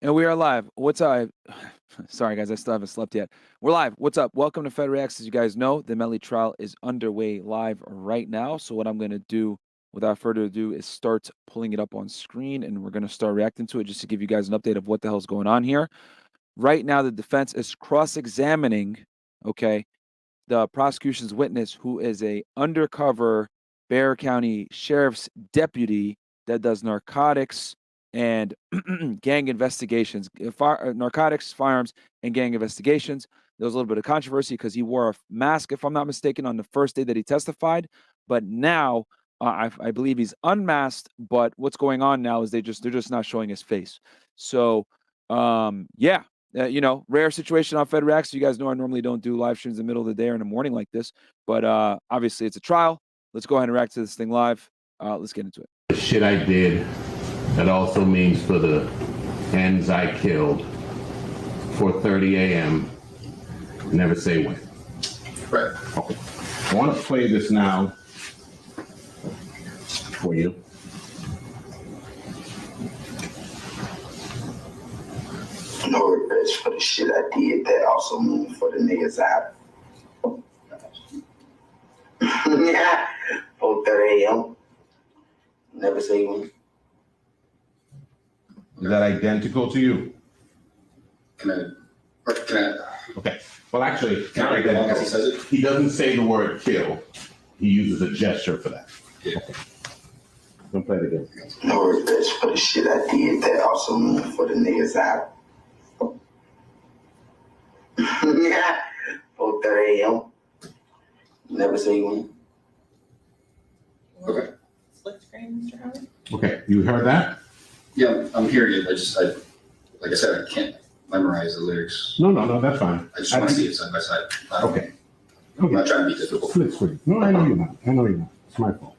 And we are live. What's up? Sorry, guys, I still haven't slept yet. We're live. What's up? Welcome to Fed Reacts. As you guys know, the Melly trial is underway live right now. So what I'm going to do, without further ado, is start pulling it up on screen, and we're going to start reacting to it just to give you guys an update of what the hell's going on here. Right now, the defense is cross-examining, okay, the prosecution's witness, who is a undercover Bexar County Sheriff's deputy that does narcotics and gang investigations, narcotics, firearms, and gang investigations. There was a little bit of controversy because he wore a mask, if I'm not mistaken, on the first day that he testified. But now, I believe he's unmasked. But what's going on now is they're just not showing his face. So, yeah. You know, rare situation on Fed Reacts. You guys know I normally don't do live streams in the middle of the day or in the morning like this, but obviously it's a trial. Let's go ahead and react to this thing live. Let's get into it. The shit I did, that also means for the hens I killed, 4:30 a.m. Never say when. Right. Okay. I want to play this now for you. No regrets for the shit I did. That also means for the niggas out. Yeah. 4:30 a.m. Never say when. Is that identical to you? Can I? Okay. Well, actually, Can I read along as he says it? he doesn't say the word kill. He uses a gesture for that. Yeah. Okay. Don't play it again. No regrets for the shit I did. That also means for the niggas out. Yeah. 4:30 a.m. Never say when. Okay. Split screen, Mr. Howard? Okay. You heard that? Yeah, I'm hearing it. Like I said, I can't memorize the lyrics. No, that's fine. I just want to see it side by side. Okay. I'm not trying to be difficult. Split screen. No, I know you're not. It's my fault.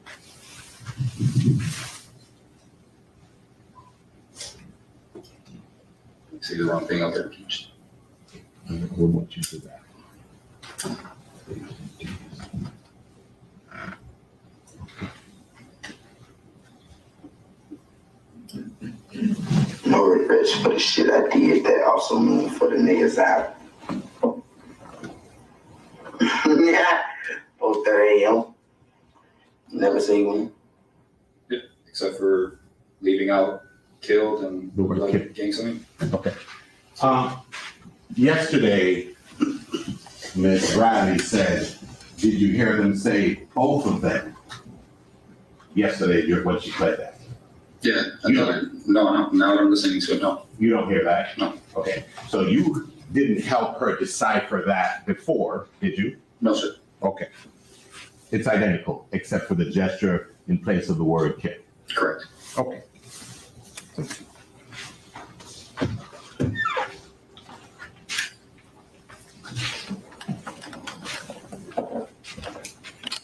See the wrong thing out there. We'll want you to do that. No regrets for the shit I did. That also means for the niggas out. Yeah. 4:30 a.m. Never say when. Yeah, except for leaving out killed and The word killed. gang something. Okay. Yesterday, Ms. Riley said, did you hear them say both of them? Yesterday, when she played that. Yeah, now I'm listening to it. No, You don't hear that? No. Okay. So you didn't help her decipher that before, did you? no, sir. Okay. It's identical, except for the gesture in place of the word kill. Correct. Okay.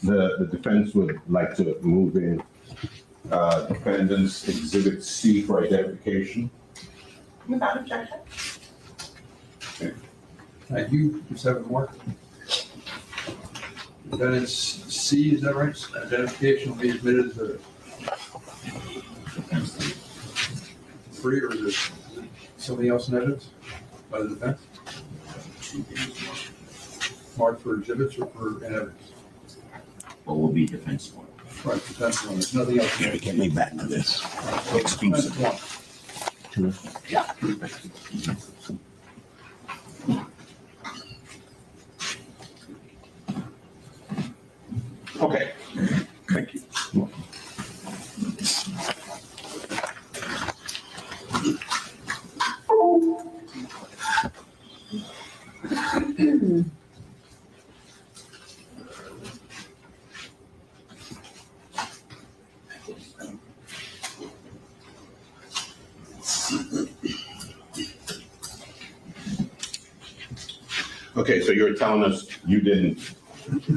The defense would like to move in defendant's exhibit C for identification. Without objection. You just have it work. Then it's C, is that right? Identification will be admitted as a free, or is it somebody else in evidence by the defense? Marked for exhibits or for in evidence? What will be defense one? Right, defense one, there's nothing else. Gary, get me back to this. Defense Exclusive. one. Yeah. Okay. Thank you. Okay, so you're telling us you didn't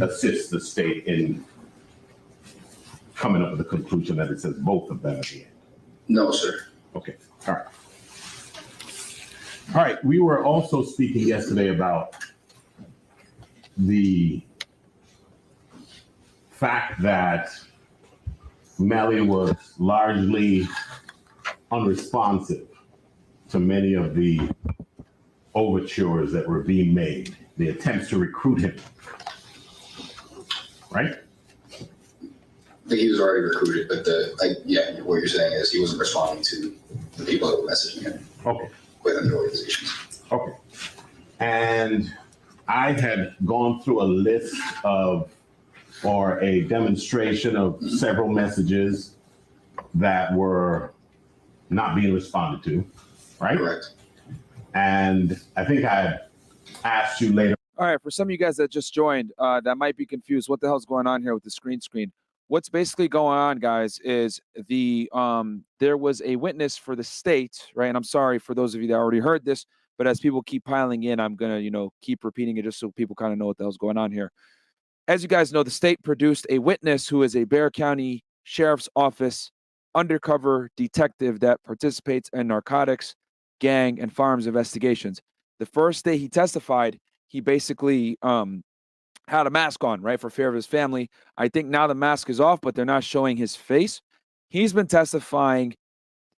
assist the state in coming up with the conclusion that it says both of them at the end? No, sir. Okay, all right. All right, we were also speaking yesterday about the fact that Melly was largely unresponsive to many of the overtures that were being made, the attempts to recruit him, right? I think he was already recruited, but what you're saying is he wasn't responding to the people that were messaging him Okay. within the organizations. Okay. And I had gone through a list of, or a demonstration of several messages that were not being responded to, right? Correct. And I think I had asked you later. All right, for some of you guys that just joined, that might be confused, what the hell's going on here with the screen? What's basically going on, guys, is there was a witness for the state, right? And I'm sorry for those of you that already heard this, but as people keep piling in, I'm gonna, keep repeating it just so people kind of know what the hell's going on here. As you guys know, the state produced a witness who is a Bexar County Sheriff's Office undercover detective that participates in narcotics, gang, and firearms investigations. The first day he testified, he basically had a mask on, right, for fear of his family. I think now the mask is off, but they're not showing his face. He's been testifying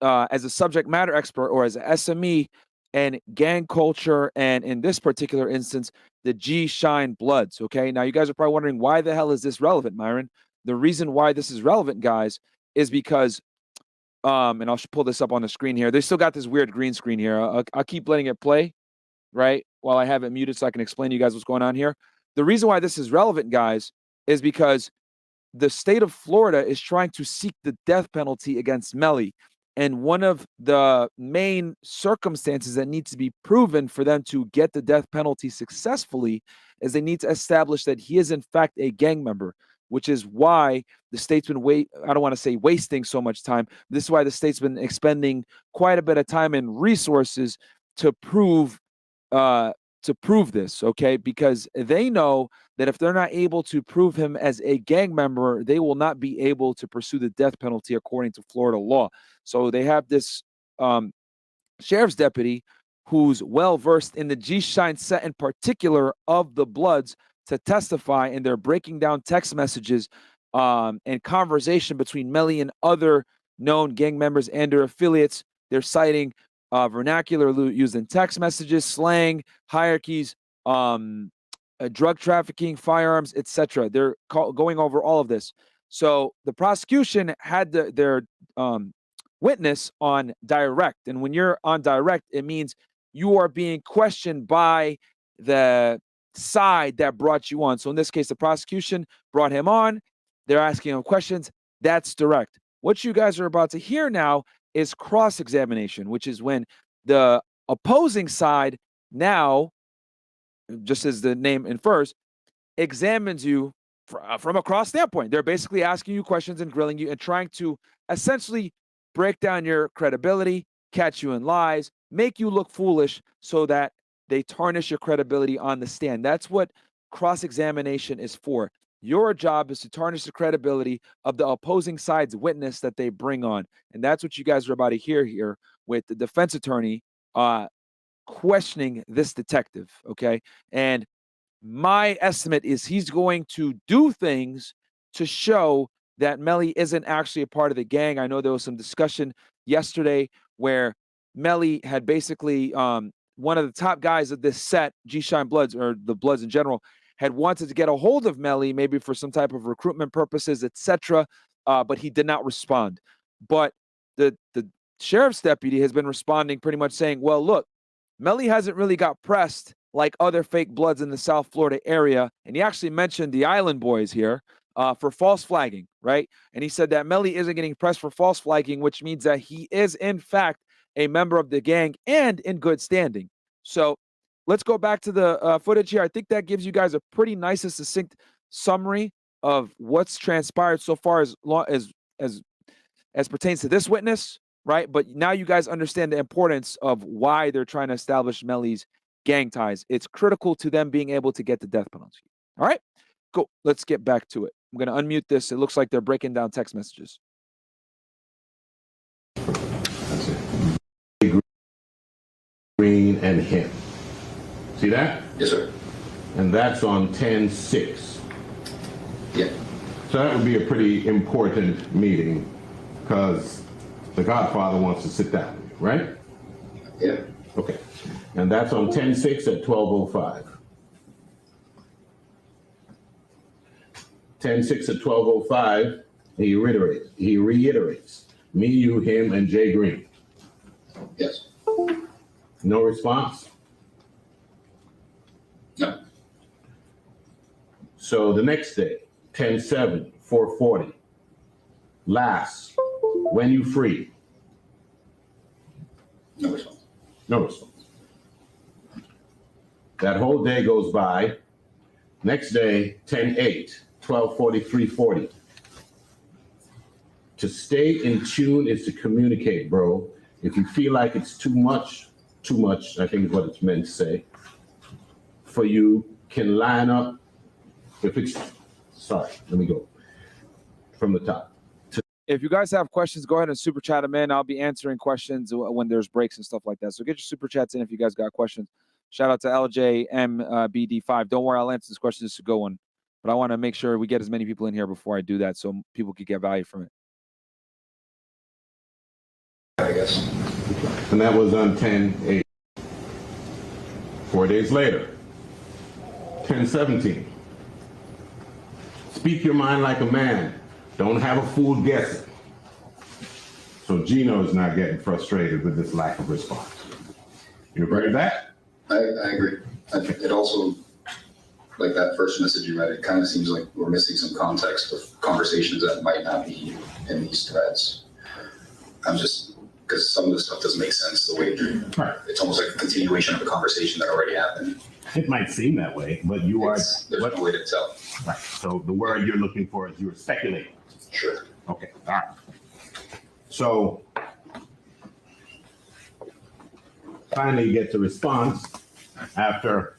as a subject matter expert or as an SME and gang culture, and in this particular instance, the G Shine Bloods. Okay, now you guys are probably wondering, why the hell is this relevant, Myron? The reason why this is relevant, guys, is because, and I'll pull this up on the screen here. They still got this weird green screen here. I'll keep letting it play, right, while I have it muted so I can explain to you guys what's going on here. The reason why this is relevant, guys, is because the state of Florida is trying to seek the death penalty against Melly. And one of the main circumstances that needs to be proven for them to get the death penalty successfully is they need to establish that he is in fact a gang member, which is why the state's been I don't want to say wasting so much time. This is why the state's been expending quite a bit of time and resources to prove this, okay? Because they know that if they're not able to prove him as a gang member, they will not be able to pursue the death penalty according to Florida law. So they have this sheriff's deputy who's well-versed in the G-Shine set in particular of the Bloods to testify, and they're breaking down text messages and conversation between Melly and other known gang members and their affiliates. They're citing vernacular used in text messages, slang, hierarchies, drug trafficking, firearms, etc. They're going over all of this. So the prosecution had their witness on direct. And when you're on direct, it means you are being questioned by the side that brought you on. So in this case, the prosecution brought him on. They're asking him questions. That's direct. What you guys are about to hear now is cross-examination, which is when the opposing side now, just as the name infers, examines you from a cross standpoint. They're basically asking you questions and grilling you and trying to essentially break down your credibility, catch you in lies, make you look foolish so that they tarnish your credibility on the stand. That's what cross-examination is for. Your job is to tarnish the credibility of the opposing side's witness that they bring on. And that's what you guys are about to hear here with the defense attorney questioning this detective, okay? And my estimate is he's going to do things to show that Melly isn't actually a part of the gang. I know there was some discussion yesterday where Melly had basically, one of the top guys of this set, G-Shine Bloods, or the Bloods in general, had wanted to get a hold of Melly, maybe for some type of recruitment purposes, etc., but he did not respond. But the sheriff's deputy has been responding pretty much saying, well, look, Melly hasn't really got pressed like other fake Bloods in the South Florida area. And he actually mentioned the Island Boys here for false flagging, right? And he said that Melly isn't getting pressed for false flagging, which means that he is, in fact, a member of the gang and in good standing. So let's go back to the footage here. I think that gives you guys a pretty nice and succinct summary of what's transpired so far as pertains to this witness, right? But now you guys understand the importance of why they're trying to establish Melly's gang ties. It's critical to them being able to get the death penalty. All right, cool. Let's get back to it. I'm going to unmute this. It looks like they're breaking down text messages. Green and him. See that? Yes, sir. And that's on 10/6. Yeah. So that would be a pretty important meeting because the Godfather wants to sit down with you, right? Yeah. Okay. And that's on 10/6 at 12:05. 10/6 at 12:05, he reiterates, me, you, him, and Jay Green. Yes. No response? No. So the next day, 10/7, 4:40. Last, when you free? No response. No response. That whole day goes by. Next day, 10/8, 12:40, 3:40. To stay in tune is to communicate, bro. If you feel like it's too much, I think is what it's meant to say, for you can line up. Sorry, let me go from the top. If you guys have questions, go ahead and super chat them in. I'll be answering questions when there's breaks and stuff like that. So get your super chats in if you guys got questions. Shout out to LJMBD5. Don't worry, I'll answer this question. This is a good one. But I want to make sure we get as many people in here before I do that so people can get value from it. I guess. And that was on 10/8. 4 days later, 10/17. Speak your mind like a man. Don't have a fool guessing. So Gino is not getting frustrated with this lack of response. You agree with that? I agree. It also, like that first message you read, it kind of seems like we're missing some context of conversations that might not be in these threads. Because some of the stuff doesn't make sense the way it's almost like a continuation of a conversation that already happened. It might seem that way, but there's no way to tell. Right. So the word you're looking for is you're speculating. Sure. Okay. All right. So finally gets a response after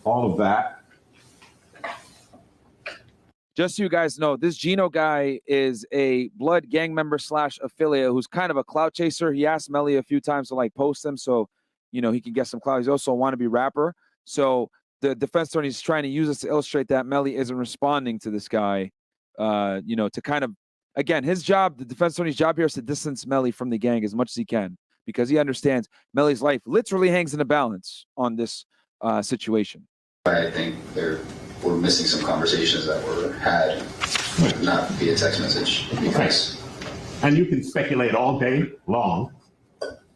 all of that. Just so you guys know, this Gino guy is a blood gang member / affiliate who's kind of a clout chaser. He asked Melly a few times to like post him so, you know, he can get some clout. He's also a wannabe rapper. So the defense attorney is trying to use this to illustrate that Melly isn't responding to this guy, you know, to kind of, again, his job, the defense attorney's job here is to distance Melly from the gang as much as he can because he understands Melly's life literally hangs in a balance on this situation. I think we're missing some conversations that were had, not via text message. Because, and you can speculate all day long.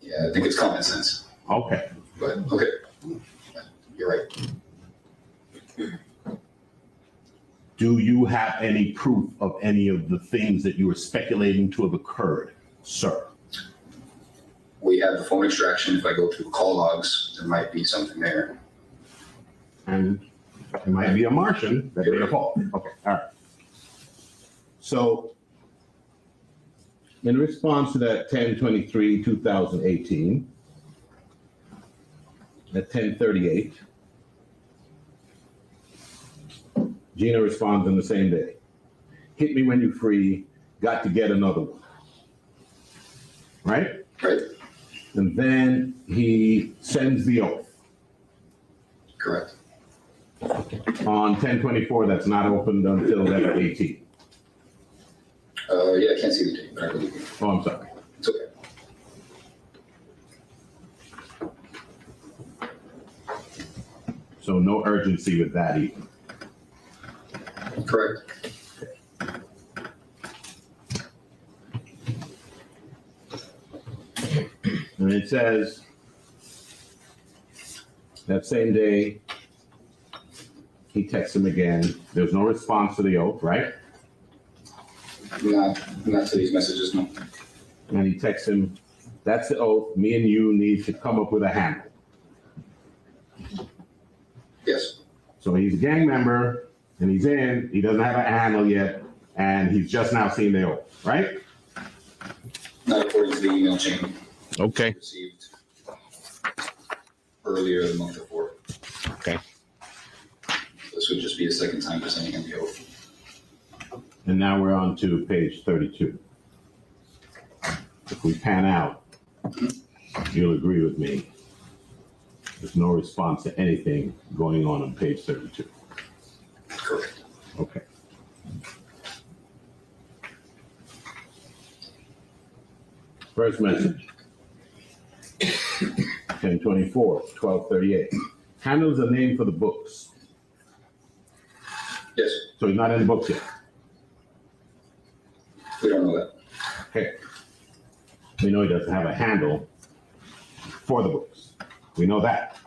Yeah, I think it's common sense. Okay. But okay, you're right. Do you have any proof of any of the things that you were speculating to have occurred, sir? We have the phone extraction. If I go through call logs, there might be something there. And it might be a Martian that made a call. Okay, all right. So in response to that 10/23/2018, at 10:38, Gino responds on the same day. Hit me when you're free, got to get another one. Right? Right. And then he sends the oath. Correct. On 10/24, that's not opened until that 18. Yeah, I can't see the date, but I believe you. Oh, I'm sorry. It's okay. So no urgency with that either. Correct. And it says that same day, he texts him again. There's no response to the oath, right? Not to these messages, no. And he texts him, that's the oath. Me and you need to come up with a handle. Yes. So he's a gang member and he's in, he doesn't have a handle yet, and he's just now seeing the oath, right? Not according to the email chain. Okay. Received earlier the month before. Okay. This would just be the second time for sending him the oath. And now we're on to page 32. If we pan out, you'll agree with me. There's no response to anything going on page 32. Correct. Okay. First message. 1024, 1238. Handles a name for the books. Yes, So he's not in the books yet. we don't know that. Okay. We know he doesn't have a handle for the books. We know that.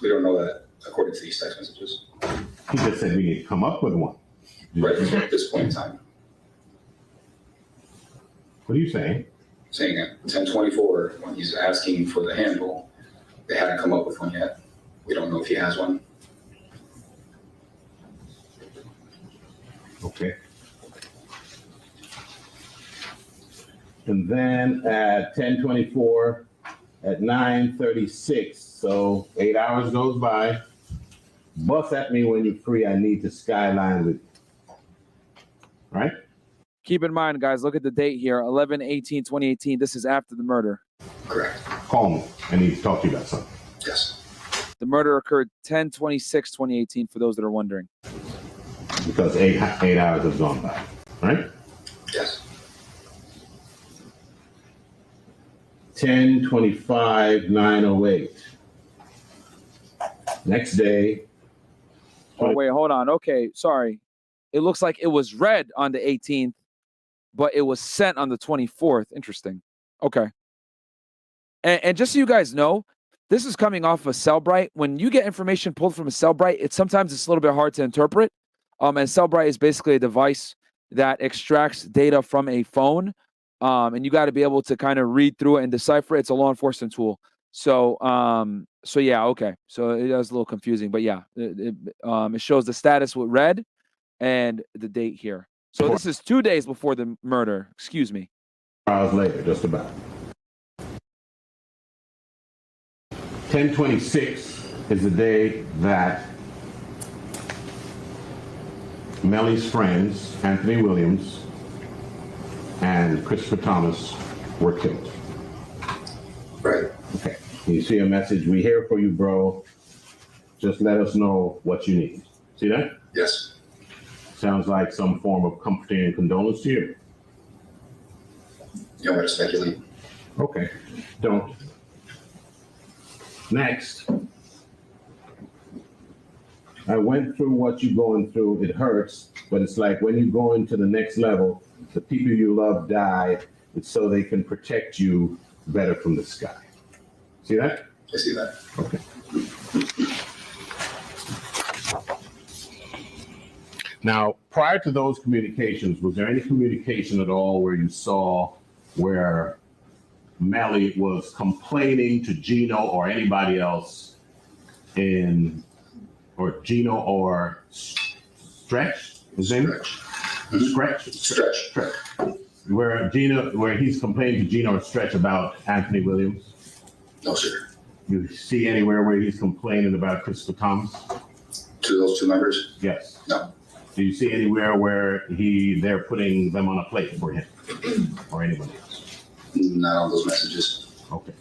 We don't know that according to these text messages. He just said we need to come up with one. Right at this point in time. What are you saying? Saying at 1024, when he's asking for the handle, they haven't come up with one yet. We don't know if he has one. Okay. And then at 1024, at 9:36, so 8 hours goes by. Bust at me when you're free. I need to skyline with you. Right? Keep in mind, guys, look at the date here, 11/18/2018. This is after the murder. Correct. Call me. I need to talk to you about something. Yes. The murder occurred 10/26/2018, for those that are wondering. Because eight hours have gone by. Right? Yes. 1025, 908. Next day. Oh, wait, hold on. Okay, sorry. It looks like it was read on the 18th, but it was sent on the 24th. Interesting. Okay. And just so you guys know, this is coming off of Cellbrite. When you get information pulled from a Cellbrite, sometimes it's a little bit hard to interpret. And Cellbrite is basically a device that extracts data from a phone. And you got to be able to kind of read through it and decipher it. It's a law enforcement tool. So yeah, okay. So it was a little confusing, but yeah, it shows the status with red and the date here. So this is 2 days before the murder. Excuse me. Hours later, just about. 1026 is the day that Melly's friends, Anthony Williams and Christopher Thomas, were killed. Right. Okay. You see a message, we here for you, bro. Just let us know what you need. See that? Yes. Sounds like some form of comforting and condolence to you. You don't want to speculate. Okay. Don't. Next. I went through what you're going through. It hurts, but it's like when you go into the next level, the people you love die. It's so they can protect you better from the sky. See that? I see that. Okay. Now, prior to those communications, was there any communication at all where you saw where Melly was complaining to Gino or anybody else or Gino or Stretch? His name? Stretch. Where he's complaining to Gino or Stretch about Anthony Williams? No, sir. You see anywhere where he's complaining about Christopher Thomas? To those two members? Yes. No. Do you see anywhere where they're putting them on a plate for him or anybody else? Not on those messages. Okay.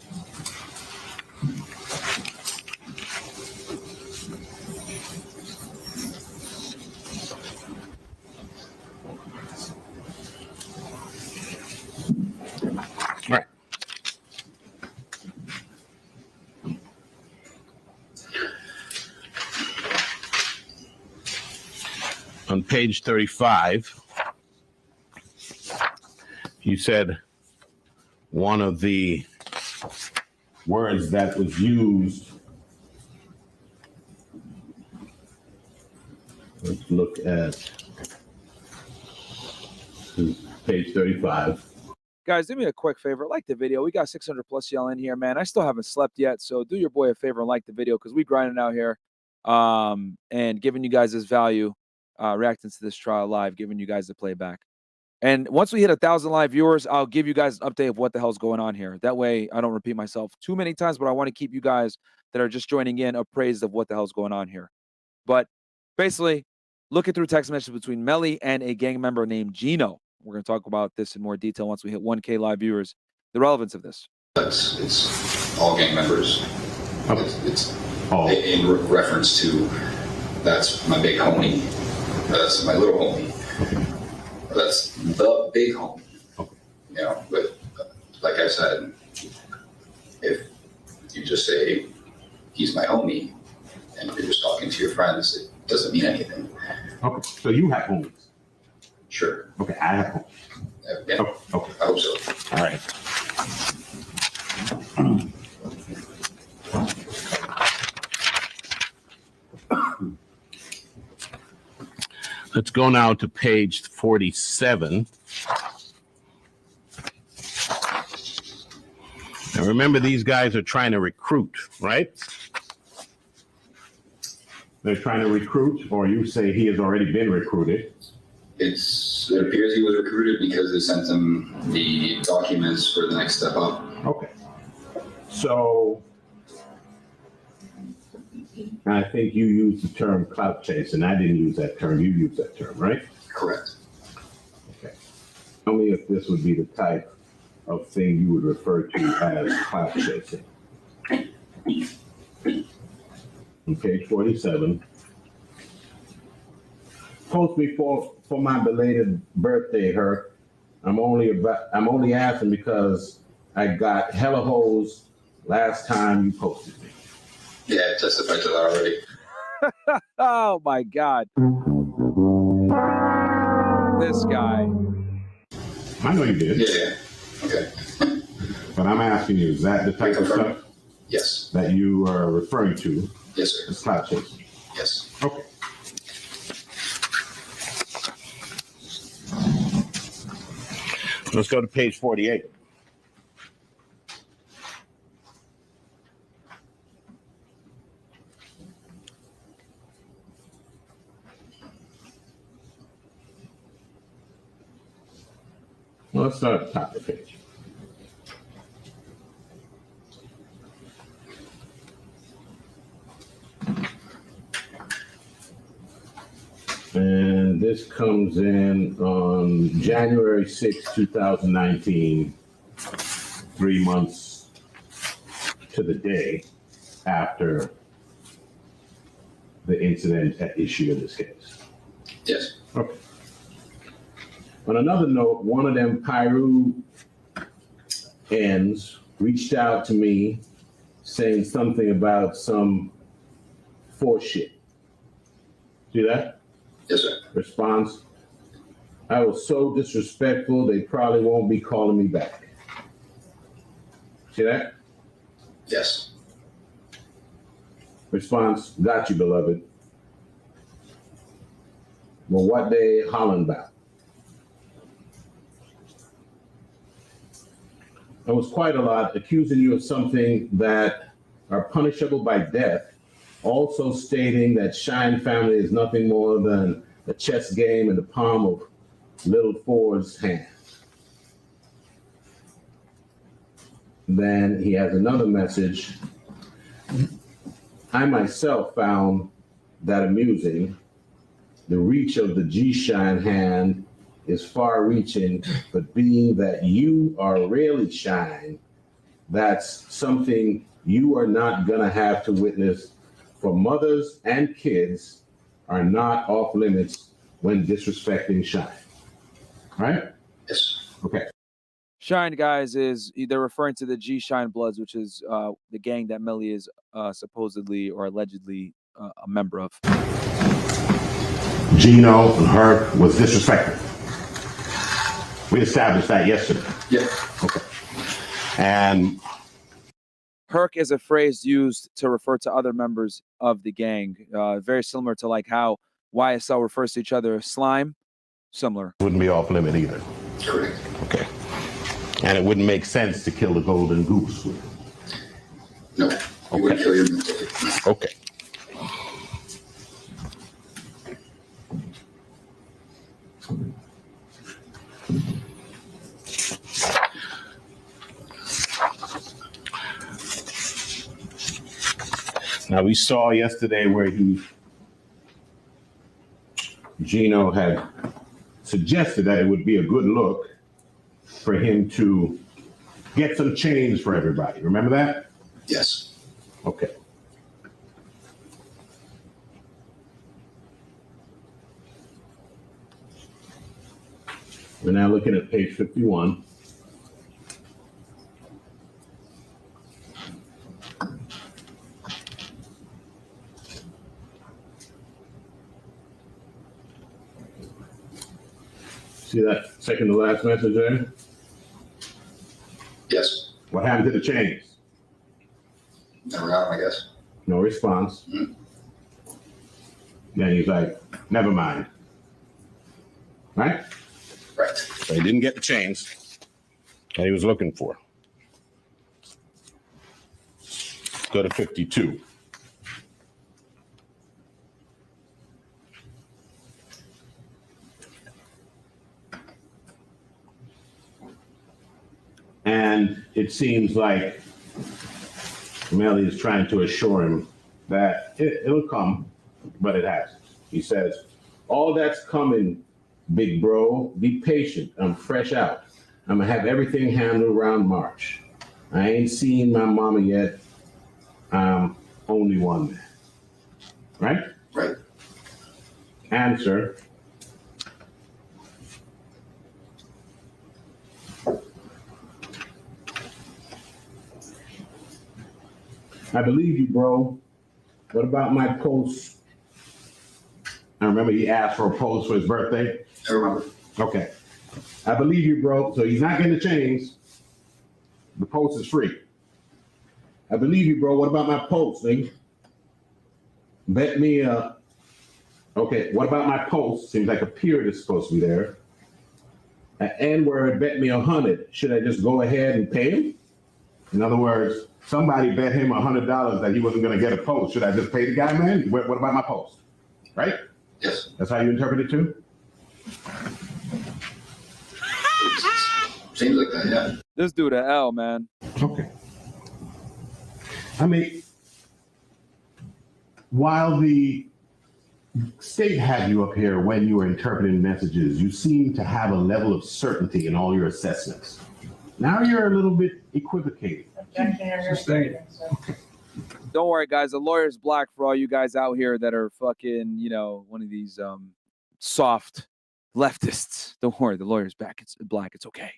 All right. On page 35, you said one of the words that was used. Let's look at page 35. Guys, do me a quick favor. Like the video. We got 600 plus y'all in here, man. I still haven't slept yet. So do your boy a favor and like the video because we grinding out here and giving you guys this value, reacting to this trial live, giving you guys the playback. And once we hit 1,000 live viewers, I'll give you guys an update of what the hell's going on here. That way I don't repeat myself too many times, but I want to keep you guys that are just joining in appraised of what the hell's going on here. But basically, looking through text messages between Melly and a gang member named Gino. We're going to talk about this in more detail once we hit 1K live viewers, the relevance of this. It's all gang members. Okay. It's in reference to that's my big homie. That's my little homie. That's the big homie. You know, but like I said, if just say, he's my homie. And if you're just talking to your friends, it doesn't mean anything. Okay, so you have homies. Sure. Okay, I have homies. Yeah, Oh, okay, I hope so. all right. Let's go now to page 47. Now remember, these guys are trying to recruit, right? They're trying to recruit, or you say he has already been recruited. It appears he was recruited because they sent him the documents for the next step up. Okay. So I think you used the term clout chase, and I didn't use that term. You used that term, right? Correct. Okay. Tell me if this would be the type of thing you would refer to as clout chasing. On page 47. Post me for my belated birthday, Hurk. I'm only asking because I got hella hoes last time you posted me. Yeah, I testified to that already. Oh my God. This guy. I know you did, Yeah. Okay. but I'm asking you, is that the type of Confirm. stuff Yes. that you are referring to Yes, sir. as clout chasing? Yes. Okay. Let's go to page 48. Well, let's start at the top of the page. And this comes in on January 6, 2019, 3 months to the day after the incident at issue in this case. Yes. Okay. On another note, one of them Pyru ends reached out to me saying something about some force shit. See that? Yes, sir. Response: I was so disrespectful, they probably won't be calling me back. See that? Yes. Response: got you, beloved. Well, what they hollering about? It was quite a lot, accusing you of something that are punishable by death, also stating that Shine family is nothing more than a chess game in the palm of little Ford's hand. Then he has another message. I myself found that amusing. The reach of the G-Shine hand is far reaching, but being that you are really Shine, that's something you are not gonna have to witness, for mothers and kids are not off limits when disrespecting Shine. Right? Yes. Okay. Shine, guys, is they're referring to the G Shine Bloods, which is the gang that Melly is supposedly or allegedly a member of. Gino and Hurk was disrespectful. We established that yesterday. Yeah. Okay. And Hurk is a phrase used to refer to other members of the gang, very similar to like how YSL refers to each other as slime. Similar. wouldn't be off limit either. Correct. Okay. And it wouldn't make sense to kill the golden goose. No. You wouldn't kill your mentor. Okay. Now we saw yesterday where Gino had suggested that it would be a good look for him to get some change for everybody. Remember that? Yes. Okay. We're now looking at page 51. See that second to last message there? Yes, What happened to the chains? never got him, I guess. No response. Mhm. Then he's like, never mind. Right? Right. So he didn't get the chains that he was looking for. Go to 52. And it seems like Melly is trying to assure him that it'll come, but it hasn't. He says, all that's coming, big bro, be patient. I'm fresh out. I'm gonna have everything handled around March. I ain't seen my mama yet. I'm only one man. Right? Right. Answer. I believe you, bro. What about my post? I remember he asked for a post for his birthday. I remember. Okay. I believe you, bro. So he's not getting the chains. The post is free. I believe you, bro. What about my post, nigga? Bet me okay, what about my post? Seems like a period is supposed to be there. An N-word bet me 100. Should I just go ahead and pay him? In other words, somebody bet him $100 that he wasn't going to get a post. Should I just pay the guy, man? What about my post? Right? Yes. That's how you interpret it too? Seems like that, yeah. This dude a L, man. Okay. I mean, while the state had you up here when you were interpreting messages, you seem to have a level of certainty in all your assessments. Now you're a little bit equivocating. Objection or Sustained. Don't worry, guys. The lawyer's black for all you guys out here that are fucking, you know, one of these soft leftists. Don't worry, the lawyer's back. It's black. It's okay.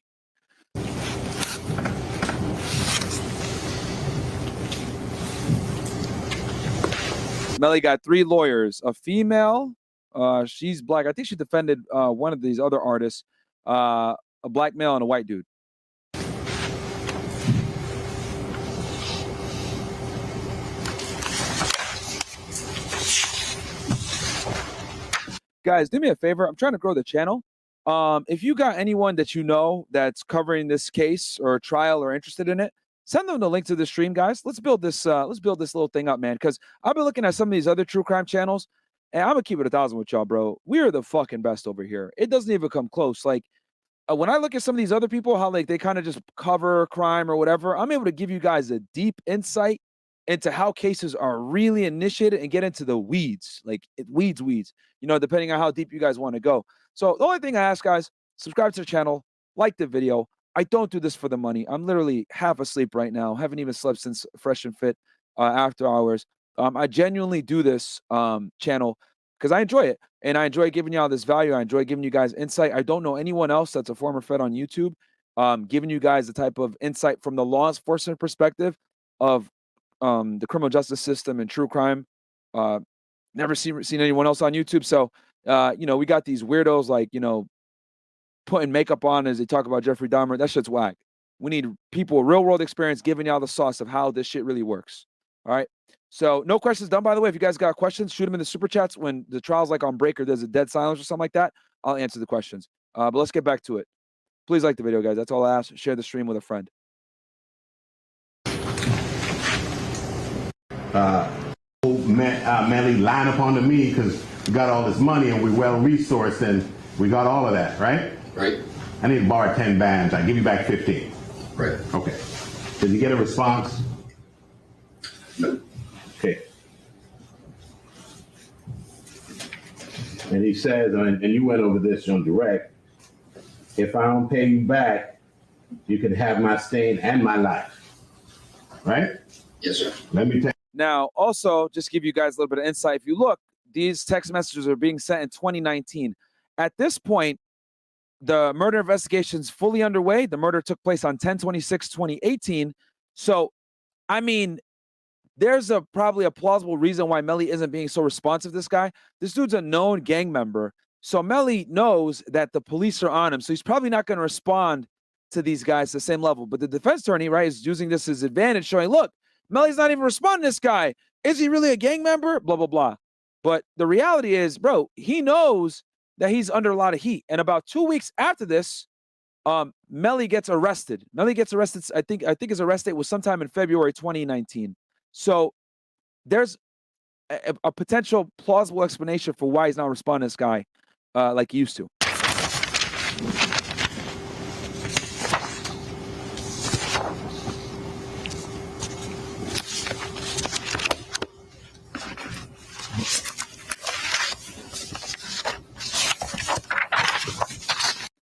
Melly got 3 lawyers. A female, she's black. I think she defended one of these other artists. A black male and a white dude. Guys, do me a favor. I'm trying to grow the channel. If you got anyone that you know that's covering this case or trial or interested in it, send them the link to the stream, guys. Let's build this little thing up, man. Because I've been looking at some of these other true crime channels, and I'm gonna keep it 1,000 with y'all, bro. We are the fucking best over here. It doesn't even come close. Like when I look at some of these other people, how like they kind of just cover crime or whatever, I'm able to give you guys a deep insight into how cases are really initiated and get into the weeds, like weeds, you know, depending on how deep you guys want to go. So the only thing I ask, guys, subscribe to the channel, like the video. I don't do this for the money. I'm literally half asleep right now. Haven't even slept since Fresh and Fit after hours. I genuinely do this channel because I enjoy it. And I enjoy giving y'all this value. I enjoy giving you guys insight. I don't know anyone else that's a former Fed on YouTube giving you guys the type of insight from the law enforcement perspective of the criminal justice system and true crime. Never seen anyone else on YouTube. So, you know, we got these weirdos like, you know, putting makeup on as they talk about Jeffrey Dahmer. That shit's whack. We need people with real world experience giving y'all the sauce of how this shit really works. All right. So no questions done, by the way. If you guys got questions, shoot them in the super chats. When the trial's like on break or there's a dead silence or something like that, I'll answer the questions. But let's get back to it. Please like the video, guys. That's all I ask. Share the stream with a friend. Melly line up onto me because we got all this money and we well resourced and we got all of that, right? Right. I need to borrow 10 bands. I give you back 15. Right. Okay. Did you get a response? No. Okay. And he says, and you went over this on direct, if I don't pay you back, you can have my stain and my life. Right? Yes, sir. Let me tell Now, also, just give you guys a little bit of insight. If you look, these text messages are being sent in 2019. At this point, the murder investigation is fully underway. The murder took place on 10/26/2018. So, I mean, there's probably a plausible reason why Melly isn't being so responsive to this guy. This dude's a known gang member So Melly knows that the police are on him. So he's probably not going to respond to these guys at the same level. But the defense attorney, right, is using this as advantage, showing, look, Melly's not even responding to this guy. Is he really a gang member? Blah, blah, blah. But the reality is, bro, he knows that he's under a lot of heat. And about 2 weeks after this, Melly gets arrested. Melly gets arrested. I think his arrest date was sometime in February 2019. So there's a potential plausible explanation for why he's not responding to this guy like he used to.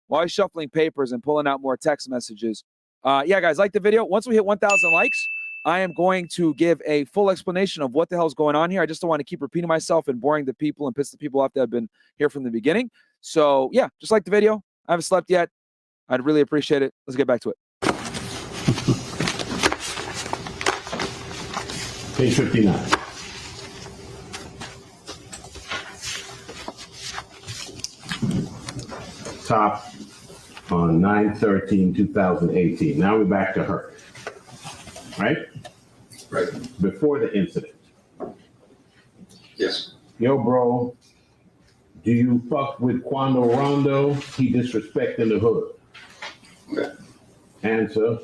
While he's shuffling papers and pulling out more text messages. Yeah, guys, like the video. Once we hit 1,000 likes, I am going to give a full explanation of what the hell's going on here. I just don't want to keep repeating myself and boring the people and piss the people off that have been here from the beginning. So, yeah, just like the video. I haven't slept yet. I'd really appreciate it. Let's get back to it. Page 59. Top on 9/13/2018. Now we're back to her. Right? Right. Before the incident. Yes. Yo, bro, do you fuck with Quando Rondo? He disrespecting the hood. Okay. Answer,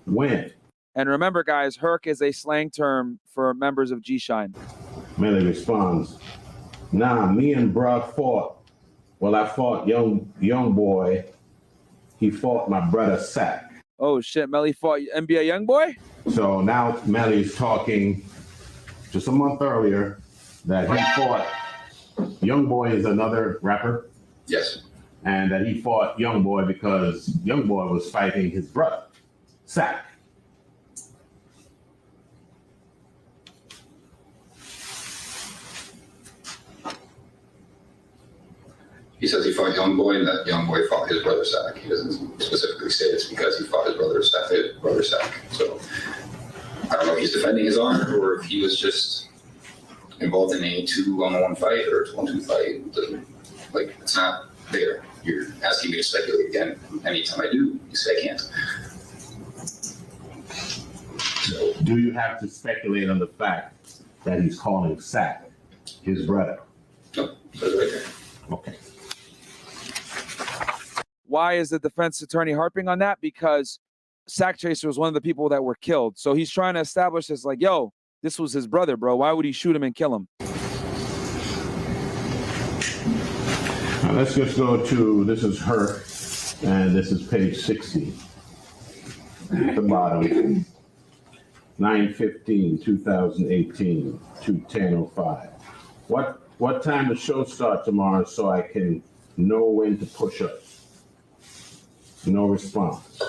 when? And remember, guys, Hurk is a slang term for members of G-Shine. Melly responds, nah, me and bruh fought. Well, I fought YoungBoy. He fought my brother Sack. Oh, shit, Melly fought NBA YoungBoy? So now Melly is talking just a month earlier that he fought YoungBoy is another rapper. Yes. And that he fought YoungBoy because YoungBoy was fighting his brother, Sack. He says he fought YoungBoy and that YoungBoy fought his brother Sack. He doesn't specifically say it's because he fought his brother Sack. So I don't know if he's defending his honor or if he was just involved in a 2-on-1 fight or a 2-on-2 fight. It's not there. You're asking me to speculate again. Anytime I do, you say I can't. So, Do you have to speculate on the fact that he's calling Sack his brother? no, that's right there. Okay. Why is the defense attorney harping on that? Because Sack Chaser was one of the people that were killed. So he's trying to establish this like, yo, this was his brother, bro. Why would he shoot him and kill him? Now let's just go to, this is Hurk, and this is page 60. At the bottom, 9/15/2018, 2:10:05. What time does show start tomorrow so I can know when to push up? No response.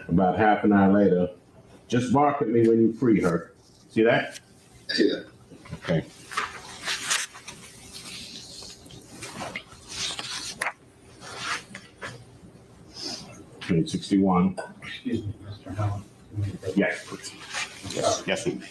About half an hour later, just bark at me when you free her. See that? I see that. Okay. Page 61. Excuse me, Mr. Howard. Yes, please. Yes, we may.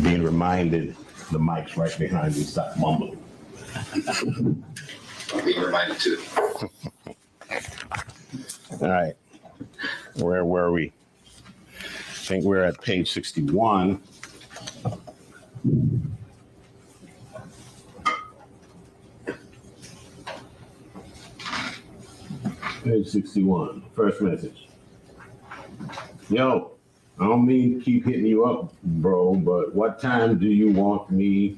Being reminded the mic's right behind you, stop mumbling. I'm being reminded too. All right. Where were we? I think we're at page 61. Page 61, first message. Yo, I don't mean to keep hitting you up, bro, but what time do you want me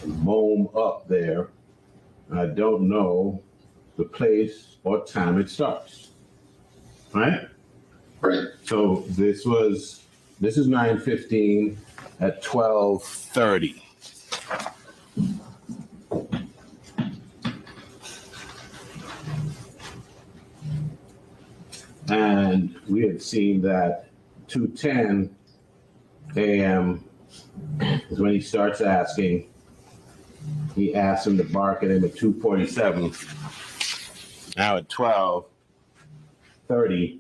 boom up there? I don't know the place or time it starts. Right? Right. So this is 9:15 at 12:30. And we had seen that 2:10 a.m. is when he starts asking. He asks him to bark at him at 2:47. Now at 12:30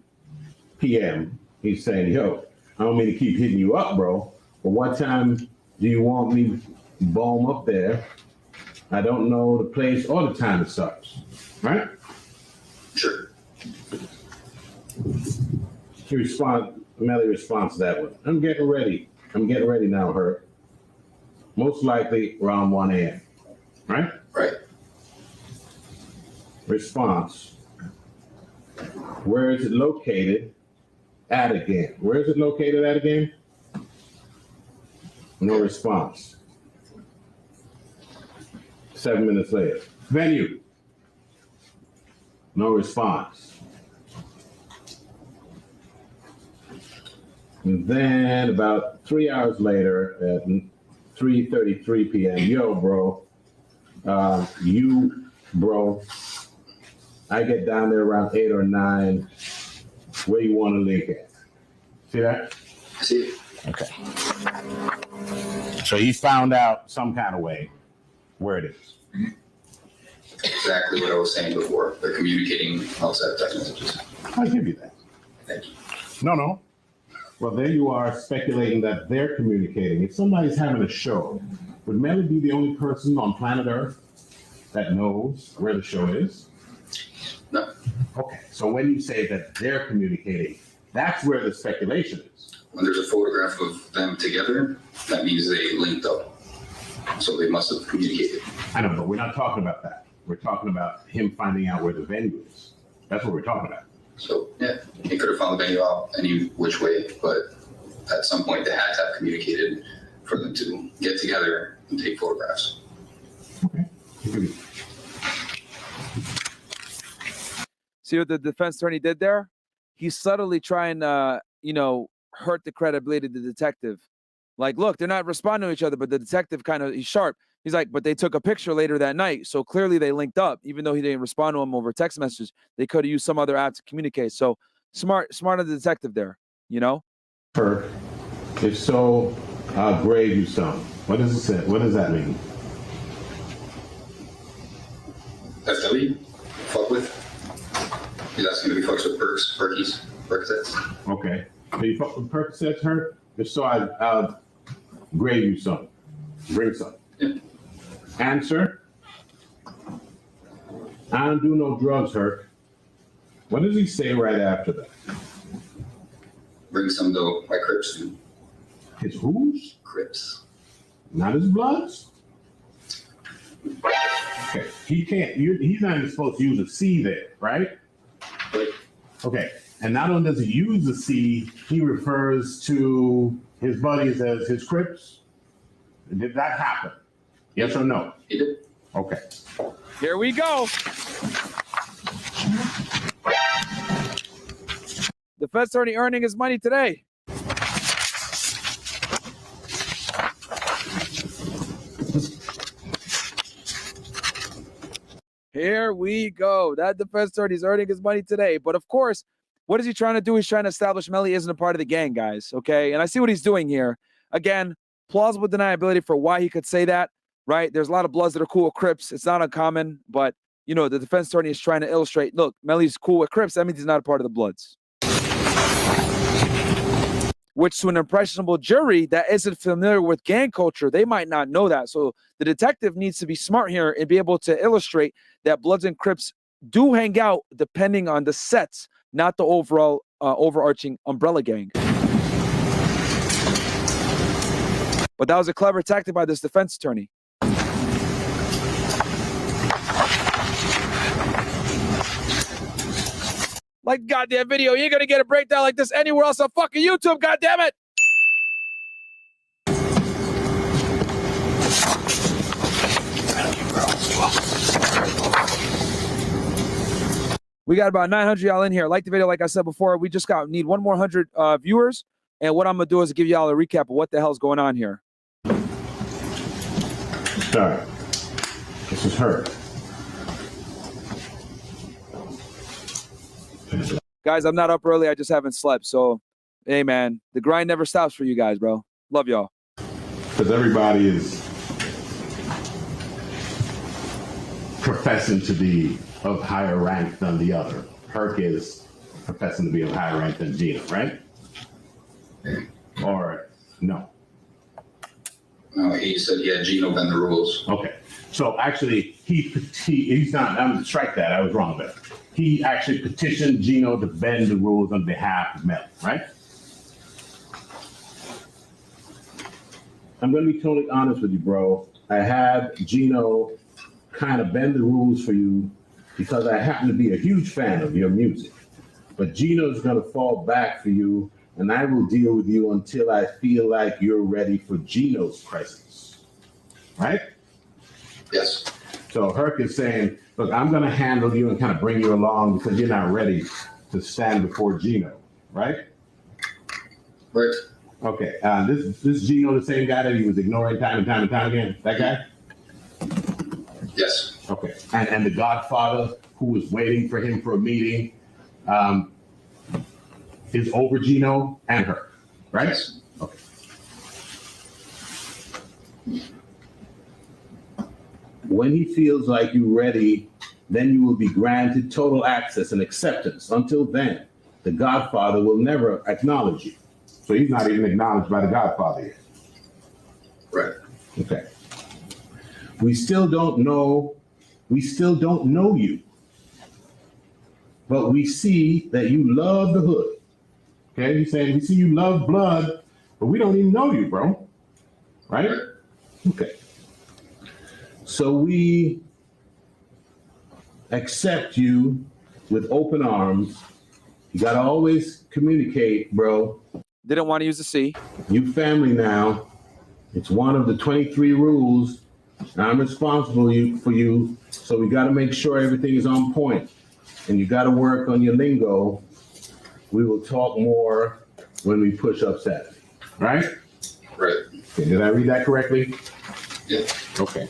p.m., he's saying, yo, I don't mean to keep hitting you up, bro, but what time do you want me boom up there? I don't know the place or the time it starts, right? Sure. Melly responds to that one. I'm getting ready now, Hurk. Most likely around 1 a.m., right? Right. Response. Where is it located at again? Where is it located at again? No response. 7 minutes later. Venue. No response. And then about 3 hours later at 3:33 p.m., yo, bro, I get down there around 8 or 9. Where you want to link at? See that? I see it. Okay. So he found out some kind of way where it is. Exactly what I was saying before. They're communicating outside of text messages. I'll give you that. Thank you. No. Well, there you are speculating that they're communicating. If somebody's having a show, would Melly be the only person on planet Earth that knows where the show is? No. Okay, so when you say that they're communicating, that's where the speculation is. When there's a photograph of them together, that means they linked up. So they must have communicated. I know, but we're not talking about that. We're talking about him finding out where the venue is. That's what we're talking about. So yeah, he could have found the venue out any which way, but at some point they had to have communicated for them to get together and take photographs. Okay. See what the defense attorney did there? He's subtly trying to, hurt the credibility of the detective. Like, look, they're not responding to each other, but the detective he's sharp. He's like, but they took a picture later that night. So clearly they linked up, even though he didn't respond to him over text messages. They could have used some other app to communicate. So smart of the detective there, Hurk, if so, I'll grade you some. What does it say? What does that mean? FW? Fuck with? He's asking to be fucked with Percocets. Okay. So you fuck with Percocets, Hurk? If so, I'll grade you some. Bring some. Yeah. Answer. I don't do no drugs, Hurk. What does he say right after that? Bring some though, my crips do. His who's? Crips. Not his bloods? Okay. He can't, he's not even supposed to use a C there, right? Right. Okay. And not only does he use the C, he refers to his buddies as his crips. Did that happen? Yes or no? He did. Okay. Here we go. Defense attorney earning his money today. Here we go. That defense attorney is earning his money today. But of course, what is he trying to do? He's trying to establish Melly isn't a part of the gang, guys. Okay. And I see what he's doing here. Again, plausible deniability for why he could say that, right? There's a lot of Bloods that are cool with Crips. It's not uncommon, but, the defense attorney is trying to illustrate, look, Melly's cool with Crips. That means he's not a part of the Bloods. Which to an impressionable jury that isn't familiar with gang culture, they might not know that. So the detective needs to be smart here and be able to illustrate that Bloods and Crips do hang out depending on the sets, not the overall overarching umbrella gang. But that was a clever tactic by this defense attorney. Like goddamn video. You ain't gonna get a breakdown like this anywhere else on fucking YouTube, goddammit! We got about 900 y'all in here. Like the video, like I said before, we just need one more 100 viewers. And what I'm gonna do is give y'all a recap of what the hell's going on here. All right. This is Hurk. Guys, I'm not up early. I just haven't slept. So, hey, man, the grind never stops for you guys, bro. Love y'all. Because everybody is professing to be of higher rank than the other. Hurk is professing to be of higher rank than Gino, right? Or no? No, he said he had Gino bend the rules. Okay. So actually, he's not, I'm going to strike that. I was wrong there. He actually petitioned Gino to bend the rules on behalf of Melly, right? I'm going to be totally honest with you, bro. I had Gino kind of bend the rules for you because I happen to be a huge fan of your music. But Gino's going to fall back for you, and I will deal with you until I feel like you're ready for Gino's presence, right? Yes. So Hurk is saying, look, I'm going to handle you and kind of bring you along because you're not ready to stand before Gino, right? Right. Okay. This Gino, the same guy that he was ignoring time and time and time again? That guy? Yes. Okay. And the Godfather who was waiting for him for a meeting is over Gino and Hurk, right? Yes. Okay. When he feels like you're ready, then you will be granted total access and acceptance. Until then, the Godfather will never acknowledge you. So he's not even acknowledged by the Godfather yet. Right. Okay. We still don't know you. But we see that you love the hood. Okay, he's saying we see you love blood, but we don't even know you, bro. Right? Okay. So we accept you with open arms. You gotta always communicate, bro. Didn't want to use the C. You family now. It's one of the 23 rules. I'm responsible for you, so we gotta make sure everything is on point. And you gotta work on your lingo. We will talk more when we push up Saturday, right? Right. Okay, did I read that correctly? Yeah. Okay.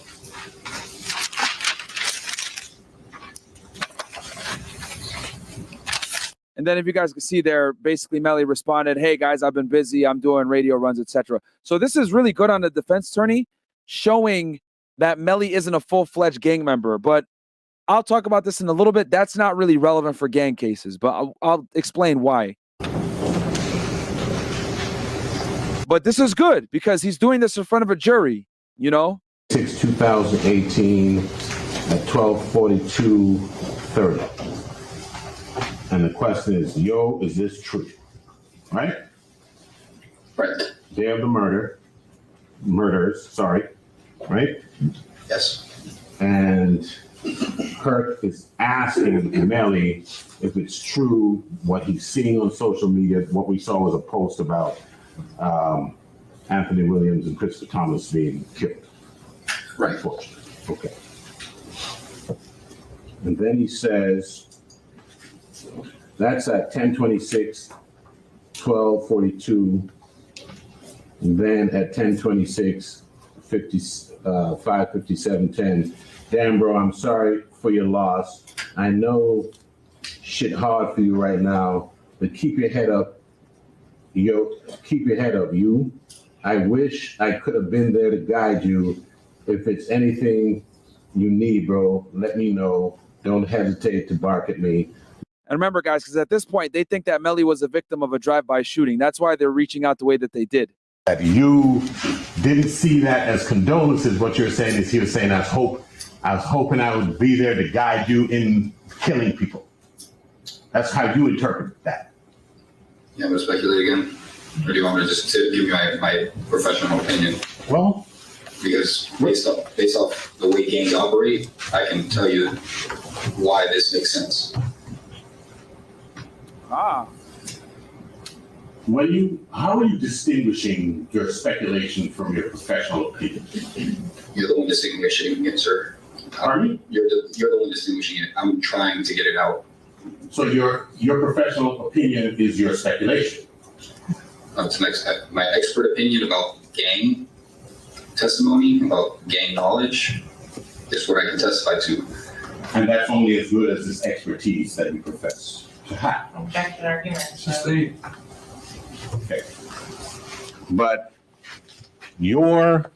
And then if you guys can see there, basically Melly responded, hey guys, I've been busy. I'm doing radio runs, etc. So this is really good on the defense attorney, showing that Melly isn't a full-fledged gang member. But I'll talk about this in a little bit. That's not really relevant for gang cases, but I'll explain why. But this is good because he's doing this in front of a jury, you know? 6/2018 at 12:42:30. And the question is, yo, is this true? Right? Right. Day of the murders, right? Yes. And Hurk is asking Melly if it's true what he's seeing on social media. What we saw was a post about Anthony Williams and Christopher Thomas being killed. Right. Unfortunately. Okay. And then he says, that's at 10:26, 12:42. And then at 10:26, 5:57:10. Damn, bro, I'm sorry for your loss. I know shit hard for you right now, but keep your head up. Yo, keep your head up, you. I wish I could have been there to guide you. If it's anything you need, bro, let me know. Don't hesitate to bark at me. And remember, guys, because at this point, they think that Melly was a victim of a drive-by shooting. That's why they're reaching out the way that they did. That you didn't see that as condolences. What you're saying is he was saying, I was hoping I would be there to guide you in killing people. That's how you interpret that. Yeah, I'm going to speculate again. Or do you want me to just give you my professional opinion? Well, Because based off the way gangs operate, I can tell you why this makes sense. Ah. How are you distinguishing your speculation from your professional opinion? You're the one distinguishing it, sir. Pardon me? You're the one distinguishing it. I'm trying to get it out. So your professional opinion is your speculation. It's my expert opinion about gang testimony, about gang knowledge, is what I can testify to. And that's only as good as this expertise that you profess to have. Objection argument. Sustained. Okay. But your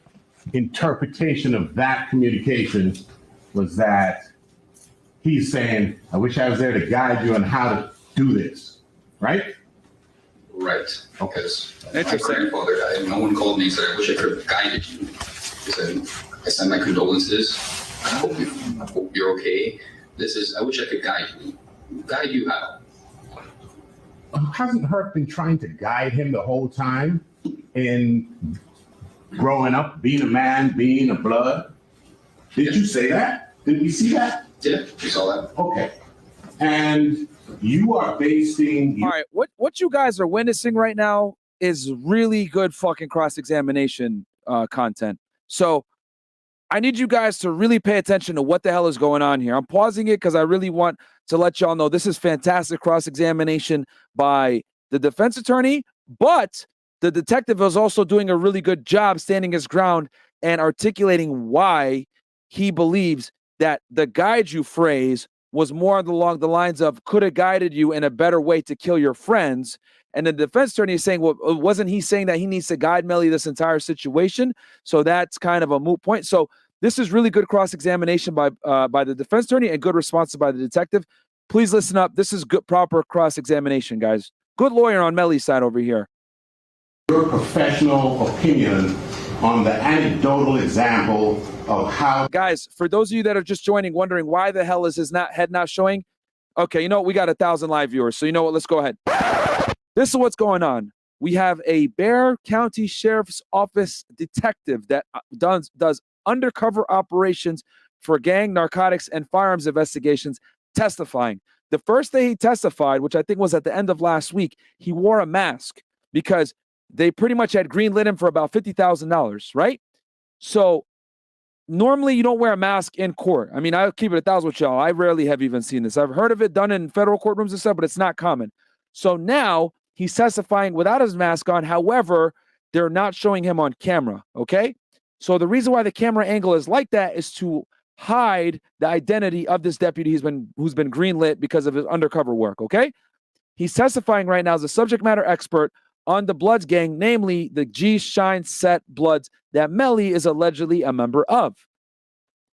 interpretation of that communication was that he's saying, I wish I was there to guide you on how to do this, right? Right. Because my Interesting. grandfather died. No one called me and said, I wish I could have guided you. He said, I send my condolences. I hope you're okay. I wish I could guide you. Guide you how? Hasn't Hurk been trying to guide him the whole time in growing up, being a man, being a blood? Did you say that? Did we see that? Yeah, you saw that. Okay. And you are basing. All right, what you guys are witnessing right now is really good fucking cross-examination content. So I need you guys to really pay attention to what the hell is going on here. I'm pausing it because I really want to let y'all know this is fantastic cross-examination by the defense attorney, but the detective is also doing a really good job standing his ground and articulating why he believes that the guide you phrase was more along the lines of could have guided you in a better way to kill your friends. And the defense attorney is saying, well, wasn't he saying that he needs to guide Melly this entire situation? So that's kind of a moot point. So this is really good cross-examination by the defense attorney and good responses by the detective. Please listen up. This is good, proper cross-examination, guys. Good lawyer on Melly's side over here. Your professional opinion on the anecdotal example of how. Guys, for those of you that are just joining, wondering why the hell is his head not showing? Okay, you know what? We got 1,000 live viewers. So you know what? Let's go ahead. This is what's going on. We have a Bexar County Sheriff's Office detective that does undercover operations for gang, narcotics, and firearms investigations testifying. The first day he testified, which I think was at the end of last week, he wore a mask because they pretty much had greenlit him for about $50,000, right? So normally you don't wear a mask in court. I mean, I'll keep it 1,000 with y'all. I rarely have even seen this. I've heard of it done in federal courtrooms and stuff, but it's not common. So now he's testifying without his mask on. However, they're not showing him on camera, okay? So the reason why the camera angle is like that is to hide the identity of this deputy who's been greenlit because of his undercover work, okay? He's testifying right now as a subject matter expert on the Bloods gang, namely the G Shine Set Bloods that Melly is allegedly a member of.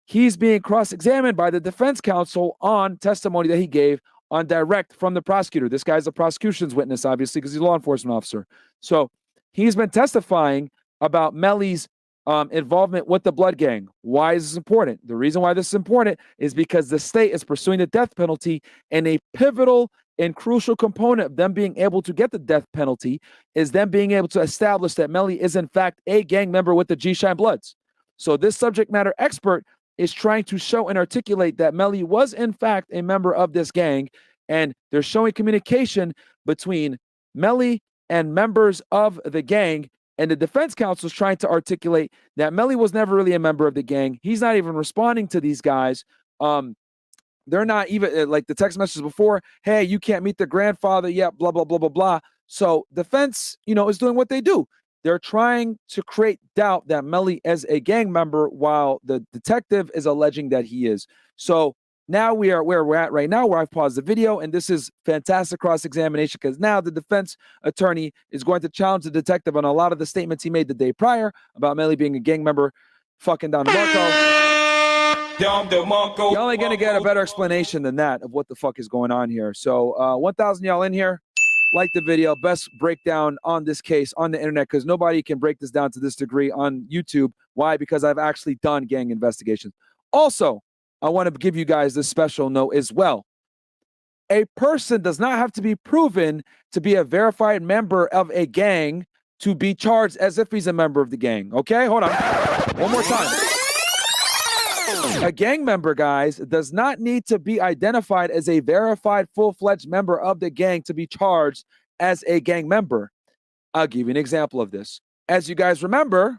He's being cross-examined by the defense counsel on testimony that he gave on direct from the prosecutor. This guy's a prosecution's witness, obviously, because he's a law enforcement officer. So he's been testifying about Melly's involvement with the Blood gang. Why is this important? The reason why this is important is because the state is pursuing the death penalty, and a pivotal and crucial component of them being able to get the death penalty is them being able to establish that Melly is in fact a gang member with the G-Shine Bloods. So this subject matter expert is trying to show and articulate that Melly was in fact a member of this gang, and they're showing communication between Melly and members of the gang. And the defense counsel is trying to articulate that Melly was never really a member of the gang. He's not even responding to these guys. They're not even like the text messages before. Hey, you can't meet the grandfather yet. Blah blah blah blah blah. So defense, is doing what they do. They're trying to create doubt that Melly is a gang member, while the detective is alleging that he is. So now we are where we're at right now, where I've paused the video, and this is fantastic cross-examination because now the defense attorney is going to challenge the detective on a lot of the statements he made the day prior about Melly being a gang member, fucking Don DeMarco. Y'all ain't gonna get a better explanation than that of what the fuck is going on here. So 1,000 y'all in here. Like the video, best breakdown on this case on the internet, because nobody can break this down to this degree on YouTube. Why? Because I've actually done gang investigations. Also, I want to give you guys this special note as well. A person does not have to be proven to be a verified member of a gang to be charged as if he's a member of the gang. Okay, hold on. One more time. A gang member, guys, does not need to be identified as a verified full-fledged member of the gang to be charged as a gang member. I'll give you an example of this. As you guys remember,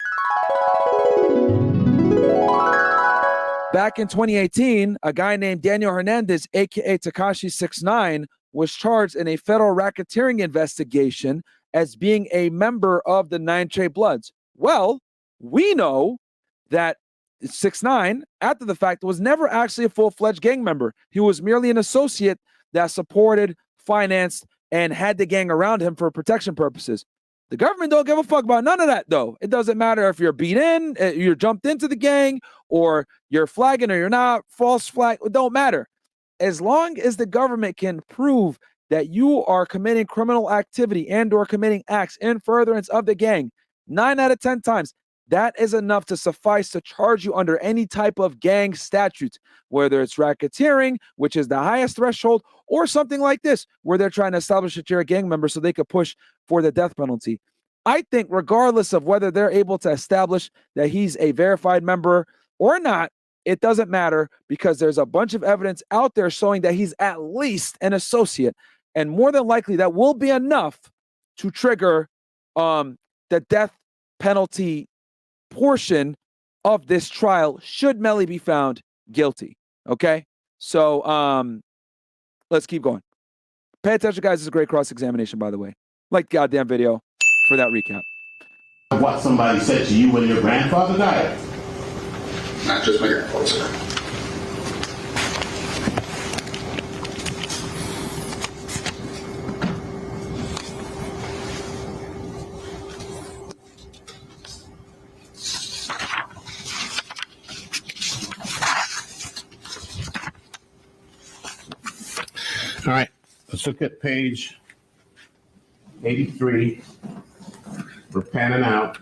back in 2018, a guy named Daniel Hernandez, aka Tekashi 6ix9ine, was charged in a federal racketeering investigation as being a member of the 9 Trey Bloods. Well, we know that 6ix9ine, after the fact, was never actually a full-fledged gang member. He was merely an associate that supported, financed, and had the gang around him for protection purposes. The government don't give a fuck about none of that, though. It doesn't matter if you're beat in, you're jumped into the gang, or you're flagging or you're not, false flag, it don't matter. As long as the government can prove that you are committing criminal activity and or committing acts in furtherance of the gang, 9 out of 10 times, that is enough to suffice to charge you under any type of gang statute, whether it's racketeering, which is the highest threshold, or something like this, where they're trying to establish that you're a gang member so they could push for the death penalty. I think regardless of whether they're able to establish that he's a verified member or not, it doesn't matter because there's a bunch of evidence out there showing that he's at least an associate. And more than likely, that will be enough to trigger the death penalty portion of this trial should Melly be found guilty. Okay? So let's keep going. Pay attention, guys. This is a great cross-examination, by the way. Like the goddamn video for that recap. What somebody said to you when your grandfather died? Not just my grandfather, sir. All right, let's look at page 83. We're panning out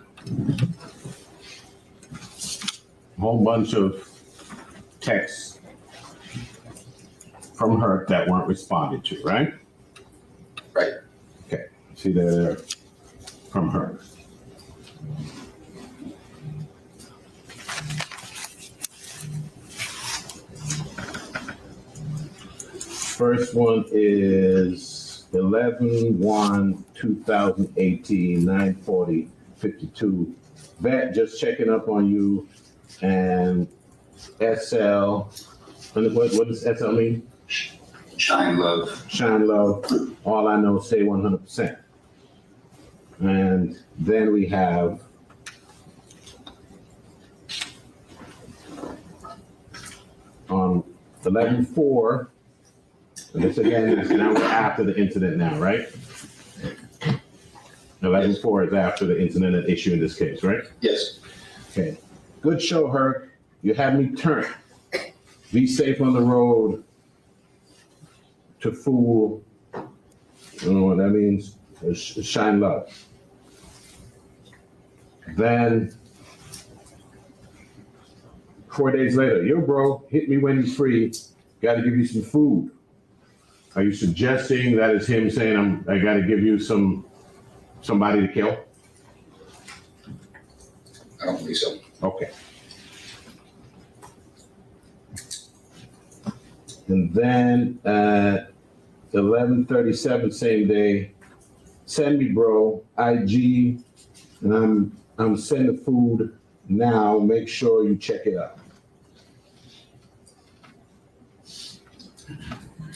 a whole bunch of texts from Hurk that weren't responded to, right? Right. Okay, see they're from Hurk. First one is 11/1/2018, 9:40:52. Vet, just checking up on you. And SL, what does SL mean? Shine love. Shine love. All I know, say 100%. And then we have on 11/4. And this again is now we're after the incident now, right? 11/4 is after the incident at issue in this case, right? Yes. Okay. Good show, Hurk. You had me turn. Be safe on the road to fool. I don't know what that means. Shine love. Then 4 days later, yo, bro, hit me when you're free. Got to give you some food. Are you suggesting that is him saying I got to give you somebody to kill? I don't believe so. Okay. And then at 11:37 same day, send me, bro, IG, and I'm sending food now. Make sure you check it out.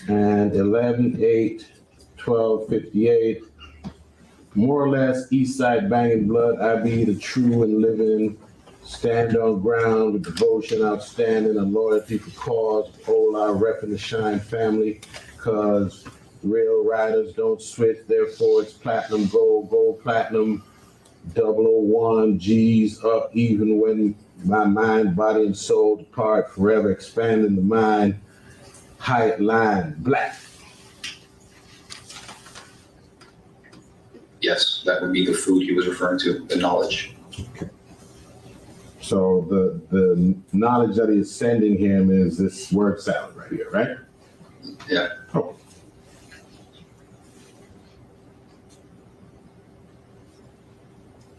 And 11/8/12:58, more or less East Side banging blood. I be the true and living, stand on ground with devotion outstanding and loyalty for cause. Hola, repping the Shine family, cause real riders don't switch. Therefore, it's platinum, gold, platinum, 001, G's up even when my mind, body, and soul depart, forever expanding the mind. Height line, black. Yes, that would be the food he was referring to, the knowledge. Okay. So the knowledge that he's sending him is this word salad right here, right? Yeah. Oh.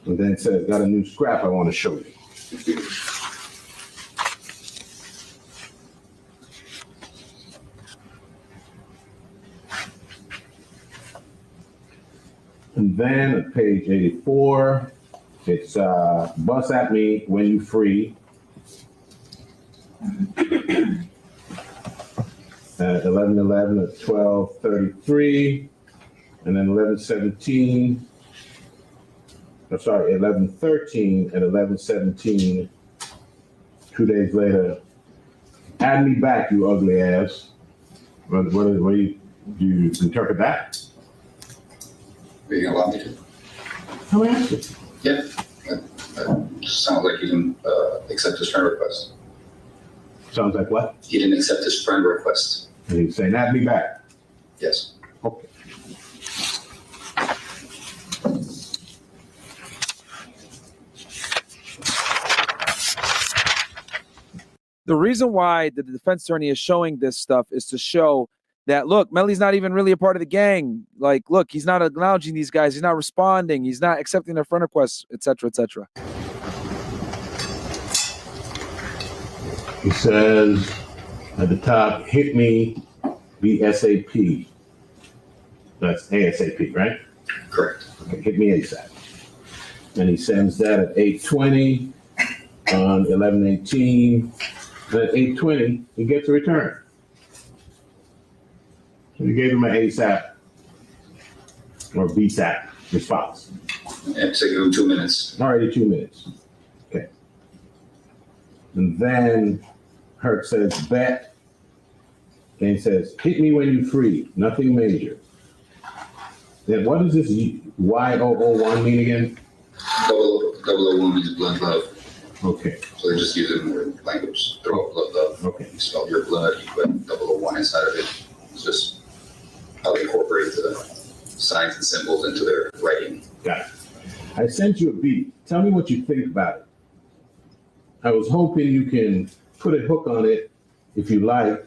And then it says, got a new scrap I want to show you. And then at page 84, it's bust at me when you free. At 11:11 at 12:33, and then 11:17. I'm sorry, 11:13 at 11:17. 2 days later, add me back, you ugly ass. What do you interpret that? Are you gonna allow me to? I'm asking. Yeah. That sounds like you didn't accept his friend request. Sounds like what? He didn't accept his friend request. And he's saying, add me back. Yes. Okay. The reason why the defense attorney is showing this stuff is to show that, look, Melly's not even really a part of the gang. Like, look, he's not acknowledging these guys. He's not responding. He's not accepting their friend requests, et cetera, et cetera. He says at the top, hit me BSAP. That's ASAP, right? Correct. Okay, hit me ASAP. And he sends that at 8:20 on 11:18. And at 8:20, he gets a return. So he gave him an ASAP or BSAP response. And so give him 2 minutes. Already 2 minutes. Okay. And then Hurk says, bet. And he says, hit me when you free. Nothing major. Then what does this Y001 mean again? 001 means blood love. Okay. So they're just using their language. They're all blood love. Okay. You spell your blood, you put 001 inside of it. It's just how they incorporate the signs and symbols into their writing. Got it. I sent you a beat. Tell me what you think about it. I was hoping you can put a hook on it if you like.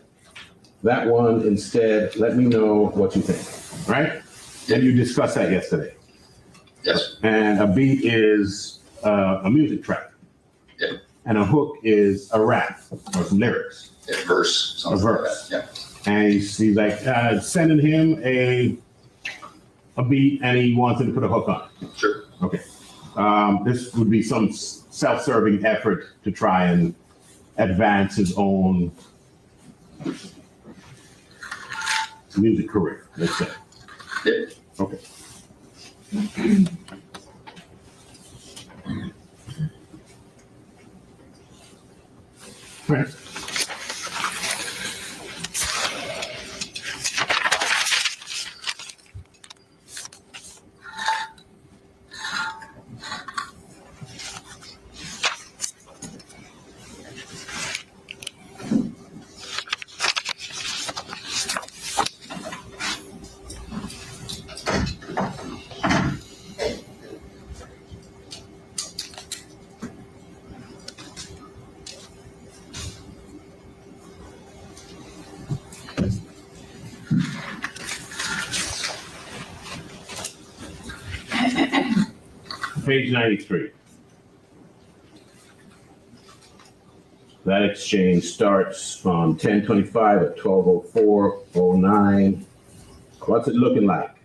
That one instead, let me know what you think, right? And you discussed that yesterday. Yes. And a beat is a music track. Yeah. And a hook is a rap or some lyrics. Yeah, verse. Something A verse. like that. Yeah. And he's like sending him a beat and he wanted to put a hook on it. Sure. Okay. This would be some self-serving effort to try and advance his own music career, let's say. Yeah. Okay. All right. Page 93. That exchange starts on 10:25 at 12:04:09. What's it looking like?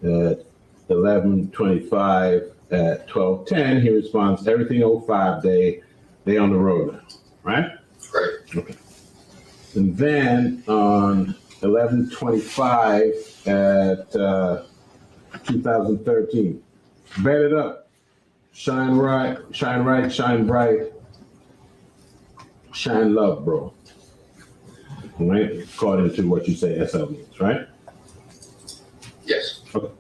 At 11:25 at 12:10, he responds, everything 05 day, they on the road now, right? Right. Okay. And then on 11:25 at 2013, bet it up, shine right, shine bright, shine love, bro. Right? According to what you say SL means, right? Yes. Okay.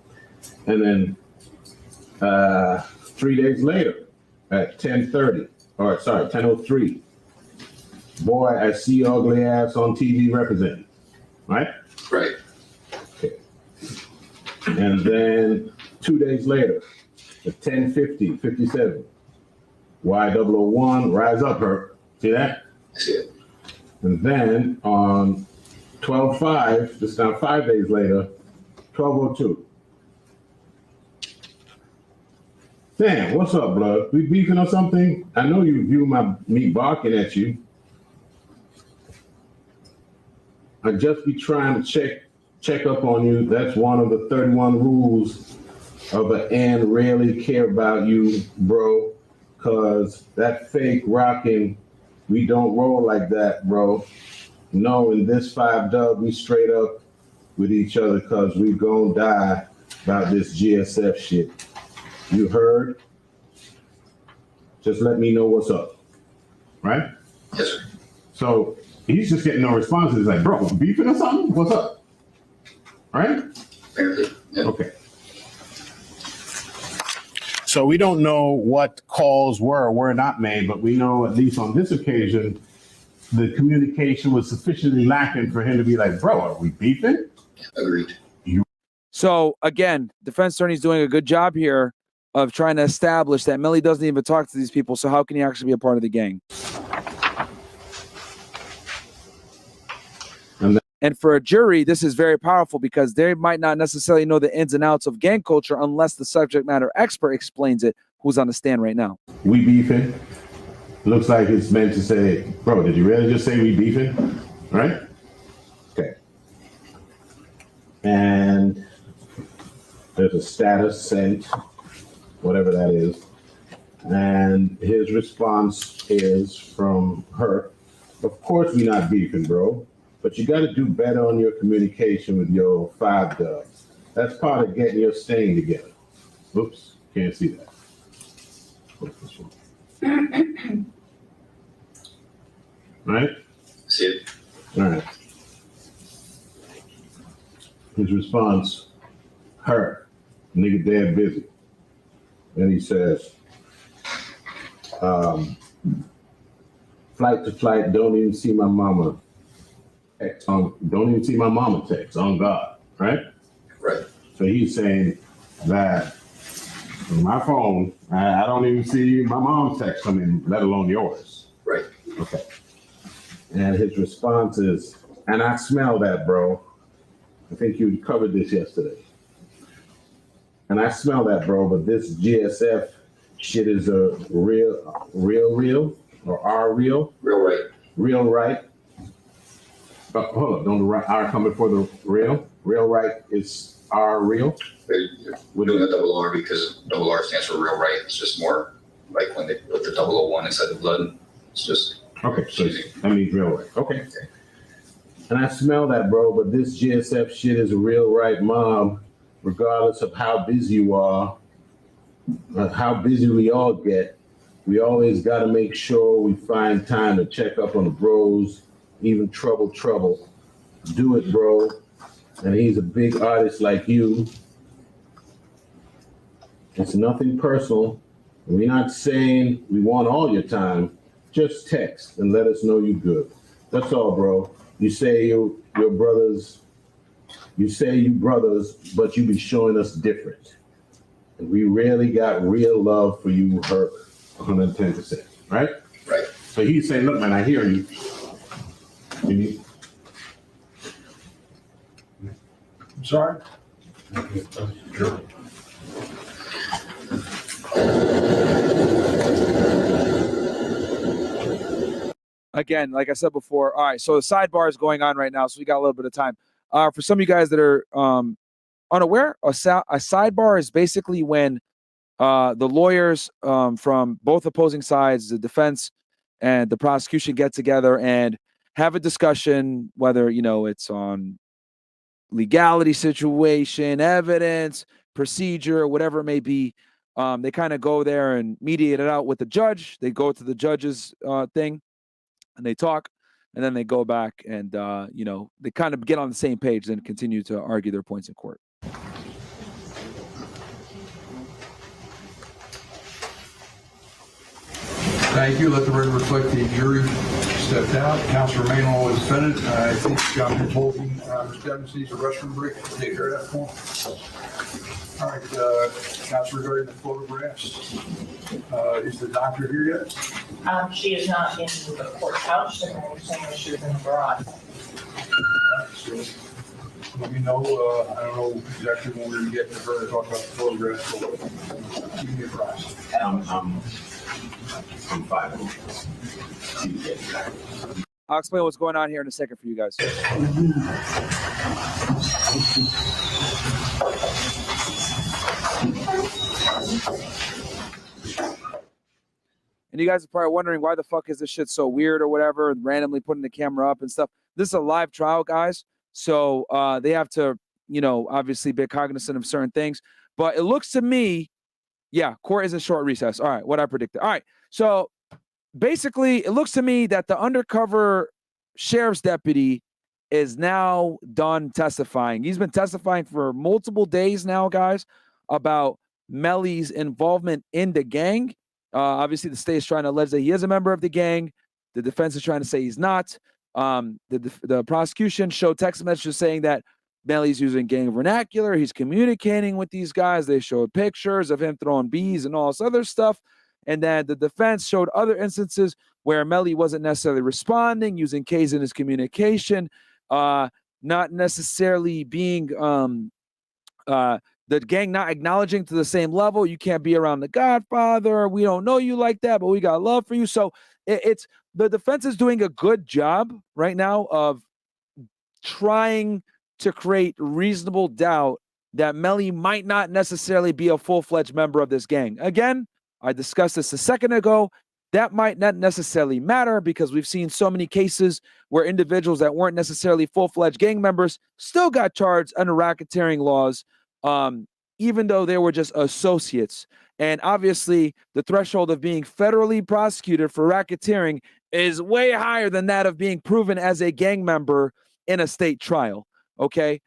And then 3 days later at 10:03, boy, I see your ugly ass on TV representing, right? Right. Okay. And then 2 days later at 10:57, YWN, rise up, Hurk. See that? I see it. And then on 12/5, just now 5 days later, 12:02. Damn, what's up, blood? We beefing or something? I know you view me barking at you. I just be trying to check check up on you. That's one of the 31 rules of an and rarely care about you, bro. Cause that fake rocking, we don't roll like that, bro. No, in this 5 dub, we straight up with each other cause we gon' die about this GSF shit. You heard? Just let me know what's up, right? Yes, sir. So he's just getting no response. He's like, bro, beefing or something? What's up? Right? Apparently, yeah. Okay. So we don't know what calls were or were not made, but we know at least on this occasion, the communication was sufficiently lacking for him to be like, bro, are we beefing? Agreed. So again, defense attorney's doing a good job here of trying to establish that Melly doesn't even talk to these people. So how can he actually be a part of the gang? And for a jury, this is very powerful because they might not necessarily know the ins and outs of gang culture unless the subject matter expert explains it, who's on the stand right now. We beefing. Looks like it's meant to say, bro, did you really just say we beefing? Right? Okay. And there's a status sent, whatever that is. And his response is from Hurk. Of course we not beefing, bro. But you got to do better on your communication with your 5 dubs. That's part of getting your stain together. Oops, can't see that. What's this one? Right? See it? All right. His response, her, nigga dead busy. Then he says, flight to flight, don't even see my mama. Don't even see my mama text on God, right? Right. So he's saying that on my phone, I don't even see my mom's text come in, let alone yours. Right. Okay. And his response is, and I smell that, bro. I think you covered this yesterday. And I smell that, bro, but this GSF shit is a real, or are real? Real right. Real right. Hold up, don't the R come before the real? Real right is R real? We're doing a double R because double R stands for real right. It's just more like when they put the 001 inside the blood. It's just okay, so that means real right. Okay. And I smell that, bro, but this GSF shit is a real right mob, regardless of how busy you are, how busy we all get. We always got to make sure we find time to check up on the bros, even trouble. Do it, bro. And he's a big artist like you. It's nothing personal. We're not saying we want all your time. Just text and let us know you good. That's all, bro. You say your brothers, but you be showing us different. And we really got real love for you, Hurk, 110%, right? right. So he's saying, look, man, I hear you. I'm sorry? Sure. Again, like I said before, all right, so the sidebar is going on right now, so we got a little bit of time. For some of you guys that are unaware, a sidebar is basically when the lawyers from both opposing sides, the defense and the prosecution, get together and have a discussion, whether, it's on legality situation, evidence, procedure, whatever it may be. They kind of go there and mediate it out with the judge. They go to the judge's thing and they talk, and then they go back and, they kind of get on the same page and continue to argue their points in court. Thank you. Let the record reflect the jury stepped out. Counsel remain on with defendant. I think I've been told Mr. Evans needs a restroom break. Take care of that for him. All right, counsel, regarding the photographs, is the doctor here yet? She is not in the courthouse, and I'm saying that she was in the garage. So, let me know, I don't know exactly when we're going to get to her to talk about the photographs, but keep me apprised. I'm fine. I'll explain what's going on here in a second for you guys. And you guys are probably wondering why the fuck is this shit so weird or whatever, and randomly putting the camera up and stuff. This is a live trial, guys. So they have to, obviously be cognizant of certain things. But it looks to me, yeah, court is a short recess. All right, what I predicted. All right, so basically, it looks to me that the undercover sheriff's deputy is now done testifying. He's been testifying for multiple days now, guys, about Melly's involvement in the gang. Obviously, the state is trying to allege that he is a member of the gang. The defense is trying to say he's not. The prosecution showed text messages saying that Melly's using gang vernacular. He's communicating with these guys. They showed pictures of him throwing bees and all this other stuff. And then the defense showed other instances where Melly wasn't necessarily responding, using K's in his communication, not necessarily being the gang not acknowledging to the same level. You can't be around the Godfather. We don't know you like that, but we got love for you. So it's the defense is doing a good job right now of trying to create reasonable doubt that Melly might not necessarily be a full-fledged member of this gang. Again, I discussed this a second ago. That might not necessarily matter because we've seen so many cases where individuals that weren't necessarily full-fledged gang members still got charged under racketeering laws, even though they were just associates. And obviously, the threshold of being federally prosecuted for racketeering is way higher than that of being proven as a gang member in a state trial, okay?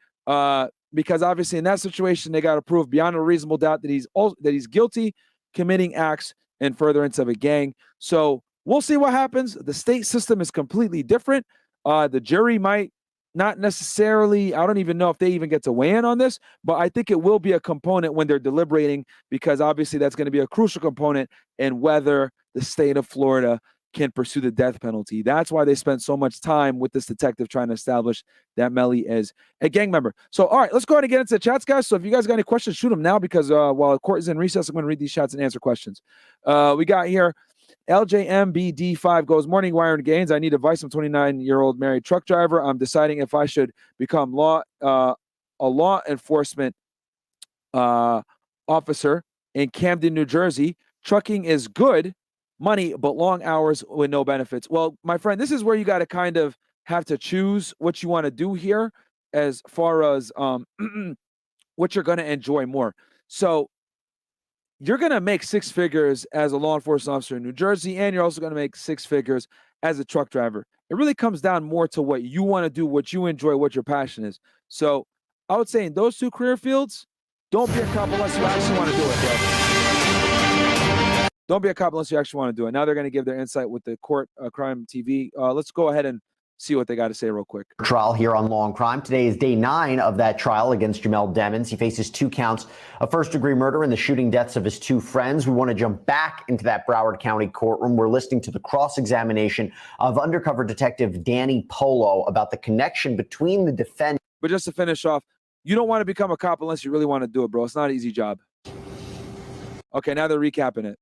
Because obviously in that situation, they got to prove beyond a reasonable doubt that he's guilty, committing acts in furtherance of a gang. So we'll see what happens. The state system is completely different. The jury might not necessarily, I don't even know if they even get to weigh in on this, but I think it will be a component when they're deliberating, because obviously that's going to be a crucial component in whether the state of Florida can pursue the death penalty. That's why they spent so much time with this detective trying to establish that Melly is a gang member. So, all right, let's go ahead and get into the chats, guys. So if you guys got any questions, shoot them now, because while the court is in recess, I'm going to read these chats and answer questions. We got here, LJMBD5 goes, morning, Myron Gaines. I need advice. I'm a 29-year-old married truck driver. I'm deciding if I should become a law enforcement officer in Camden, New Jersey. Trucking is good money, but long hours with no benefits. Well, my friend, this is where you got to kind of have to choose what you want to do here as far as what you're going to enjoy more. So you're going to make six figures as a law enforcement officer in New Jersey, and you're also going to make six figures as a truck driver. It really comes down more to what you want to do, what you enjoy, what your passion is. So I would say in those two career fields, don't be a cop unless you actually want to do it, bro. Don't be a cop unless you actually want to do it. Now they're going to give their insight with the court crime TV. Let's go ahead and see what they got to say real quick. Trial here on Law and Crime. Today is day 9 of that trial against Jamel Demons. He faces 2 counts of first-degree murder and the shooting deaths of his 2 friends. We want to jump back into that Broward County courtroom. We're listening to the cross-examination of undercover detective Danny Polo about the connection between the defendant. But just to finish off, you don't want to become a cop unless you really want to do it, bro. It's not an easy job. Okay, now they're recapping it.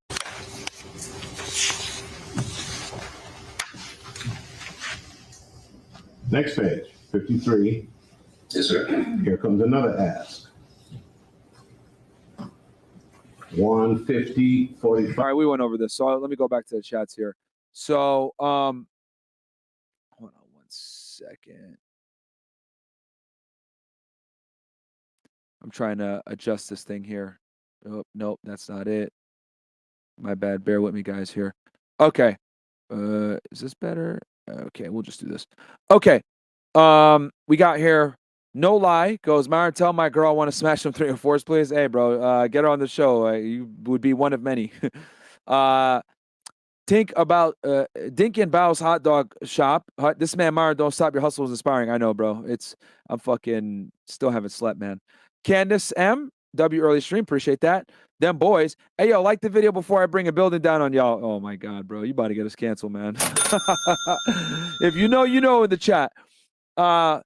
Next page, 53. Yes, sir. Here comes another ask. 150, 45. All right, we went over this. So let me go back to the chats here. So, hold on 1 second. I'm trying to adjust this thing here. Oh, nope, that's not it. My bad. Bear with me, guys, here. Okay. Is this better? Okay, we'll just do this. Okay. We got here. No lie goes, Myron, tell my girl I want to smash some 3 or 4s, please. Hey, bro, get her on the show. You would be one of many. Think about Dink and Bow's hot dog shop. This man, Myron, don't stop your hustle is inspiring. I know, bro. I'm fucking still haven't slept, man. Candace M. W early stream. Appreciate that. Them boys. Hey, yo, like the video before I bring a building down on y'all. Oh, my God, bro. You about to get us canceled, man. If you know, you know in the chat. The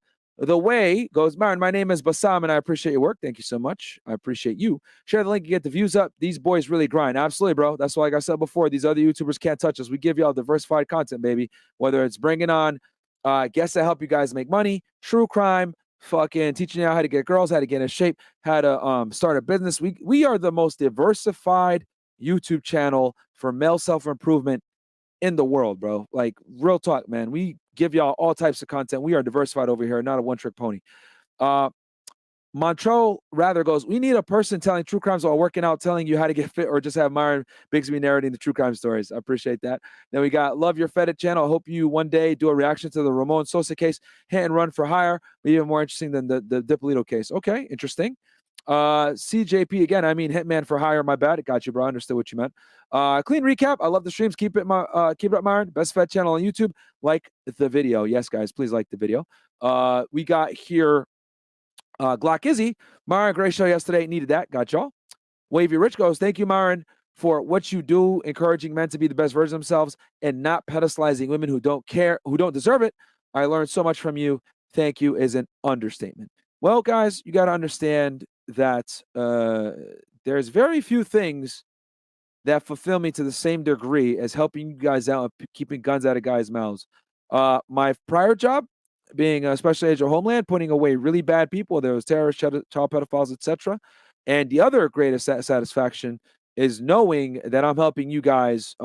way goes, Myron, my name is Bassam, and I appreciate your work. Thank you so much. I appreciate you. Share the link and get the views up. These boys really grind. Absolutely, bro. That's why, like I said before, these other YouTubers can't touch us. We give y'all diversified content, baby. Whether it's bringing on guests that help you guys make money, true crime, fucking teaching you how to get girls, how to get in shape, how to start a business. We are the most diversified YouTube channel for male self-improvement in the world, bro. Like, real talk, man. We give y'all all types of content. We are diversified over here, not a one-trick pony. Montreux rather goes, we need a person telling true crimes while working out, telling you how to get fit, or just have Myron Bigsby narrating the true crime stories. I appreciate that. Then we got Love Your Fed It channel. I hope you one day do a reaction to the Ramon Sosa case, hit and run for hire, but even more interesting than the Dippolito case. Okay, interesting. CJP again, I mean Hitman for hire, my bad. It got you, bro. I understood what you meant. Clean recap. I love the streams. Keep it up, Myron. Best Fed channel on YouTube. Like the video. Yes, guys, please like the video. We got here Glock Izzy, Myron, great show yesterday. Needed that. Got y'all. Wavy Rich goes, thank you, Myron, for what you do, encouraging men to be the best version of themselves and not pedestalizing women who don't care, who don't deserve it. I learned so much from you. Thank you is an understatement. Well, guys, you got to understand that there's very few things that fulfill me to the same degree as helping you guys out and keeping guns out of guys' mouths. My prior job, being a special agent of Homeland, putting away really bad people, there was terrorists, child pedophiles, etc. And the other greatest satisfaction is knowing that I'm helping you guys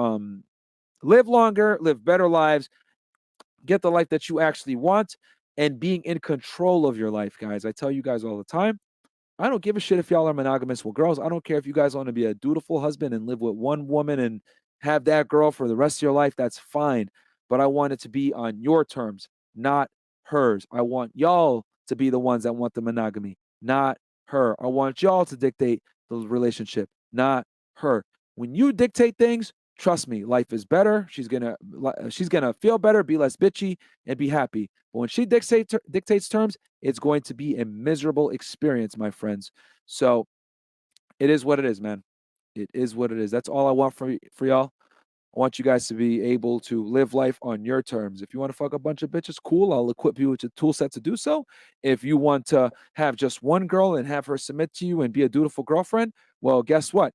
live longer, live better lives, get the life that you actually want, and being in control of your life, guys. I tell you guys all the time, I don't give a shit if y'all are monogamous with girls. I don't care if you guys want to be a dutiful husband and live with one woman and have that girl for the rest of your life. That's fine. But I want it to be on your terms, not hers. I want y'all to be the ones that want the monogamy, not her. I want y'all to dictate the relationship, not her. When you dictate things, trust me, life is better. She's gonna feel better, be less bitchy, and be happy. But when she dictates terms, it's going to be a miserable experience, my friends. So it is what it is, man. It is what it is. That's all I want for y'all. I want you guys to be able to live life on your terms. If you want to fuck a bunch of bitches, cool. I'll equip you with a tool set to do so. If you want to have just one girl and have her submit to you and be a dutiful girlfriend, well, guess what?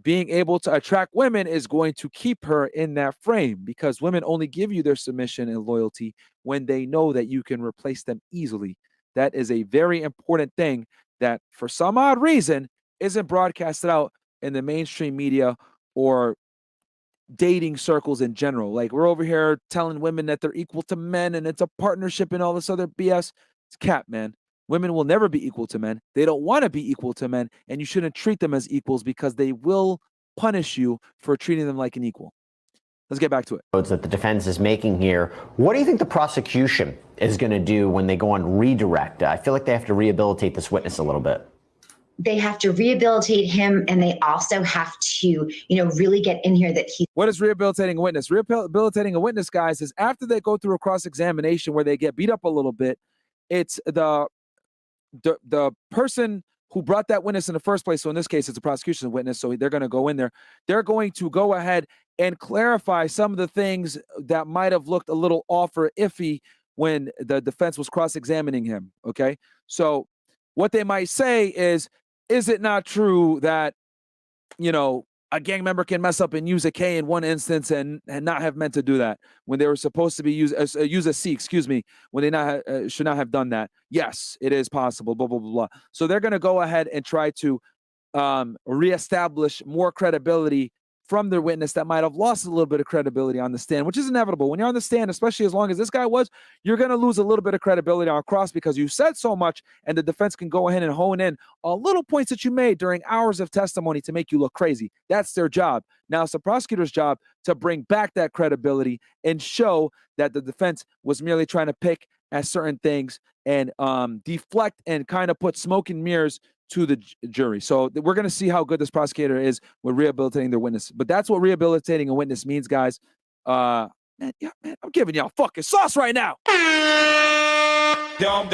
Being able to attract women is going to keep her in that frame, because women only give you their submission and loyalty when they know that you can replace them easily. That is a very important thing that for some odd reason isn't broadcasted out in the mainstream media or dating circles in general. Like, we're over here telling women that they're equal to men and it's a partnership and all this other BS. It's cap, man. Women will never be equal to men. They don't want to be equal to men, and you shouldn't treat them as equals because they will punish you for treating them like an equal. Let's get back to it. That the defense is making here. What do you think the prosecution is going to do when they go on redirect? I feel like they have to rehabilitate this witness a little bit. They have to rehabilitate him, and they also have to, really get in here that he. What is rehabilitating a witness? Rehabilitating a witness, guys, is after they go through a cross-examination where they get beat up a little bit, it's the person who brought that witness in the first place. So in this case, it's a prosecution witness. So they're going to go in there. They're going to go ahead and clarify some of the things that might have looked a little off or iffy when the defense was cross-examining him. Okay. So what they might say is it not true that, a gang member can mess up and use a K in one instance and not have meant to do that when they were supposed to be use a C, when they should not have done that? Yes, it is possible, blah, blah, blah, blah. So they're going to go ahead and try to reestablish more credibility from their witness that might have lost a little bit of credibility on the stand, which is inevitable. When you're on the stand, especially as long as this guy was, you're going to lose a little bit of credibility on cross because you said so much, and the defense can go ahead and hone in on little points that you made during hours of testimony to make you look crazy. That's their job. Now it's the prosecutor's job to bring back that credibility and show that the defense was merely trying to pick at certain things and deflect and kind of put smoke and mirrors to the jury. So we're going to see how good this prosecutor is with rehabilitating their witness. But that's what rehabilitating a witness means, guys. Man, I'm giving y'all fucking sauce right now. God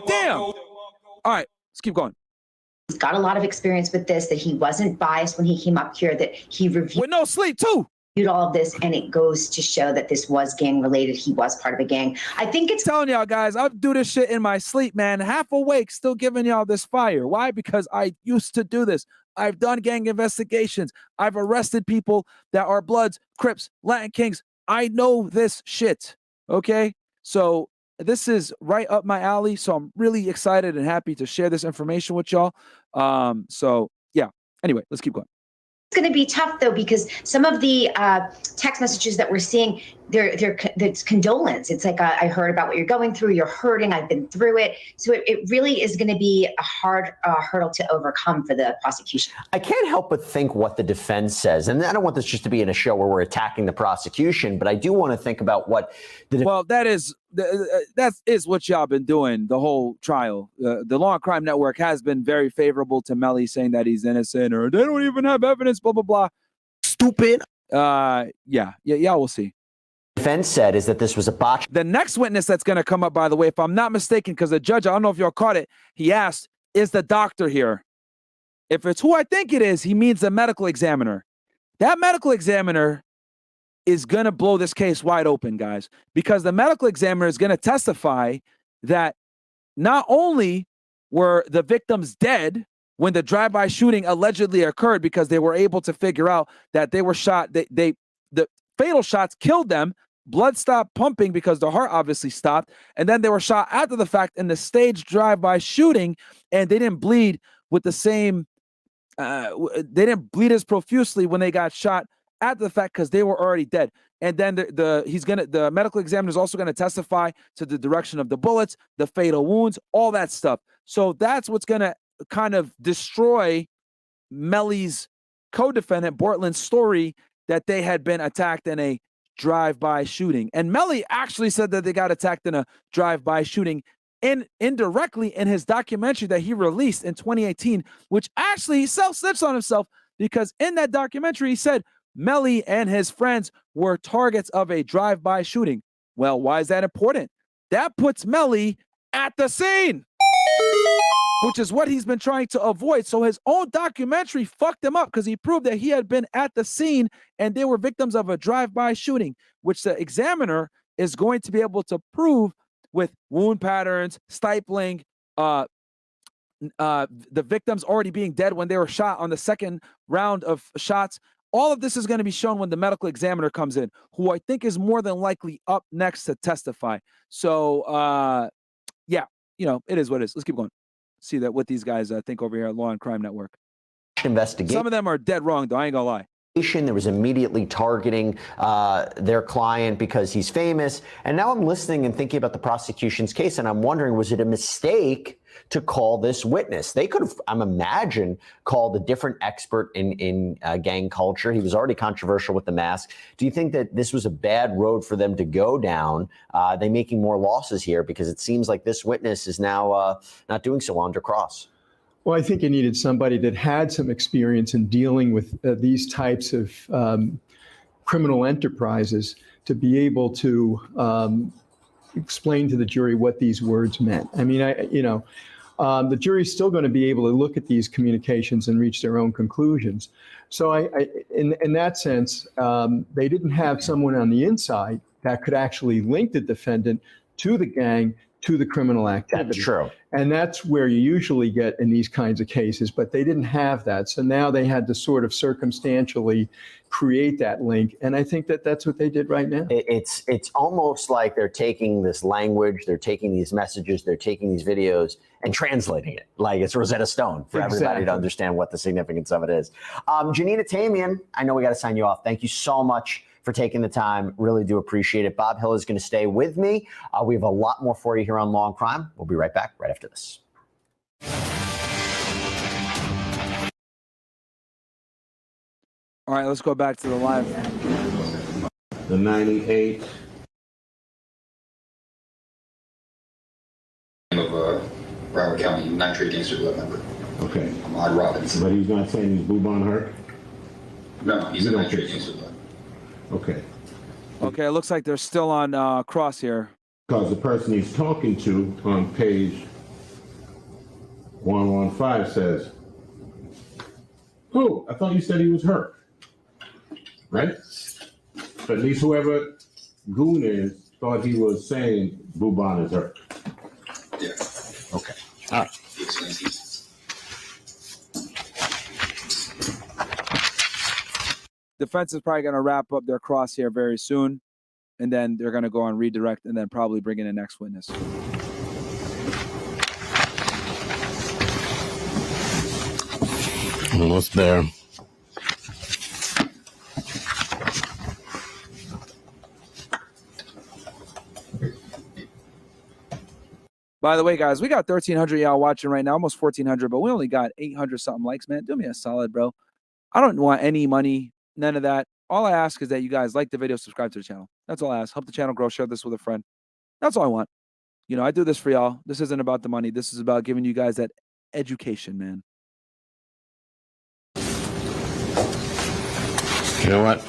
damn. All right, let's keep going. He's got a lot of experience with this, that he wasn't biased when he came up here, that he reviewed with no sleep too. All of this, and it goes to show that this was gang related. He was part of a gang. I think it's telling y'all, guys, I do this shit in my sleep, man. Half awake, still giving y'all this fire. Why? Because I used to do this. I've done gang investigations. I've arrested people that are Bloods, Crips, Latin Kings. I know this shit. Okay, so this is right up my alley. So I'm really excited and happy to share this information with y'all. So yeah, anyway, let's keep going. It's going to be tough though, because some of the text messages that we're seeing, it's condolence. It's like, I heard about what you're going through. You're hurting. I've been through it. So it really is going to be a hard hurdle to overcome for the prosecution. I can't help but think what the defense says. And I don't want this just to be in a show where we're attacking the prosecution, but I do want to think about what the Well, that is what y'all been doing the whole trial. The Law and Crime Network has been very favorable to Melly, saying that he's innocent or they don't even have evidence, blah, blah, blah. stupid Yeah, we'll see. defense said is that this was a botch. The next witness that's going to come up, by the way, if I'm not mistaken, because the judge, I don't know if y'all caught it, he asked, is the doctor here? If it's who I think it is, he means the medical examiner. That medical examiner is going to blow this case wide open, guys, because the medical examiner is going to testify that not only were the victims dead when the drive-by shooting allegedly occurred, because they were able to figure out that they were shot, the fatal shots killed them, blood stopped pumping because the heart obviously stopped, and then they were shot after the fact in the staged drive-by shooting, and they didn't bleed with the same, they didn't bleed as profusely when they got shot after the fact because they were already dead. And then the medical examiner is also gonna testify to the direction of the bullets, the fatal wounds, all that stuff. So that's what's gonna kind of destroy Melly's co-defendant Bortlen's story that they had been attacked in a drive-by shooting. And Melly actually said that they got attacked in a drive-by shooting indirectly in his documentary that he released in 2018, which actually he self-snitched on himself, because in that documentary he said Melly and his friends were targets of a drive-by shooting. Well, why is that important? That puts Melly at the scene, which is what he's been trying to avoid. So his own documentary fucked him up because he proved that he had been at the scene and they were victims of a drive-by shooting, which the examiner is going to be able to prove with wound patterns, stifling, the victims already being dead when they were shot on the second round of shots. All of this is going to be shown when the medical examiner comes in, who I think is more than likely up next to testify. So, yeah, it is what it is. Let's keep going. See that what these guys think over here at Law and Crime Network. Investigation. Some of them are dead wrong, though. I ain't gonna lie. There was immediately targeting their client because he's famous. And now I'm listening and thinking about the prosecution's case, and I'm wondering, was it a mistake to call this witness? They could have, I'm imagine, called a different expert in gang culture. He was already controversial with the mask. Do you think that this was a bad road for them to go down? They making more losses here because it seems like this witness is now not doing so well under cross. Well, I think you needed somebody that had some experience in dealing with these types of criminal enterprises to be able to explain to the jury what these words meant. I mean, the jury's still going to be able to look at these communications and reach their own conclusions. So in that sense, they didn't have someone on the inside that could actually link the defendant to the gang, to the criminal activity. That's true. And that's where you usually get in these kinds of cases, but they didn't have that. So now they had to sort of circumstantially create that link. And I think that that's what they did right now. It's almost like they're taking this language, they're taking these messages, they're taking these videos and translating it like it's Rosetta Stone for everybody to understand what the significance of it is. Janina Tamian, I know we got to sign you off. Thank you so much for taking the time. Really do appreciate it. Bob Hill is going to stay with me. We have a lot more for you here on Law and Crime. We'll be right back right after this. All right, let's go back to the live. The 98. Of Broward County Nitrate Gangster Blood member. Okay. Ahmad Robinson. But he's not saying he's Boobon Hurk? No, he's a You don't Nitrate think so? Gangster Blood. Okay. Okay, it looks like they're still on cross here. Because the person he's talking to on page 115 says, "Oh, I thought you said he was Hurk." Right? But at least whoever Goon is thought he was saying Boobon is Hurk. Yeah. Okay. All right. He explains these. Defense is probably going to wrap up their cross here very soon. and then they're going to go on redirect and then probably bring in a next witness. Almost there. By the way, guys, we got 1,300 y'all watching right now, almost 1,400, but we only got 800 something likes, man. Do me a solid, bro. I don't want any money, none of that. All I ask is that you guys like the video, subscribe to the channel. That's all I ask. Help the channel grow, share this with a friend. That's all I want. You know, I do this for y'all. This isn't about the money. This is about giving you guys that education, man. You know what?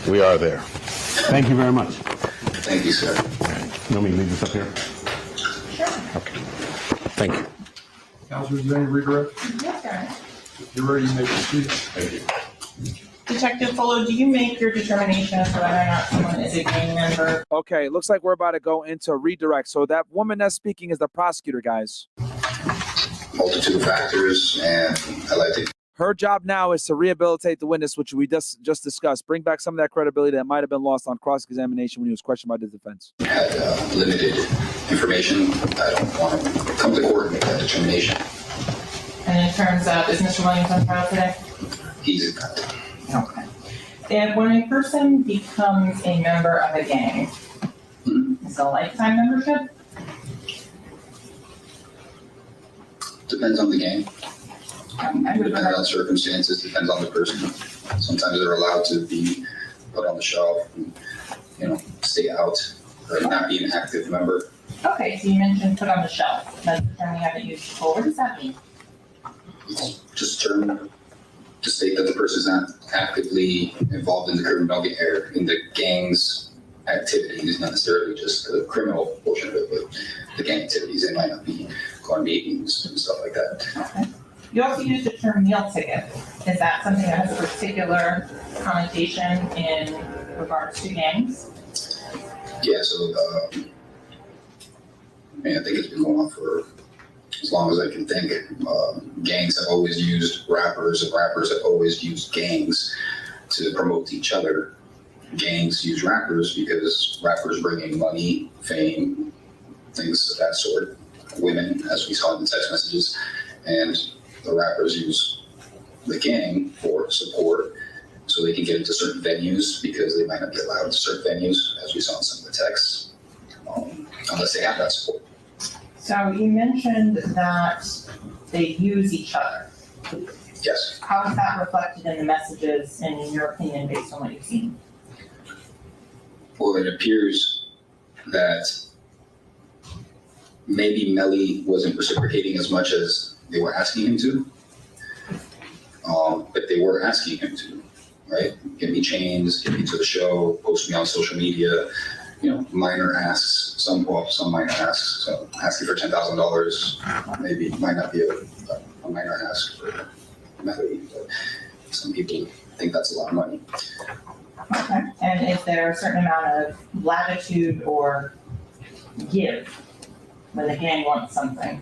We are there. Thank you very much. Thank you, sir. You want me to leave this up here? Okay. Thank you. Counselor, is there any redirect? Yes, sir. You're ready to make a decision? Thank you. Detective Fuller, do you make your determination as to whether or not someone is a gang member? Okay, looks like we're about to go into redirect. So that woman that's speaking is the prosecutor, guys. Multitude of factors, and I like to Her job now is to rehabilitate the witness, which we just discussed. Bring back some of that credibility that might have been lost on cross-examination when he was questioned by the defense. had limited information. I don't want to come to court and make that determination. And in terms of, is Mr. Williams on trial today? He's in contact. Okay. And when a person becomes a member of a gang, is it a lifetime membership? Depends on the gang. I would Depends on circumstances, depends on the person. Sometimes they're allowed to be put on the shelf and, stay out or not be an active member. Okay, so you mentioned put on the shelf. That's the term you haven't used before. What does that mean? It's just a term to state that the person's not actively involved in the criminal in the gang's activities, not necessarily just the criminal portion of it, but the gang activities. They might not be going meetings and stuff like that. Okay. You also used the term meal ticket. Is that something that has a particular connotation in regards to gangs? Yeah, so I think it's been going on for as long as I can think. Gangs have always used rappers, and rappers have always used gangs to promote each other. Gangs use rappers because rappers bring in money, fame, things of that sort. Women, as we saw in the text messages, and the rappers use the gang for support so they can get into certain venues because they might not be allowed to certain venues, as we saw in some of the texts, unless they have that support. So you mentioned that they use each other. Yes. How is that reflected in the messages and in your opinion based on what you've seen? Well, it appears that maybe Melly wasn't reciprocating as much as they were asking him to, but they were asking him to, right? Give me chains, get me to the show, post me on social media. Minor asks, some minor asks. So asking for $10,000 maybe might not be a minor ask for Melly, but some people think that's a lot of money. Okay. And is there a certain amount of latitude or give when the gang wants something?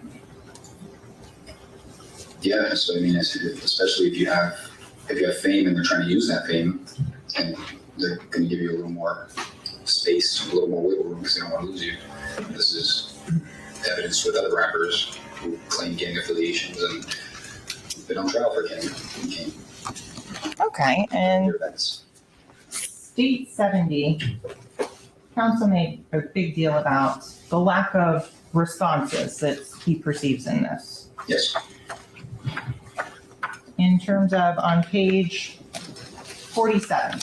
Yeah, so especially if you have fame and they're trying to use that fame, and they're going to give you a little more space, a little more wiggle room because they don't want to lose you. This is evidence with other rappers who claim gang affiliations and been on trial for gang. Okay, and Events. State 70, counsel made a big deal about the lack of responses that he perceives in this. Yes. In terms of on page 47,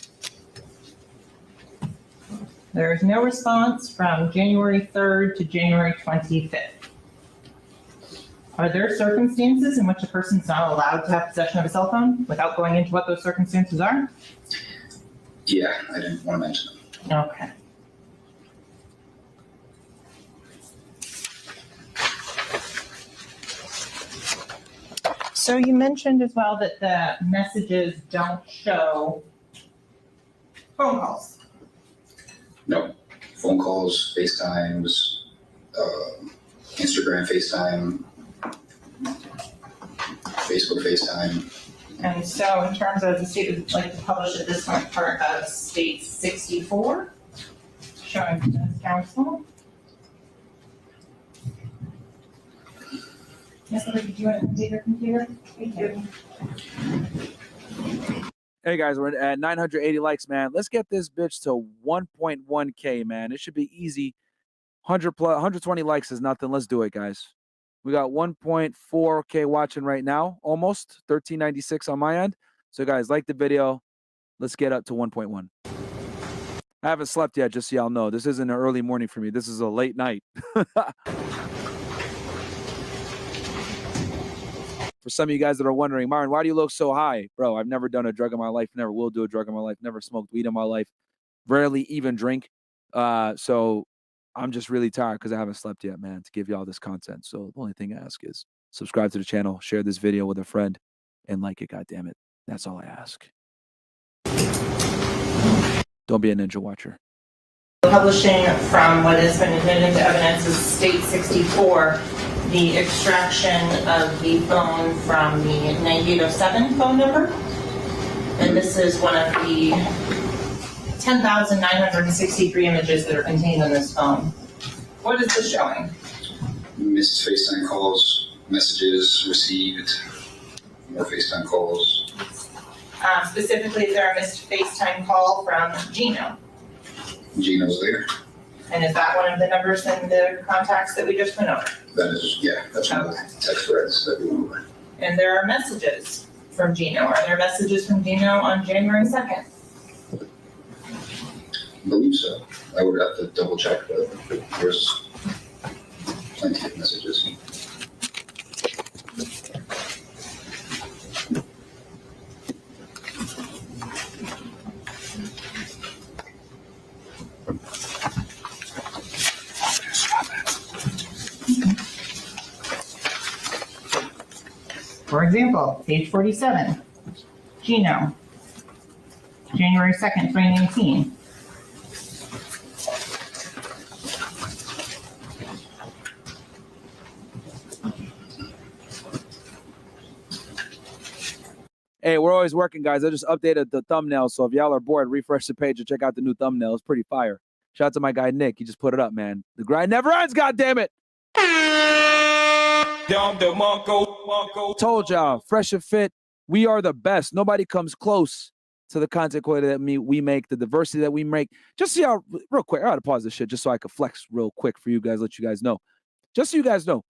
there is no response from January 3rd to January 25th. Are there circumstances in which a person's not allowed to have possession of a cell phone without going into what those circumstances are? Yeah, I didn't want to mention them. Okay. So you mentioned as well that the messages don't show phone calls. No, phone calls, FaceTimes, Instagram FaceTime, Facebook FaceTime, And so in terms of the state would like to publish at this point part of state 64, showing defense counsel. Yes, do you want to take your computer? Thank you. Hey guys, we're at 980 likes, man. Let's get this bitch to 1.1K, man. It should be easy. 120 likes is nothing. Let's do it, guys. We got 1.4K watching right now, almost 1396 on my end. So guys, like the video. Let's get up to 1.1. I haven't slept yet, just so y'all know. This isn't an early morning for me. This is a late night. For some of you guys that are wondering, Myron, why do you look so high? Bro, I've never done a drug in my life. Never will do a drug in my life. Never smoked weed in my life. Rarely even drink. So I'm just really tired because I haven't slept yet, man, to give y'all this content. So the only thing I ask is subscribe to the channel, share this video with a friend, and like it, goddammit. That's all I ask. Don't be a ninja watcher. Publishing from what has been admitted into evidence is state 64, the extraction of the phone from the 9807 phone number. And this is one of the 10,963 images that are contained in this phone. What is this showing? Missed FaceTime calls, messages received, more FaceTime calls. Specifically, is there a missed FaceTime call from Gino? Gino's there. And is that one of the numbers in the contacts that we just went over? That is, yeah, that's one of the text threads that we went over. And there are messages from Gino. Are there messages from Gino on January 2nd? I believe so. I would have to double check, but there's plenty of messages. For example, page 47, Gino, January 2nd, 2019. Hey, we're always working, guys. I just updated the thumbnail, so if y'all are bored, refresh the page and check out the new thumbnail. It's pretty fire. Shout out to my guy, Nick. He just put it up, man. The grind never ends, goddammit. Told y'all, Fresh and Fit, we are the best. Nobody comes close to the content quality that we make, the diversity that we make. Just so y'all, real quick, I gotta pause this shit just so I can flex real quick for you guys, let you guys know. Just so you guys know,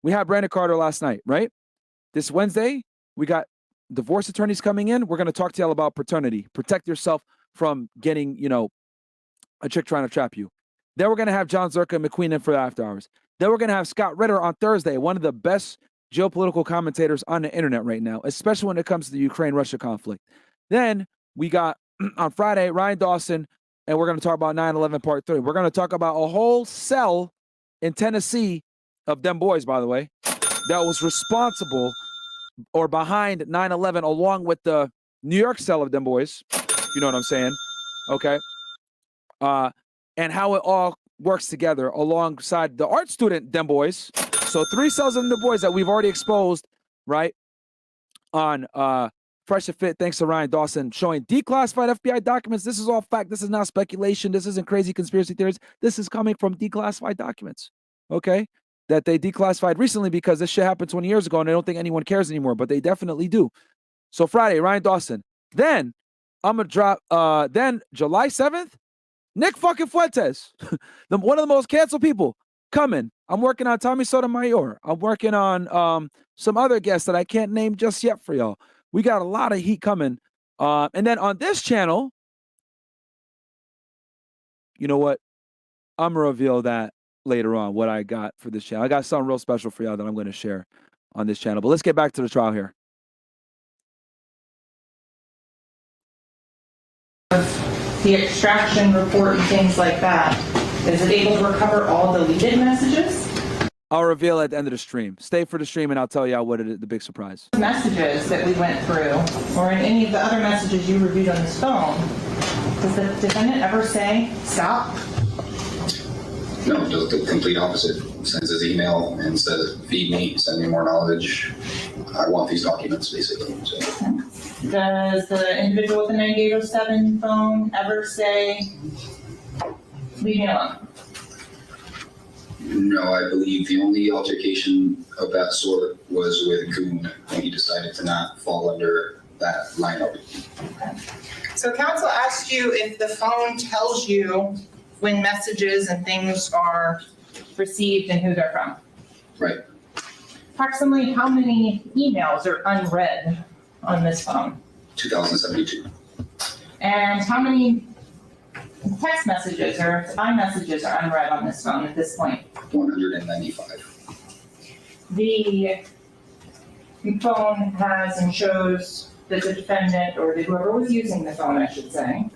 we had Brandon Carter last night, right? This Wednesday, we got divorce attorneys coming in. We're gonna talk to y'all about paternity. Protect yourself from getting, a chick trying to trap you. Then we're gonna have John Zerka and McQueen in for the after hours. Then we're going to have Scott Ritter on Thursday, one of the best geopolitical commentators on the internet right now, especially when it comes to the Ukraine-Russia conflict. Then we got on Friday, Ryan Dawson, and we're going to talk about 9/11 Part 3. We're going to talk about a whole cell in Tennessee of them boys, by the way, that was responsible or behind 9/11 along with the New York cell of them boys. You know what I'm saying? Okay. And how it all works together alongside the art student, them boys. So 3 cells of the boys that we've already exposed, right? On Fresh and Fit, thanks to Ryan Dawson, showing declassified FBI documents. This is all fact. This is not speculation. This isn't crazy conspiracy theories. This is coming from declassified documents, okay? That they declassified recently because this shit happened 20 years ago and I don't think anyone cares anymore, but they definitely do. So Friday, Ryan Dawson. Then I'm going to drop, then July 7th, Nick fucking Fuentes, one of the most canceled people, coming. I'm working on Tommy Sotomayor. I'm working on some other guests that I can't name just yet for y'all. We got a lot of heat coming. And then on this channel, you know what? I'm going to reveal that later on, what I got for this channel. I got something real special for y'all that I'm going to share on this channel. But let's get back to the trial here. The extraction report and things like that, is it able to recover all deleted messages? I'll reveal at the end of the stream. Stay for the stream and I'll tell y'all what it is, the big surprise. Messages that we went through, or in any of the other messages you reviewed on this phone, does the defendant ever say, stop? No, it does the complete opposite. Sends his email and says, feed me, send me more knowledge. I want these documents, basically. So. Does the individual with the 9807 phone ever say, leave me alone? No, I believe the only altercation of that sort was with Goon when he decided to not fall under that lineup. So counsel asked you if the phone tells you when messages and things are received and who they're from. Right. Approximately how many emails are unread on this phone? 2072. And how many text messages or iMessages are unread on this phone at this point? 195. The phone has and shows that the defendant, or whoever was using the phone, I should say,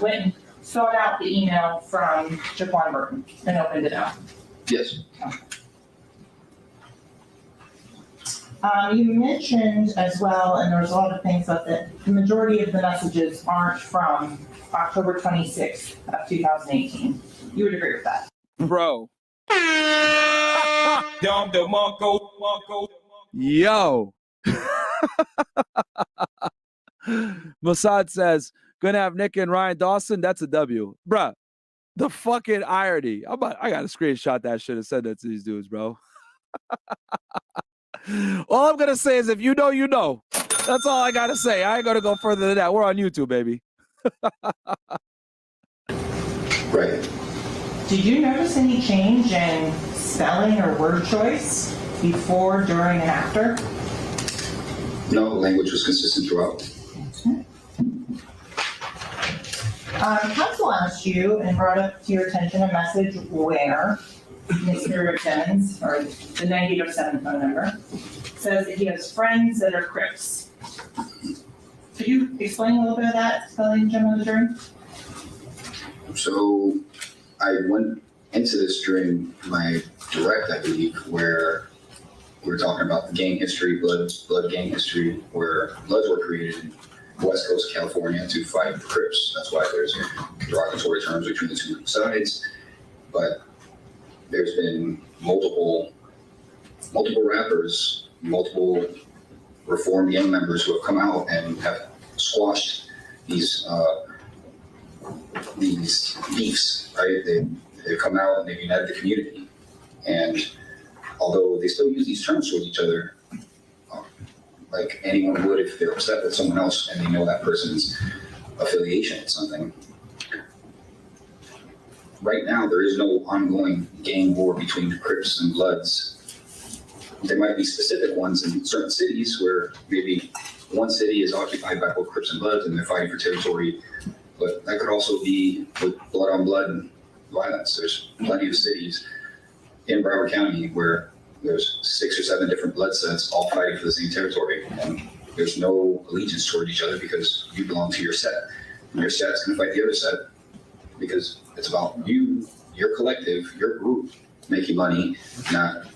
went and sought out the email from YWN Bortlen and opened it up. Yes. You mentioned as well, and there was a lot of things about that, the majority of the messages aren't from October 26th of 2018. You would agree with that? Bro. Yo. Mossad says, gonna have Nick and Ryan Dawson. That's a W. Bruh, the fucking irony. I gotta screenshot that shit and send that to these dudes, bro. All I'm gonna say is if you know, you know. That's all I gotta say. I ain't gonna go further than that. We're on YouTube, baby. Right. Did you notice any change in spelling or word choice before, during, and after? No, language was consistent throughout. Counsel asked you and brought up to your attention a message where Mr. Simmons, or the 9807 phone number, says that he has friends that are crips. Could you explain a little bit of that, spelling general to jury? So I went into this during my direct, I believe, where we were talking about the gang history, blood gang history, where Bloods were created in West Coast of California to fight the Crips. That's why there's derogatory terms between the two sides. But there's been multiple rappers, multiple reformed gang members who have come out and have squashed these beefs, right? They've come out and they've united the community. And although they still use these terms towards each other, like anyone would if they're upset with someone else and they know that person's affiliation with something. Right now, there is no ongoing gang war between the Crips and Bloods. There might be specific ones in certain cities where maybe one city is occupied by both Crips and Bloods and they're fighting for territory, but that could also be with blood on blood violence. There's plenty of cities in Broward County where there's 6 or 7 different blood sets all fighting for the same territory, and there's no allegiance toward each other because you belong to your set. And your set's gonna fight the other set because it's about you, your collective, your group making money, not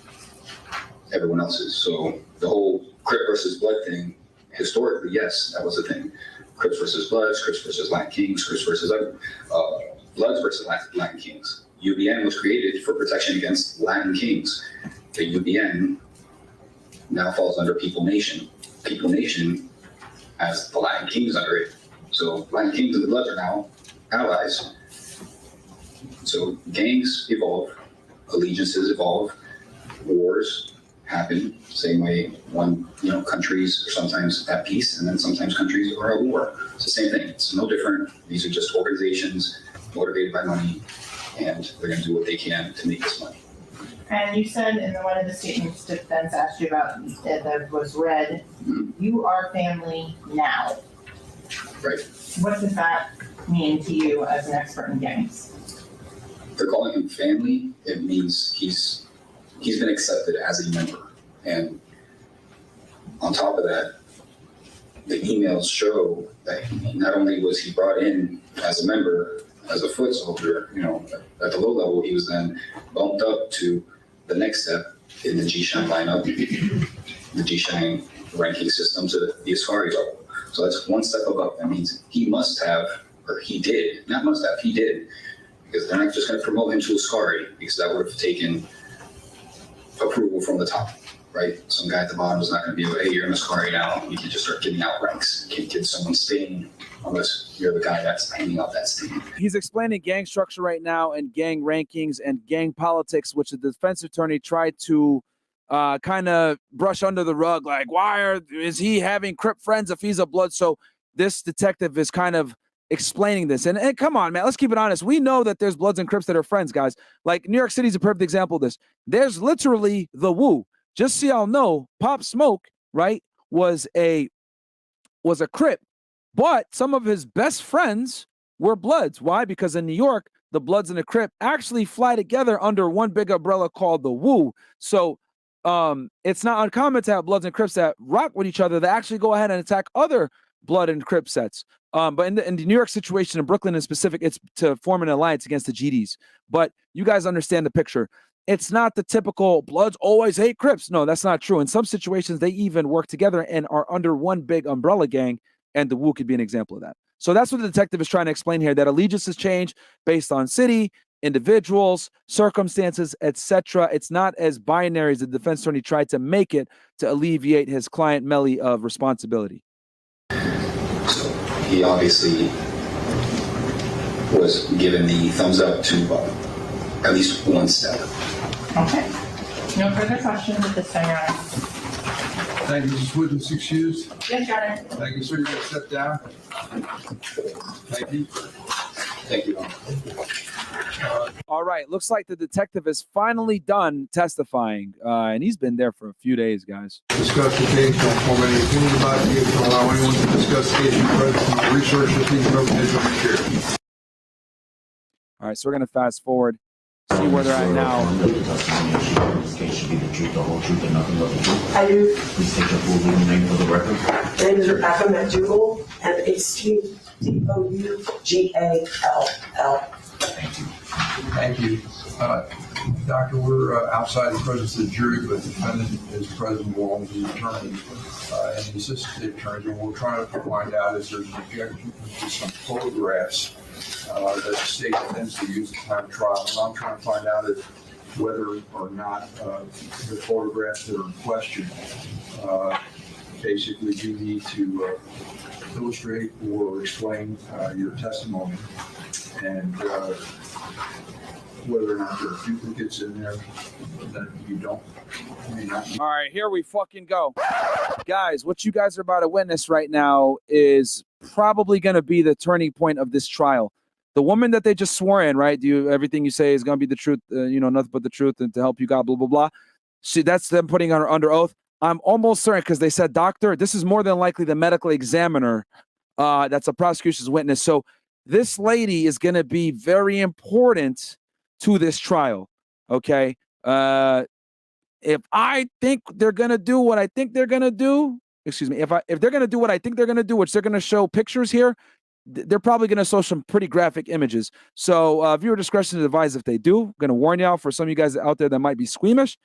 everyone else's. So the whole Crip versus Blood thing, historically, yes, that was a thing. Crips versus Bloods, Crips versus Latin Kings, Crips versus Bloods versus Latin Kings. UBN was created for protection against Latin Kings. The UBN now falls under People Nation. People Nation has the Latin Kings under it. So Latin Kings and the Bloods are now allies. So gangs evolve, allegiances evolve, wars happen. Same way when countries are sometimes at peace and then sometimes countries are at war. It's the same thing. It's no different. These are just organizations motivated by money, and they're going to do what they can to make this money. And you said in one of the statements defense asked you about that was read, you are family now. Right. What does that mean to you as an expert in gangs? They're calling him family. It means he's been accepted as a member. And on top of that, the emails show that not only was he brought in as a member, as a foot soldier, at the low level, he was then bumped up to the next step in the G-Shine lineup, the G-Shine ranking system to the Ascari level. So that's one step above. That means he must have, or he did, not must have, he did, because they're not just going to promote him to Ascari, because that would have taken approval from the top, right? Some guy at the bottom is not going to be able, hey, you're in this car right now. You can just start giving out ranks. You can't give someone stain unless you're the guy that's handing out that stain. He's explaining gang structure right now and gang rankings and gang politics, which the defense attorney tried to kind of brush under the rug. Like, is he having Crip friends if he's a blood? So this detective is kind of explaining this. And come on, man, let's keep it honest. We know that there's Bloods and Crips that are friends, guys. Like, New York City is a perfect example of this. There's literally the Wu. Just so y'all know, Pop Smoke, right, was a Crip, but some of his best friends were Bloods. Why? Because in New York, the Bloods and the Crip actually fly together under one big umbrella called the Wu. So it's not uncommon to have Bloods and Crips that rock with each other that actually go ahead and attack other Blood and Crip sets. But in the New York situation, in Brooklyn in specific, it's to form an alliance against the GDs. But you guys understand the picture. It's not the typical Bloods always hate Crips. No, that's not true. In some situations, they even work together and are under one big umbrella gang, and the Wu could be an example of that. So that's what the detective is trying to explain here, that allegiances change based on city, individuals, circumstances, etc. It's not as binary as the defense attorney tried to make it to alleviate his client Melly of responsibility. So he obviously was given the thumbs up to at least one step. Okay. No further questions at this time, Your Honor. Thank you, Mrs. Witness excused. Yes, Your Honor. Thank you, sir. You got to step down. Thank you. Thank you. All right. Looks like the detective is finally done testifying, and he's been there for a few days, guys. Discuss the case. Don't form any opinion about the case. Don't allow anyone to discuss the case in presence of the research that these representatives on the chair. All right. So we're going to fast forward, see where they're at now. This case should be the truth, the whole truth, and nothing but the truth. I do. Please state your full legal name for the record. My name is Rebecca McDougall, McDougall. Thank you. Thank you. Doctor, we're outside the presence of the jury, but the defendant is present along with the attorney and the assistant state attorney, and we're trying to find out if there's an objection to some photographs that the state intends to use at the time of trial. And I'm trying to find out if whether or not the photographs that are in question basically you need to illustrate or explain your testimony, and whether or not there are duplicates in there that you may not. All right, here we fucking go. Guys, what you guys are about to witness right now is probably going to be the turning point of this trial. The woman that they just swore in, right? Everything you say is going to be the truth, nothing but the truth, and to help you God, blah, blah, blah. That's them putting her under oath. I'm almost certain, because they said, doctor, this is more than likely the medical examiner that's a prosecution's witness. So this lady is going to be very important to this trial, okay? If I think they're going to do what I think they're going to do, if they're going to do what I think they're going to do, which they're going to show pictures here, they're probably going to show some pretty graphic images. So viewer discretion is advised if they do. I'm going to warn y'all for some of you guys out there that might be squeamish.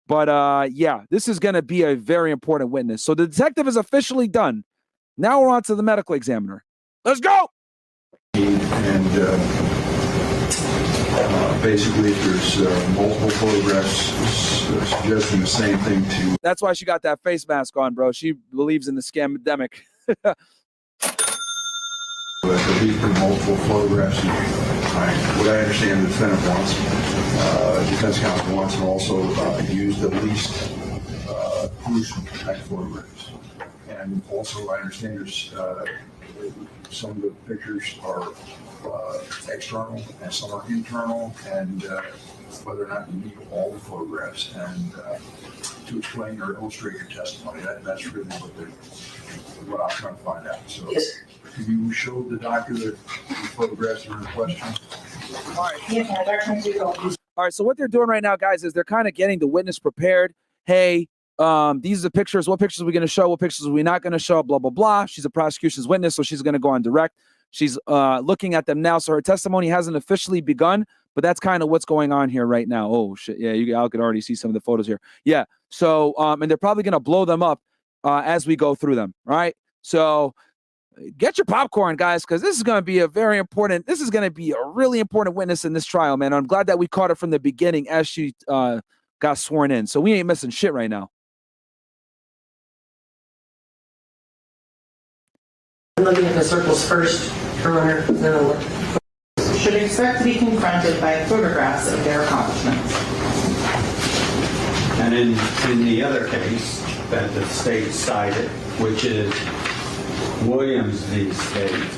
But yeah, this is going to be a very important witness. So the detective is officially done. Now we're on to the medical examiner. Let's go. And basically, there's multiple photographs suggesting the same thing to. That's why she got that face mask on, bro. She believes in the scamdemic. These are multiple photographs. What I understand the defendant wants, defense counsel wants, and also used at least gruesome type photographs. And also, I understand there's some of the pictures are external and some are internal, and whether or not you need all the photographs and to explain or illustrate your testimony. That's really what I'm trying to find out. So, Yes. Can you show the doctor the photographs that are in question? All right. Yes, Dr. McDougall. All right, so what they're doing right now, guys, is they're kind of getting the witness prepared. Hey, these are the pictures. What pictures are we going to show? What pictures are we not going to show? Blah, blah, blah. She's a prosecution's witness, so she's going to go on direct. She's looking at them now, so her testimony hasn't officially begun, but that's kind of what's going on here right now. Oh, shit. Yeah, y'all could already see some of the photos here. Yeah, so, and they're probably going to blow them up as we go through them, right? So get your popcorn, guys, because this is going to be a really important witness in this trial, man. I'm glad that we caught it from the beginning as she got sworn in. So we ain't missing shit right now. I'm looking at the circles first, Your Honor, then I'll look. Should expect to be confronted by photographs of their accomplishments. And in the other case that the state cited, which is Williams v. State,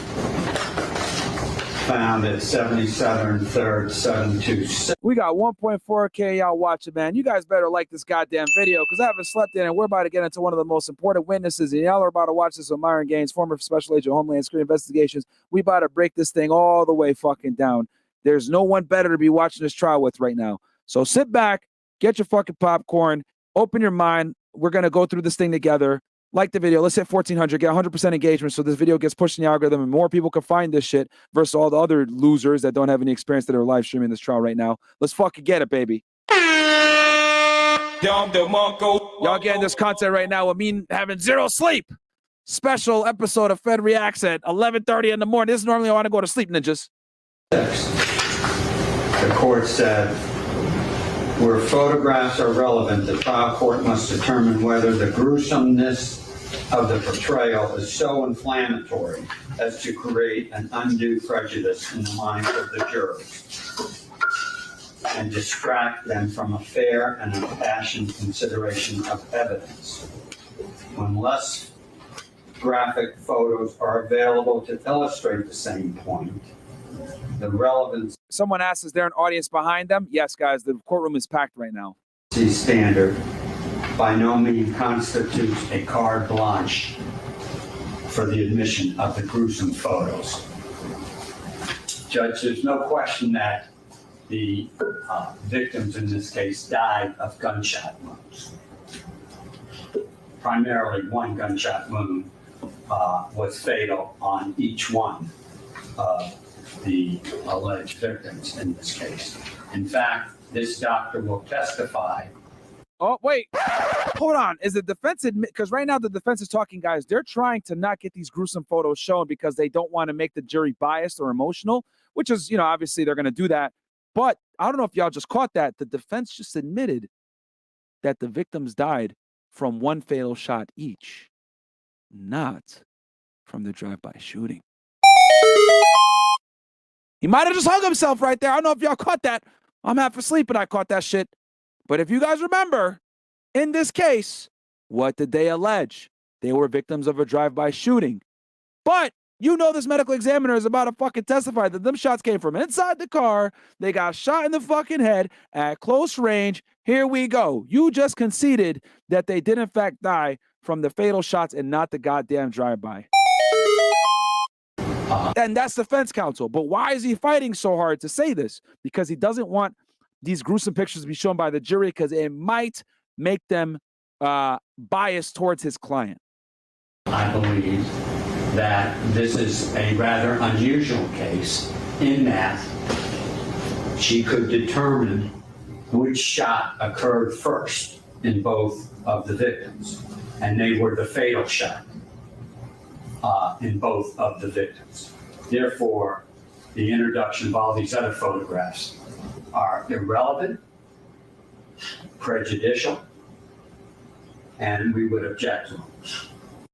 found at 77 3rd 726. We got 1.4K y'all watching, man. You guys better like this goddamn video because I haven't slept in, and we're about to get into one of the most important witnesses. And y'all are about to watch this with Myron Gaines, former Special Agent Homeland Security Investigations. We about to break this thing all the way fucking down. There's no one better to be watching this trial with right now. So sit back, get your fucking popcorn, open your mind. We're going to go through this thing together. Like the video. Let's hit 1,400. Get 100% engagement so this video gets pushed in the algorithm and more people can find this shit versus all the other losers that don't have any experience that are live streaming this trial right now. Let's fucking get it, baby. Y'all getting this content right now with me having zero sleep. Special episode of Fed Reacts at 11:30 in the morning. This is normally I want to go to sleep, ninjas. The court said, where photographs are relevant, the trial court must determine whether the gruesomeness of the portrayal is so inflammatory as to create an undue prejudice in the minds of the jurors and distract them from a fair and impassioned consideration of evidence. When less graphic photos are available to illustrate the same point, the relevance. Someone asks, is there an audience behind them? Yes, guys, the courtroom is packed right now. Standard by no means constitutes a carte blanche for the admission of the gruesome photos. Judge, there's no question that the victims in this case died of gunshot wounds. Primarily one gunshot wound was fatal on each one of the alleged victims in this case. In fact, this doctor will testify. Oh, wait. Hold on. Is the defense admit? Because right now the defense is talking, guys. They're trying to not get these gruesome photos shown because they don't want to make the jury biased or emotional, which is, obviously they're going to do that. But I don't know if y'all just caught that. The defense just admitted that the victims died from one fatal shot each, not from the drive-by shooting. He might have just hung himself right there. I don't know if y'all caught that. I'm half asleep and I caught that shit. But if you guys remember, in this case, what did they allege? They were victims of a drive-by shooting. But this medical examiner is about to fucking testify that them shots came from inside the car. They got shot in the fucking head at close range. Here we go. You just conceded that they did in fact die from the fatal shots and not the goddamn drive-by. And that's defense counsel. But why is he fighting so hard to say this? Because he doesn't want these gruesome pictures to be shown by the jury because it might make them biased towards his client. I believe that this is a rather unusual case in that she could determine which shot occurred first in both of the victims, and they were the fatal shot in both of the victims. Therefore, the introduction of all these other photographs are irrelevant, prejudicial, and we would object to them.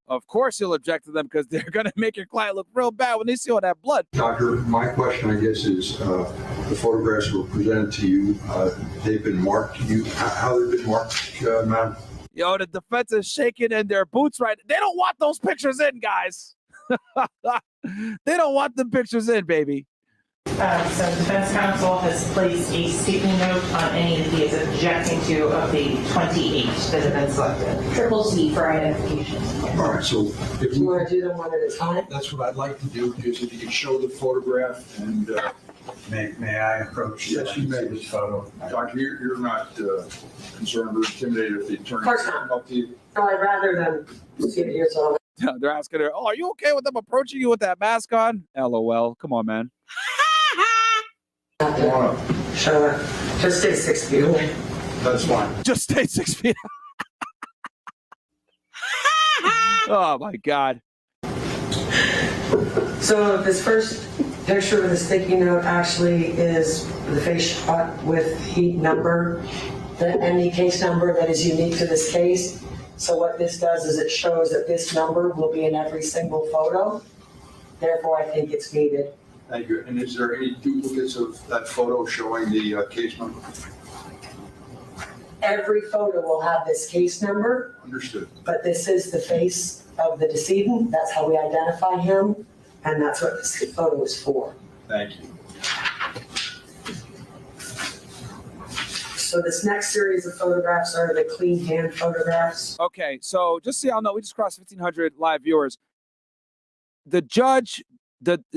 Of course you'll object to them because they're going to make your client look real bad when they see all that blood. Doctor, my question, I guess, is the photographs were presented to you. They've been marked. How they've been marked, ma'am? Yo, the defense is shaking in their boots right. They don't want those pictures in, guys. They don't want the pictures in, baby. So defense counsel has placed a sticky note on any that he is objecting to of the 28 that have been selected. Triple C for identification. All right, so if You want to do them one at a time? that's what I'd like to do, is if you could show the photograph and. May I approach? Yes, you may. This photo. Doctor, you're not concerned or intimidated if the attorney course not. come up to you? No, I'd rather than see it here, so. They're asking her, oh, are you okay with them approaching you with that mask on? LOL. Come on, man. Come on up. Sure. Just stay 6 feet away. That's fine. Just stay 6 feet. Oh, my God. So this first picture with the sticky note actually is the face shot with heat number, the ME case number that is unique to this case. So what this does is it shows that this number will be in every single photo. Therefore, I think it's needed. Thank you. And is there any duplicates of that photo showing the case number? Every photo will have this case number, Understood. but this is the face of the decedent. That's how we identify him, and that's what this photo is for. Thank you. So this next series of photographs are the clean hand photographs. Okay, so just so y'all know, we just crossed 1,500 live viewers. The judge,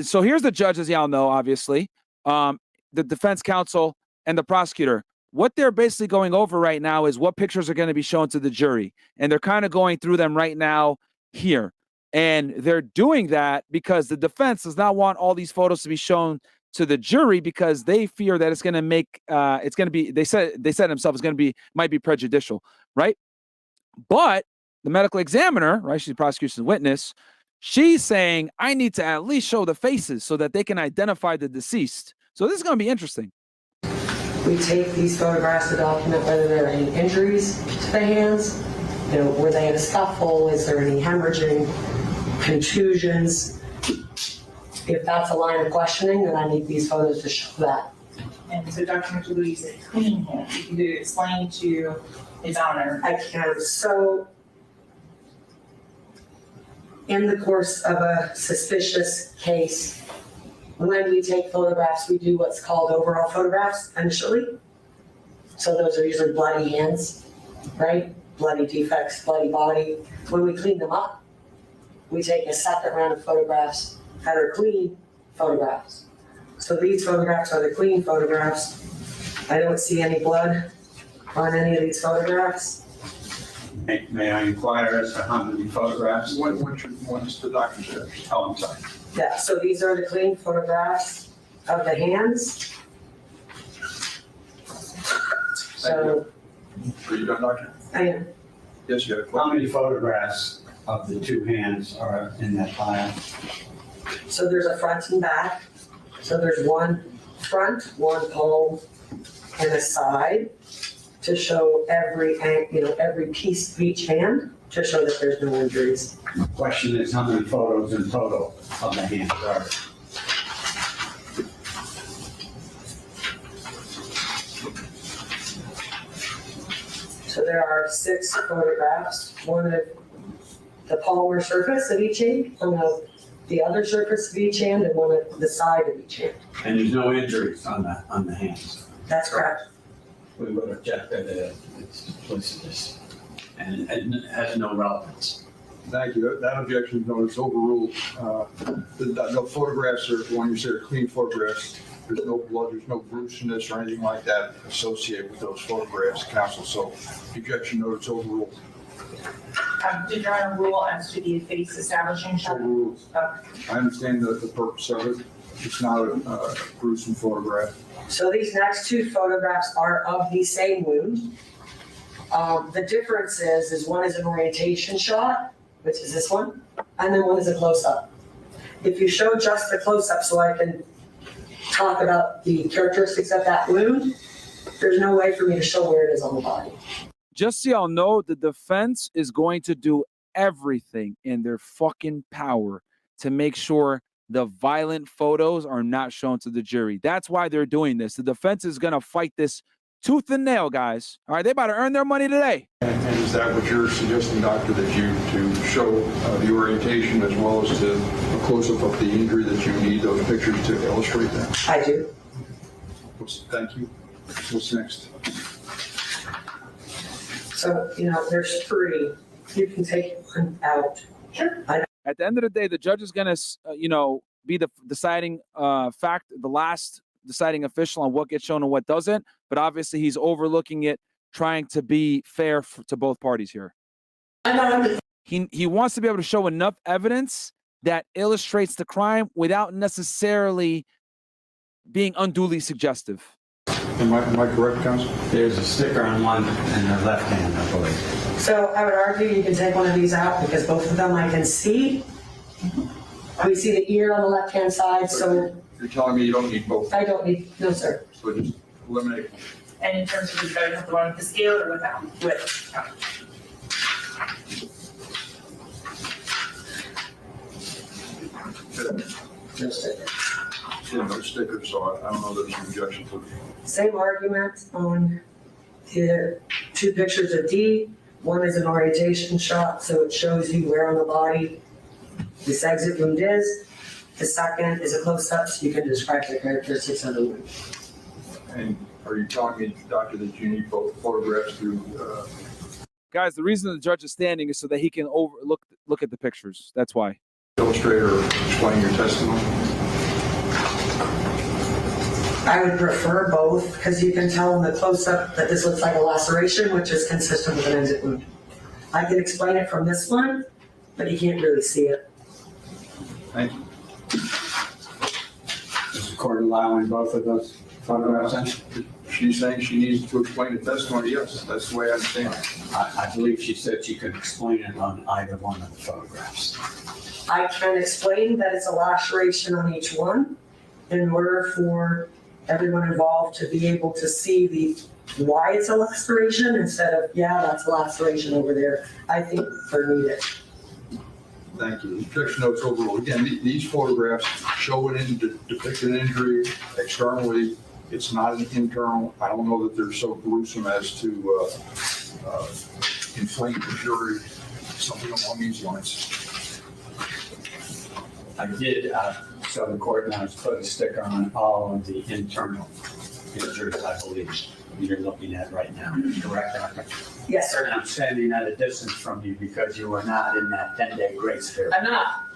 so here's the judge, as y'all know, obviously, the defense counsel and the prosecutor. What they're basically going over right now is what pictures are going to be shown to the jury. And they're kind of going through them right now here. And they're doing that because the defense does not want all these photos to be shown to the jury because they fear that it's going to make, it's going to be, they said themselves, it's going to be, might be prejudicial, right? But the medical examiner, right, she's the prosecution's witness, she's saying, I need to at least show the faces so that they can identify the deceased. So this is going to be interesting. We take these photographs to document whether there are any injuries to the hands. You know, were they in a scuffle? Is there any hemorrhaging, contusions? If that's a line of questioning, then I need these photos to show that. And so Dr. McLeod, you said clean hand. If you could explain to his honor. I can. So in the course of a suspicious case, when we take photographs, we do what's called overall photographs initially. So those are usually bloody hands, right? Bloody defects, bloody body. When we clean them up, we take a second round of photographs that are clean photographs. So these photographs are the clean photographs. I don't see any blood on any of these photographs. May I inquire as to how many photographs? What's the doctor said? Oh, I'm sorry. Yeah, so these are the clean photographs of the hands. So, Are you done, doctor? I am. Yes, you have a How question. many photographs of the two hands are in that file? So there's a front and back. So there's one front, one palm, and a side to show every piece of each hand to show that there's no injuries. The question is how many photos in total of the hands are? So there are 6 photographs, one of the palmar surface of each hand, one of the other surface of each hand, and one of the side of each hand. And there's no injuries on the hands. That's correct. We would object that it's duplicitous and it has no relevance. Thank you. That objection is noted, it's overruled. No photographs are, when you say are clean photographs, there's no blood, there's no bruisedness or anything like that associated with those photographs, counsel. So objection noted, it's overruled. Did your honor rule as to the face establishing It's shot? overruled. Okay. I understand the purpose of it. It's not a gruesome photograph. So these next 2 photographs are of the same wound. The difference is one is an orientation shot, which is this one, and then one is a close-up. If you show just the close-up so I can talk about the characteristics of that wound, there's no way for me to show where it is on the body. Just so y'all know, the defense is going to do everything in their fucking power to make sure the violent photos are not shown to the jury. That's why they're doing this. The defense is going to fight this tooth and nail, guys. All right, they about to earn their money today. And is that what you're suggesting, doctor, that you to show the orientation as well as to a close-up of the injury, that you need those pictures to illustrate that? I do. Thank you. What's next? So, there's 3. You can take one out. Sure. At the end of the day, the judge is going to, be the deciding the last deciding official on what gets shown and what doesn't. But obviously, he's overlooking it, trying to be fair to both parties here. He wants to be able to show enough evidence that illustrates the crime without necessarily being unduly suggestive. Am I correct, counsel? There's a sticker on one in the left hand, I believe. So I would argue you can take one of these out because both of them I can see. We see the ear on the left-hand side, so You're telling me you don't need both, I don't need, no, sir. so just eliminate. And in terms of the better the one with the scale or without? With. Good. No sticker. Yeah, no stickers, so I don't know there's an objection to it. Same argument on the two pictures of D. One is an orientation shot, so it shows you where on the body this exit wound is. The second is a close-up, so you can describe the characteristics of the wound. And are you telling me, doctor, that you need both photographs to, Guys, the reason the judge is standing is so that he can look at the pictures. That's why. illustrate or explain your testimony? I would prefer both, because you can tell in the close-up that this looks like a laceration, which is consistent with an exit wound. I can explain it from this one, but you can't really see it. Thank you. Is the court allowing both of those photographs in? She's saying she needs to explain the testimony. Yes, that's the way I understand it. I believe she said she could explain it on either one of the photographs. I can explain that it's a laceration on each one in order for everyone involved to be able to see why it's a laceration instead of, yeah, that's a laceration over there. I think they're needed. Thank you. Objection notes overruled. Again, these photographs show depict an injury externally. It's not an internal. I don't know that they're so gruesome as to inflame the jury, something along these lines. I did, so the court knows, put a sticker on all of the internal injuries, I believe, you're looking at right now. Correct, Doctor? Yes, sir. And I'm standing at a distance from you because you were not in that 10-day grace period. I'm not.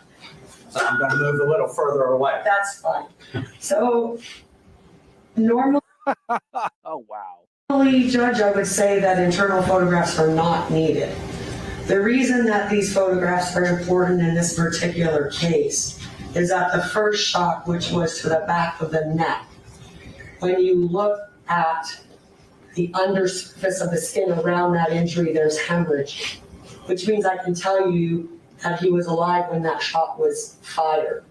So I'm going to move a little further away. That's fine. So normally, Oh, wow. Judge, I would say that internal photographs are not needed. The reason that these photographs are important in this particular case is that the first shot, which was to the back of the neck, when you look at the undersurface of the skin around that injury, there's hemorrhage, which means I can tell you that he was alive when that shot was fired.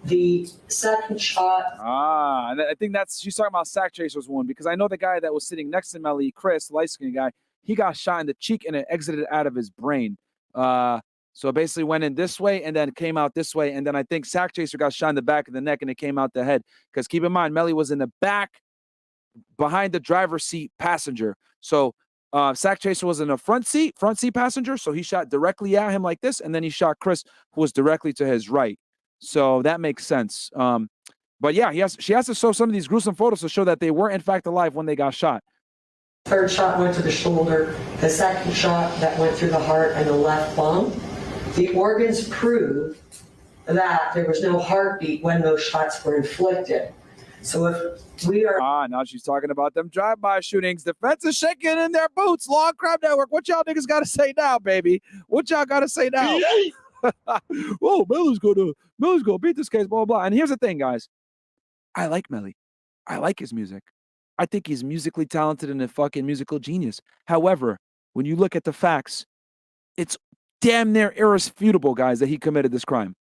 The second shot. And I think she's talking about Sack Chaser's one, because I know the guy that was sitting next to Melly, Chris, the light-skinned guy, he got shot in the cheek and it exited out of his brain. So it basically went in this way and then came out this way. And then I think Sack Chaser got shot in the back of the neck and it came out the head. Because keep in mind, Melly was in the back behind the driver's seat passenger. So Sack Chaser was in a front seat passenger. So he shot directly at him like this. And then he shot Chris, who was directly to his right. So that makes sense. But yeah, she has to show some of these gruesome photos to show that they were in fact alive when they got shot. Third shot went to the shoulder. The second shot that went through the heart and the left lung. The organs prove that there was no heartbeat when those shots were inflicted. So if we are... now she's talking about them drive-by shootings. Defense is shaking in their boots. Law and Crime Network. What y'all niggas got to say now, baby? What y'all got to say now? Oh, Melly's gonna beat this case, blah, blah, blah. And here's the thing, guys. I like Melly. I like his music. I think he's musically talented and a fucking musical genius. However, when you look at the facts, it's damn near irrefutable, guys, that he committed this crime.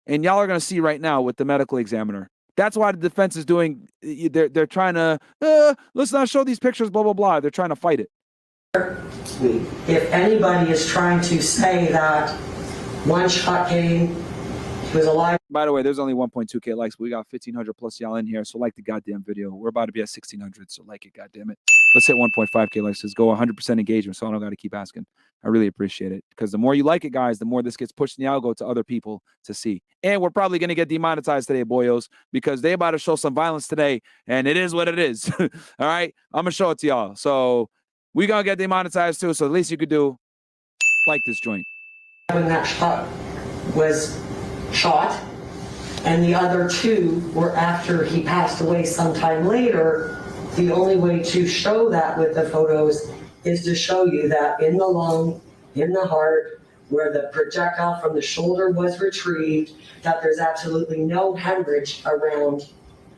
And y'all are going to see right now with the medical examiner. That's why the defense is doing, they're trying to, let's not show these pictures, blah, blah, blah. They're trying to fight it. If anybody is trying to say that one shot came, he was alive. By the way, there's only 1.2K likes, but we got 1,500 plus y'all in here. So like the goddamn video. We're about to be at 1,600, so like it, goddamn it. Let's hit 1.5K likes. Let's go 100% engagement, so I don't got to keep asking. I really appreciate it, because the more you like it, guys, the more this gets pushed in the algo to other people to see. And we're probably going to get demonetized today, boyos, because they about to show some violence today, and it is what it is. All right? I'm going to show it to y'all. So we going to get demonetized too, so the least you could do, like this joint. When that shot was shot, and the other two were after he passed away sometime later, the only way to show that with the photos is to show you that in the lung, in the heart, where the projectile from the shoulder was retrieved, that there's absolutely no hemorrhage around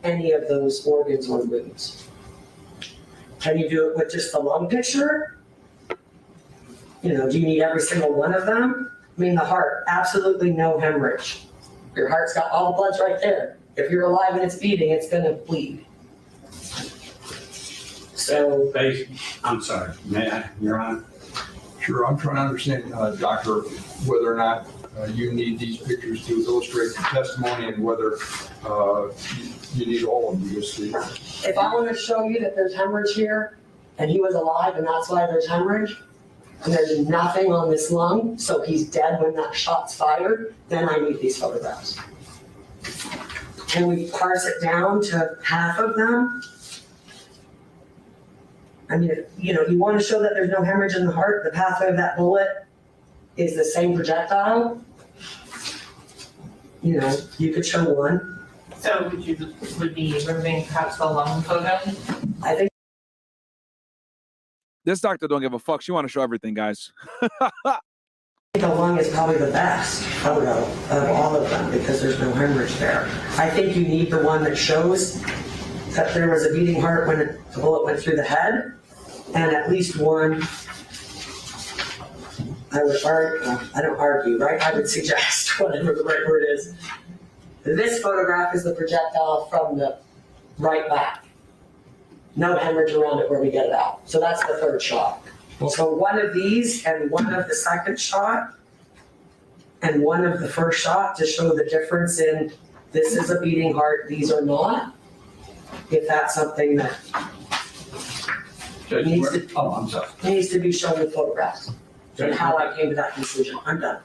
any of those organs or wounds. Can you do it with just the lung picture? Do you need every single one of them? I mean, the heart, absolutely no hemorrhage. Your heart's got all the blood's right there. If you're alive and it's beating, it's going to bleed. So, I'm sorry, may I, Your Honor? Sure, I'm trying to understand, Doctor, whether or not you need these pictures to illustrate the testimony and whether you need all of these. If I want to show you that there's hemorrhage here, and he was alive, and that's why there's hemorrhage, and there's nothing on this lung, so he's dead when that shot's fired, then I need these photographs. Can we parse it down to half of them? I mean, you want to show that there's no hemorrhage in the heart, the pathway of that bullet is the same projectile. You could show one. So would be removing perhaps the lung photo? I think This doctor don't give a fuck. She want to show everything, guys. the lung is probably the best photo of all of them because there's no hemorrhage there. I think you need the one that shows that there was a beating heart when the bullet went through the head, and at least one, I don't argue, right? I would suggest, whatever the right word is. This photograph is the projectile from the right back. No hemorrhage around it where we get it out. So that's the third shot. So one of these and one of the second shot and one of the first shot to show the difference in this is a beating heart, these are not. If that's something that needs to be shown in photographs. And how I came to that conclusion. I'm done.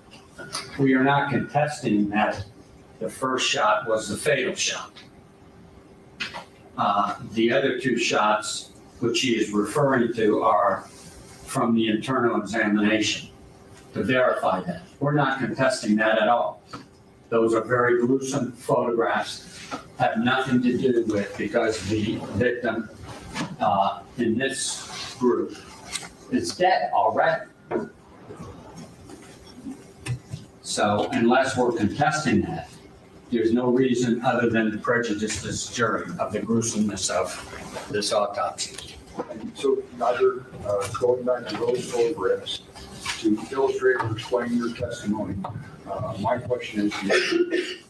We are not contesting that the first shot was the fatal shot. The other two shots, which he is referring to, are from the internal examination to verify that. We're not contesting that at all. Those are very gruesome photographs, have nothing to do with, because the victim in this group is dead already. So unless we're contesting that, there's no reason other than to prejudice this jury of the gruesomeness of this autopsy. So neither going back to those photographs to illustrate or explain your testimony, my question is,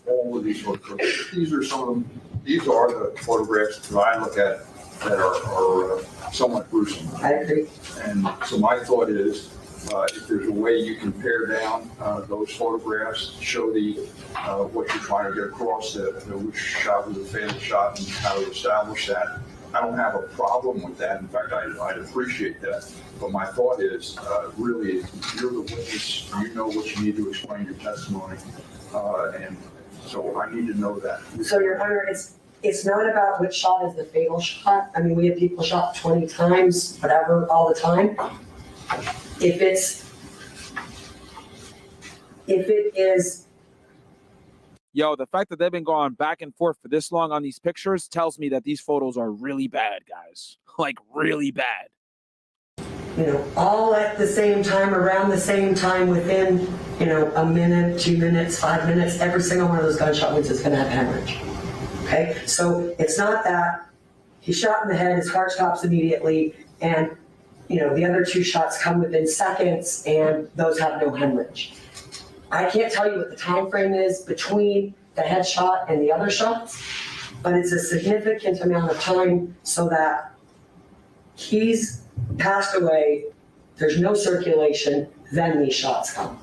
all of these photographs, these are the photographs that I look at that are somewhat gruesome. I agree. And so my thought is, if there's a way you can pare down those photographs, show what you're trying to get across, which shot was a fatal shot and how to establish that, I don't have a problem with that. In fact, I'd appreciate that. But my thought is, really, you're the witness. You know what you need to explain your testimony, and so I need to know that. So, Your Honor, it's not about which shot is the fatal shot. I mean, we have people shot 20 times, whatever, all the time. If it is. Yo, the fact that they've been going back and forth for this long on these pictures tells me that these photos are really bad, guys. Like, really bad. All at the same time, around the same time, within, a minute, 2 minutes, 5 minutes, every single one of those gunshot wounds is going to have hemorrhage. Okay? So it's not that he shot in the head, his heart stops immediately, and, the other two shots come within seconds, and those have no hemorrhage. I can't tell you what the time frame is between the headshot and the other shots, but it's a significant amount of time so that he's passed away, there's no circulation, then these shots come.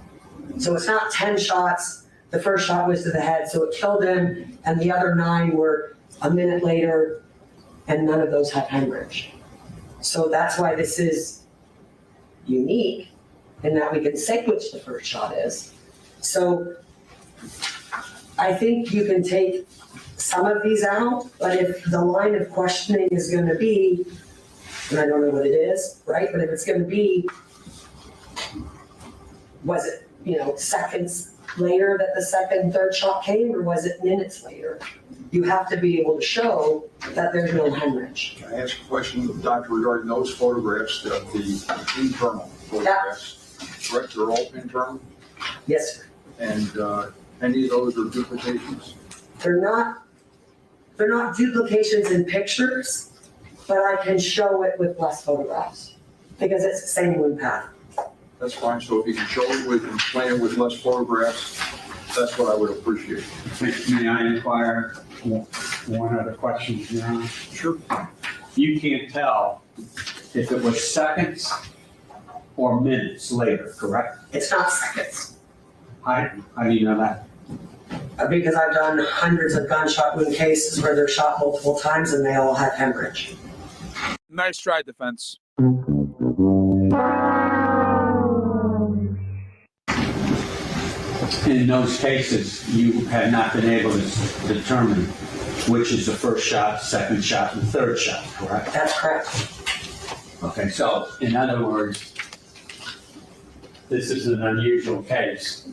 So it's not 10 shots, the first shot was to the head, so it killed him, and the other 9 were a minute later, and none of those have hemorrhage. So that's why this is unique, in that we can say which the first shot is. So I think you can take some of these out, but if the line of questioning is going to be, and I don't know what it is, right? But if it's going to be, was it, seconds later that the second, third shot came, or was it minutes later? You have to be able to show that there's no hemorrhage. Can I ask a question, Doctor, regarding those photographs, the internal photographs? Correct, they're all internal? Yes, sir. And any of those are duplications? They're not duplications in pictures, but I can show it with less photographs because it's the same wound path. That's fine. So if you can show it and explain it with less photographs, that's what I would appreciate. May I inquire one other question, Your Honor? Sure. You can't tell if it was seconds or minutes later, correct? It's not seconds. How do you know that? Because I've done hundreds of gunshot wound cases where they're shot multiple times and they all have hemorrhage. Nice try, defense. In those cases, you have not been able to determine which is the first shot, second shot, and third shot, correct? That's correct. Okay, so in other words, this is an unusual case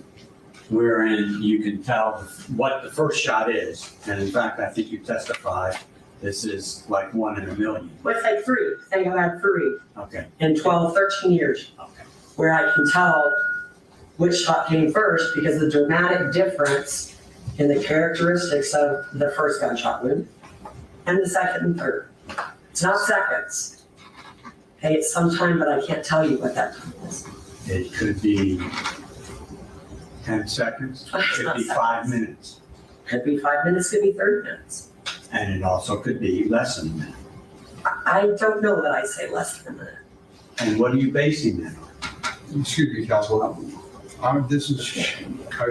wherein you can tell what the first shot is. And in fact, I think you testified this is like 1 in a million. Let's say 3. They have had 3 Okay, in 12, 13 years, okay. where I can tell which shot came first because the dramatic difference in the characteristics of the first gunshot wound and the second and third. It's not seconds. Hey, it's some time, but I can't tell you what that time is. It could be 10 seconds, it could be 5 minutes, Could be 5 minutes, could be 30 minutes. and it also could be less than a minute. I don't know that I say less than a minute. And what are you basing that on? Excuse me, counsel. I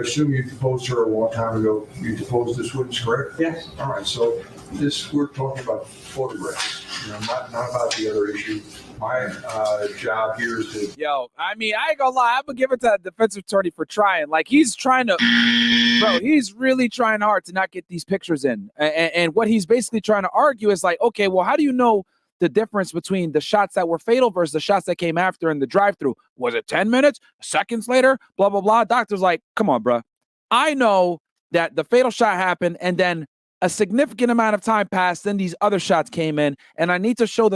assume you deposed her a long time ago. You deposed this witness, correct? Yes. All right, so we're talking about photographs, not about the other issue. My job here is to. Yo, I mean, I ain't gonna lie. I'm gonna give it to the defensive attorney for trying. Like, he's trying to, bro, he's really trying hard to not get these pictures in. And what he's basically trying to argue is like, okay, well, how do you know the difference between the shots that were fatal versus the shots that came after in the drive-through? Was it 10 minutes, seconds later, blah, blah, blah? Doctor's like, come on, bro. I know that the fatal shot happened and then a significant amount of time passed, then these other shots came in, and I need to show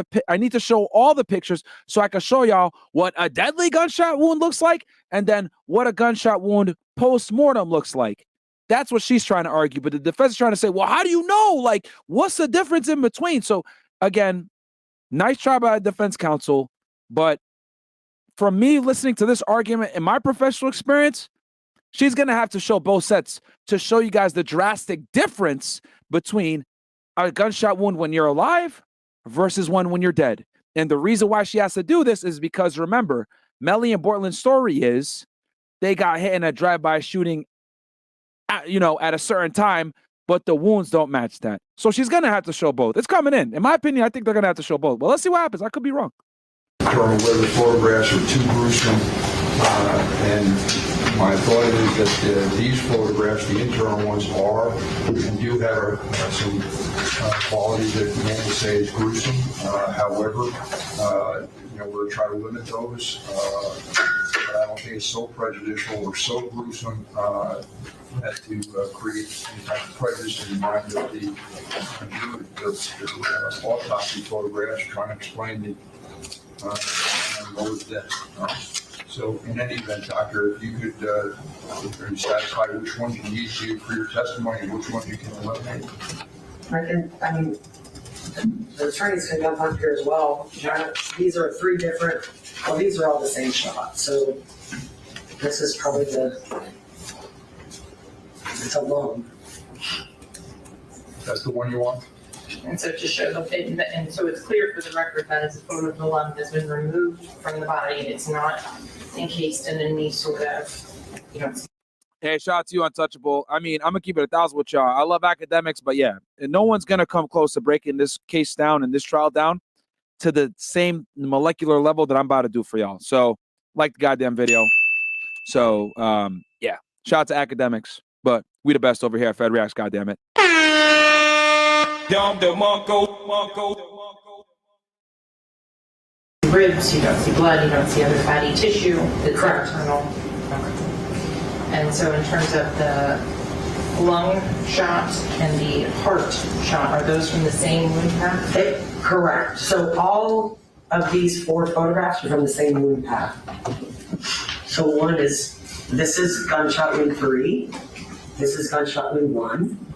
all the pictures so I can show y'all what a deadly gunshot wound looks like and then what a gunshot wound post-mortem looks like. That's what she's trying to argue, but the defense is trying to say, well, how do you know? Like, what's the difference in between? So, again, nice try by defense counsel, but from me listening to this argument in my professional experience, she's going to have to show both sets to show you guys the drastic difference between a gunshot wound when you're alive versus one when you're dead. And the reason why she has to do this is because, remember, Melly and Bortlen's story is they got hit in a drive-by shooting at a certain time, but the wounds don't match that. So she's going to have to show both. It's coming in. In my opinion, I think they're going to have to show both. But let's see what happens. I could be wrong. Determine whether the photographs are too gruesome. And my thought is that these photographs, the internal ones, are and do have some qualities that you want to say is gruesome. However, we're trying to limit those. But I don't think it's so prejudicial or so gruesome as to create any type of prejudice in the mind of the autopsy photographs trying to explain what was death. So in any event, doctor, if you could, are you satisfied which ones you need to for your testimony and which ones you can eliminate? The attorneys can jump on here as well. These are 3 different, these are all the same shot. So this is probably it's a long. That's the one you want? And so to show and so it's clear for the record that as a photo of the lung has been removed from the body, it's not encased in any sort of, Hey, shout out to you, Untouchable. I mean, I'm going to keep it 1,000 with y'all. I love academics, but yeah, and no one's going to come close to breaking this case down and this trial down to the same molecular level that I'm about to do for y'all. So, like the goddamn video. So, yeah, shout out to academics, but we the best over here at Fed Reacts, goddammit. ribs, you don't see blood, you don't see other fatty tissue. It's internal. And so in terms of the lung shot and the heart shot, are those from the same wound path? Correct. So all of these 4 photographs are from the same wound path. So this is gunshot wound 3, this is gunshot wound 1,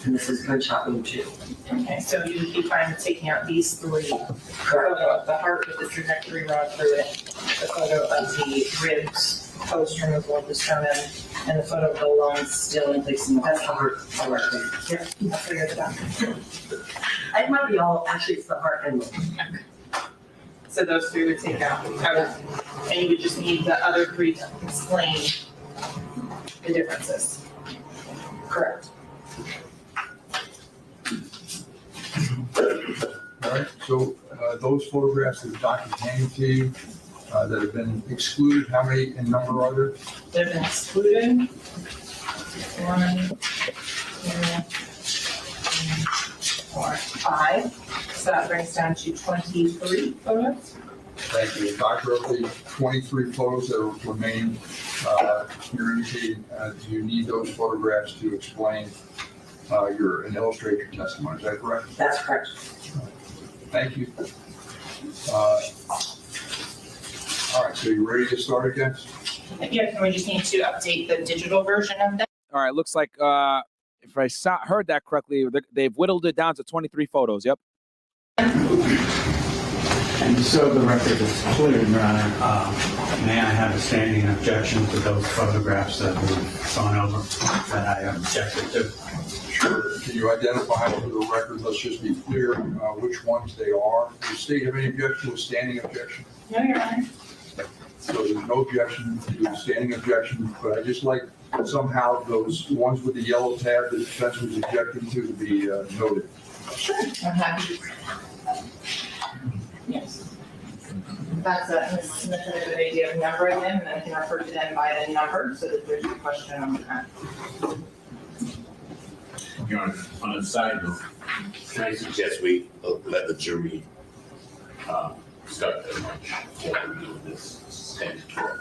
and this is gunshot wound 2. Okay, so you would be fine taking out these 3. Correct. Photo of the heart with the trajectory rod through it, the photo of the ribs post removal of the sternum, and the photo of the lungs still in place in the That's the heart. Yeah, I figured it out. It might be all, actually it's the heart and lung. So those 3 would take out. Okay. And you would just need the other 3 to explain the differences. Correct. All right, so those photographs that Dr. handed to you that have been excluded, how many in number are there? They've been excluded. 1, 2, 4, 5. So that brings down to 23 photos. Thank you. Doctor, of the 23 photos that remain, you're indicating, do you need those photographs to explain and illustrate your testimony? Is that correct? That's correct. Thank you. All right, so you ready to start again? Yeah, we just need to update the digital version of that. All right, looks like if I heard that correctly, they've whittled it down to 23 photos. Yep. And so the record is clear, Your Honor, may I have a standing objection to those photographs that we've gone over that I objected to? Sure. Can you identify for the record, let's just be clear, which ones they are? Does the state have any objection to a standing objection? No, Your Honor. So there's no objection to a standing objection, but I just like somehow those ones with the yellow tab that the defense was objecting to be noted. Sure. I'm happy. Yes. That's a snippet idea of numbering them, and then I can refer to them by the number so that there's a question on that. Your Honor, on a side note, can I suggest we let the jury start their lunch while we do this 10 to 12?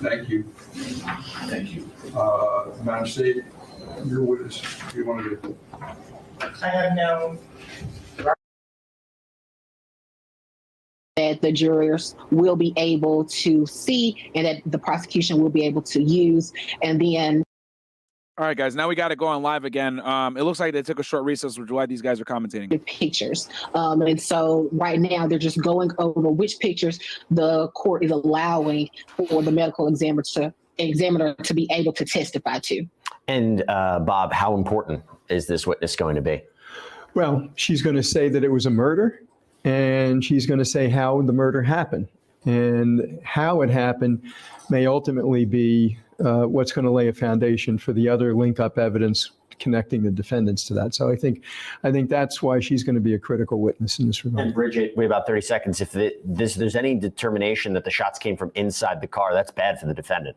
Thank you. Thank you. Madam State, your witness, what do you want to do? I have no. That the jurors will be able to see and that the prosecution will be able to use. And then. All right, guys, now we got to go on live again. It looks like they took a short recess, which is why these guys are commentating. The pictures. And so right now they're just going over which pictures the court is allowing for the medical examiner to be able to testify to. And Bob, how important is this witness going to be? Well, she's going to say that it was a murder, and she's going to say how the murder happened. And how it happened may ultimately be what's going to lay a foundation for the other link-up evidence connecting the defendants to that. So I think that's why she's going to be a critical witness in this regard. And Bridget, wait about 30 seconds. If there's any determination that the shots came from inside the car, that's bad for the defendant.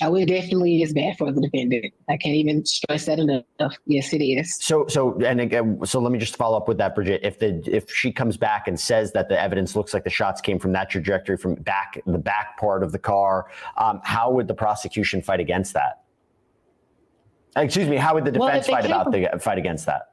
Oh, it definitely is bad for the defendant. I can't even stress that enough. Yes, it is. So let me just follow up with that, Bridget. If she comes back and says that the evidence looks like the shots came from that trajectory from the back part of the car, how would the prosecution fight against that? Excuse me, how would the defense fight against that?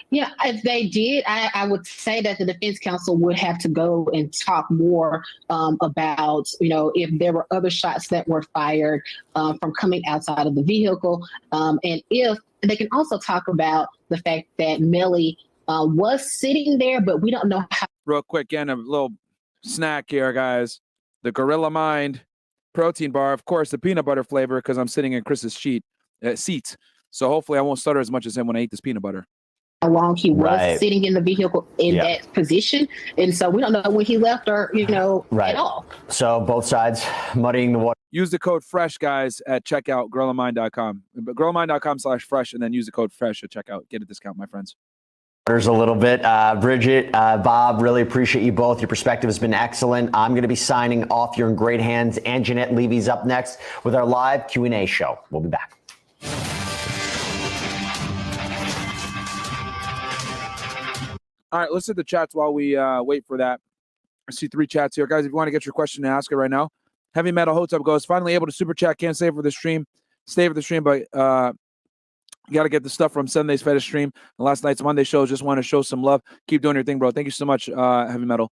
Yeah, if they did, I would say that the defense counsel would have to go and talk more about, if there were other shots that were fired from coming outside of the vehicle. And if they can also talk about the fact that Melly was sitting there, but we don't know how. Real quick, again, a little snack here, guys. The Gorilla Mind protein bar, of course, the peanut butter flavor, because I'm sitting in Chris's seat. So hopefully I won't stutter as much as him when I eat this peanut butter. How long he was sitting in the vehicle in that position. And so we don't know when he left or, at all. So both sides muddying the water. Use the code FRESH, guys, at checkout, gorillamind.com. Gorillamind.com/fresh, and then use the code FRESH at checkout. Get a discount, my friends. There's a little bit. Bridget, Bob, really appreciate you both. Your perspective has been excellent. I'm going to be signing off. You're in great hands. And Jeanette Levy's up next with our live Q&A show. We'll be back. All right, let's hit the chats while we wait for that. I see 3 chats here. Guys, if you want to get your question and ask it right now. Heavy Metal Hotep goes, finally able to super chat. Can't stay for the stream. But you got to get the stuff from Sunday's Fetish stream. And last night's Monday show. Just want to show some love. Keep doing your thing, bro. Thank you so much, Heavy Metal.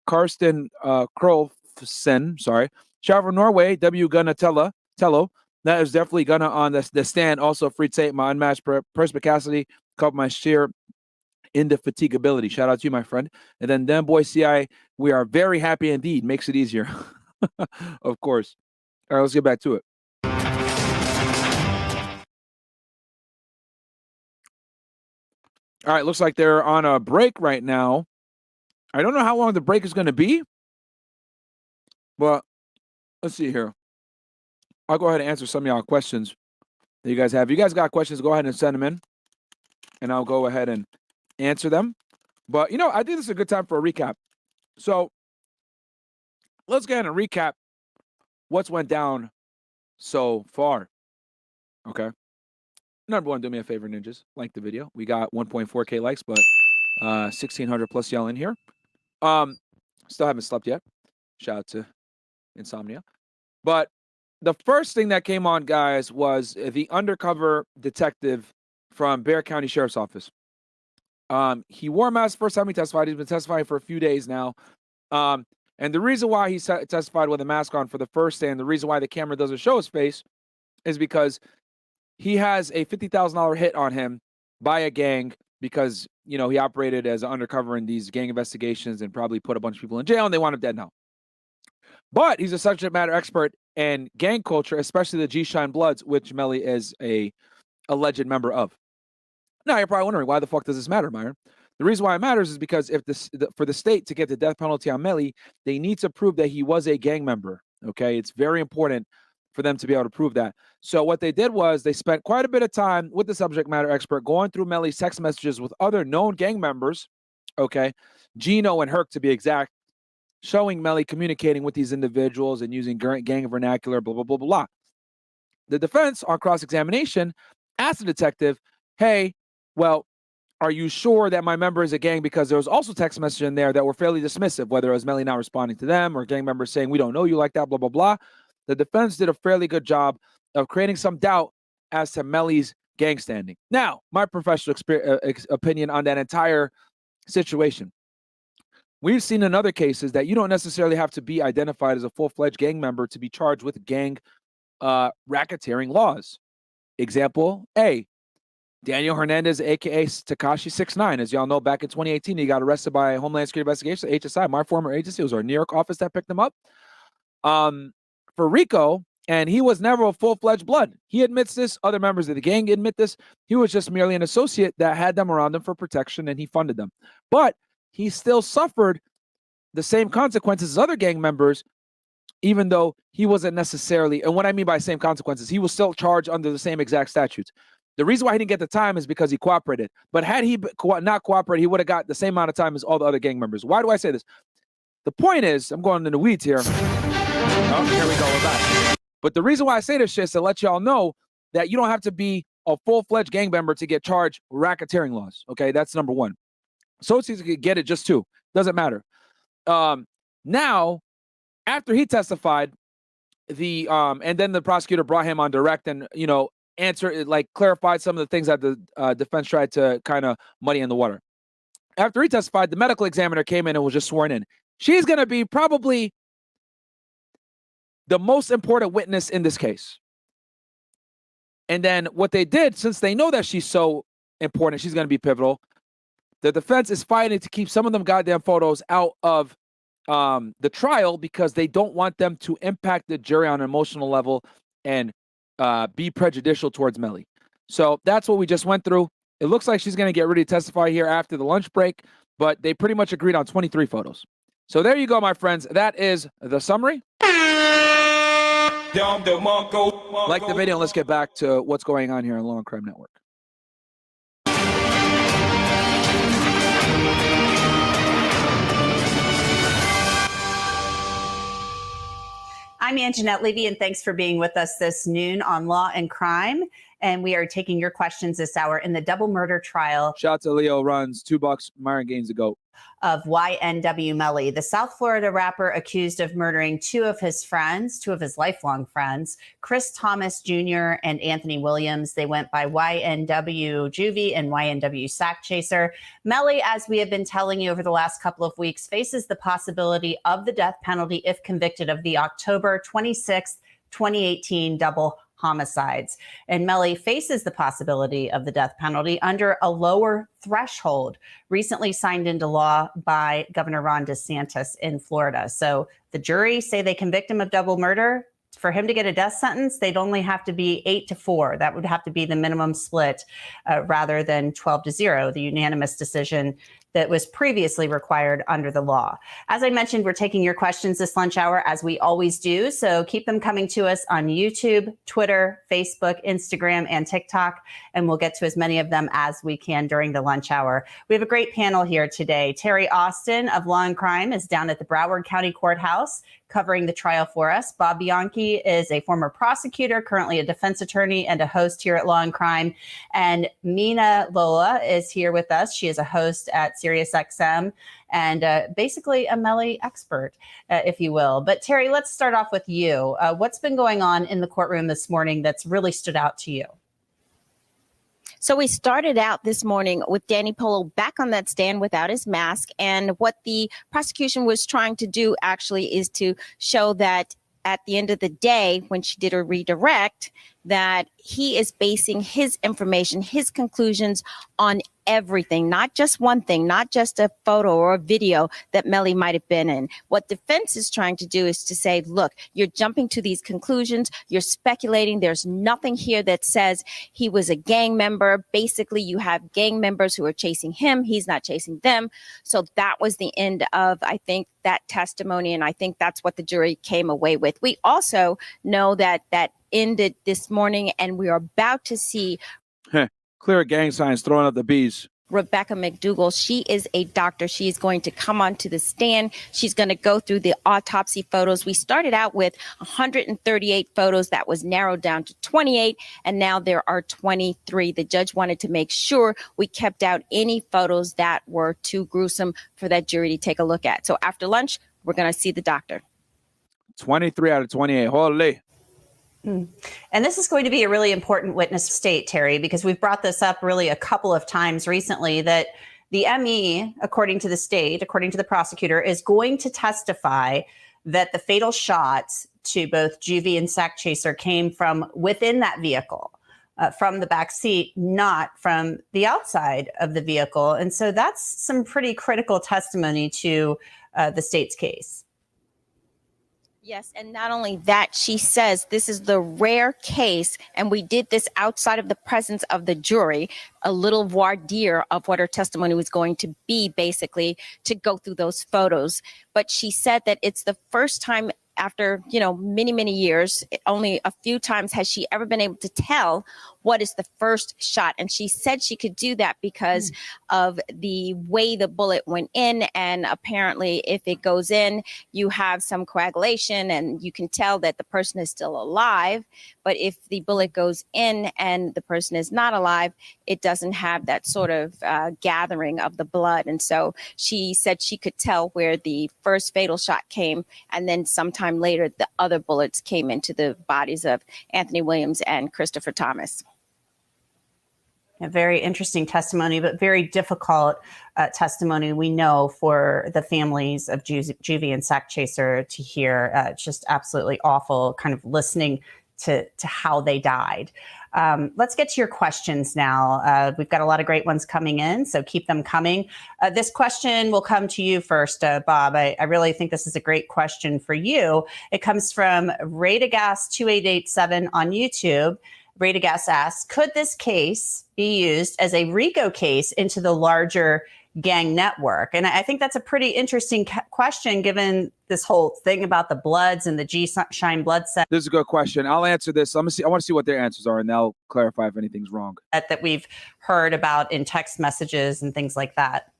Karsten Krolfsen, sorry. Shout from Norway, W Gunna Tello. That is definitely Gunna on the stand. Also, free tape, my unmatched perspicacity, couple my sheer indefatigability. Shout out to you, my friend. And then Dem Boy CI, we are very happy indeed. Makes it easier. Of course. All right, let's get back to it. All right, looks like they're on a break right now. I don't know how long the break is going to be. Well, let's see here. I'll go ahead and answer some of y'all questions that you guys have. If you guys got questions, go ahead and send them in, and I'll go ahead and answer them. But, you know, I think this is a good time for a recap. So let's get ahead and recap what's went down so far. Okay. Number one, do me a favor, ninjas. Like the video. We got 1.4K likes, but 1,600 plus y'all in here. Still haven't slept yet. Shout out to Insomnia. But the first thing that came on, guys, was the undercover detective from Bexar County Sheriff's Office. He wore a mask the first time he testified. He's been testifying for a few days now. And the reason why he testified with a mask on for the first day, and the reason why the camera doesn't show his face, is because he has a $50,000 hit on him by a gang because, you know, he operated as an undercover in these gang investigations and probably put a bunch of people in jail, and they want him dead now. But he's a subject matter expert in gang culture, especially the G-Shine Bloods, which Melly is a alleged member of. Now, you're probably wondering, why the fuck does this matter, Myron? The reason why it matters is because if for the state to get the death penalty on Melly, they need to prove that he was a gang member, okay? It's very important for them to be able to prove that. So what they did was they spent quite a bit of time with the subject matter expert going through Melly's text messages with other known gang members, okay? Gino and Hurk, to be exact, showing Melly communicating with these individuals and using gang vernacular, blah, blah, blah, blah, blah. The defense on cross-examination asked the detective, hey, well, are you sure that my member is a gang? Because there was also text messages in there that were fairly dismissive, whether it was Melly not responding to them or gang members saying, we don't know you like that, blah, blah, blah. The defense did a fairly good job of creating some doubt as to Melly's gang standing. Now, my professional opinion on that entire situation. We've seen in other cases that you don't necessarily have to be identified as a full-fledged gang member to be charged with gang racketeering laws. Example A, Daniel Hernandez, a.k.a. Tekashi 6ix9ine. As y'all know, back in 2018, he got arrested by Homeland Security Investigation, HSI, my former agency. It was our New York office that picked him up for RICO, and he was never a full-fledged blood. He admits this. Other members of the gang admit this. He was just merely an associate that had them around him for protection, and he funded them. But he still suffered the same consequences as other gang members, even though he wasn't necessarily, and what I mean by same consequences, he was still charged under the same exact statutes. The reason why he didn't get the time is because he cooperated. But had he not cooperated, he would have got the same amount of time as all the other gang members. Why do I say this? The point is, I'm going in the weeds here. Oh, here we go. We're back. But the reason why I say this shit is to let y'all know that you don't have to be a full-fledged gang member to get charged with racketeering laws. Okay, that's number one. Associates could get it just two. Doesn't matter. Now, after he testified, and then the prosecutor brought him on direct and, you know, clarified some of the things that the defense tried to kind of muddy in the water. After he testified, the medical examiner came in and was just sworn in. She's going to be probably the most important witness in this case. And then what they did, since they know that she's so important, she's going to be pivotal, the defense is fighting to keep some of them goddamn photos out of the trial because they don't want them to impact the jury on an emotional level and be prejudicial towards Melly. So that's what we just went through. It looks like she's going to get ready to testify here after the lunch break, but they pretty much agreed on 23 photos. So there you go, my friends. That is the summary. Like the video, and let's get back to what's going on here on Law and Crime Network. I'm Anjanette Levy, and thanks for being with us this noon on Law and Crime. And we are taking your questions this hour in the double murder trial. Shout out to Leo runs $2. Myron gains a goat. Of YWN Melly, the South Florida rapper accused of murdering two of his lifelong friends, Chris Thomas Jr. and Anthony Williams. They went by YNW Juvie and YNW Sack Chaser. Melly, as we have been telling you over the last couple of weeks, faces the possibility of the death penalty if convicted of the October 26th, 2018 double homicides. And Melly faces the possibility of the death penalty under a lower threshold recently signed into law by Governor Ron DeSantis in Florida. So the jury say they convict him of double murder. For him to get a death sentence, they'd only have to be 8-4. That would have to be the minimum split rather than 12-0, the unanimous decision that was previously required under the law. As I mentioned, we're taking your questions this lunch hour, as we always do. So keep them coming to us on YouTube, Twitter, Facebook, Instagram, and TikTok, and we'll get to as many of them as we can during the lunch hour. We have a great panel here today. Terry Austin of Law and Crime is down at the Broward County Courthouse covering the trial for us. Bob Bianchi is a former prosecutor, currently a defense attorney and a host here at Law and Crime. And Mina Lola is here with us. She is a host at SiriusXM and basically a Melly expert, if you will. But Terry, let's start off with you. What's been going on in the courtroom this morning that's really stood out to you? So we started out this morning with Danny Polo back on that stand without his mask. And what the prosecution was trying to do actually is to show that at the end of the day, when she did a redirect, that he is basing his information, his conclusions on everything, not just one thing, not just a photo or a video that Melly might have been in. What defense is trying to do is to say, look, you're jumping to these conclusions, you're speculating, there's nothing here that says he was a gang member. Basically, you have gang members who are chasing him, he's not chasing them. So that was the end of, I think, that testimony, and I think that's what the jury came away with. We also know that that ended this morning, and we are about to see clear gang signs throwing up the bees. Rebecca McDougall. She is a doctor. She's going to come onto the stand. She's going to go through the autopsy photos. We started out with 138 photos. That was narrowed down to 28, and now there are 23. The judge wanted to make sure we kept out any photos that were too gruesome for that jury to take a look at. So after lunch, we're going to see the doctor. 23 out of 28. Holy. And this is going to be a really important witness state, Terry, because we've brought this up really a couple of times recently, that the ME, according to the state, according to the prosecutor, is going to testify that the fatal shots to both Juvie and Sack Chaser came from within that vehicle, from the back seat, not from the outside of the vehicle. And so that's some pretty critical testimony to the state's case. Yes, and not only that, she says this is the rare case, and we did this outside of the presence of the jury, a little voir dire of what her testimony was going to be, basically, to go through those photos. But she said that it's the first time after, many, many years, only a few times has she ever been able to tell what is the first shot. And she said she could do that because of the way the bullet went in. And apparently, if it goes in, you have some coagulation and you can tell that the person is still alive. But if the bullet goes in and the person is not alive, it doesn't have that sort of gathering of the blood. And so she said she could tell where the first fatal shot came. And then sometime later, the other bullets came into the bodies of Anthony Williams and Christopher Thomas. A very interesting testimony, but very difficult testimony, we know, for the families of Juvie and Sack Chaser to hear. It's just absolutely awful, kind of listening to how they died. Let's get to your questions now. We've got a lot of great ones coming in, so keep them coming. This question will come to you first, Bob. I really think this is a great question for you. It comes from Radagas2887 on YouTube. Radagas asks, could this case be used as a RICO case into the larger gang network? And I think that's a pretty interesting question, given this whole thing about the Bloods and the G-Shine blood set. This is a good question. I'll answer this. I want to see what their answers are, and they'll clarify if anything's wrong. That we've heard about in text messages and things like that.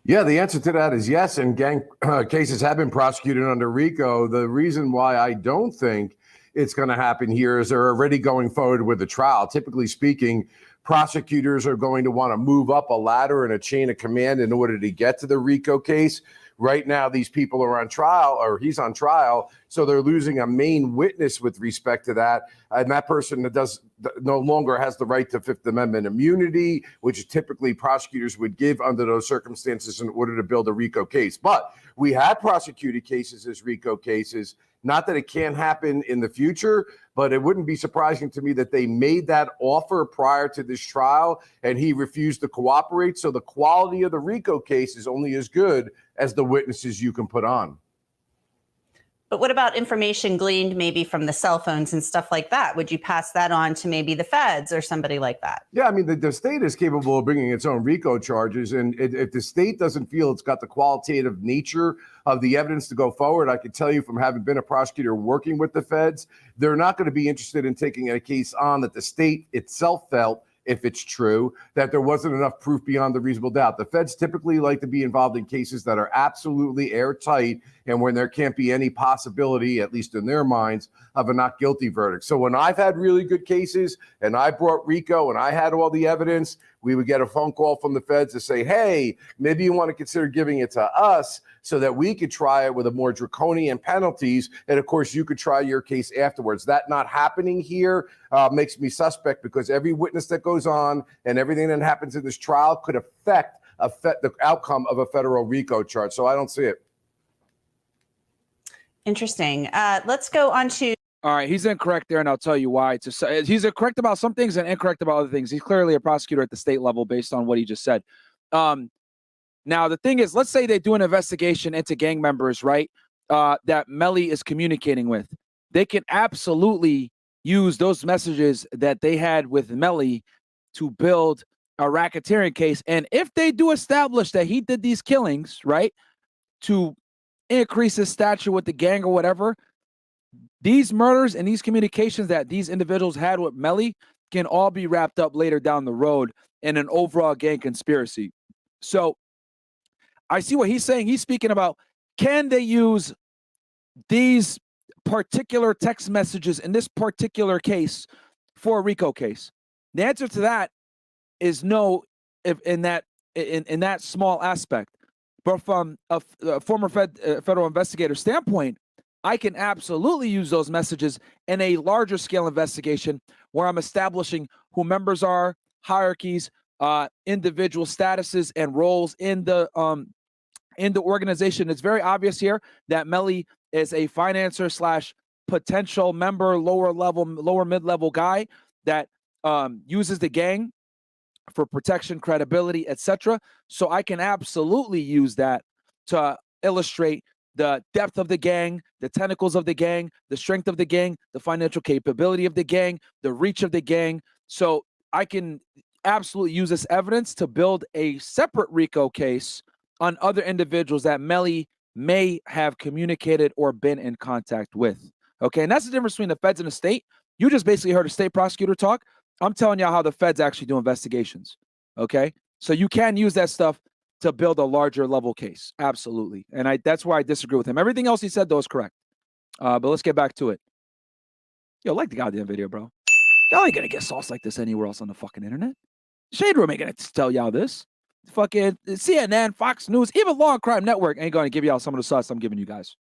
Yeah, the answer to that is yes, and gang cases have been prosecuted under RICO. The reason why I don't think it's going to happen here is they're already going forward with the trial. Typically speaking, prosecutors are going to want to move up a ladder in a chain of command in order to get to the RICO case. Right now, these people are on trial, or he's on trial, so they're losing a main witness with respect to that. And that person that no longer has the right to Fifth Amendment immunity, which typically prosecutors would give under those circumstances in order to build a RICO case. But we have prosecuted cases as RICO cases. Not that it can't happen in the future, but it wouldn't be surprising to me that they made that offer prior to this trial and he refused to cooperate. So the quality of the RICO case is only as good as the witnesses you can put on. But what about information gleaned maybe from the cell phones and stuff like that? Would you pass that on to maybe the feds or somebody like that? Yeah, I mean, the state is capable of bringing its own RICO charges. And if the state doesn't feel it's got the qualitative nature of the evidence to go forward, I can tell you from having been a prosecutor working with the feds, they're not going to be interested in taking a case on that the state itself felt, if it's true, that there wasn't enough proof beyond the reasonable doubt. The feds typically like to be involved in cases that are absolutely airtight and when there can't be any possibility, at least in their minds, of a not guilty verdict. So when I've had really good cases and I brought RICO and I had all the evidence, we would get a phone call from the feds to say, hey, maybe you want to consider giving it to us so that we could try it with a more draconian penalties. And of course, you could try your case afterwards. That not happening here makes me suspect, because every witness that goes on and everything that happens in this trial could affect the outcome of a federal RICO charge. So I don't see it. Interesting. Let's go on to. All right, he's incorrect there, and I'll tell you why. He's correct about some things and incorrect about other things. He's clearly a prosecutor at the state level based on what he just said. Now, the thing is, let's say they do an investigation into gang members, right, that Melly is communicating with. They can absolutely use those messages that they had with Melly to build a racketeering case. And if they do establish that he did these killings, right, to increase his stature with the gang or whatever, these murders and these communications that these individuals had with Melly can all be wrapped up later down the road in an overall gang conspiracy. So I see what he's saying. He's speaking about, can they use these particular text messages in this particular case for a RICO case? The answer to that is no, if in that small aspect. But from a former federal investigator standpoint, I can absolutely use those messages in a larger scale investigation where I'm establishing who members are, hierarchies, individual statuses and roles in the organization. It's very obvious here that Melly is a financer / potential member, lower mid-level guy that uses the gang for protection, credibility, etc. So I can absolutely use that to illustrate the depth of the gang, the tentacles of the gang, the strength of the gang, the financial capability of the gang, the reach of the gang. So I can absolutely use this evidence to build a separate RICO case on other individuals that Melly may have communicated or been in contact with. Okay, and that's the difference between the feds and the state. You just basically heard a state prosecutor talk. I'm telling y'all how the feds actually do investigations. Okay, so you can use that stuff to build a larger level case. Absolutely. And that's where I disagree with him. Everything else he said, though, is correct. But let's get back to it. Yo, like the goddamn video, bro. Y'all ain't gonna get sauce like this anywhere else on the fucking internet. Shade Room ain't gonna tell y'all this. Fucking CNN, Fox News, even Law and Crime Network ain't gonna give y'all some of the sauce I'm giving you guys.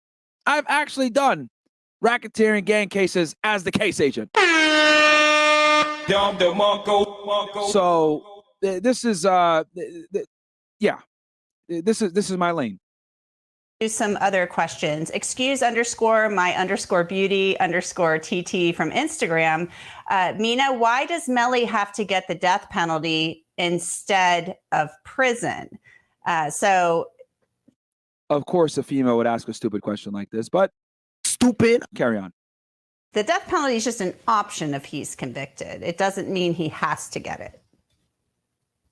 I've actually done racketeering gang cases as the case agent. So this is this is my lane. Do some other questions. Excuse_my_beauty_TT from Instagram. Mina, why does Melly have to get the death penalty instead of prison? So, of course, a female would ask a stupid question like this, but stupid. Carry on. The death penalty is just an option if he's convicted. It doesn't mean he has to get it.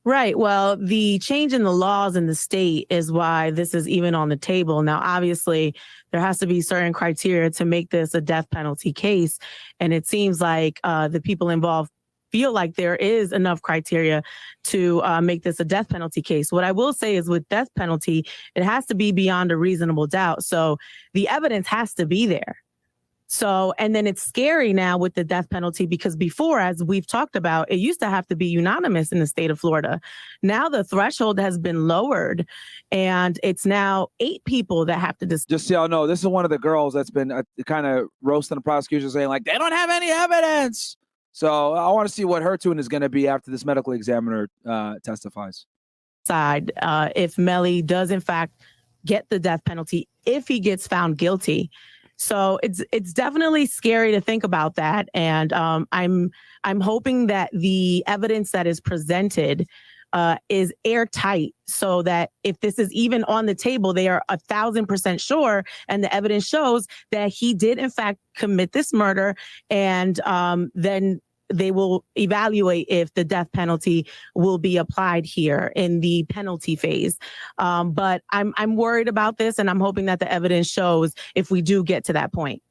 Right. Well, the change in the laws in the state is why this is even on the table. Now, obviously, there has to be certain criteria to make this a death penalty case. And it seems like the people involved feel like there is enough criteria to make this a death penalty case. What I will say is with death penalty, it has to be beyond a reasonable doubt. So the evidence has to be there. So, and then it's scary now with the death penalty because before, as we've talked about, it used to have to be unanimous in the state of Florida. Now the threshold has been lowered and it's now 8 people that have to Just so y'all know, this is one of the girls that's been kind of roasting the prosecution, saying like, they don't have any evidence. So I want to see what her tune is going to be after this medical examiner testifies. Side, if Melly does in fact get the death penalty, if he gets found guilty. So it's definitely scary to think about that. And I'm hoping that the evidence that is presented is airtight, so that if this is even on the table, they are 1,000% sure, and the evidence shows that he did in fact commit this murder, and then they will evaluate if the death penalty will be applied here in the penalty phase. But I'm worried about this, and I'm hoping that the evidence shows if we do get to that point.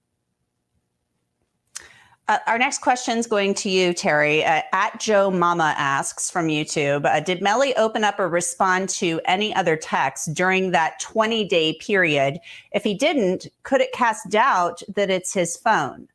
Our next question is going to you, Terry. At Joe Mama asks from YouTube, did Melly open up or respond to any other texts during that 20-day period? If he didn't, could it cast doubt that it's his phone?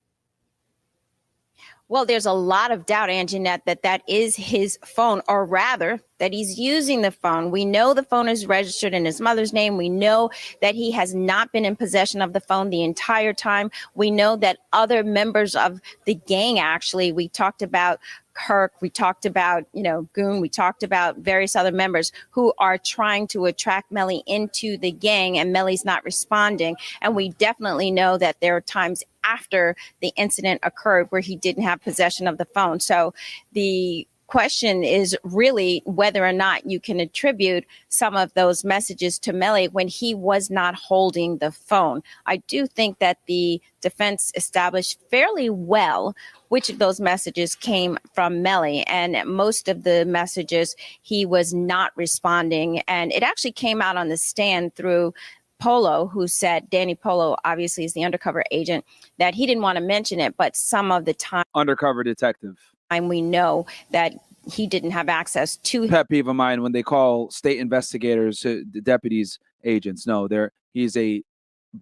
Well, there's a lot of doubt, Anjanette, that is his phone, or rather that he's using the phone. We know the phone is registered in his mother's name. We know that he has not been in possession of the phone the entire time. We know that other members of the gang, actually, we talked about Hurk, we talked about, Goon, we talked about various other members who are trying to attract Melly into the gang, and Melly's not responding. And we definitely know that there are times after the incident occurred where he didn't have possession of the phone. So the question is really whether or not you can attribute some of those messages to Melly when he was not holding the phone. I do think that the defense established fairly well which of those messages came from Melly, and most of the messages he was not responding. And it actually came out on the stand through Polo, who said, Danny Polo obviously is the undercover agent, that he didn't want to mention it, but some of the time Undercover detective. we know that he didn't have access to. Pet peeve of mine when they call state investigators, the deputies, agents. No, he's a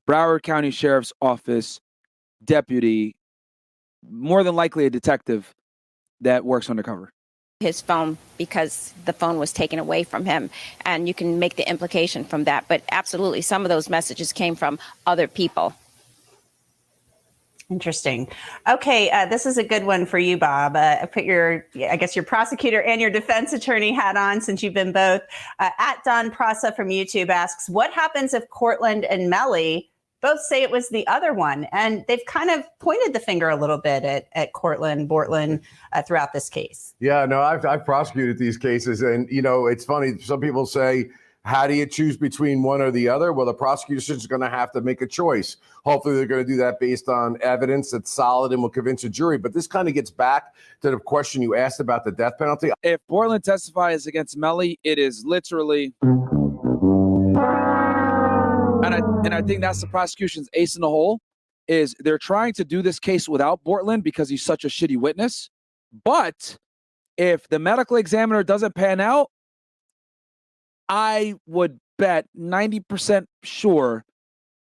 Broward County Sheriff's Office deputy, more than likely a detective that works undercover. His phone, because the phone was taken away from him, and you can make the implication from that. But absolutely, some of those messages came from other people. Interesting. Okay, this is a good one for you, Bob. Put your prosecutor and your defense attorney hat on, since you've been both. At Don Prasa from YouTube asks, what happens if Cortland and Melly both say it was the other one? And they've kind of pointed the finger a little bit at Cortland, Bortlen throughout this case. Yeah, no, I've prosecuted these cases, and it's funny. Some people say, how do you choose between one or the other? Well, the prosecution is going to have to make a choice. Hopefully, they're going to do that based on evidence that's solid and will convince a jury. But this kind of gets back to the question you asked about the death penalty. If Bortlen testifies against Melly, it is literally, and I think that's the prosecution's ace in the hole, is they're trying to do this case without Bortlen because he's such a shitty witness. But if the medical examiner doesn't pan out, I would bet 90% sure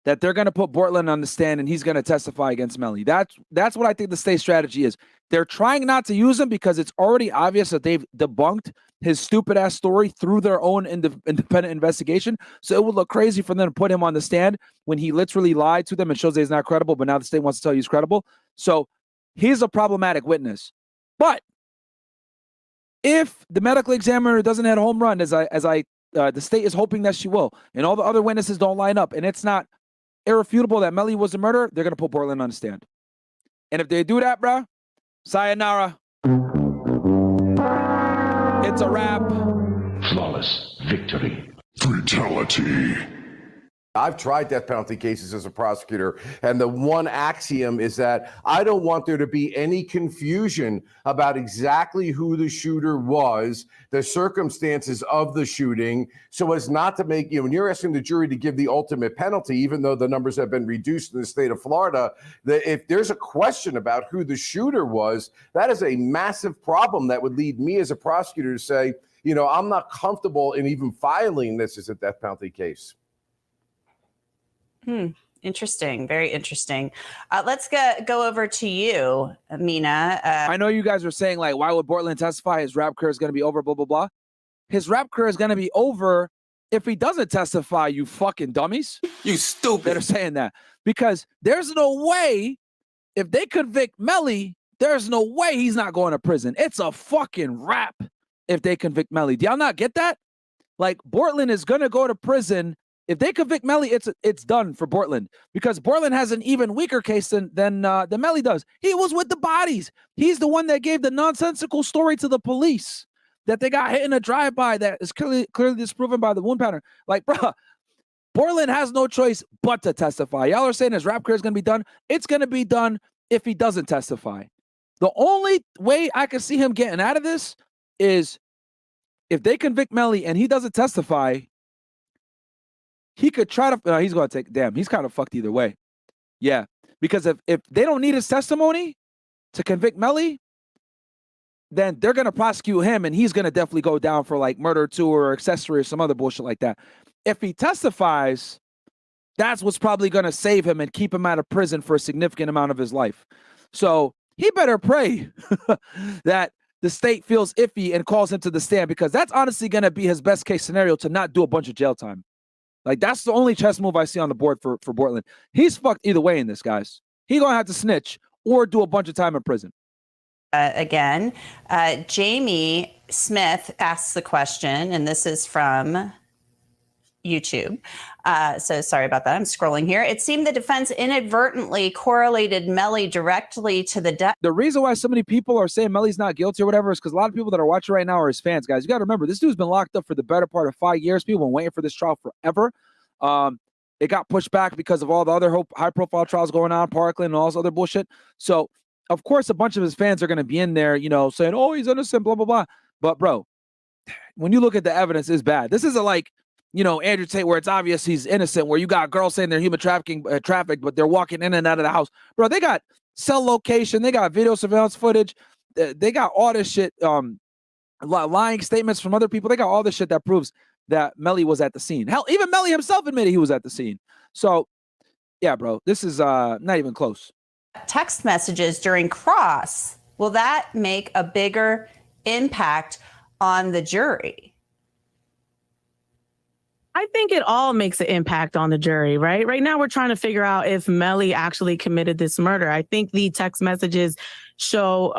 that they're going to put Bortlen on the stand and he's going to testify against Melly. That's what I think the state strategy is. They're trying not to use him because it's already obvious that they've debunked his stupid ass story through their own independent investigation. So it would look crazy for them to put him on the stand when he literally lied to them and shows that he's not credible, but now the state wants to tell you he's credible. So he's a problematic witness. But if the medical examiner doesn't hit a home run, as the state is hoping that she will, and all the other witnesses don't line up, and it's not irrefutable that Melly was the murderer, they're going to put Bortlen on the stand. And if they do that, bruh, sayonara. It's a wrap. Flawless victory. Fatality. I've tried death penalty cases as a prosecutor, and the one axiom is that I don't want there to be any confusion about exactly who the shooter was, the circumstances of the shooting, so as not to make, when you're asking the jury to give the ultimate penalty, even though the numbers have been reduced in the state of Florida, that if there's a question about who the shooter was, that is a massive problem that would lead me as a prosecutor to say, I'm not comfortable in even filing this as a death penalty case. Interesting. Very interesting. Let's go over to you, Mina. I know you guys are saying, like, why would Bortlen testify? His rap career is going to be over, blah, blah, blah. His rap career is going to be over if he doesn't testify, you fucking dummies. You stupid. That are saying that. Because there's no way, if they convict Melly, there's no way he's not going to prison. It's a fucking rap if they convict Melly. Do y'all not get that? Like, Bortlen is going to go to prison. If they convict Melly, it's done for Bortlen, because Bortlen has an even weaker case than Melly does. He was with the bodies. He's the one that gave the nonsensical story to the police. that they got hit in a drive-by that is clearly disproven by the wound pattern. Like, bruh, Bortlen has no choice but to testify. Y'all are saying his rap career is going to be done. It's going to be done if he doesn't testify. The only way I can see him getting out of this is if they convict Melly and he doesn't testify, he could try to, he's going to take, damn, he's kind of fucked either way. Yeah, because if they don't need his testimony to convict Melly, then they're going to prosecute him and he's going to definitely go down for like murder too or accessory or some other bullshit like that. If he testifies, that's what's probably going to save him and keep him out of prison for a significant amount of his life. So he better pray that the state feels iffy and calls him to the stand, because that's honestly going to be his best case scenario, to not do a bunch of jail time. Like, that's the only chess move I see on the board for Bortlen. He's fucked either way in this, guys. He's going to have to snitch or do a bunch of time in prison. Again, Jamie Smith asks the question, and this is from YouTube. So sorry about that. I'm scrolling here. It seemed the defense inadvertently correlated Melly directly to the death. The reason why so many people are saying Melly's not guilty or whatever is because a lot of people that are watching right now are his fans, guys. You got to remember, this dude's been locked up for the better part of 5 years. People have been waiting for this trial forever. It got pushed back because of all the other high-profile trials going on, Parkland and all this other bullshit. So, of course, a bunch of his fans are going to be in there, you know, saying, oh, he's innocent, blah, blah, blah. But, bro, when you look at the evidence, it's bad. This isn't like, you know, Andrew Tate, where it's obvious he's innocent, where you got girls saying they're human trafficked, but they're walking in and out of the house. Bro, they got cell location. They got video surveillance footage. They got all this shit, lying statements from other people. They got all this shit that proves that Melly was at the scene. Hell, even Melly himself admitted he was at the scene. So, yeah, bro, this is not even close. Text messages during cross, will that make a bigger impact on the jury? I think it all makes an impact on the jury, right? Right now, we're trying to figure out if Melly actually committed this murder. I think the text messages show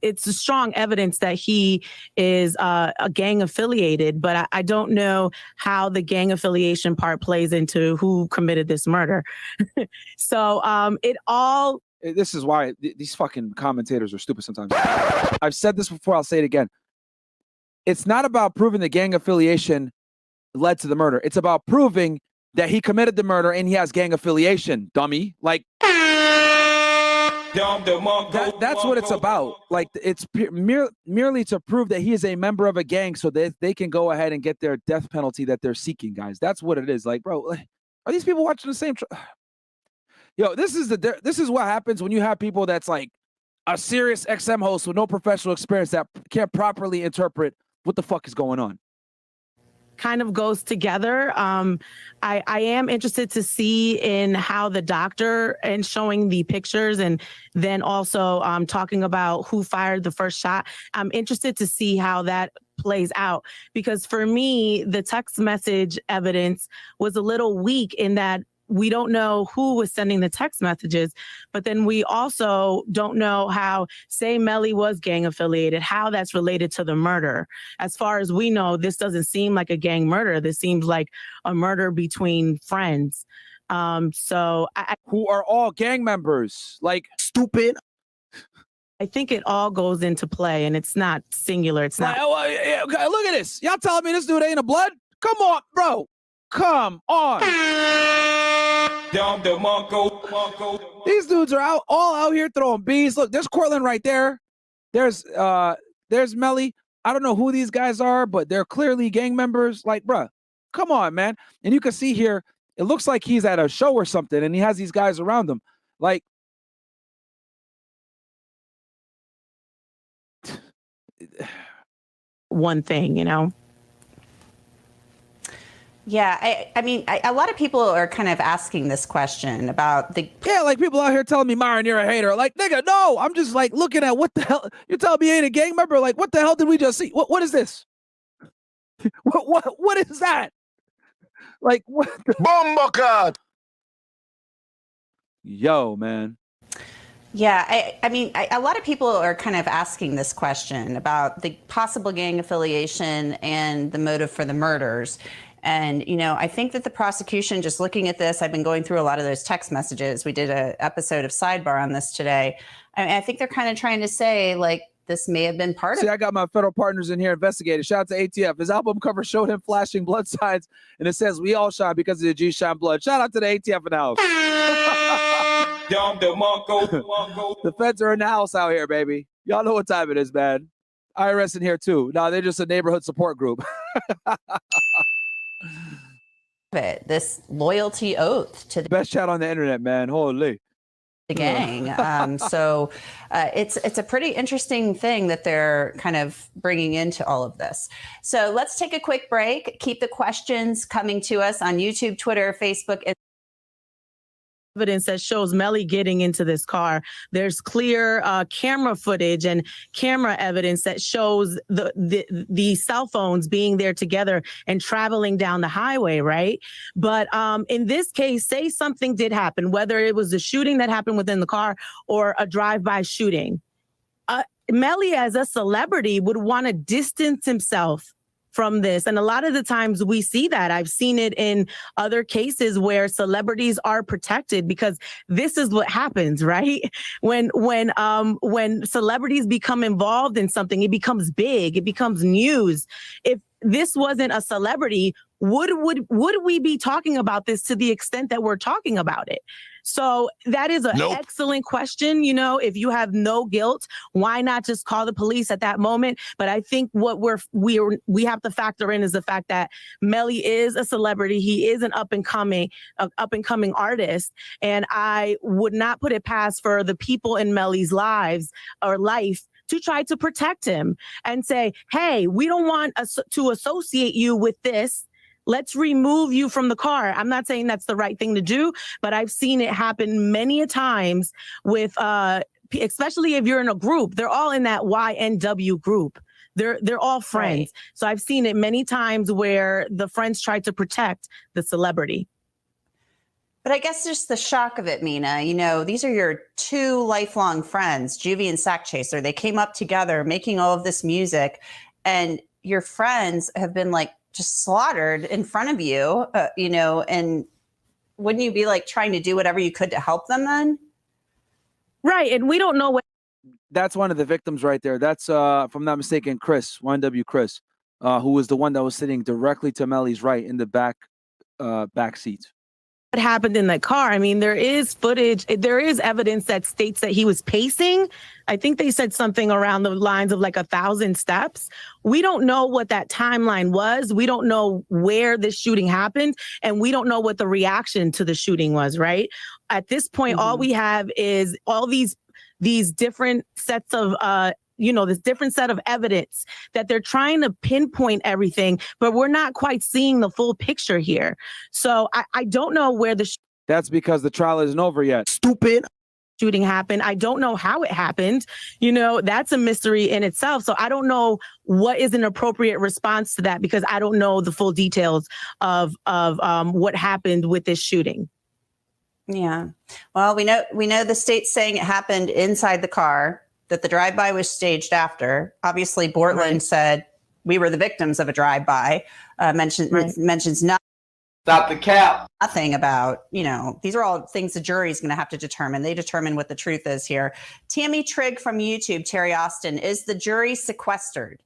it's a strong evidence that he is a gang affiliated, but I don't know how the gang affiliation part plays into who committed this murder. So it all. This is why these fucking commentators are stupid sometimes. I've said this before. I'll say it again. It's not about proving the gang affiliation led to the murder. It's about proving that he committed the murder and he has gang affiliation, dummy. Like, that's what it's about. Like, it's merely to prove that he is a member of a gang so that they can go ahead and get their death penalty that they're seeking, guys. That's what it is. Like, bro, are these people watching the same? Yo, this is what happens when you have people that's like a serious XM host with no professional experience that can't properly interpret what the fuck is going on. Kind of goes together. I am interested to see in how the doctor and showing the pictures and then also talking about who fired the first shot. I'm interested to see how that plays out, because for me, the text message evidence was a little weak in that we don't know who was sending the text messages, but then we also don't know how, say Melly was gang affiliated, how that's related to the murder. As far as we know, this doesn't seem like a gang murder. This seems like a murder between friends. So who are all gang members, like stupid. I think it all goes into play, and it's not singular. It's not. Okay, look at this. Y'all telling me this dude ain't a blood? Come on, bro. Come on. These dudes are all out here throwing bees. Look, there's Cortland right there. There's Melly. I don't know who these guys are, but they're clearly gang members. Like, bruh, come on, man. And you can see here, it looks like he's at a show or something, and he has these guys around him. Like, one thing, you know? Yeah, I mean, a lot of people are kind of asking this question about the... Yeah, like people out here telling me, Myron, you're a hater. Like, nigga, no, I'm just like looking at what the hell. You're telling me you ain't a gang member? Like, what the hell did we just see? What is this? What is that? Like, what? Bomba. Yo, man. Yeah, I mean, a lot of people are kind of asking this question about the possible gang affiliation and the motive for the murders. And, you know, I think that the prosecution, just looking at this, I've been going through a lot of those text messages. We did an episode of Sidebar on this today. I mean, I think they're kind of trying to say, like, this may have been part See, of I got my federal partners in here investigating. Shout out to ATF. His album cover showed him flashing blood signs, and it says, "We all shine because of the G shine blood." Shout out to the ATF in the house. The feds are in the house out here, baby. Y'all know what time it is, man. IRS in here too. No, they're just a neighborhood support group. it. This loyalty oath to the Best chat on the internet, man. Holy. gang. So it's a pretty interesting thing that they're kind of bringing into all of this. So let's take a quick break. Keep the questions coming to us on YouTube, Twitter, Facebook, and evidence that shows Melly getting into this car. There's clear camera footage and camera evidence that shows the cell phones being there together and traveling down the highway, right? But in this case, say something did happen, whether it was the shooting that happened within the car or a drive-by shooting. Melly, as a celebrity, would want to distance himself from this. And a lot of the times we see that. I've seen it in other cases where celebrities are protected because this is what happens, right? When celebrities become involved in something, it becomes big, it becomes news. If this wasn't a celebrity, would we be talking about this to the extent that we're talking about it? So that is an excellent question. You know, if you have no guilt, why not just call the police at that moment? But I think what we have to factor in is the fact that Melly is a celebrity. He is an up and coming artist, and I would not put it past for the people in Melly's lives or life to try to protect him and say, hey, we don't want us to associate you with this. Let's remove you from the car. I'm not saying that's the right thing to do, but I've seen it happen many a times with, especially if you're in a group. They're all in that YNW group. They're all friends. Right. So I've seen it many times where the friends try to protect the celebrity. But I guess just the shock of it, Mina, you know, these are your two lifelong friends, Juvie and Sack Chaser. They came up together making all of this music, and your friends have been like just slaughtered in front of you, you know, and wouldn't you be like trying to do whatever you could to help them then? Right. And we don't know what. That's one of the victims right there. That's, if I'm not mistaken, Chris, YNW Chris, who was the one that was sitting directly to Melly's right in the back seat. What happened in that car? I mean, there is footage, there is evidence that states that he was pacing. I think they said something around the lines of like 1,000 steps. We don't know what that timeline was. We don't know where this shooting happened, and we don't know what the reaction to the shooting was, right? At this point, all we have is all these different sets of this different set of evidence that they're trying to pinpoint everything, but we're not quite seeing the full picture here. So I don't know where that's because the trial isn't over yet. Stupid shooting happened. I don't know how it happened. You know, that's a mystery in itself. So I don't know what is an appropriate response to that because I don't know the full details of what happened with this shooting. Yeah. Well, we know the state's saying it happened inside the car, that the drive-by was staged after. Obviously, Bortlen said we were the victims of a drive-by. Mentions nothing. Stop the cap. Nothing about, you know, these are all things the jury is going to have to determine. They determine what the truth is here. Tammy Trigg from YouTube, Terry Austin, is the jury sequestered?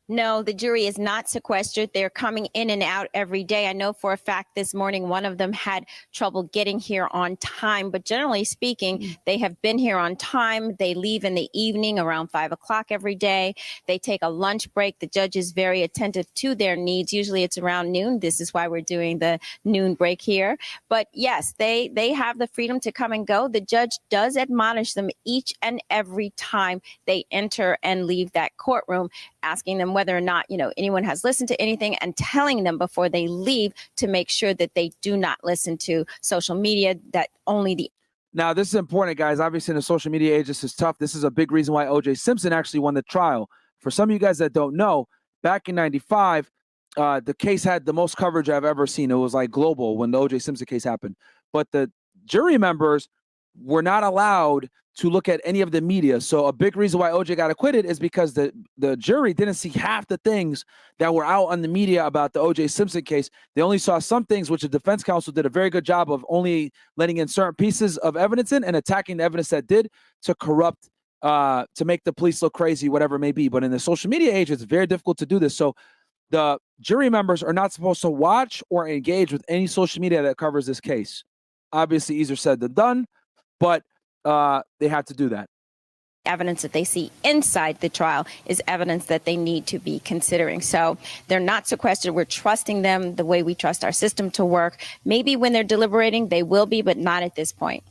No, the jury is not sequestered. They're coming in and out every day. I know for a fact this morning one of them had trouble getting here on time, but generally speaking, they have been here on time. They leave in the evening around 5 o'clock every day. They take a lunch break. The judge is very attentive to their needs. Usually it's around noon. This is why we're doing the noon break here. But yes, they have the freedom to come and go. The judge does admonish them each and every time they enter and leave that courtroom, asking them whether or not, you know, anyone has listened to anything and telling them before they leave to make sure that they do not listen to social media, that only the. Now, this is important, guys. Obviously, in the social media age, this is tough. This is a big reason why O.J. Simpson actually won the trial. For some of you guys that don't know, back in 95, the case had the most coverage I've ever seen. It was like global when the O.J. Simpson case happened. But the jury members were not allowed to look at any of the media. So a big reason why OJ got acquitted is because the jury didn't see half the things that were out on the media about the OJ Simpson case. They only saw some things, which the defense counsel did a very good job of only letting in certain pieces of evidence in and attacking the evidence that did to corrupt to make the police look crazy, whatever it may be. But in the social media age, it's very difficult to do this. So the jury members are not supposed to watch or engage with any social media that covers this case. Obviously, easier said than done, but they have to do that. Evidence that they see inside the trial is evidence that they need to be considering. So they're not sequestered. We're trusting them the way we trust our system to work. Maybe when they're deliberating, they will be, but not at this point.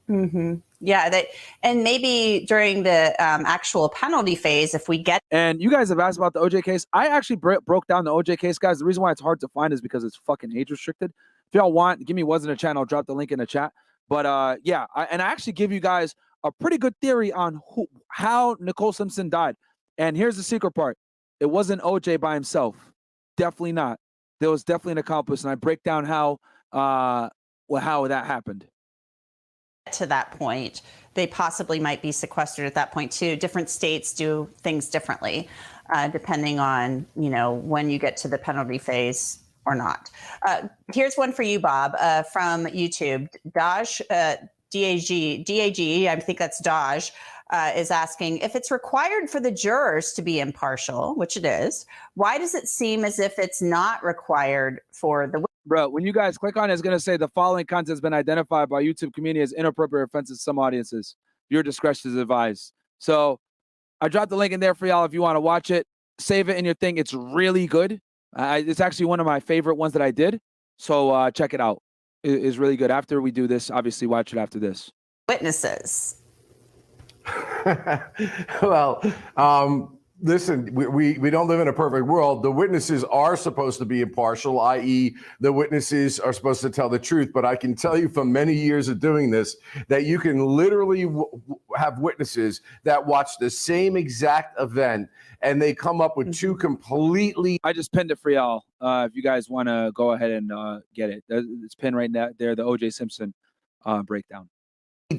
Mm-hmm. Yeah, and maybe during the actual penalty phase, if we get. And you guys have asked about the OJ case. I actually broke down the OJ case, guys. The reason why it's hard to find is because it's fucking age restricted. If y'all want, give me what's in the chat. I'll drop the link in the chat. But yeah, I actually give you guys a pretty good theory on how Nicole Simpson died. And here's the secret part. It wasn't OJ by himself. Definitely not. There was definitely an accomplice. And I break down how that happened. To that point, they possibly might be sequestered at that point too. Different states do things differently, depending on, when you get to the penalty phase or not. Here's one for you, Bob, from YouTube. Daj, DAG, I think that's Daj, is asking, if it's required for the jurors to be impartial, which it is, why does it seem as if it's not required for the... Bro, when you guys click on it, it's going to say the following content has been identified by YouTube community as inappropriate offenses to some audiences. Your discretion is advised. So I dropped the link in there for y'all if you want to watch it. Save it in your thing. It's really good. It's actually one of my favorite ones that I did. So check it out. It's really good. After we do this, obviously watch it after this. Witnesses. Well, listen, we don't live in a perfect world. The witnesses are supposed to be impartial, i.e. the witnesses are supposed to tell the truth. But I can tell you from many years of doing this that you can literally have witnesses that watch the same exact event and they come up with two completely... I just pinned it for y'all. If you guys want to go ahead and get it. It's pinned right there, the O.J. Simpson breakdown.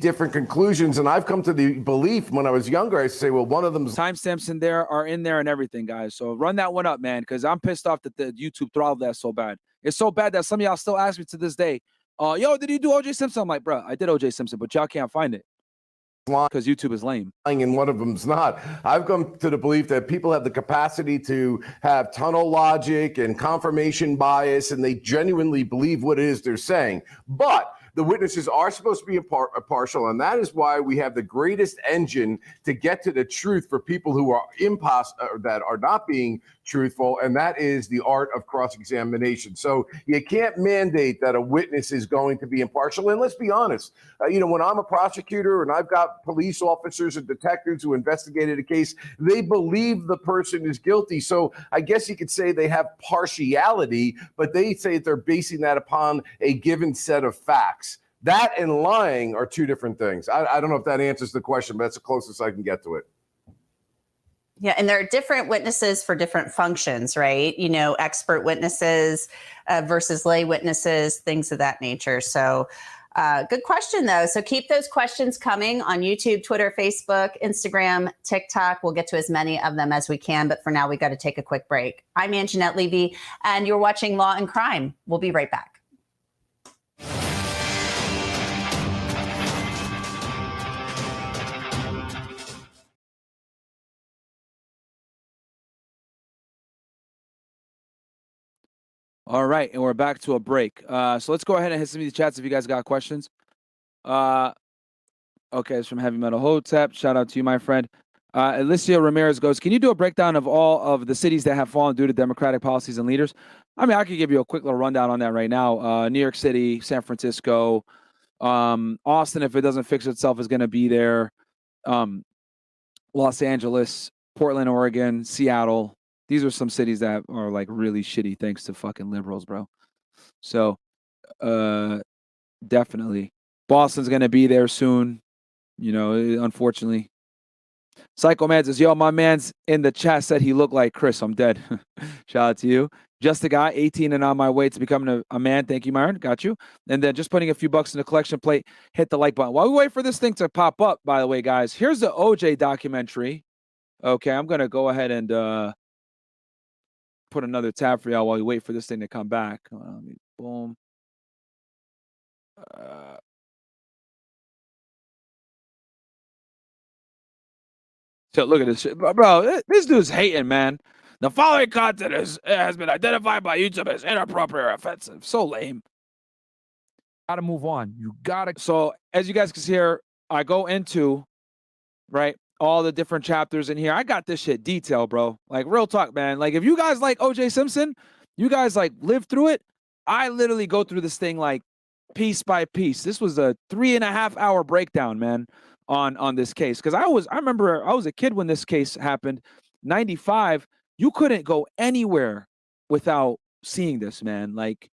Different conclusions, and I've come to the belief when I was younger, I say, well, one of them's timestamps in there are in there and everything, guys. So run that one up, man, because I'm pissed off that the YouTube throttled that so bad. It's so bad that some of y'all still ask me to this day, yo, did you do O.J. Simpson? I'm like, bro, I did O.J. Simpson, but y'all can't find it because YouTube is lame. And one of them's not. I've come to the belief that people have the capacity to have tunnel logic and confirmation bias, and they genuinely believe what it is they're saying. But the witnesses are supposed to be impartial, and that is why we have the greatest engine to get to the truth for people who are that are not being truthful, and that is the art of cross-examination. So you can't mandate that a witness is going to be impartial. And let's be honest, when I'm a prosecutor and I've got police officers and detectives who investigated a case, they believe the person is guilty. So I guess you could say they have partiality, but they say they're basing that upon a given set of facts. That and lying are two different things. I don't know if that answers the question, but that's the closest I can get to it. Yeah, and there are different witnesses for different functions, right? Expert witnesses versus lay witnesses, things of that nature. So good question, though. So keep those questions coming on YouTube, Twitter, Facebook, Instagram, TikTok. We'll get to as many of them as we can. But for now, we got to take a quick break. I'm Anjanette Levy, and you're watching Law and Crime. We'll be right back. All right, and we're back to a break. So let's go ahead and hit some of these chats if you guys got questions. Okay, it's from Heavy Metal Hotep. Shout out to you, my friend. Alicia Ramirez goes, can you do a breakdown of all of the cities that have fallen due to Democratic policies and leaders? I mean, I could give you a quick little rundown on that right now. New York City, San Francisco, Austin, if it doesn't fix itself, is going to be there. Los Angeles, Portland, Oregon, Seattle. These are some cities that are like really shitty thanks to fucking liberals, bro. So definitely. Boston's going to be there soon, unfortunately. Psycho Man says, yo, my man's in the chat said he looked like Chris. I'm dead. Shout out to you. Just a guy, 18 and on my way to becoming a man. Thank you, Myron. Got you. And then just putting a few bucks in the collection plate, hit the like button. While we wait for this thing to pop up, by the way, guys, here's the OJ documentary. Okay, I'm going to go ahead and put another tab for y'all while we wait for this thing to come back. Boom. Look at this shit. Bro, this dude's hating, man. The following content has been identified by YouTube as inappropriate or offensive. So lame. Gotta move on. You gotta. So as you guys can see here, I go into, right, all the different chapters in here. I got this shit detailed, bro. Like, real talk, man. Like, if you guys like OJ Simpson, you guys like live through it. I literally go through this thing like piece by piece. This was a 3.5 hour breakdown, man, on this case. Because I remember I was a kid when this case happened, 95. You couldn't go anywhere without seeing this, man. Like,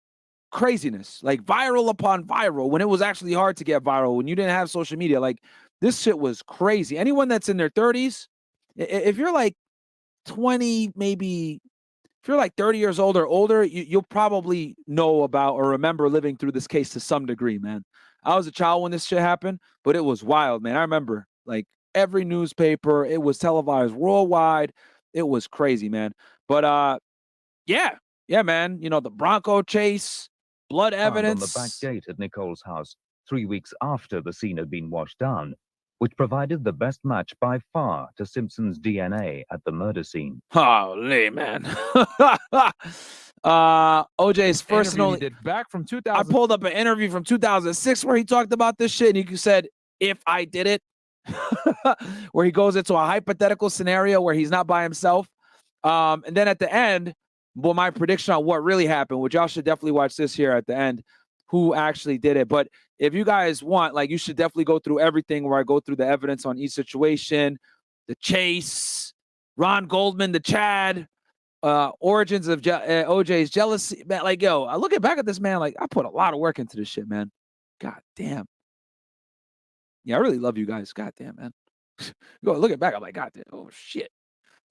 craziness, like viral upon viral, when it was actually hard to get viral, when you didn't have social media. Like, this shit was crazy. Anyone that's in their 30s, if you're like 20, maybe if you're like 30 years old or older, you'll probably know about or remember living through this case to some degree, man. I was a child when this shit happened, but it was wild, man. I remember like every newspaper, it was televised worldwide. It was crazy, man. But yeah, man. You know, the Bronco chase, blood evidence. On the back gate at Nicole's house 3 weeks after the scene had been washed down, which provided the best match by far to Simpson's DNA at the murder scene. Holy man. OJ's first and only back from 2000. I pulled up an interview from 2006 where he talked about this shit, and he said, if I did it, where he goes into a hypothetical scenario where he's not by himself. And then at the end, well, my prediction on what really happened, which y'all should definitely watch this here at the end, who actually did it. But if you guys want, like, you should definitely go through everything where I go through the evidence on each situation, the chase, Ron Goldman, the Chad, origins of OJ's jealousy. Man, like, yo, I look back at this, man, like, I put a lot of work into this shit, man. God damn. Yeah, I really love you guys. God damn, man. Go look back. I'm like, God damn. Oh, shit.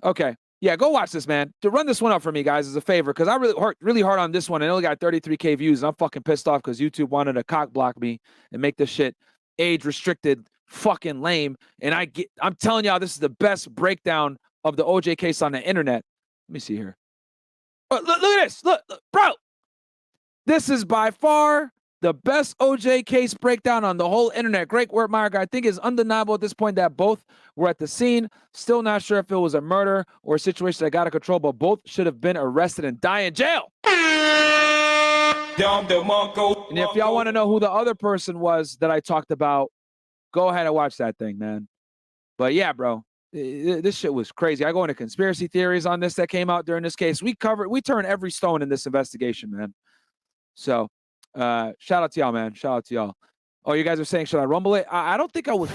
Okay. Yeah, go watch this, man. To run this one up for me, guys, as a favor, because I really hard on this one. I only got 33K views, and I'm fucking pissed off because YouTube wanted to cock block me and make this shit age-restricted, fucking lame. And I'm telling y'all, this is the best breakdown of the OJ case on the internet. Let me see here. Oh, look at this. Look, bro. This is by far the best OJ case breakdown on the whole internet. Great work, Myron. I think it's undeniable at this point that both were at the scene. Still not sure if it was a murder or a situation that got out of control, but both should have been arrested and die in jail. And if y'all want to know who the other person was that I talked about, go ahead and watch that thing, man. But yeah, bro, this shit was crazy. I go into conspiracy theories on this that came out during this case. We turned every stone in this investigation, man. So shout out to y'all, man. Shout out to y'all. Oh, you guys are saying, should I rumble it? I don't think I was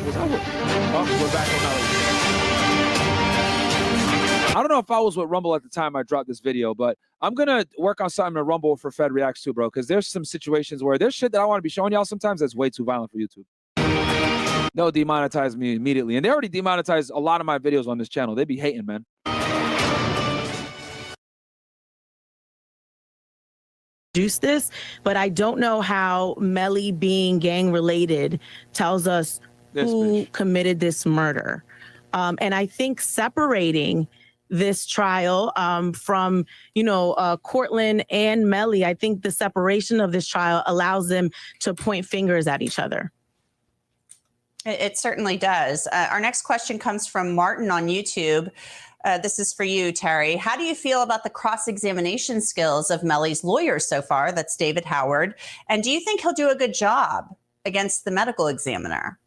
I don't know if I was with Rumble at the time I dropped this video, but I'm going to work on something to Rumble for Fed Reacts too, bro, because there's some situations where there's shit that I want to be showing y'all sometimes that's way too violent for YouTube. They'll demonetize me immediately. And they already demonetized a lot of my videos on this channel. They be hating, man. This, but I don't know how Melly being gang related tells us who committed this murder. And I think separating this trial from, Cortland and Melly, I think the separation of this trial allows them to point fingers at each other. It certainly does. Our next question comes from Martin on YouTube. This is for you, Terry. How do you feel about the cross-examination skills of Melly's lawyers so far? That's David Howard. And do you think he'll do a good job against the medical examiner?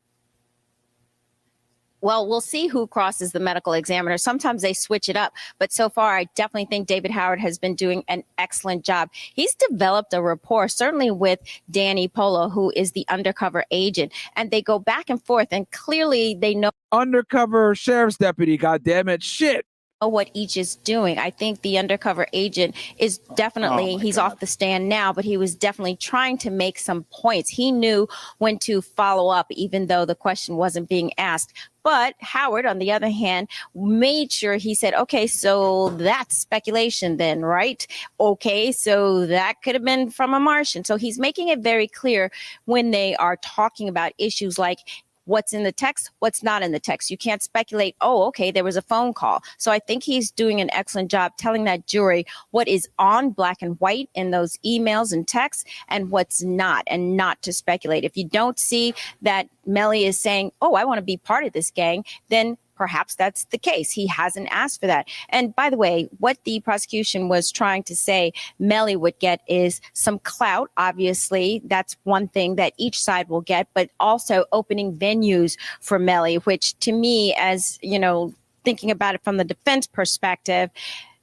Well, we'll see who crosses the medical examiner. Sometimes they switch it up. But so far, I definitely think David Howard has been doing an excellent job. He's developed a rapport, certainly with Danny Polo, who is the undercover agent. And they go back and forth, and clearly they know. Undercover sheriff's deputy, goddammit, shit. What each is doing. I think the undercover agent is definitely, he's off the stand now, but he was definitely trying to make some points. He knew when to follow up, even though the question wasn't being asked. But Howard, on the other hand, made sure he said, okay, so that's speculation then, right? Okay, so that could have been from a Martian. So he's making it very clear when they are talking about issues like what's in the text, what's not in the text. You can't speculate, oh, okay, there was a phone call. So I think he's doing an excellent job telling that jury what is on black and white in those emails and texts and what's not, and not to speculate. If you don't see that Melly is saying, oh, I want to be part of this gang, then perhaps that's the case. He hasn't asked for that. And by the way, what the prosecution was trying to say Melly would get is some clout. Obviously, that's one thing that each side will get, but also opening venues for Melly, which to me, as you know, thinking about it from the defense perspective,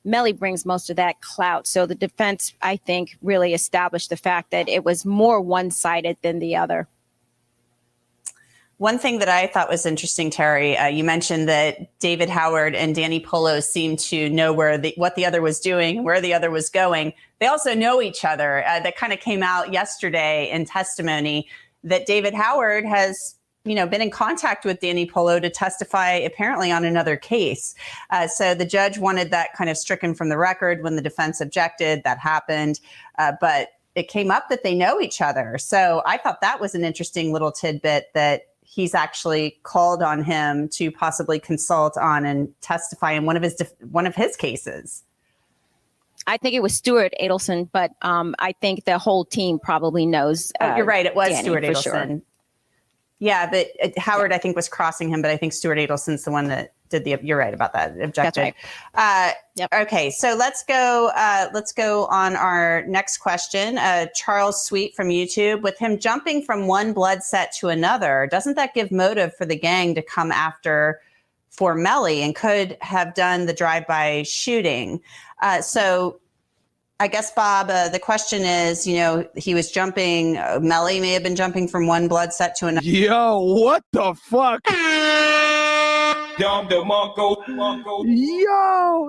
Melly brings most of that clout. So the defense, I think, really established the fact that it was more one-sided than the other. One thing that I thought was interesting, Terry, you mentioned that David Howard and Danny Polo seemed to know what the other was doing, where the other was going. They also know each other. That kind of came out yesterday in testimony that David Howard has, been in contact with Danny Polo to testify apparently on another case. So the judge wanted that kind of stricken from the record when the defense objected. That happened, but it came up that they know each other. So I thought that was an interesting little tidbit that he's actually called on him to possibly consult on and testify in one of his cases. I think it was Stuart Adelson, but I think the whole team probably knows. You're right. It was Danny, Stuart Adelson. Sure. Yeah, but Howard, I think, was crossing him, but I think Stuart Adelson's the one that did you're right about that, objected. That's right. Okay, so let's go on our next question. Charles Sweet from YouTube, with him jumping from one blood set to another, doesn't that give motive for the gang to come after for Melly and could have done the drive-by shooting? So I guess, Bob, the question is, he was jumping, Melly may have been jumping from one blood set to another. Yo, what the fuck? Yo,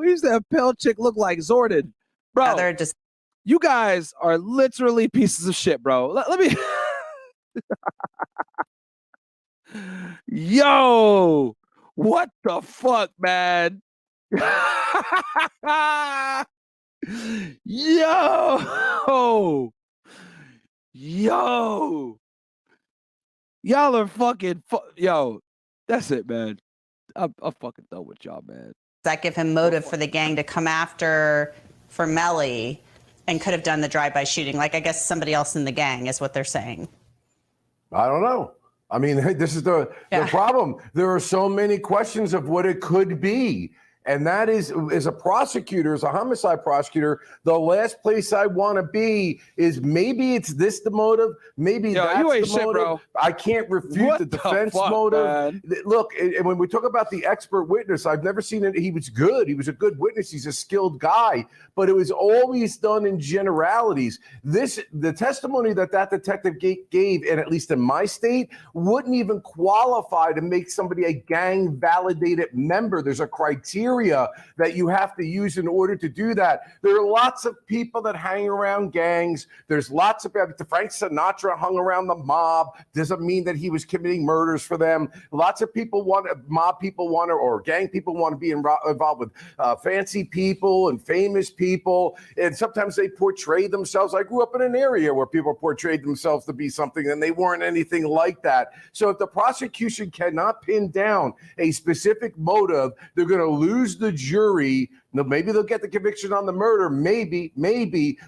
he's that pale chick look like Zordon. Bro, they're just... you guys are literally pieces of shit, bro. Let me... Yo, what the fuck, man? Yo, y'all are fucking yo. That's it, man. I'm fucking done with y'all, man. Does that give him motive for the gang to come after for Melly and could have done the drive-by shooting? Like, I guess somebody else in the gang is what they're saying. I don't know. I mean, this is the problem. There are so many questions of what it could be. And that is, as a prosecutor, as a homicide prosecutor, the last place I want to be is maybe it's this the motive, maybe that's you ain't the shit, motive. bro. I can't refute the defense motive. Man? Look, and when we talk about the expert witness, I've never seen it. He was good. He was a good witness. He's a skilled guy, but it was always done in generalities. The testimony that detective gave, and at least in my state, wouldn't even qualify to make somebody a gang validated member. There's a criteria that you have to use in order to do that. There are lots of people that hang around gangs. There's lots of Frank Sinatra hung around the mob. Doesn't mean that he was committing murders for them. Lots of people mob people want to, or gang people want to be involved with fancy people and famous people. And sometimes they portray themselves. I grew up in an area where people portrayed themselves to be something and they weren't anything like that. So if the prosecution cannot pin down a specific motive, they're going to lose the jury. Now, maybe they'll get the conviction on the murder, maybe,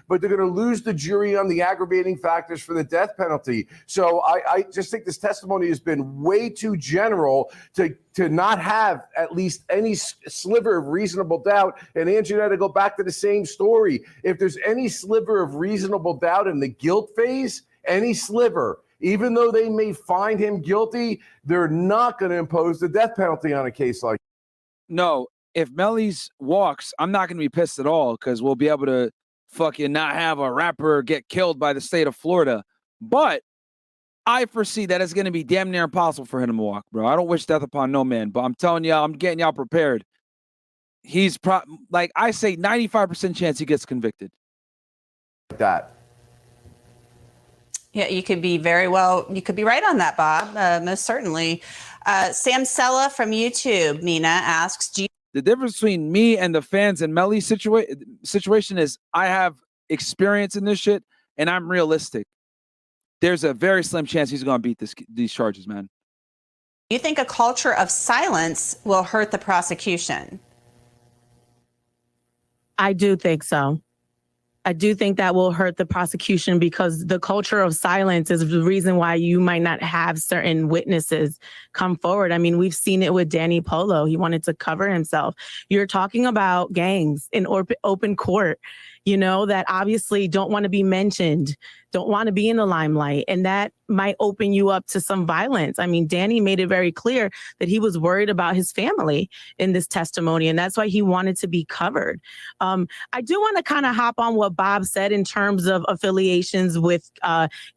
but they're going to lose the jury on the aggravating factors for the death penalty. So I just think this testimony has been way too general to not have at least any sliver of reasonable doubt. And Anjanette, to go back to the same story, if there's any sliver of reasonable doubt in the guilt phase, any sliver, even though they may find him guilty, they're not going to impose the death penalty on a case like that. No. If Melly's walks, I'm not going to be pissed at all because we'll be able to fucking not have a rapper get killed by the state of Florida. But I foresee that it's going to be damn near impossible for him to walk, bro. I don't wish death upon no man, but I'm telling y'all, I'm getting y'all prepared. He's like I say, 95% chance he gets convicted. That. Yeah, you could be right on that, Bob. Most certainly. Sam Sella from YouTube, Nina asks, the difference between me and the fans and Melly situation is I have experience in this shit and I'm realistic. There's a very slim chance he's going to beat these charges, man. Do you think a culture of silence will hurt the prosecution? I do think so. I do think that will hurt the prosecution because the culture of silence is the reason why you might not have certain witnesses come forward. I mean, we've seen it with Danny Polo. He wanted to cover himself. You're talking about gangs in open court, you know, that obviously don't want to be mentioned, don't want to be in the limelight. And that might open you up to some violence. I mean, Danny made it very clear that he was worried about his family in this testimony, and that's why he wanted to be covered. I do want to kind of hop on what Bob said in terms of affiliations with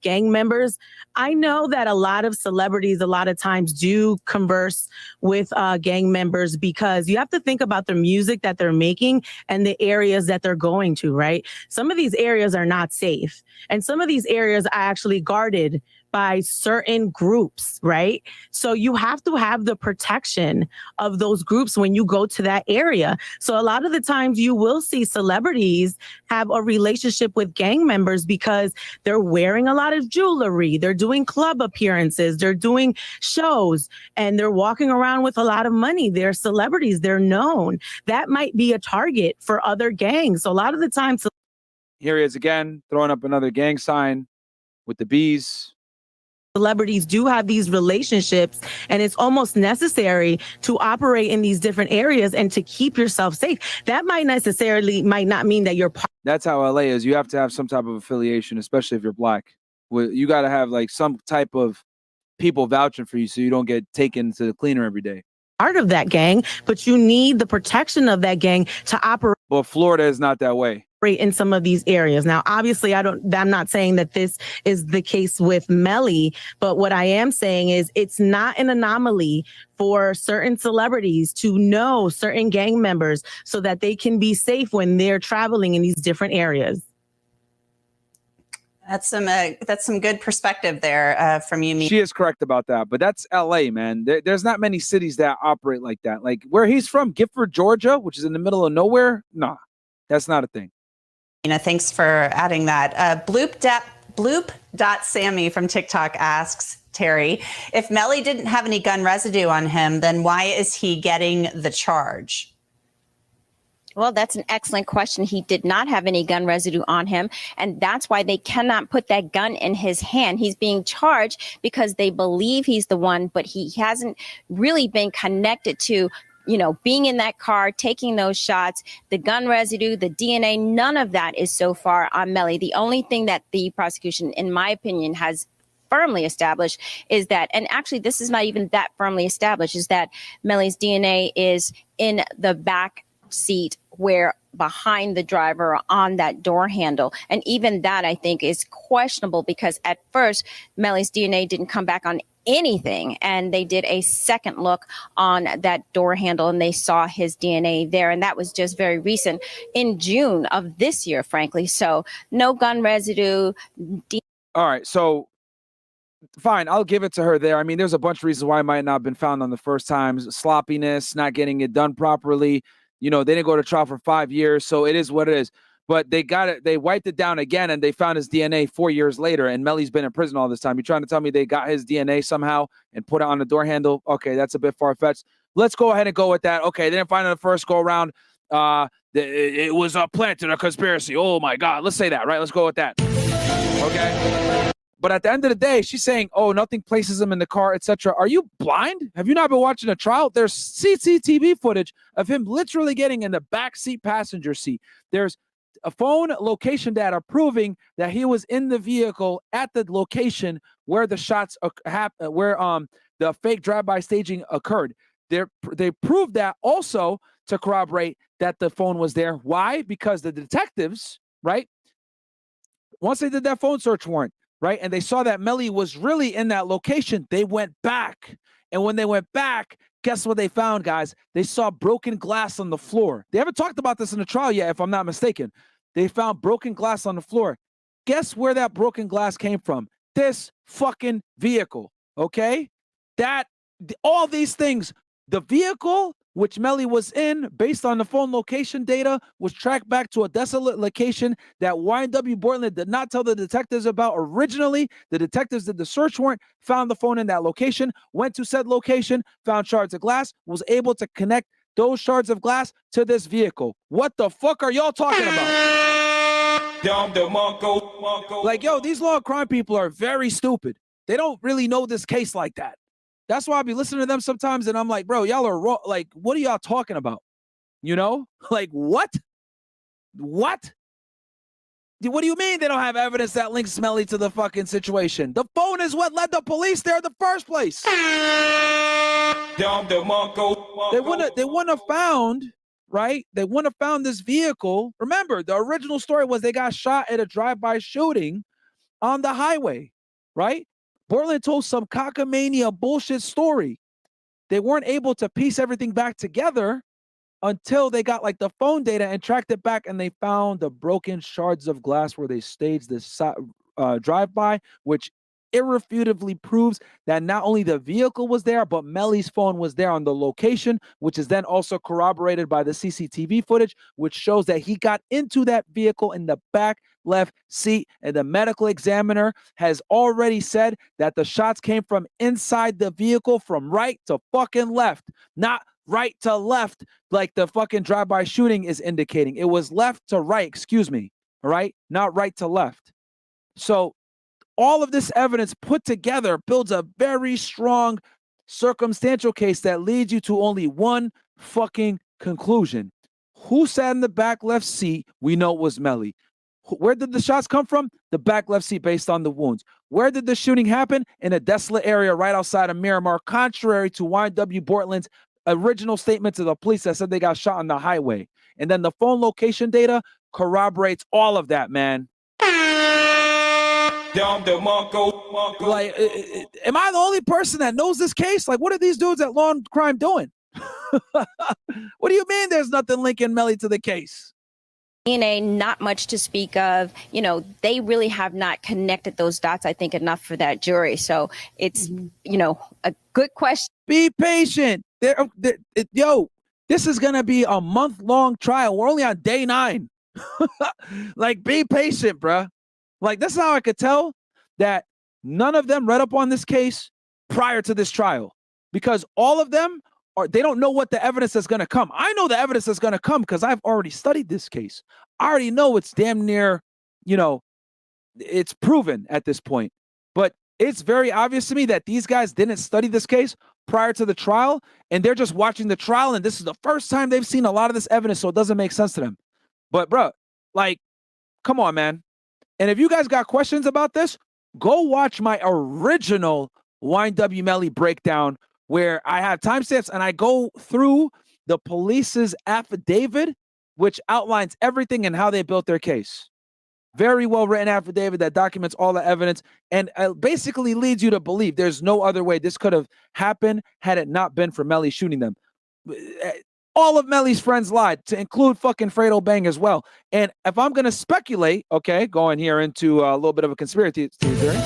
gang members. I know that a lot of celebrities a lot of times do converse with gang members because you have to think about the music that they're making and the areas that they're going to, right? Some of these areas are not safe. And some of these areas are actually guarded by certain groups, right? So you have to have the protection of those groups when you go to that area. So a lot of the times you will see celebrities have a relationship with gang members because they're wearing a lot of jewelry, they're doing club appearances, they're doing shows, and they're walking around with a lot of money. They're celebrities, they're known. That might be a target for other gangs. So a lot of the times, here he is again, throwing up another gang sign with the bees. celebrities do have these relationships, and it's almost necessary to operate in these different areas and to keep yourself safe. That might not mean that you're part. That's how LA is. You have to have some type of affiliation, especially if you're black. You got to have like some type of people vouching for you so you don't get taken to the cleaner every day. Part of that gang, but you need the protection of that gang to operate. Well, Florida is not that way. In some of these areas. Now, obviously, I'm not saying that this is the case with Melly, but what I am saying is it's not an anomaly for certain celebrities to know certain gang members so that they can be safe when they're traveling in these different areas. That's some good perspective there from you. She is correct about that, but that's LA, man. There's not many cities that operate like that. Like where he's from, Gifford, Georgia, which is in the middle of nowhere. Nah, that's not a thing. Thanks for adding that. Bloop.sammy from TikTok asks, Terry, if Melly didn't have any gun residue on him, then why is he getting the charge? Well, that's an excellent question. He did not have any gun residue on him, and that's why they cannot put that gun in his hand. He's being charged because they believe he's the one, but he hasn't really been connected to being in that car, taking those shots, the gun residue, the DNA, none of that is so far on Melly. The only thing that the prosecution, in my opinion, has firmly established is that, and actually this is not even that firmly established, is that Melly's DNA is in the back seat where behind the driver on that door handle. And even that, I think, is questionable because at first, Melly's DNA didn't come back on anything, and they did a second look on that door handle and they saw his DNA there, and that was just very recent in June of this year, frankly. So no gun residue. All right, so fine, I'll give it to her there. I mean, there's a bunch of reasons why it might not have been found on the first time. Sloppiness, not getting it done properly. They didn't go to trial for 5 years, so it is what it is. But they got it. They wiped it down again, and they found his DNA 4 years later. And Melly's been in prison all this time. You're trying to tell me they got his DNA somehow and put it on the door handle? Okay, that's a bit far-fetched. Let's go ahead and go with that. Okay, they didn't find it the first go around. It was a planted, a conspiracy. Oh my God, let's say that, right? Let's go with that. Okay. But at the end of the day, she's saying, oh, nothing places him in the car, etc. Are you blind? Have you not been watching a trial? There's CCTV footage of him literally getting in the back seat, passenger seat. There's a phone location data proving that he was in the vehicle at the location where the shots where the fake drive-by staging occurred. They proved that also to corroborate that the phone was there. Why? Because the detectives, right? Once they did that phone search warrant, right, and they saw that Melly was really in that location, they went back. And when they went back, guess what they found, guys? They saw broken glass on the floor. They haven't talked about this in the trial yet, if I'm not mistaken. They found broken glass on the floor. Guess where that broken glass came from? This fucking vehicle, okay? All these things, the vehicle which Melly was in, based on the phone location data, was tracked back to a desolate location that YW Bortlen did not tell the detectives about originally. The detectives did the search warrant, found the phone in that location, went to said location, found shards of glass, was able to connect those shards of glass to this vehicle. What the fuck are y'all talking about? Like, yo, these law and crime people are very stupid. They don't really know this case like that. That's why I be listening to them sometimes, and I'm like, bro, y'all are wrong. Like, what are y'all talking about? You know? Like, what? What? What do you mean they don't have evidence that links Melly to the fucking situation? The phone is what led the police there in the first place. They wouldn't have found, right? They wouldn't have found this vehicle. Remember, the original story was they got shot at a drive-by shooting on the highway, right? Bortlen told some cockamania bullshit story. They weren't able to piece everything back together until they got like the phone data and tracked it back, and they found the broken shards of glass where they staged this drive-by, which irrefutably proves that not only the vehicle was there, but Melly's phone was there on the location, which is then also corroborated by the CCTV footage, which shows that he got into that vehicle in the back left seat, and the medical examiner has already said that the shots came from inside the vehicle from right to fucking left, not right to left, like the fucking drive-by shooting is indicating. It was left to right, excuse me, all right? Not right to left. So all of this evidence put together builds a very strong circumstantial case that leads you to only one fucking conclusion. Who sat in the back left seat? We know it was Melly. Where did the shots come from? The back left seat based on the wounds. Where did the shooting happen? In a desolate area right outside of Miramar, contrary to YW Bortlen's original statement to the police that said they got shot on the highway. And then the phone location data corroborates all of that, man. Like, am I the only person that knows this case? Like, what are these dudes at Law and Crime doing? What do you mean there's nothing linking Melly to the case? DNA, not much to speak of. You know, they really have not connected those dots, I think, enough for that jury. So it's, you know, a good question. Be patient. Yo, this is going to be a month-long trial. We're only on day 9. Like, be patient, bruh. Like, this is how I could tell that none of them read up on this case prior to this trial, because all of them they don't know what the evidence is going to come. I know the evidence is going to come because I've already studied this case. I already know it's damn near, you know, it's proven at this point. But it's very obvious to me that these guys didn't study this case prior to the trial, and they're just watching the trial, and this is the first time they've seen a lot of this evidence, so it doesn't make sense to them. But, bro, like, come on, man. And if you guys got questions about this, go watch my original YWN Melly breakdown, where I have timestamps and I go through the police's affidavit, which outlines everything and how they built their case. Very well written affidavit that documents all the evidence and basically leads you to believe there's no other way this could have happened had it not been for Melly shooting them. All of Melly's friends lied, to include fucking Fredo Bang as well. And if I'm going to speculate, okay, going here into a little bit of a conspiracy theory,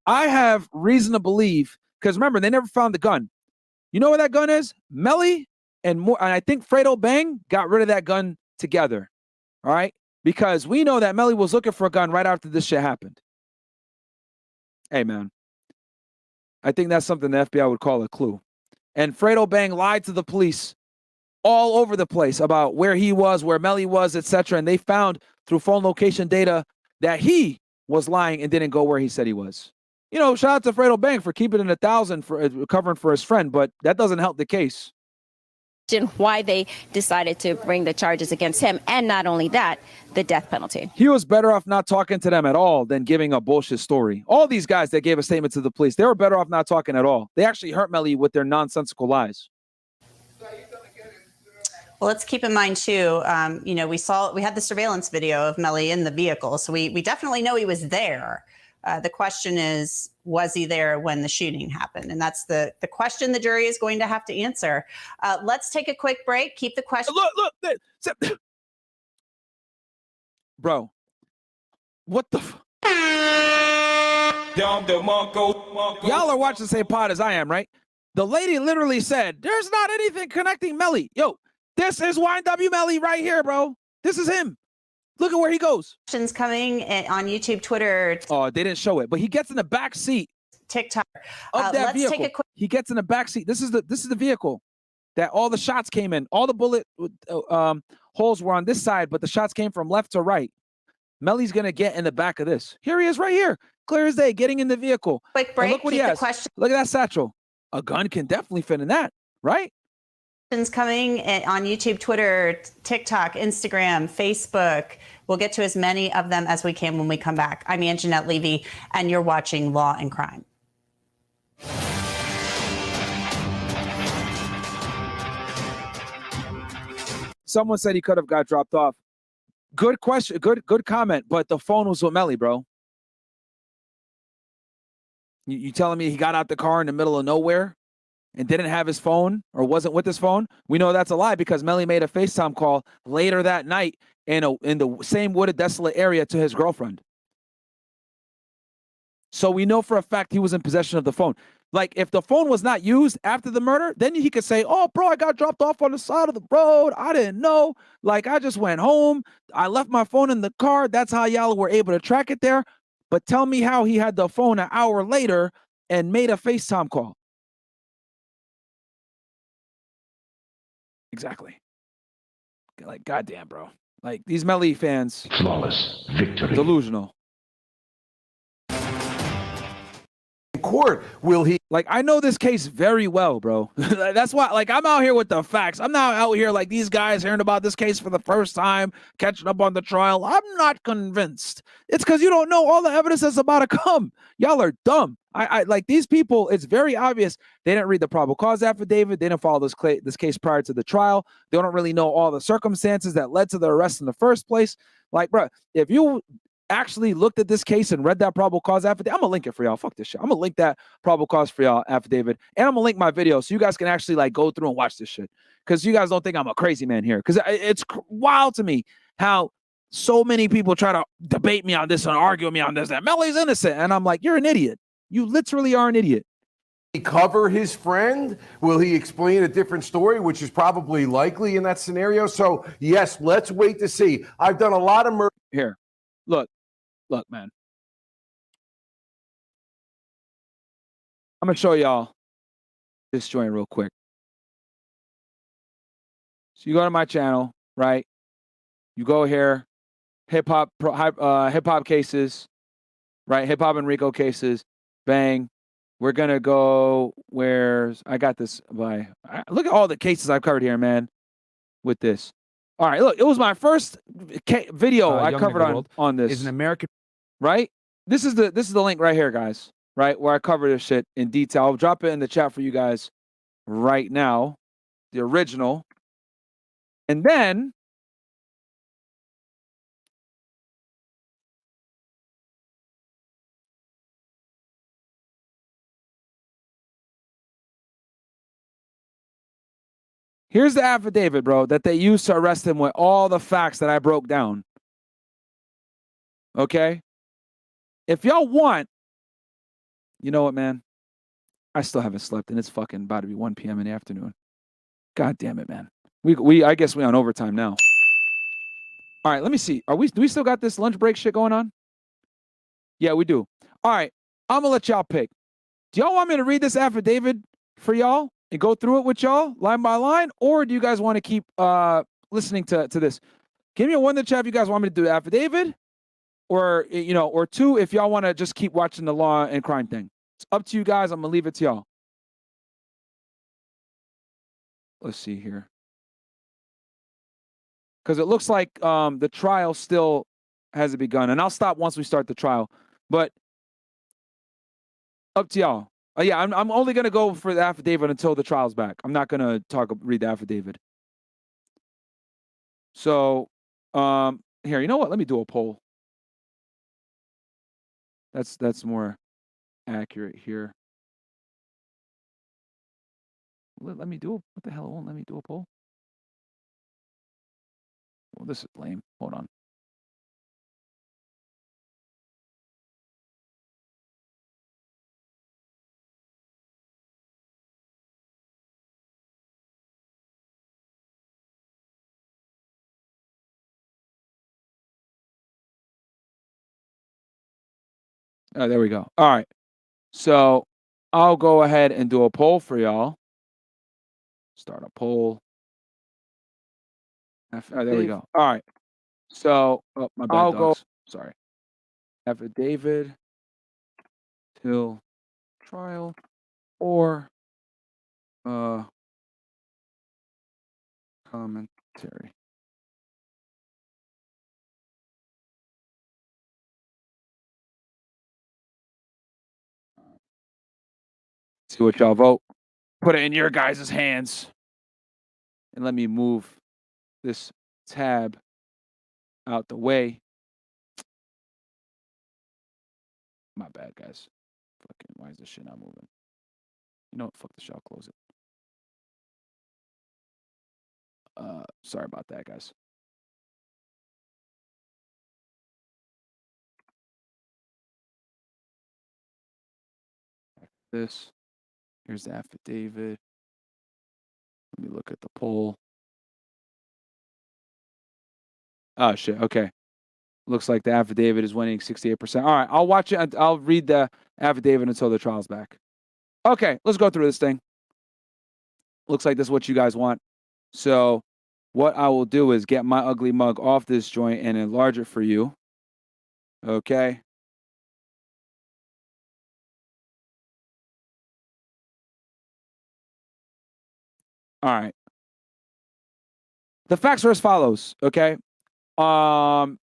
I have reason to believe, because remember, they never found the gun. You know where that gun is? Melly and I think Fredo Bang got rid of that gun together, all right? Because we know that Melly was looking for a gun right after this shit happened. Hey, man. I think that's something the FBI would call a clue. And Fredo Bang lied to the police all over the place about where he was, where Melly was, etc. And they found through phone location data that he was lying and didn't go where he said he was. You know, shout out to Fredo Bang for keeping it 1,000 for covering for his friend, but that doesn't help the case. Why they decided to bring the charges against him, and not only that, the death penalty. He was better off not talking to them at all than giving a bullshit story. All these guys that gave a statement to the police, they were better off not talking at all. They actually hurt Melly with their nonsensical lies. Well, let's keep in mind too, you know, we had the surveillance video of Melly in the vehicle, so we definitely know he was there. The question is, was he there when the shooting happened? And that's the question the jury is going to have to answer. Let's take a quick break. Keep the question. Look. Bro, what the Y'all are watching the same pod as I am, right? The lady literally said, there's not anything connecting Melly. Yo, this is YWN Melly right here, bro. This is him. Look at where he goes. Questions coming on YouTube, Twitter. Oh, they didn't show it, but he gets in the back seat. TikTok. Of that vehicle. He gets in the back seat. This is the vehicle that all the shots came in. All the bullet holes were on this side, but the shots came from left to right. Melly's going to get in the back of this. Here he is right here. Clear as day, getting in the vehicle. Quick break. And look what he Keep the has. question- Look at that satchel. A gun can definitely fit in that, right? Coming on YouTube, Twitter, TikTok, Instagram, Facebook. We'll get to as many of them as we can when we come back. I'm Anjanette Levy, and you're watching Law and Crime. Someone said he could have got dropped off. Good question. Good comment. But the phone was with Melly, bro. You telling me he got out the car in the middle of nowhere and didn't have his phone or wasn't with his phone? We know that's a lie because Melly made a FaceTime call later that night in the same wooded, desolate area to his girlfriend. So we know for a fact he was in possession of the phone. Like, if the phone was not used after the murder, then he could say, oh, bro, I got dropped off on the side of the road. I didn't know. Like, I just went home. I left my phone in the car. That's how y'all were able to track it there. But tell me how he had the phone an hour later and made a FaceTime call. Exactly. Like, goddamn, bro. Like, these Melly fans. Flawless victory. Delusional. Court, will he? Like, I know this case very well, bro. That's why, like, I'm out here with the facts. I'm not out here like these guys hearing about this case for the first time, catching up on the trial. I'm not convinced. It's because you don't know all the evidence that's about to come. Y'all are dumb. I like these people. It's very obvious they didn't read the probable cause affidavit. They didn't follow this case prior to the trial. They don't really know all the circumstances that led to the arrest in the first place. Like, bro, if you actually looked at this case and read that probable cause affidavit, I'm gonna link it for y'all. Fuck this shit. I'm gonna link that probable cause for y'all affidavit, and I'm gonna link my video so you guys can actually like go through and watch this shit. Because you guys don't think I'm a crazy man here. Because it's wild to me how so many people try to debate me on this and argue with me on this. That Melly's innocent, and I'm like, you're an idiot. You literally are an idiot. He cover his friend? Will he explain a different story, which is probably likely in that scenario? So yes, let's wait to see. I've done a lot of murder. Here, look, man. I'm gonna show y'all this joint real quick. So you go to my channel, right? You go here, hip hop cases, right? Hip hop and RICO cases, bang. We're gonna go. I got this by. Look at all the cases I've covered here, man. With this, all right. Look, it was my first video I covered on this. Is an American, right? This is the link right here, guys. Right where I cover this shit in detail. I'll drop it in the chat for you guys right now. The original, and then here's the affidavit, bro, that they used to arrest him with all the facts that I broke down. Okay? If y'all want, you know what, man? I still haven't slept, and it's fucking about to be 1 p.m. in the afternoon. God damn it, man. I guess we on overtime now. All right, let me see. Do we still got this lunch break shit going on? Yeah, we do. All right, I'm gonna let y'all pick. Do y'all want me to read this affidavit for y'all and go through it with y'all line by line, or do you guys want to keep listening to this? Give me a 1 in the chat if you guys want me to do the affidavit, or or 2 if y'all want to just keep watching the law and crime thing. It's up to you guys. I'm gonna leave it to y'all. Let's see here, because it looks like the trial still hasn't begun, and I'll stop once we start the trial. But up to y'all. Yeah, I'm only gonna go for the affidavit until the trial's back. I'm not gonna read the affidavit. So, here, you know what? Let me do a poll. That's more accurate here. Let me do what the hell? It won't let me do a poll. Well, this is lame. Hold on. Oh, there we go. All right. So I'll go ahead and do a poll for y'all. Start a poll. There we go. All right. So My bad, I'll dogs. go. Sorry. Affidavit till trial or commentary. See what y'all vote. Put it in your guys' hands. And let me move this tab out the way. My bad, guys. Fucking, why is this shit not moving? You know what? Fuck the shit. I'll close it. Sorry about that, guys. This. Here's the affidavit. Let me look at the poll. Oh, shit. Okay. Looks like the affidavit is winning 68%. All right. I'll watch it. I'll read the affidavit until the trial's back. Okay. Let's go through this thing. Looks like this is what you guys want. So what I will do is get my ugly mug off this joint and enlarge it for you. Okay. All right. The facts are as follows. Okay. On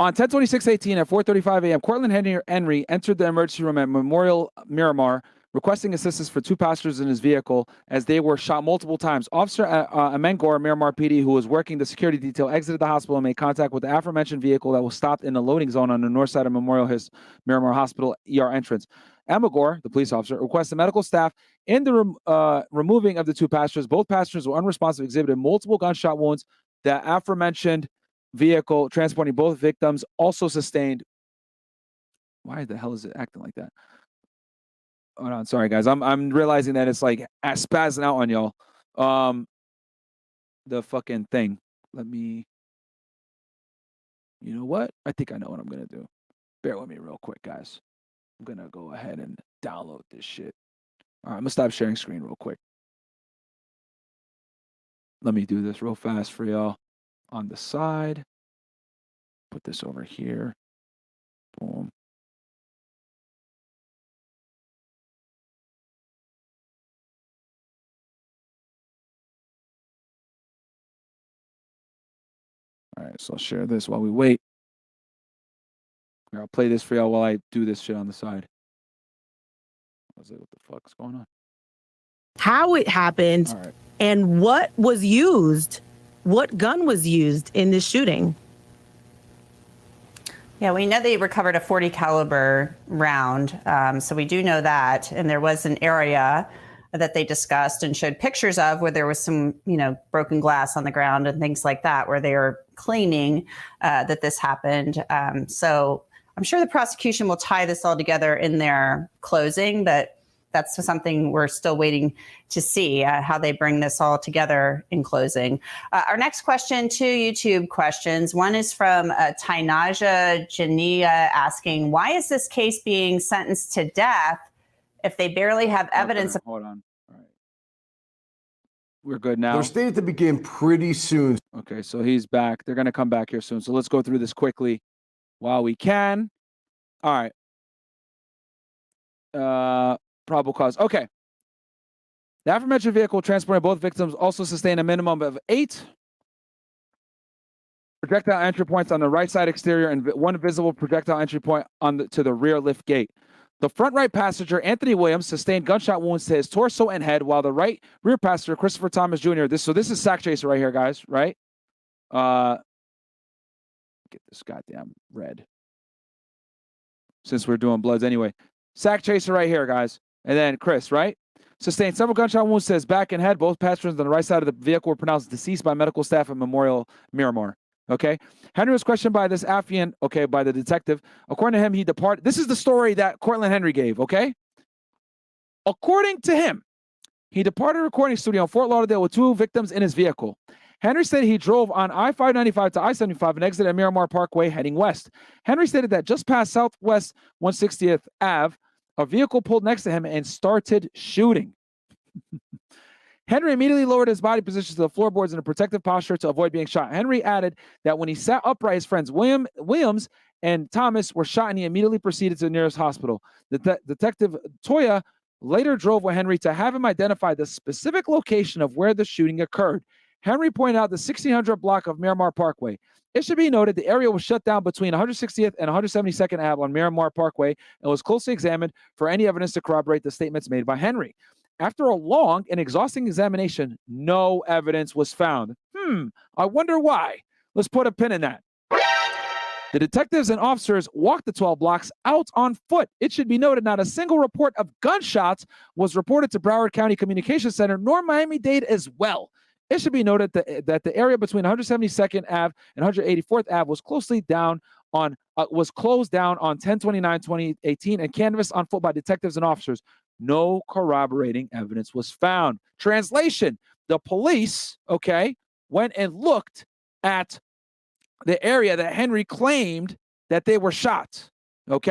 10/26/18 at 4:35 a.m., Cortland Henry entered the emergency room at Memorial Miramar, requesting assistance for two passengers in his vehicle as they were shot multiple times. Officer Amengor, Miramar PD, who was working the security detail, exited the hospital and made contact with the aforementioned vehicle that was stopped in the loading zone on the north side of Miramar Hospital ER entrance. Amengor, the police officer, requested medical staff in the removing of the two passengers. Both passengers were unresponsive, exhibited multiple gunshot wounds. The aforementioned vehicle transporting both victims also sustained. Why the hell is it acting like that? Hold on, sorry guys. I'm realizing that it's like spazzing out on y'all. The fucking thing. Let me. You know what? I think I know what I'm gonna do. Bear with me real quick, guys. I'm gonna go ahead and download this shit. All right, I'm gonna stop sharing screen real quick. Let me do this real fast for y'all. On the side. Put this over here. Boom. All right, so I'll share this while we wait. Here, I'll play this for y'all while I do this shit on the side. What the fuck's going on? How it happened and what was used, what gun was used in this shooting. Yeah, we know they recovered a .40 caliber round, so we do know that. And there was an area that they discussed and showed pictures of where there was some, broken glass on the ground and things like that, where they were claiming that this happened. So I'm sure the prosecution will tie this all together in their closing, but that's something we're still waiting to see how they bring this all together in closing. Our next question, two YouTube questions. One is from Tainaja Jania asking, why is this case being sentenced to death if they barely have evidence? Okay, hold on. All right. We're good now. They're stated to begin pretty soon. Okay, so he's back. They're going to come back here soon. So let's go through this quickly while we can. All right. Probable cause. Okay. The aforementioned vehicle transporting both victims also sustained a minimum of 8 projectile entry points on the right side exterior and 1 visible projectile entry point to the rear lift gate. The front right passenger, Anthony Williams, sustained gunshot wounds to his torso and head, while the right rear passenger, Christopher Thomas Jr. This is sack chaser right here, guys. Right? Get this goddamn red. Since we're doing bloods anyway, sack chaser right here, guys. And then Chris, right? Sustained several gunshot wounds to his back and head. Both passengers on the right side of the vehicle were pronounced deceased by medical staff at Memorial Miramar. Okay. Henry was questioned by this affiant, by the detective. According to him, he departed. This is the story that Cortland Henry gave, okay? According to him, he departed a recording studio in Fort Lauderdale with 2 victims in his vehicle. Henry said he drove on I-595 to I-75 and exited Miramar Parkway heading west. Henry stated that just past Southwest 160th Ave, a vehicle pulled next to him and started shooting. Henry immediately lowered his body position to the floorboards in a protective posture to avoid being shot. Henry added that when he sat upright, his friends Williams and Thomas were shot, and he immediately proceeded to the nearest hospital. Detective Toya later drove with Henry to have him identify the specific location of where the shooting occurred. Henry pointed out the 1600 block of Miramar Parkway. It should be noted the area was shut down between 160th and 172nd Ave on Miramar Parkway and was closely examined for any evidence to corroborate the statements made by Henry. After a long and exhausting examination, no evidence was found. I wonder why. Let's put a pin in that. The detectives and officers walked the 12 blocks out on foot. It should be noted not a single report of gunshots was reported to Broward County Communications Center nor Miami-Dade as well. It should be noted that the area between 172nd Ave and 184th Ave was closed down on 10/29/2018 and canvassed on foot by detectives and officers. No corroborating evidence was found. Translation: the police, went and looked at the area that Henry claimed that they were shot, but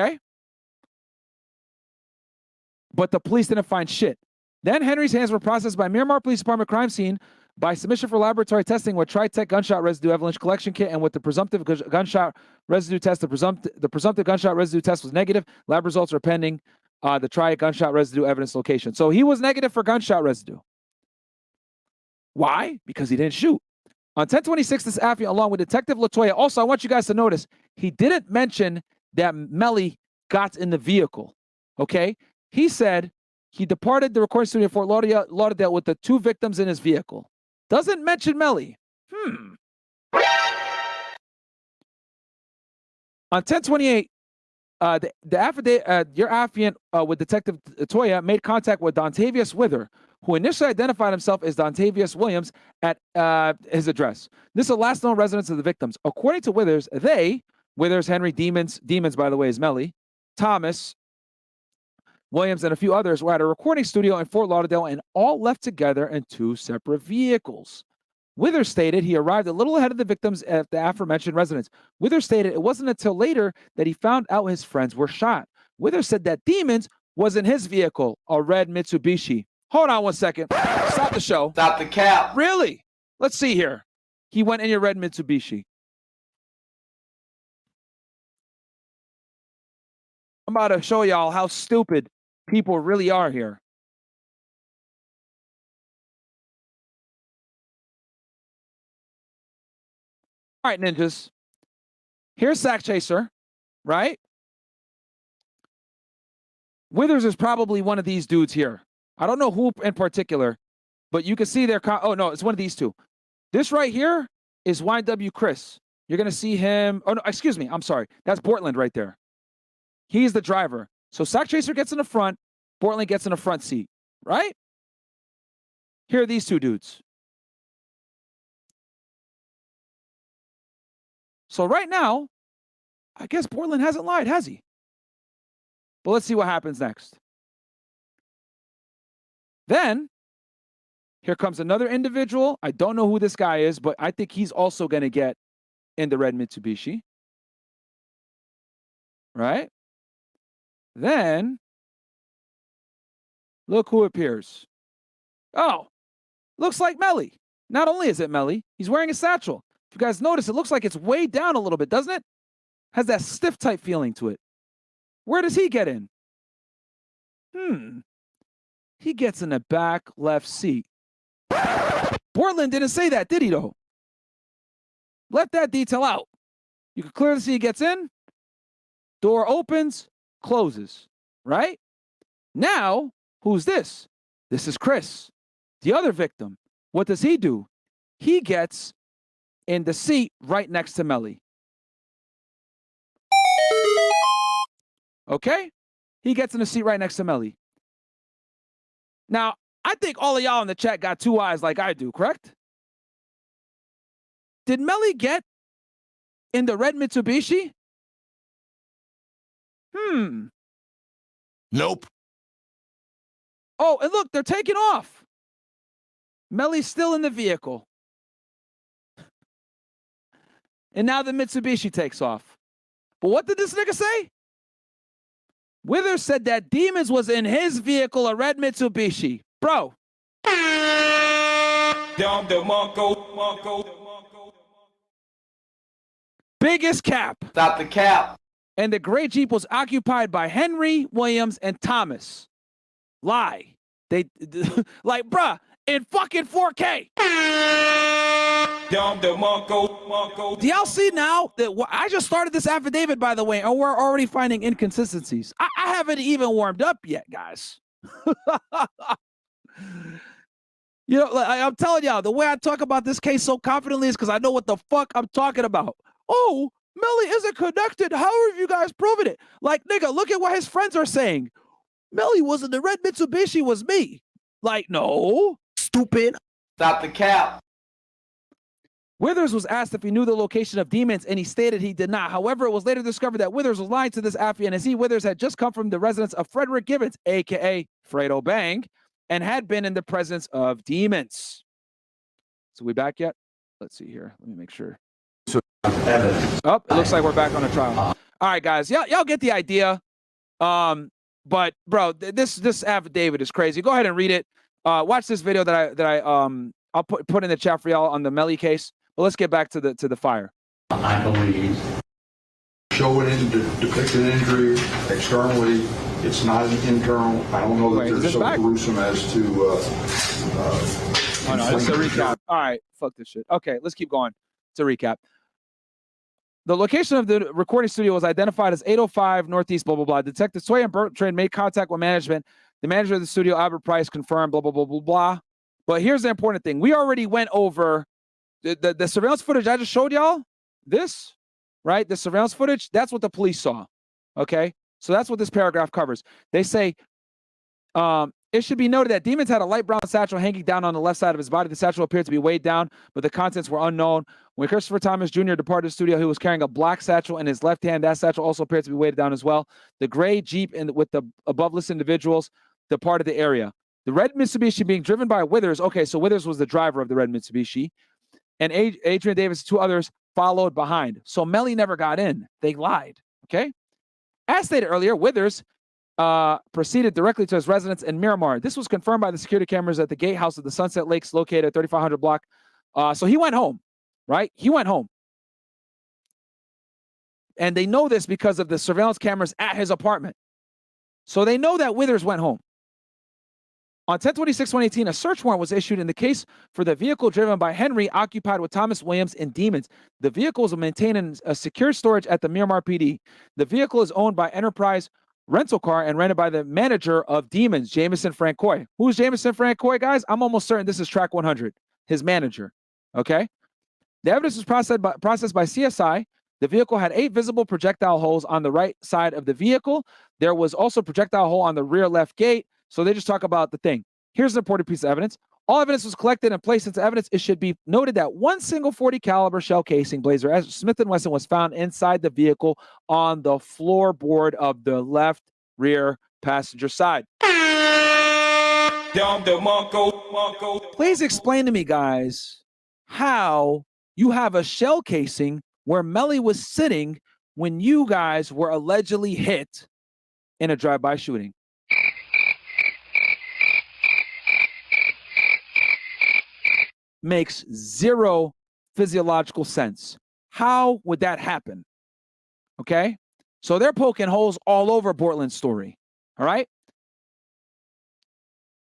the police didn't find shit. Then Henry's hands were processed by Miramar Police Department crime scene by submission for laboratory testing with Tri-Tech gunshot residue avalanche collection kit and with the presumptive gunshot residue test. The presumptive gunshot residue test was negative. Lab results are pending. The Tri-Tech gunshot residue evidence location. So he was negative for gunshot residue. Why? Because he didn't shoot. On 10/26, this afternoon, along with Detective Latoya. Also, I want you guys to notice he didn't mention that Melly got in the vehicle. He said he departed the recording studio in Fort Lauderdale with the 2 victims in his vehicle. Doesn't mention Melly. On 10/28, the affidavit, your affiant with Detective Toya made contact with Dontavius Wither, who initially identified himself as Dontavius Williams at his address. This is the last known residence of the victims. According to Withers, Withers, Henry, Demons, by the way, is Melly, Thomas, Williams, and a few others were at a recording studio in Fort Lauderdale and all left together in 2 separate vehicles. Withers stated he arrived a little ahead of the victims at the aforementioned residence. Withers stated it wasn't until later that he found out his friends were shot. Withers said that Demons was in his vehicle, a red Mitsubishi. Hold on one second. Stop the show. Stop the cap. Really? Let's see here. He went in your red Mitsubishi. I'm about to show y'all how stupid people really are here. All right, ninjas. Here's Sack Chaser, right? Withers is probably one of these dudes here. I don't know who in particular, but you can see their... oh, no, it's one of these 2. This right here is YW Chris. You're going to see him... oh, no, excuse me. I'm sorry. That's Bortlen right there. He's the driver. So Sack Chaser gets in the front. Bortlen gets in the front seat, right? Here are these 2 dudes. So right now, I guess Bortlen hasn't lied, has he? But let's see what happens next. Then, here comes another individual. I don't know who this guy is, but I think he's also going to get in the red Mitsubishi. Right? Then, look who appears. Oh, looks like Melly. Not only is it Melly, he's wearing a satchel. If you guys notice, it looks like it's way down a little bit, doesn't it? Has that stiff type feeling to it. Where does he get in? He gets in the back left seat. Bortlen didn't say that, did he, though? Left that detail out. You can clearly see he gets in. Door opens, closes, right? Now, who's this? This is Chris, the other victim. What does he do? He gets in the seat right next to Melly. Okay? He gets in the seat right next to Melly. Now, I think all of y'all in the chat got 2 eyes like I do, correct? Did Melly get in the red Mitsubishi? Nope. Oh, and look, they're taking off. Melly's still in the vehicle. And now the Mitsubishi takes off. But what did this nigga say? Withers said that Demons was in his vehicle, a red Mitsubishi. Bro, Biggest cap. Stop the cap. And the gray Jeep was occupied by Henry, Williams, and Thomas. Lie. They like, bruh, in fucking 4K. Do y'all see now that I just started this affidavit, by the way, and we're already finding inconsistencies. I haven't even warmed up yet, guys. You know, like, I'm telling y'all, the way I talk about this case so confidently is because I know what the fuck I'm talking about. Oh, Melly isn't connected. How have you guys proven it? Like, nigga, look at what his friends are saying. Melly wasn't the red Mitsubishi, was me. Like, no. Stupid. Stop the cap. Withers was asked if he knew the location of demons, and he stated he did not. However, it was later discovered that Withers was lying to this affiant, as Withers had just come from the residence of Frederick Gibbons, a.k.a. Fredo Bang, and had been in the presence of demons. So we back yet? Let's see here. Let me make sure. Oh, it looks like we're back on a trial. All right, guys. Y'all get the idea. But bro, this affidavit is crazy. Go ahead and read it. Watch this video I'll put in the chat for y'all on the Melly case. But let's get back to the fire. I believe. Showing it, depicting injury externally. It's not an internal. I don't know that they're so gruesome as to. Oh no, it's a recap. All right, fuck this shit. Okay, let's keep going. It's a recap. The location of the recording studio was identified as 805 Northeast, blah, blah, blah. Detective William Bortlen made contact with management. The manager of the studio, Albert Price, confirmed, blah, blah, blah, blah, blah. But here's the important thing. We already went over the surveillance footage I just showed y'all. This, right? The surveillance footage, that's what the police saw. Okay? So that's what this paragraph covers. They say, it should be noted that Demons had a light brown satchel hanging down on the left side of his body. The satchel appeared to be weighed down, but the contents were unknown. When Christopher Thomas Jr. departed the studio, he was carrying a black satchel in his left hand. That satchel also appeared to be weighted down as well. The gray Jeep with the above-listed individuals departed the area. The red Mitsubishi being driven by Withers. Okay, so Withers was the driver of the red Mitsubishi. And Adrian Davis, two others, followed behind. So Melly never got in. They lied, okay? As stated earlier, Withers proceeded directly to his residence in Miramar. This was confirmed by the security cameras at the gatehouse of the Sunset Lakes located at 3500 block. So he went home, right? He went home. And they know this because of the surveillance cameras at his apartment. So they know that Withers went home. On 10/26/2018, a search warrant was issued in the case for the vehicle driven by Henry, occupied with Thomas Williams and Demons. The vehicle is maintained in a secure storage at the Miramar PD. The vehicle is owned by Enterprise Rental Car and rented by the manager of Demons, Jameson Francois. Who's Jameson Francois, guys? I'm almost certain this is Track 100, his manager. Okay? The evidence was processed by CSI. The vehicle had 8 visible projectile holes on the right side of the vehicle. There was also a projectile hole on the rear left gate. So they just talk about the thing. Here's an important piece of evidence. All evidence was collected and placed into evidence. It should be noted that one single .40 caliber shell casing blazer Smith & Wesson was found inside the vehicle on the floorboard of the left rear passenger side. Please explain to me, guys, how you have a shell casing where Melly was sitting when you guys were allegedly hit in a drive-by shooting. Makes zero physiological sense. How would that happen? Okay? So they're poking holes all over Bortlen's story. All right?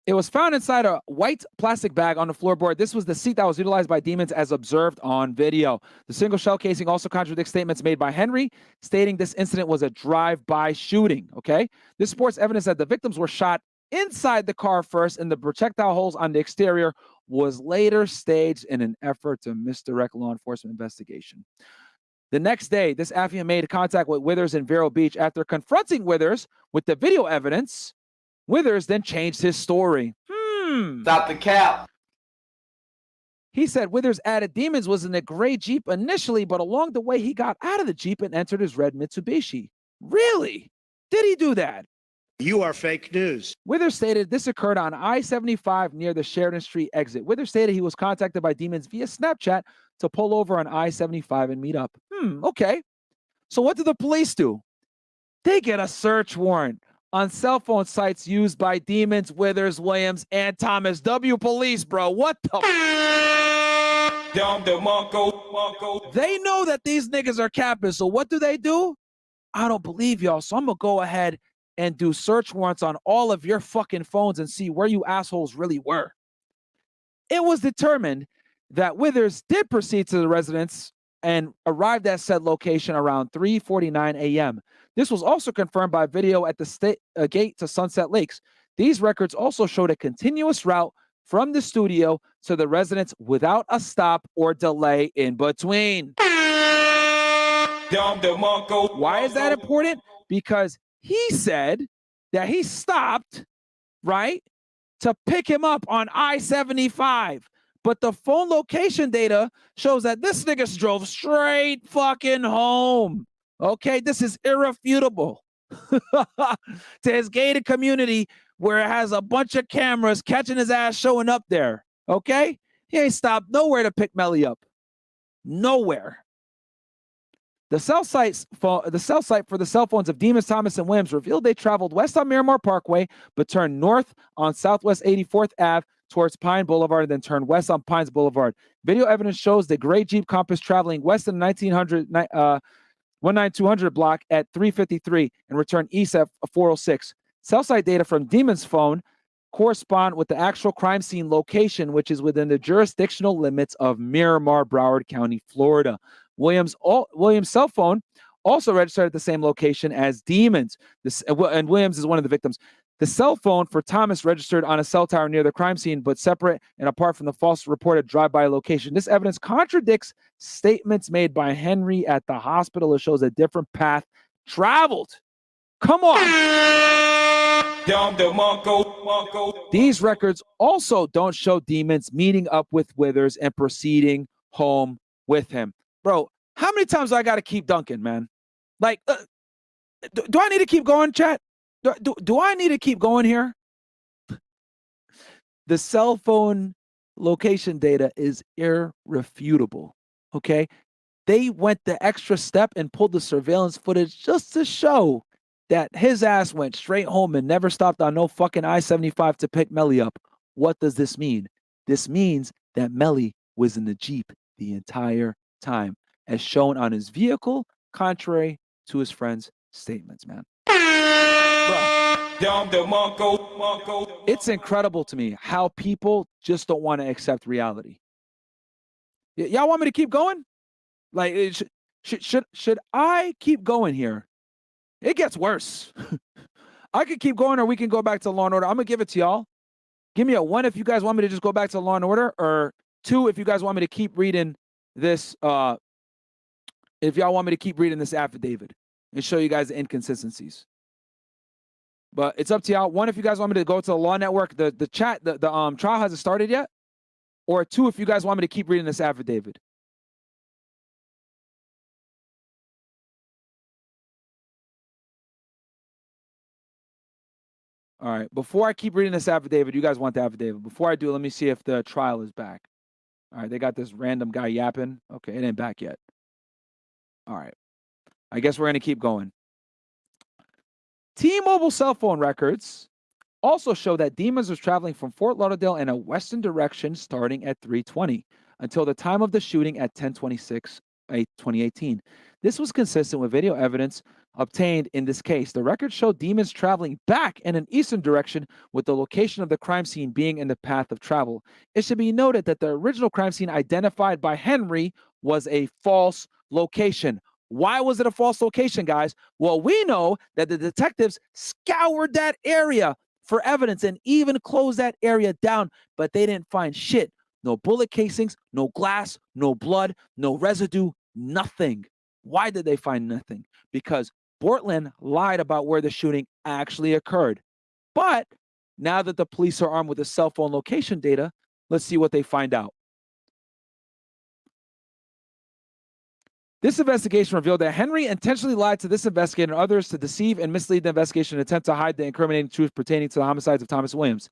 It was found inside a white plastic bag on the floorboard. This was the seat that was utilized by Demons as observed on video. The single shell casing also contradicts statements made by Henry, stating this incident was a drive-by shooting. Okay? This supports evidence that the victims were shot inside the car first, and the projectile holes on the exterior was later staged in an effort to misdirect law enforcement investigation. The next day, this affiant made contact with Withers in Vero Beach. After confronting Withers with the video evidence, Withers then changed his story. Stop the cap. He said Withers added Demons was in a gray Jeep initially, but along the way, he got out of the Jeep and entered his red Mitsubishi. Really? Did he do that? You are fake news. Withers stated this occurred on I-75 near the Sheridan Street exit. Withers stated he was contacted by Demons via Snapchat to pull over on I-75 and meet up. Okay. So what do the police do? They get a search warrant on cell phone sites used by Demons, Withers, Williams, and Thomas W. Police, bro. What the? They know that these niggas are capping, so what do? I don't believe y'all, so I'm gonna go ahead and do search warrants on all of your fucking phones and see where you assholes really were. It was determined that Withers did proceed to the residence and arrived at said location around 3:49 a.m. This was also confirmed by video at the gate to Sunset Lakes. These records also showed a continuous route from the studio to the residence without a stop or delay in between. Why is that important? Because he said that he stopped, right, to pick him up on I-75. But the phone location data shows that this nigga drove straight fucking home. Okay, this is irrefutable to his gated community where it has a bunch of cameras catching his ass showing up there. Okay, he ain't stopped nowhere to pick Melly up. Nowhere. The cell site for the cell phones of Demons, Thomas, and Williams revealed they traveled west on Miramar Parkway, but turned north on Southwest 84th Ave towards Pine Boulevard, and then turned west on Pines Boulevard. Video evidence shows the gray Jeep Compass traveling west in the 19200 block at 353 and returned east at 406. Cell site data from Demon's phone correspond with the actual crime scene location, which is within the jurisdictional limits of Miramar, Broward County, Florida. Williams' cell phone also registered at the same location as Demons. And Williams is one of the victims. The cell phone for Thomas registered on a cell tower near the crime scene, but separate and apart from the false reported drive-by location. This evidence contradicts statements made by Henry at the hospital. It shows a different path traveled. Come on. These records also don't show Demons meeting up with Withers and proceeding home with him. Bro, how many times do I got to keep dunking, man? Like, do I need to keep going, chat? Do I need to keep going here? The cell phone location data is irrefutable, okay? They went the extra step and pulled the surveillance footage just to show that his ass went straight home and never stopped on no fucking I-75 to pick Melly up. What does this mean? This means that Melly was in the Jeep the entire time, as shown on his vehicle, contrary to his friend's statements, man. It's incredible to me how people just don't want to accept reality. Y'all want me to keep going? Like, should I keep going here? It gets worse. I could keep going, or we can go back to Law and Order. I'm gonna give it to y'all. Give me a 1 if you guys want me to just go back to Law and Order, or 2 if you guys want me to keep reading this. If y'all want me to keep reading this affidavit and show you guys the inconsistencies. But it's up to y'all. 1 if you guys want me to go to the Law Network. The trial hasn't started yet. Or 2 if you guys want me to keep reading this affidavit. All right. Before I keep reading this affidavit, you guys want the affidavit. Before I do, let me see if the trial is back. All right. They got this random guy yapping. Okay. It ain't back yet. All right. I guess we're going to keep going. T-Mobile cell phone records also show that Demons was traveling from Fort Lauderdale in a western direction starting at 3:20 until the time of the shooting at 10/26/2018. This was consistent with video evidence obtained in this case. The records show Demons traveling back in an eastern direction, with the location of the crime scene being in the path of travel. It should be noted that the original crime scene identified by Henry was a false location. Why was it a false location, guys? Well, we know that the detectives scoured that area for evidence and even closed that area down, but they didn't find shit. No bullet casings, no glass, no blood, no residue, nothing. Why did they find nothing? Because Bortlen lied about where the shooting actually occurred. But now that the police are armed with the cell phone location data, let's see what they find out. This investigation revealed that Henry intentionally lied to this investigator and others to deceive and mislead the investigation and attempt to hide the incriminating truth pertaining to the homicides of Thomas Williams.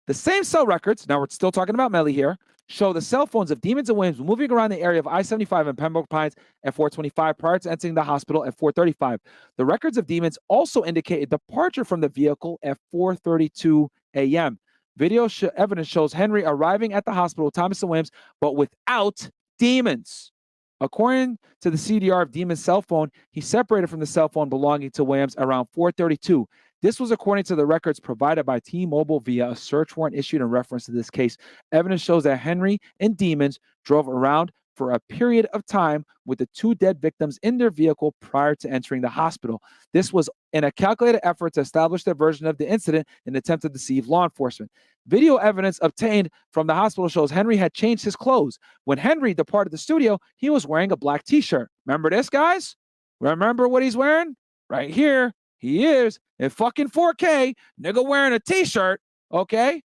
The same cell records, now we're still talking about Melly here, show the cell phones of Demons and Williams moving around the area of I-75 and Pembroke Pines at 4:25 prior to entering the hospital at 4:35. The records of Demons also indicate a departure from the vehicle at 4:32 a.m. Video evidence shows Henry arriving at the hospital with Thomas and Williams, but without Demons. According to the CDR of Demon's cell phone, he separated from the cell phone belonging to Williams around 4:32. This was according to the records provided by T-Mobile via a search warrant issued in reference to this case. Evidence shows that Henry and Demons drove around for a period of time with the two dead victims in their vehicle prior to entering the hospital. This was in a calculated effort to establish their version of the incident in an attempt to deceive law enforcement. Video evidence obtained from the hospital shows Henry had changed his clothes. When Henry departed the studio, he was wearing a black t-shirt. Remember this, guys? Remember what he's wearing? Right here. He is in fucking 4K, nigga wearing a t-shirt, okay?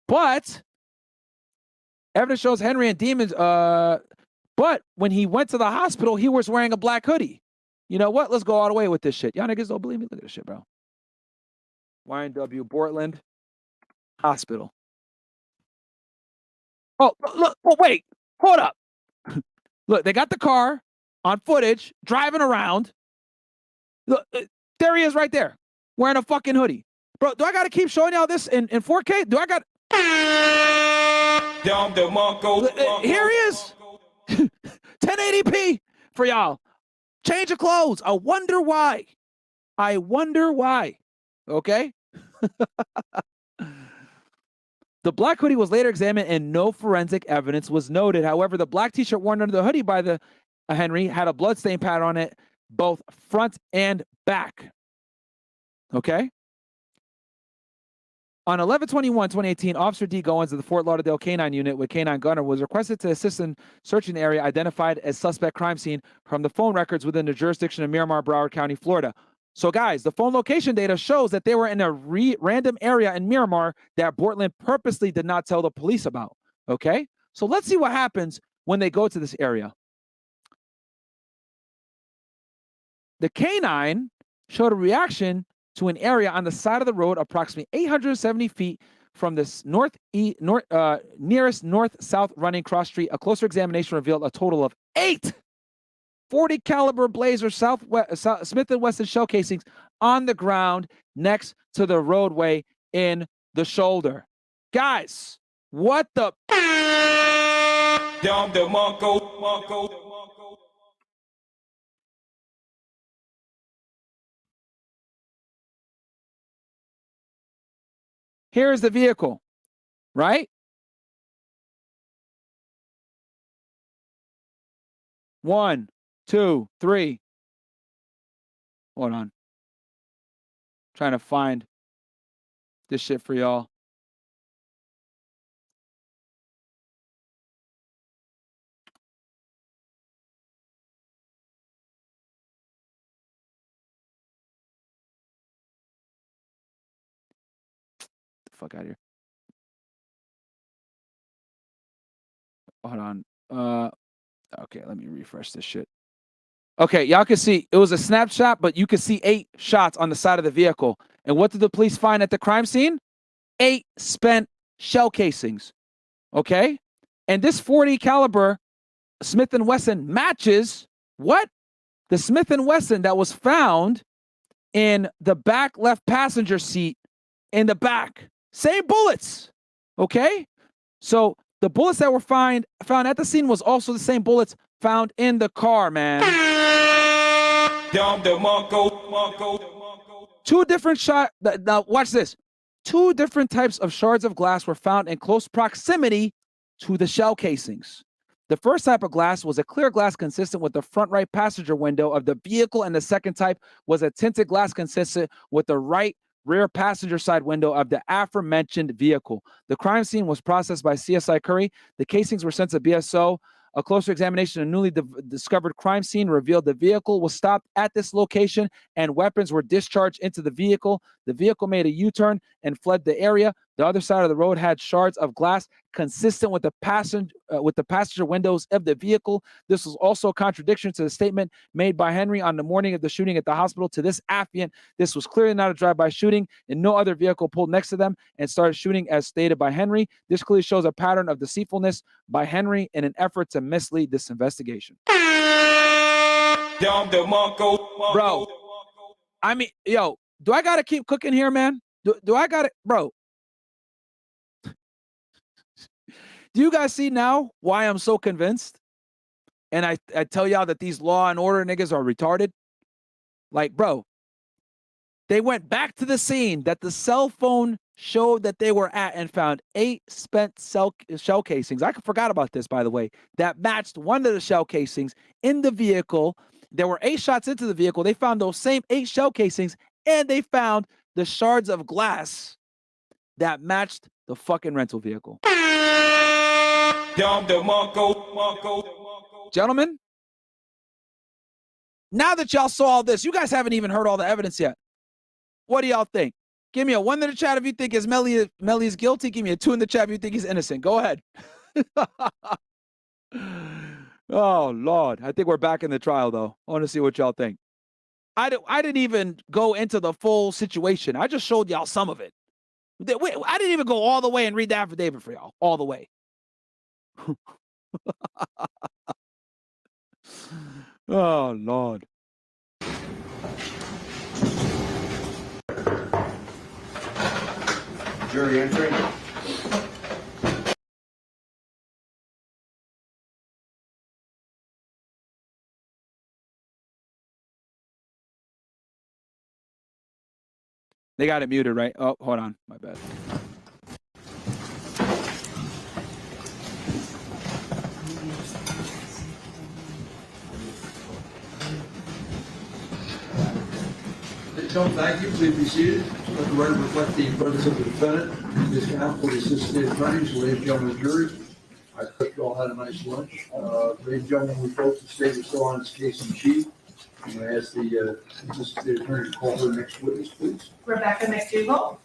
But evidence shows Henry and Demons, but when he went to the hospital, he was wearing a black hoodie. You know what? Let's go all the way with this shit. Y'all niggas don't believe me? Look at this shit, bro. YWN Bortlen Hospital. Oh, look. Oh, wait. Hold up. Look, they got the car on footage, driving around. Look, there he is right there, wearing a fucking hoodie. Bro, do I got to keep showing y'all this in 4K? Do I got... Here he is. 1080p for y'all. Change of clothes. I wonder why. I wonder why. Okay? The black hoodie was later examined and no forensic evidence was noted. However, the black t-shirt worn under the hoodie by the Henry had a bloodstain pattern on it, both front and back. Okay? On 11/21/2018, Officer D. Goins of the Fort Lauderdale Canine Unit with Canine Gunner was requested to assist in searching the area identified as suspect crime scene from the phone records within the jurisdiction of Miramar, Broward County, Florida. So, guys, the phone location data shows that they were in a random area in Miramar that Bortlen purposely did not tell the police about. Okay? So let's see what happens when they go to this area. The canine showed a reaction to an area on the side of the road approximately 870 feet from this nearest north-south running cross street. A closer examination revealed a total of 8 .40 caliber Blazer Smith & Wesson shell casings on the ground next to the roadway in the shoulder. Guys, what the... Here's the vehicle, right? 1, 2, 3. Hold on. Trying to find this shit for y'all. Get the fuck out of here. Hold on. Okay, let me refresh this shit. Okay, y'all can see it was a snapshot, but you can see 8 shots on the side of the vehicle. And what did the police find at the crime scene? 8 spent shell casings. Okay? And this .40 caliber Smith & Wesson matches what? The Smith & Wesson that was found in the back left passenger seat in the back. Same bullets. Okay? So the bullets that were found at the scene was also the same bullets found in the car, man. 2 different shots. Now, watch this. 2 different types of shards of glass were found in close proximity to the shell casings. The first type of glass was a clear glass consistent with the front right passenger window of the vehicle, and the second type was a tinted glass consistent with the right rear passenger side window of the aforementioned vehicle. The crime scene was processed by CSI Curry. The casings were sent to BSO. A closer examination of a newly discovered crime scene revealed the vehicle was stopped at this location and weapons were discharged into the vehicle. The vehicle made a U-turn and fled the area. The other side of the road had shards of glass consistent with the passenger windows of the vehicle. This was also a contradiction to the statement made by Henry on the morning of the shooting at the hospital to this affiant. This was clearly not a drive-by shooting, and no other vehicle pulled next to them and started shooting as stated by Henry. This clearly shows a pattern of deceitfulness by Henry in an effort to mislead this investigation. Bro, I mean, yo, do I gotta keep cooking here, man? Do I gotta, bro? Do you guys see now why I'm so convinced? And I tell y'all that these law and order niggas are retarded. Like, bro, they went back to the scene that the cell phone showed that they were at and found 8 spent shell casings. I forgot about this, by the way, that matched one of the shell casings in the vehicle. There were 8 shots into the vehicle. They found those same 8 shell casings, and they found the shards of glass that matched the fucking rental vehicle. Gentlemen, now that y'all saw all this, you guys haven't even heard all the evidence yet. What do y'all think? Give me a 1 in the chat if you think Melly is guilty. Give me a 2 in the chat if you think he's innocent. Go ahead. Oh, Lord. I think we're back in the trial, though. I want to see what y'all think. I didn't even go into the full situation. I just showed y'all some of it. I didn't even go all the way and read the affidavit for y'all. All the way. Oh, Lord. Jury entry. They got it muted, right? Oh, hold on. My bad. Gentlemen, thank you. Please be seated. Let the record reflect the presence of the defendant, his counsel, the assistant attorneys, ladies and gentlemen of the jury. I hope you all had a nice lunch. Ladies and gentlemen, we hope the state is still on its case in chief. I'm going to ask the assistant attorney to call the next witness, please. Rebecca McDougall.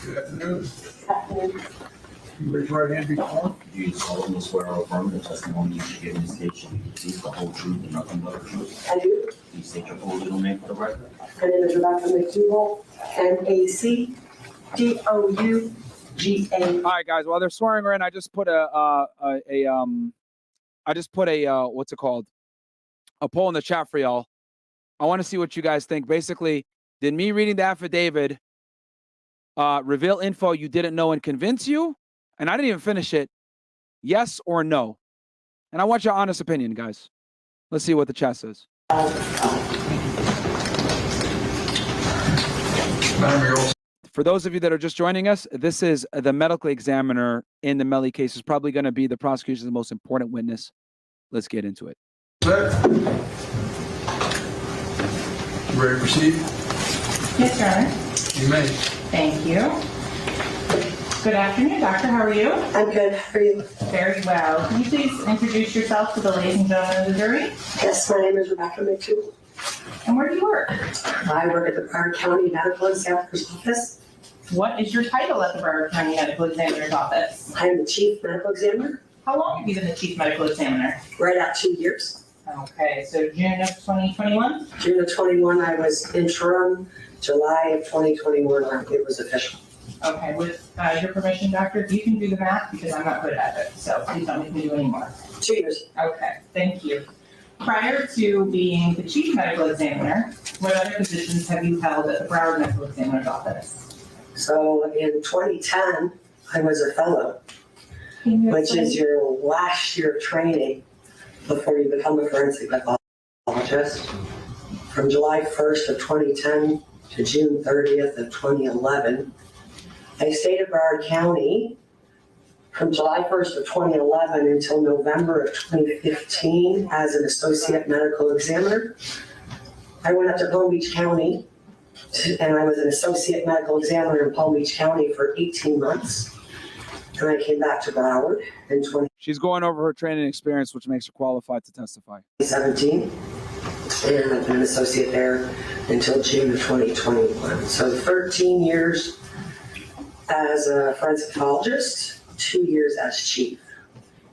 Good afternoon. You raise your right hand, be sworn. Do you solemnly swear or affirm the testimony you give in this case shall be the truth, the whole truth, and nothing but the truth? I do. Please state your full legal name for the record. My name is Rebecca McDougall, MacDougall. All right, guys. While they're swearing her in, I just put what's it called? A poll in the chat for y'all. I want to see what you guys think. Basically, did me reading the affidavit reveal info you didn't know and convince you? And I didn't even finish it. Yes or no? And I want your honest opinion, guys. Let's see what the chat says. For those of you that are just joining us, this is the medical examiner in the Melly case. Is probably going to be the prosecution's most important witness. Let's get into it. Ready to proceed? Yes, Your Honor. You may. Thank you. Good afternoon, doctor. How are you? I'm good. How are you? Very well. Can you please introduce yourself to the ladies and gentlemen of the jury? Yes, my name is Rebecca McDougall. And where do you work? I work at the Broward County Medical Examiner's Office. What is your title at the Broward County Medical Examiner's Office? I am the Chief Medical Examiner. How long have you been the Chief Medical Examiner? Right at 2 years. Okay, so June of 2021? June of 21, I was interim. July of 2021, it was official. Okay, with your permission, doctor, you can do the math because I'm not good at it, so please don't make me do any more. 2 years. Okay, thank you. Prior to being the Chief Medical Examiner, what other positions have you held at the Broward Medical Examiner's Office? So in 2010, I was a fellow, which is your last year of training before you become a forensic pathologist. From July 1st of 2010 to June 30th of 2011, I stayed at Broward County from July 1st of 2011 until November of 2015 as an associate medical examiner. I went up to Palm Beach County and I was an associate medical examiner in Palm Beach County for 18 months. And I came back to Broward in 2017. She's going over her training experience, which makes her qualified to testify. And I've been an associate there until June of 2021. So 13 years as a forensic pathologist, 2 years as chief.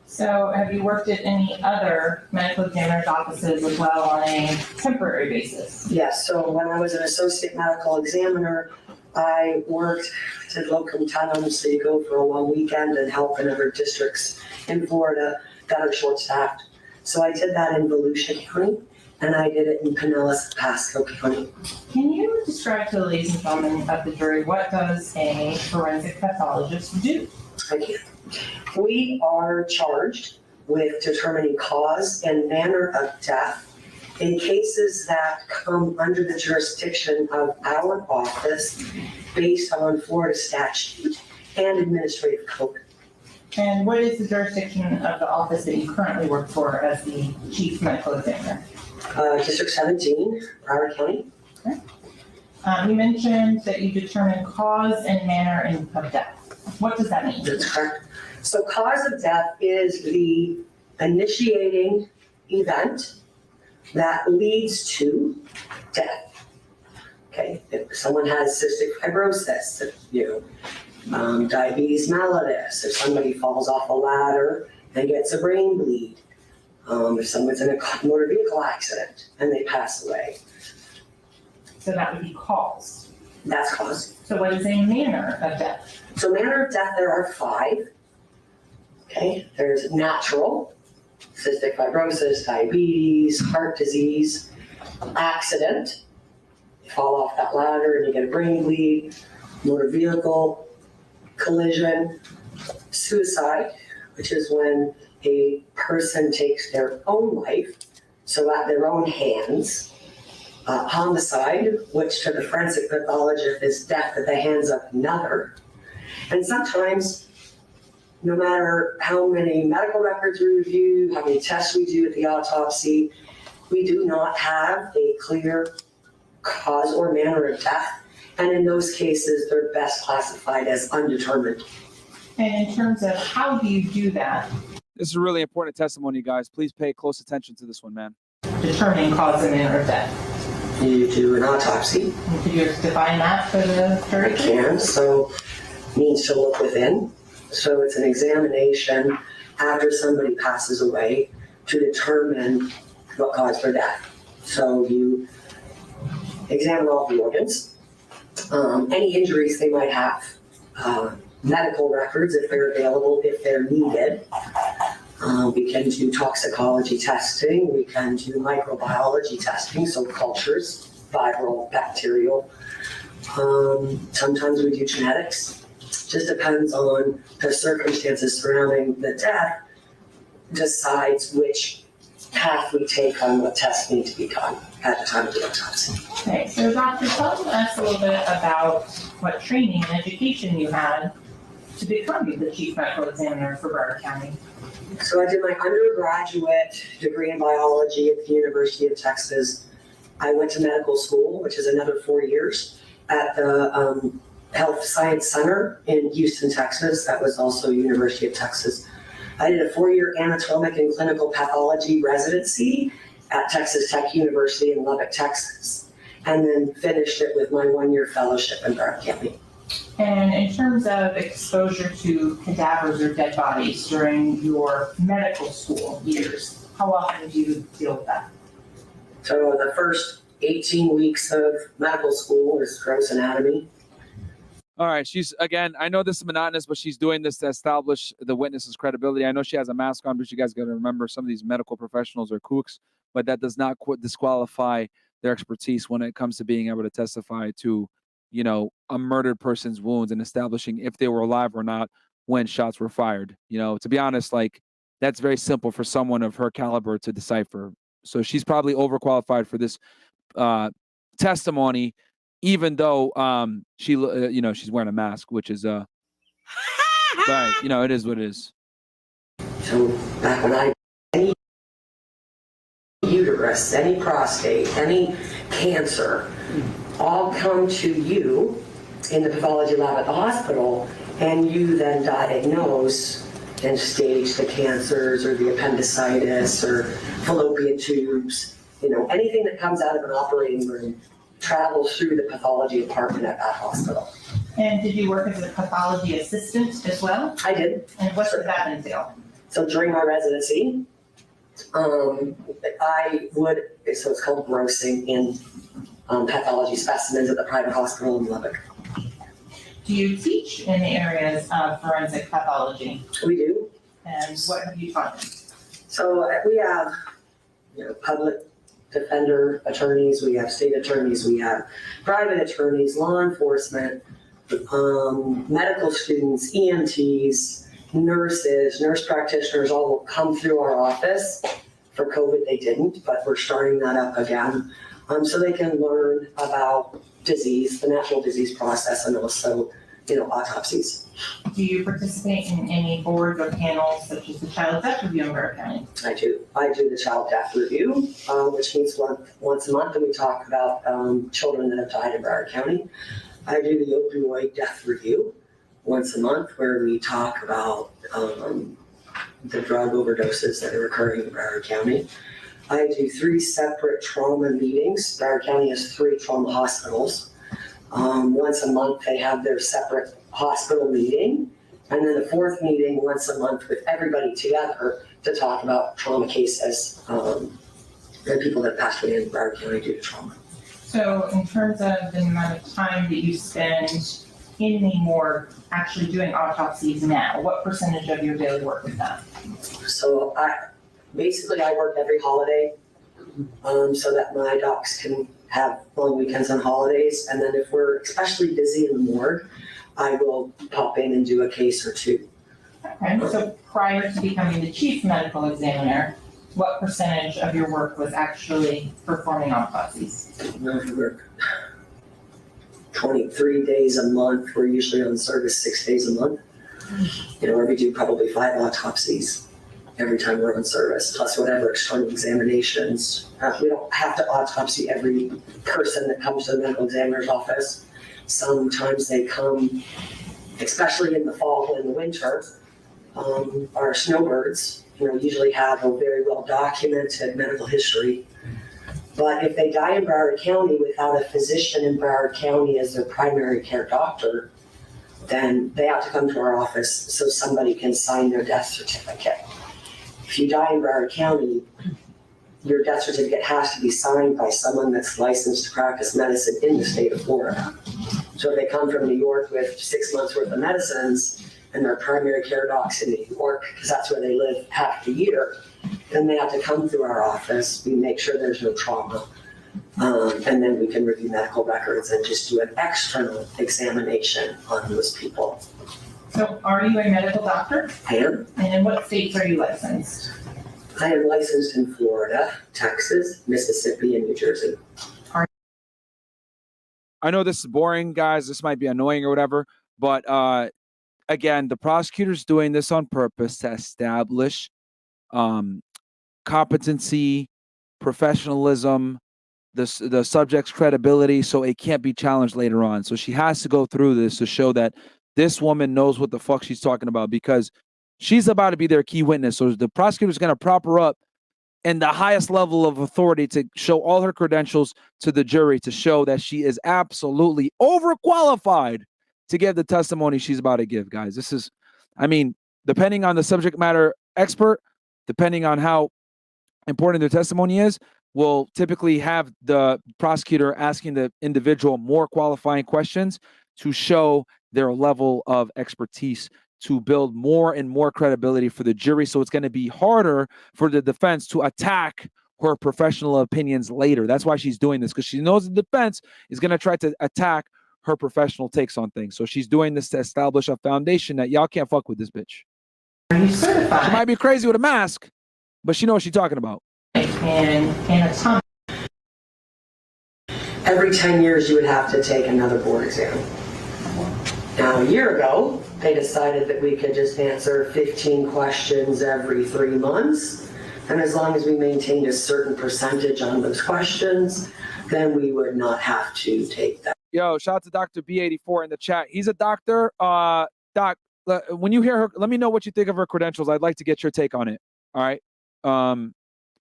So have you worked at any other medical examiner's offices as well on a temporary basis? Yes, so when I was an associate medical examiner, I worked to locum tenens, so you go for a long weekend and help in other districts in Florida that are short-staffed. So I did that in Volusia County, and I did it in Pinellas, Pasco County. Can you describe to the ladies and gentlemen of the jury, what does a forensic pathologist do? I can. We are charged with determining cause and manner of death in cases that come under the jurisdiction of our office based on Florida statute and administrative code. And what is the jurisdiction of the office that you currently work for as the chief medical examiner? District 17, Broward County. Okay. You mentioned that you determine cause and manner of death. What does that mean? That's correct. So cause of death is the initiating event that leads to death. Okay, if someone has cystic fibrosis, if, diabetes mellitus, if somebody falls off a ladder and gets a brain bleed, if someone's in a motor vehicle accident and they pass away. So that would be cause. That's cause. So what is a manner of death? So manner of death, there are 5. Okay, there's natural, cystic fibrosis, diabetes, heart disease, accident, you fall off that ladder and you get a brain bleed, motor vehicle collision, suicide, which is when a person takes their own life, so at their own hands, homicide, which to the forensic pathologist is death at the hands of another. And sometimes, no matter how many medical records we review, how many tests we do at the autopsy, we do not have a clear cause or manner of death. And in those cases, they're best classified as undetermined. And in terms of how do you do that? This is a really important testimony, guys. Please pay close attention to this one, man. Determining cause and manner of death. You do an autopsy. Could you define that for the jury? I can. So means to look within. So it's an examination after somebody passes away to determine what caused their death. So you examine all the organs, any injuries they might have, medical records if they're available, if they're needed. We can do toxicology testing. We can do microbiology testing, so cultures, viral, bacterial. Sometimes we do genetics. Just depends on the circumstances surrounding the death, decides which path we take on what tests need to be done at the time of the autopsy. Okay, so Doctor, tell us a little bit about what training and education you had to become the chief medical examiner for Broward County. So I did my undergraduate degree in biology at the University of Texas. I went to medical school, which is another 4 years, at the Health Science Center in Houston, Texas. That was also University of Texas. I did a 4-year anatomic and clinical pathology residency at Texas Tech University in Lubbock, Texas, and then finished it with my 1-year fellowship in Broward County. And in terms of exposure to cadavers or dead bodies during your medical school years, how often do you deal with that? So the first 18 weeks of medical school is gross anatomy. All right, she's, again, I know this is monotonous, but she's doing this to establish the witness's credibility. I know she has a mask on, but you guys got to remember some of these medical professionals are kooks, but that does not disqualify their expertise when it comes to being able to testify to, you know, a murdered person's wounds and establishing if they were alive or not when shots were fired. You know, to be honest, like, that's very simple for someone of her caliber to decipher. So she's probably overqualified for this testimony, even though she, you know, she's wearing a mask, which is Right. You know, it is what it is. So back when any uterus, any prostate, any cancer, all come to you in the pathology lab at the hospital, and you then diagnose and stage the cancers or the appendicitis or fallopian tubes. You know, anything that comes out of an operating room travels through the pathology department at that hospital. And did you work as a pathology assistant as well? I did. And what did that entail? So during my residency, I would, so it's called grossing in pathology specimens at the private hospital in Lubbock. Do you teach in the areas of forensic pathology? We do. And what have you taught them? So we have, public defender attorneys, we have state attorneys, we have private attorneys, law enforcement, medical students, EMTs, nurses, nurse practitioners all will come through our office. For COVID, they didn't, but we're starting that up again. So they can learn about disease, the natural disease process, and also, autopsies. Do you participate in any boards or panels such as the Child Death Review in Broward County? I do. I do the Child Death Review, which means once a month, and we talk about children that have died in Broward County. I do the Opioid Death Review once a month, where we talk about the drug overdoses that are occurring in Broward County. I do 3 separate trauma meetings. Broward County has 3 trauma hospitals. Once a month, they have their separate hospital meeting. And then the 4th meeting once a month with everybody together to talk about trauma cases and people that passed away in Broward County due to trauma. So in terms of the amount of time that you spend in the morgue actually doing autopsies now, what percentage of your daily work is that? So I work every holiday so that my docs can have long weekends and holidays. And then if we're especially busy in the morgue, I will pop in and do a case or 2. Okay, so prior to becoming the chief medical examiner, what percentage of your work was actually performing autopsies? We work 23 days a month. We're usually on service 6 days a month. Where we do probably 5 autopsies every time we're on service, plus whatever external examinations. We don't have to autopsy every person that comes to the medical examiner's office. Sometimes they come, especially in the fall and in the winter, our snowbirds, usually have a very well documented medical history. But if they die in Broward County without a physician in Broward County as their primary care doctor, then they have to come to our office so somebody can sign their death certificate. If you die in Broward County, your death certificate has to be signed by someone that's licensed to practice medicine in the state of Florida. So if they come from New York with 6 months worth of medicines and their primary care doc's in New York, because that's where they live half the year, then they have to come through our office. We make sure there's no trauma. And then we can review medical records and just do an external examination on those people. So are you a medical doctor? I am. And in what states are you licensed? I am licensed in Florida, Texas, Mississippi, and New Jersey. I know this is boring, guys. This might be annoying or whatever, but again, the prosecutor's doing this on purpose to establish competency, professionalism, the subject's credibility, so it can't be challenged later on. So she has to go through this to show that this woman knows what the fuck she's talking about, because she's about to be their key witness. So the prosecutor's going to prop her up in the highest level of authority to show all her credentials to the jury, to show that she is absolutely overqualified to give the testimony she's about to give, guys. This is, depending on the subject matter expert, depending on how important their testimony is, will typically have the prosecutor asking the individual more qualifying questions to show their level of expertise, to build more and more credibility for the jury. So it's going to be harder for the defense to attack her professional opinions later. That's why she's doing this, because she knows the defense is going to try to attack her professional takes on things. So she's doing this to establish a foundation that y'all can't fuck with this bitch. Are you certified? She might be crazy with a mask, but she knows what she's talking about. And anatomic. Every 10 years, you would have to take another board exam. Now, a year ago, they decided that we could just answer 15 questions every 3 months. And as long as we maintained a certain percentage on those questions, then we would not have to take that. Yo, shout out to Dr. B84 in the chat. He's a doctor. Doc, when you hear her, let me know what you think of her credentials. I'd like to get your take on it. All right.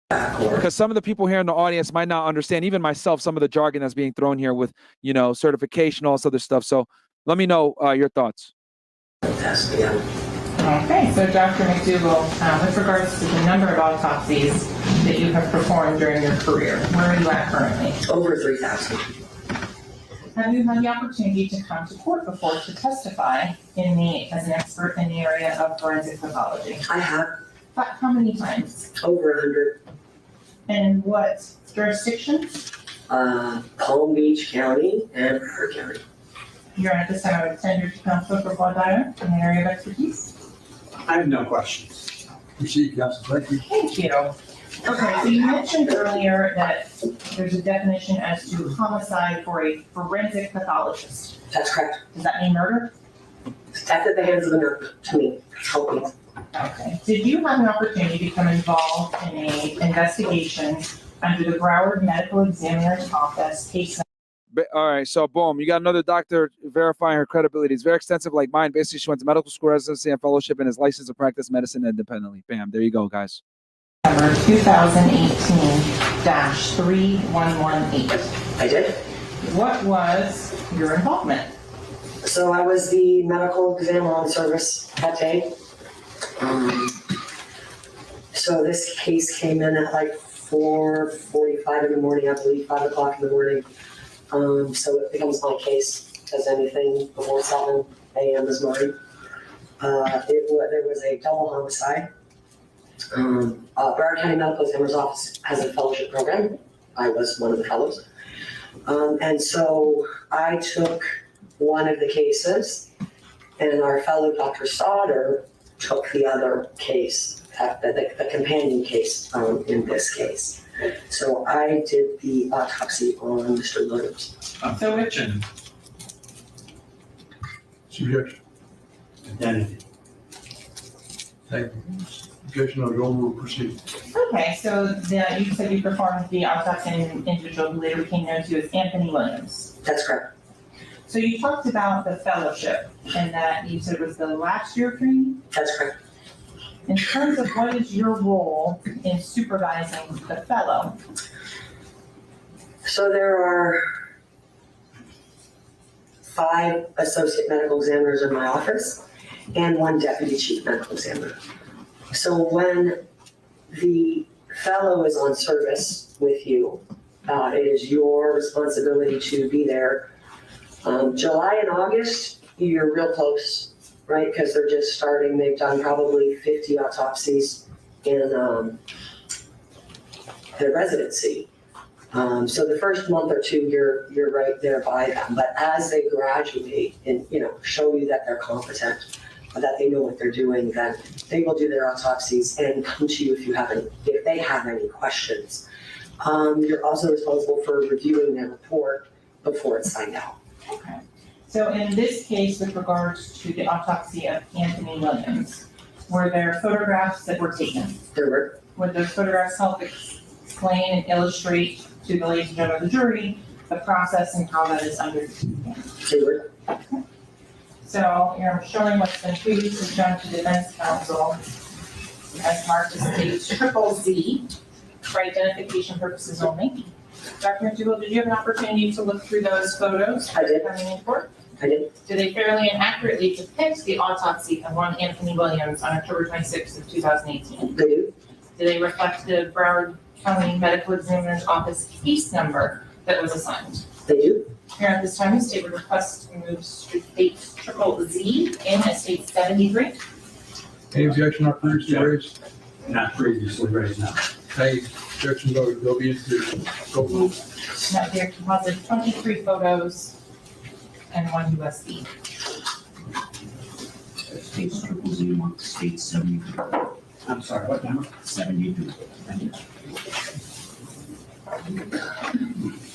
Because some of the people here in the audience might not understand, even myself, some of the jargon that's being thrown here with, you know, certification, all this other stuff. So let me know your thoughts. Okay, so Dr. McDougall, with regards to the number of autopsies that you have performed during your career, where are you at currently? Over 3,000. Have you had the opportunity to come to court before to testify as an expert in the area of forensic pathology? I have. How many times? Over 100. And what jurisdiction? Palm Beach County and Hurk County. You're at this time of tenure to counsel for voir dire in the area of expertise. I have no questions. Proceed, Counsel. Thank you. Thank you. Okay, so you mentioned earlier that there's a definition as to homicide for a forensic pathologist. That's correct. Does that mean murder? Death at the hands of the nurse, to me. Help me. Okay. Did you have an opportunity to become involved in an investigation under the Broward Medical Examiner's Office case? All right, so boom, you got another doctor verifying her credibility. It's very extensive, like mine. Basically, she went to medical school, residency, and fellowship, and is licensed to practice medicine independently. Bam, there you go, guys. Number 2018-3118. I did. What was your involvement? So I was the medical examiner on service that day. So this case came in at like 4:45 in the morning, I believe, 5 o'clock in the morning. So it becomes my case, because anything before 7 a.m. is mine. There was a double homicide. Broward County Medical Examiner's Office has a fellowship program. I was one of the fellows. And so I took one of the cases, and our fellow Dr. Sauter took the other case, the companion case in this case. So I did the autopsy on Mr. Williams. Objection. Objection. Identity. Thank you. Objection, I'll go, we'll proceed. Okay, so you said you performed the autopsy on an individual who later became known to as Anthony Williams. That's correct. So you talked about the fellowship and that you said it was the last year of training? That's correct. In terms of what is your role in supervising the fellow? So there are 5 associate medical examiners in my office and 1 deputy chief medical examiner. So when the fellow is on service with you, it is your responsibility to be there. July and August, you're real close, right? Because they're just starting. They've done probably 50 autopsies in their residency. So the first month or 2, you're right there by them. But as they graduate and show you that they're competent, that they know what they're doing, then they will do their autopsies and come to you if they have any questions. You're also responsible for reviewing their report before it's signed out. Okay. So in this case, with regards to the autopsy of Anthony Williams, were there photographs that were taken? There were. Would those photographs help explain and illustrate to the ladies and gentlemen of the jury the process and how that is undertaken? They were. Okay. So you're showing what's been previously shown to defense counsel as marked as stage ZZZ for identification purposes only. Dr. McDougall, did you have an opportunity to look through those photos? I did. Coming in court? I did. Do they fairly and accurately depict the autopsy of one Anthony Williams on October 26th of 2018? They do. Do they reflect the Broward County Medical Examiner's Office case number that was assigned? They do. Here at this time, the state would request to move state ZZZ in at state 73. Any objection not previously raised? Not previously raised, no. Any objection, they'll be introduced. Go. Now there composite 23 photos and 1 USB. State ZZZ, state 73. I'm sorry, what number? 72. Thank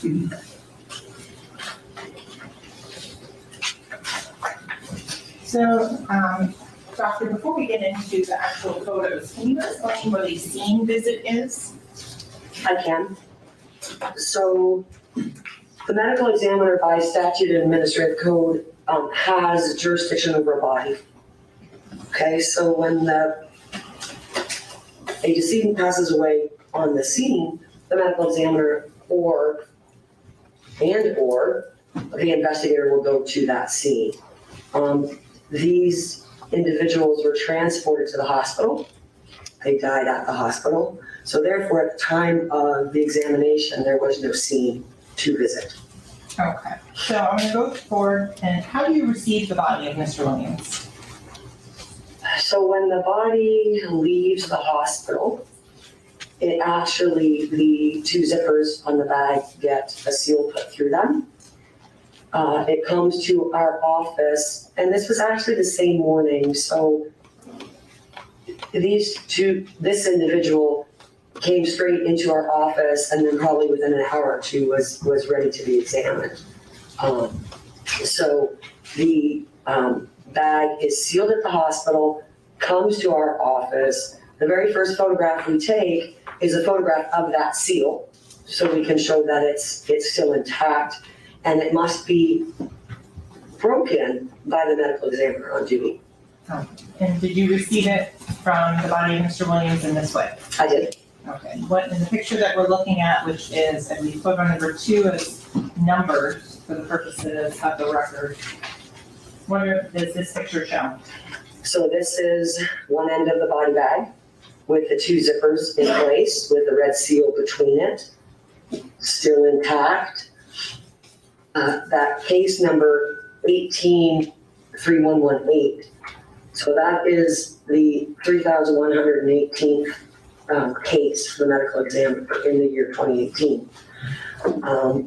you. So, Doctor, before we get into the actual photos, can you explain what a scene visit is? I can. So the medical examiner by statute and administrative code has jurisdiction over a body. Okay, so when a decedent passes away on the scene, the medical examiner or the investigator will go to that scene. These individuals were transported to the hospital. They died at the hospital. So therefore, at the time of the examination, there was no scene to visit. Okay, so I'm going to go forward. And how do you receive the body of Mr. Williams? So when the body leaves the hospital, the 2 zippers on the bag get a seal put through them. It comes to our office, and this was actually the same morning. So this individual came straight into our office, and then probably within an hour or two was ready to be examined. So the bag is sealed at the hospital, comes to our office. The very first photograph we take is a photograph of that seal, so we can show that it's still intact, and it must be broken by the medical examiner on duty. And did you receive it from the body of Mr. Williams in this way? I did. Okay. What in the picture that we're looking at, which is, I believe, photo number 2, is numbered for the purposes of the record. What does this picture show? So this is one end of the body bag with the 2 zippers in place with the red seal between it, still intact. That case number 183118. So that is the 3,118th case for the medical examiner in the year 2018.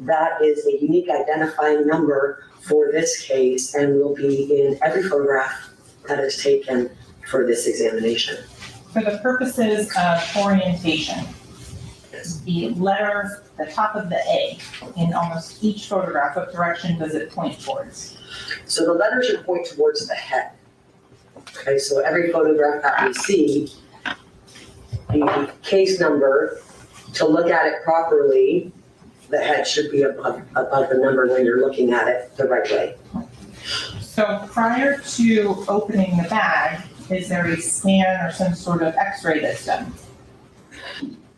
That is a unique identifying number for this case and will be in every photograph that is taken for this examination. For the purposes of orientation, the letter, the top of the A, in almost each photograph, what direction does it point towards? So the letter should point towards the head. Okay, so every photograph that we see, the case number, to look at it properly, the head should be above the number when you're looking at it the right way. So prior to opening the bag, is there a scan or some sort of x-ray that's done?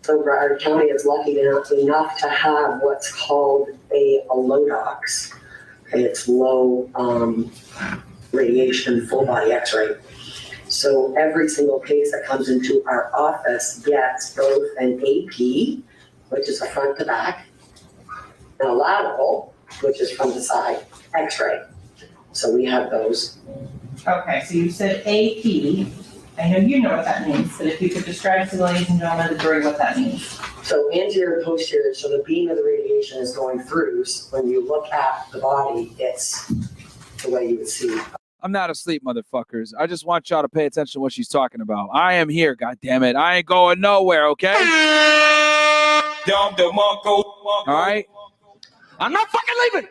So Broward County is lucky enough to have what's called a LODOX. Okay, it's low radiation full body x-ray. So every single case that comes into our office gets both an AP, which is a front to back, and a lateral, which is from the side, x-ray. So we have those. Okay, so you said AP. I know you know what that means, but if you could describe to the ladies and gentlemen of the jury what that means. So anterior and posterior, so the beam of the radiation is going through. So when you look at the body, it's the way you would see. I'm not asleep, motherfuckers. I just want y'all to pay attention to what she's talking about. I am here, goddammit. I ain't going nowhere, okay? All right? I'm not fucking leaving.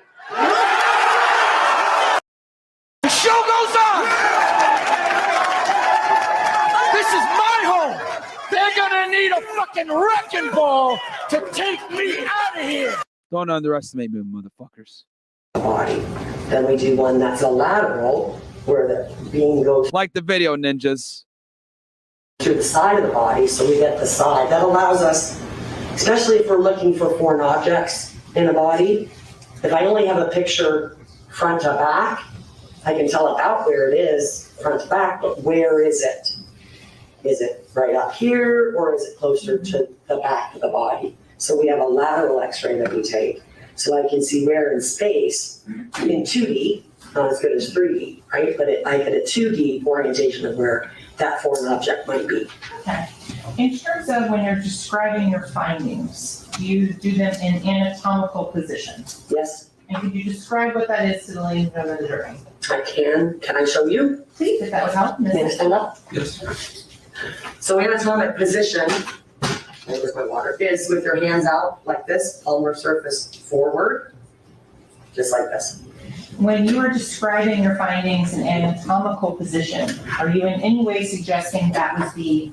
The show goes on. This is my home. They're gonna need a fucking wrecking ball to take me out of here. Don't underestimate me, motherfuckers. Body. Then we do one that's a lateral, where the beam goes like the video, ninjas, to the side of the body, so we get the side. That allows us, especially if we're looking for foreign objects in a body, if I only have a picture front to back, I can tell about where it is front to back, but where is it? Is it right up here, or is it closer to the back of the body? So we have a lateral x-ray that we take. So I can see where in space, in 2D, not as good as 3D, right? But I get a 2D orientation of where that foreign object might be. Okay. In terms of when you're describing your findings, do you do them in anatomical position? Yes. And could you describe what that is to the ladies and gentlemen of the jury? I can. Can I show you? Please, if that would help. Can I stand up? Yes. So anatomic position, where's my water, is with your hands out like this, palmar surface forward, just like this. When you are describing your findings in anatomical position, are you in any way suggesting that was the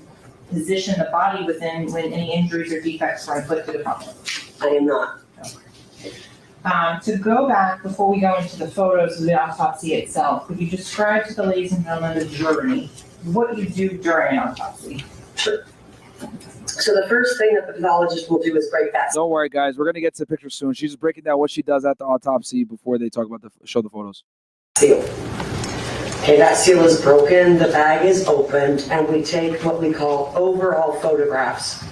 position the body was in when any injuries or defects were inflicted upon it? I am not. To go back, before we go into the photos of the autopsy itself, could you describe to the ladies and gentlemen of the jury what you do during an autopsy? Sure. So the first thing that the pathologist will do is break that. Don't worry, guys. We're gonna get to the picture soon. She's just breaking down what she does at the autopsy before they talk about show the photos. Seal. Okay, that seal is broken, the bag is opened, and we take what we call overall photographs.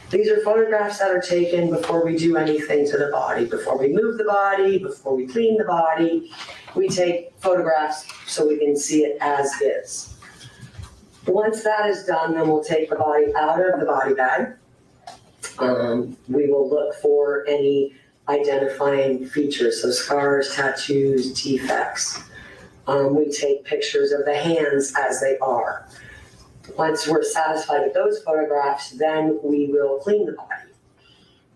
These are photographs that are taken before we do anything to the body, before we move the body, before we clean the body. We take photographs so we can see it as is. Once that is done, then we'll take the body out of the body bag. We will look for any identifying features, so scars, tattoos, defects. We take pictures of the hands as they are. Once we're satisfied with those photographs, then we will clean the body.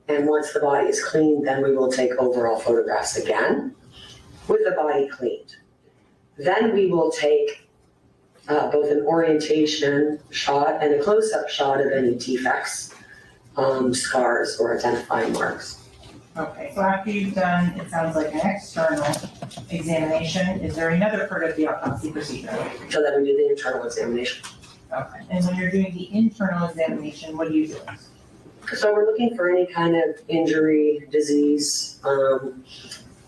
And once the body is cleaned, then we will take overall photographs again with the body cleaned. Then we will take both an orientation shot and a close-up shot of any defects, scars, or identifying marks. Okay, so after you've done, it sounds like an external examination, is there another part of the autopsy procedure? So then we do the internal examination. Okay, and when you're doing the internal examination, what do you do? So we're looking for any kind of injury, disease,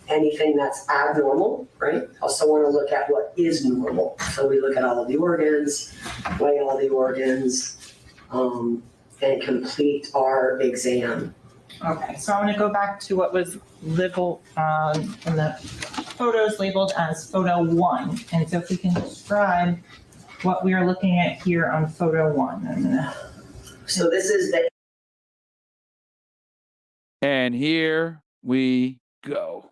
anything that's abnormal, right? Also want to look at what is normal. So we look at all of the organs, weigh all the organs, and complete our exam. Okay, so I'm going to go back to what was labeled in the photos labeled as photo 1. And so if we can describe what we are looking at here on photo 1. So this is the... And here we go.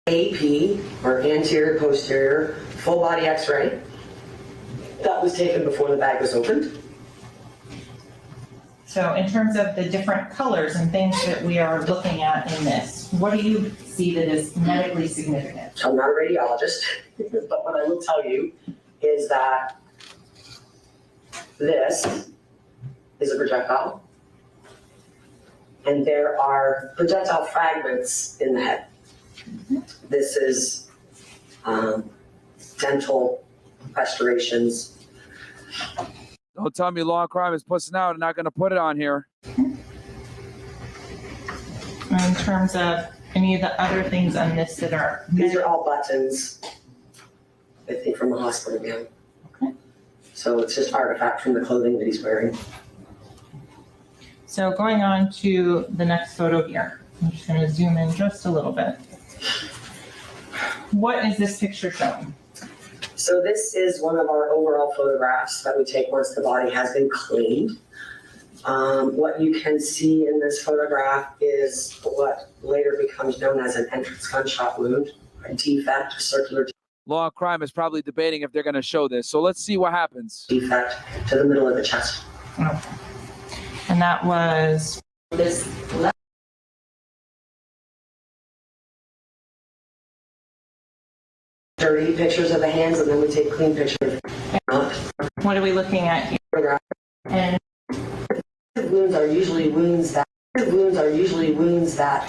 AP, or anterior posterior, full body x-ray. That was taken before the bag was opened. So in terms of the different colors and things that we are looking at in this, what do you see that is medically significant? So I'm not a radiologist, but what I will tell you is that this is a projectile, and there are projectile fragments in the head. This is dental restorations. Don't tell me law and crime is pussing out and not going to put it on here. In terms of any of the other things on this that are... These are all buttons, I think, from the hospital gown. Okay. So it's just artifact from the clothing that he's wearing. So going on to the next photo here. I'm just going to zoom in just a little bit. What is this picture showing? So this is one of our overall photographs that we take once the body has been cleaned. What you can see in this photograph is what later becomes known as an entrance gunshot wound, a defect, a circular Law and crime is probably debating if they're going to show this. So let's see what happens. defect to the middle of the chest. Okay. And that was this left. Dirty pictures of the hands, and then we take clean pictures. What are we looking at here? And wounds are usually wounds that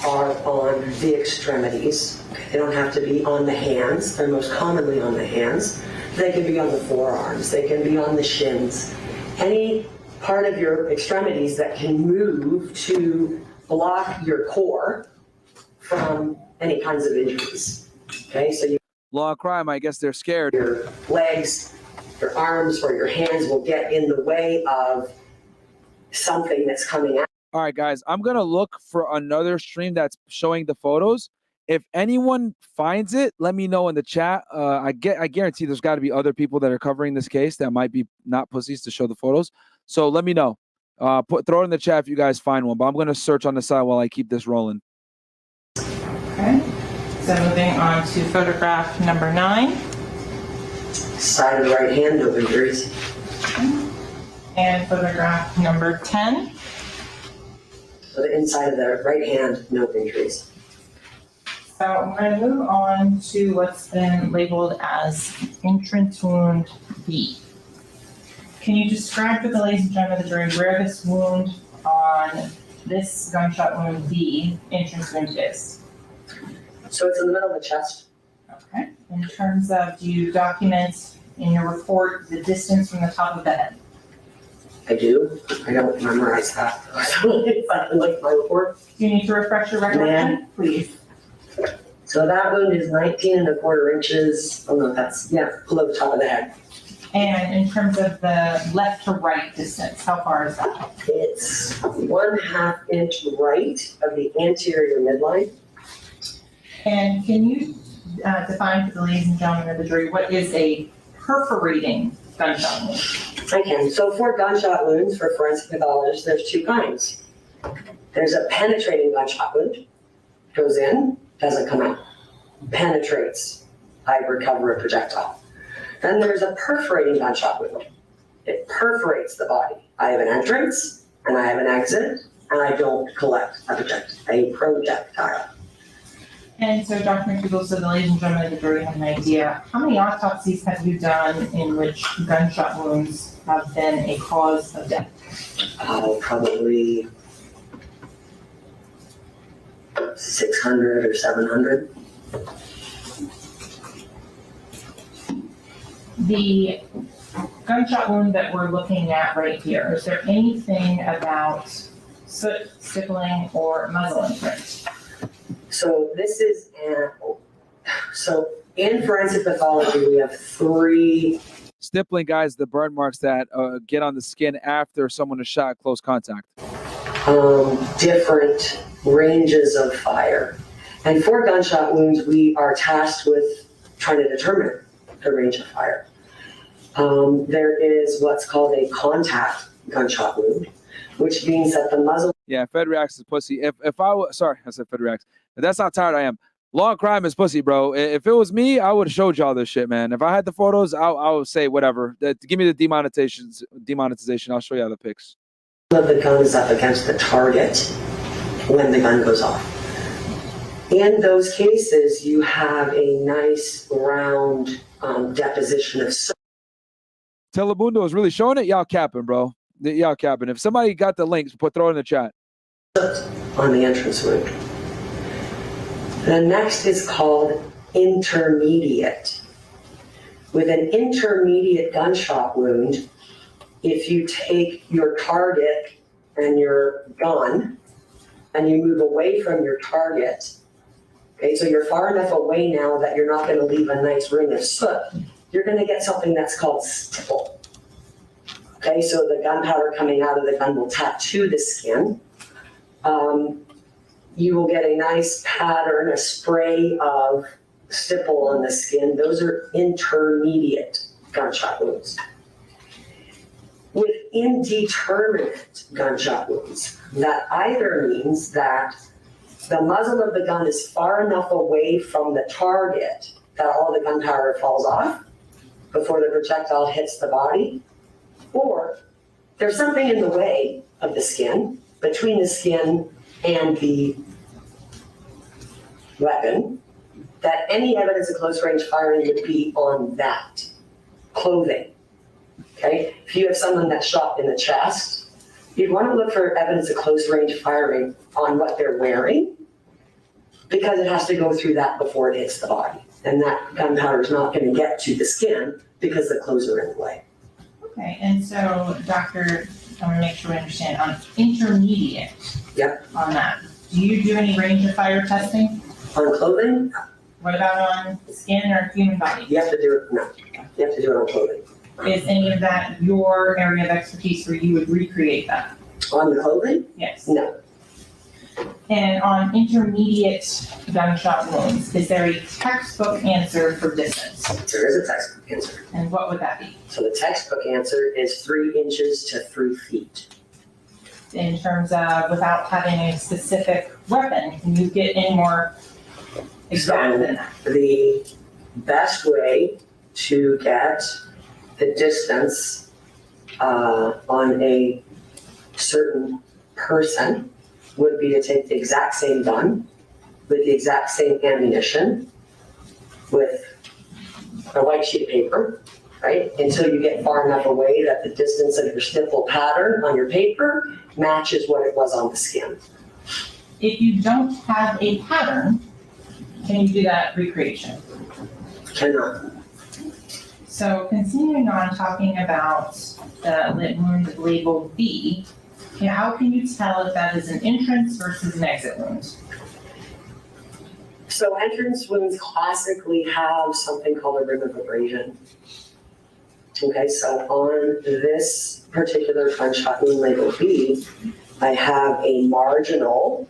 are on the extremities. They don't have to be on the hands. They're most commonly on the hands. They can be on the forearms. They can be on the shins. Any part of your extremities that can move to block your core from any kinds of injuries. Okay, so you Law and crime, I guess they're scared. Your legs, your arms, or your hands will get in the way of something that's coming out. All right, guys, I'm going to look for another stream that's showing the photos. If anyone finds it, let me know in the chat. I guarantee there's got to be other people that are covering this case that might be not pussies to show the photos. So let me know. Throw it in the chat if you guys find one. But I'm going to search on the side while I keep this rolling. okay. So moving on to photograph number 9. Side of the right hand, no injuries. And photograph number 10. So the inside of the right hand, no injuries. So I'm going to move on to what's been labeled as entrance wound B. Can you describe for the ladies and gentlemen of the jury where this wound on this gunshot wound B entrance wound is? So it's in the middle of the chest. Okay. In terms of, do you document in your report the distance from the top of the head? I do. I don't memorize that. If I can look at my report. Do you need to refresh your recollection? Please. So that wound is 19¼ inches. Oh no, that's, below the top of the head. And in terms of the left to right distance, how far is that? It's 1/2 inch right of the anterior midline. And can you define for the ladies and gentlemen of the jury what is a perforating gunshot wound? I can. So for gunshot wounds, for forensic pathologists, there's two kinds. There's a penetrating gunshot wound. Goes in, doesn't come out. Penetrates. I recover a projectile. Then there's a perforating gunshot wound. It perforates the body. I have an entrance and I have an exit, and I don't collect a projectile. And so, Dr. McDougall, so the ladies and gentlemen of the jury have an idea. How many autopsies have you done in which gunshot wounds have been a cause of death? Probably 600 or 700. The gunshot wound that we're looking at right here, is there anything about soot, stippling, or muzzle imprint? So this is so in forensic pathology, we have 3 Stippling, guys, the burn marks that get on the skin after someone is shot at close contact. different ranges of fire. And for gunshot wounds, we are tasked with trying to determine the range of fire. There is what's called a contact gunshot wound, which means that the muzzle. Yeah, Fed reacts is pussy. If I was, sorry, I said Fed reacts. That's how tired I am. Law crime is pussy, bro. If it was me, I would have showed y'all this shit, man. If I had the photos, I would say whatever. Give me the demonetization. I'll show you the pics. Of the gun is up against the target when the gun goes off. In those cases, you have a nice round deposition of soot. Telemundo is really showing it. Y'all capping, bro. Y'all capping. If somebody got the links, throw it in the chat. On the entrance wound. The next is called intermediate. With an intermediate gunshot wound, if you take your target and your gun and you move away from your target, okay, so you're far enough away now that you're not going to leave a nice ring of soot, you're going to get something that's called stipple. Okay, so the gunpowder coming out of the gun will tattoo the skin. You will get a nice pattern, a spray of stipple on the skin. Those are intermediate gunshot wounds. With indeterminate gunshot wounds, that either means that the muzzle of the gun is far enough away from the target that all the gunpowder falls off before the projectile hits the body, or there's something in the way of the skin, between the skin and the weapon, that any evidence of close range firing would be on that clothing. Okay, if you have someone that's shot in the chest, you'd want to look for evidence of close range firing on what they're wearing, because it has to go through that before it hits the body. And that gunpowder is not going to get to the skin because the clothes are in the way. Okay, and so, Doctor, I want to make sure we understand on intermediate. Yep. On that, do you do any range of fire testing? On clothing? What about on skin or human body? You have to do it. No, you have to do it on clothing. Is any of that your area of expertise where you would recreate that? On the clothing? Yes. No. And on intermediate gunshot wounds, is there a textbook answer for distance? There is a textbook answer. And what would that be? So the textbook answer is 3 inches to 3 feet. In terms of without having a specific weapon, can you get any more exact than that? The best way to get the distance on a certain person would be to take the exact same gun with the exact same ammunition with a white sheet of paper, right? Until you get far enough away that the distance of your stipple pattern on your paper matches what it was on the skin. If you don't have a pattern, can you do that recreation? Cannot. So continuing on talking about the lit wound label B, how can you tell if that is an entrance versus an exit wound? So entrance wounds classically have something called a rim of abrasion. Okay, so on this particular gunshot wound label B, I have a marginal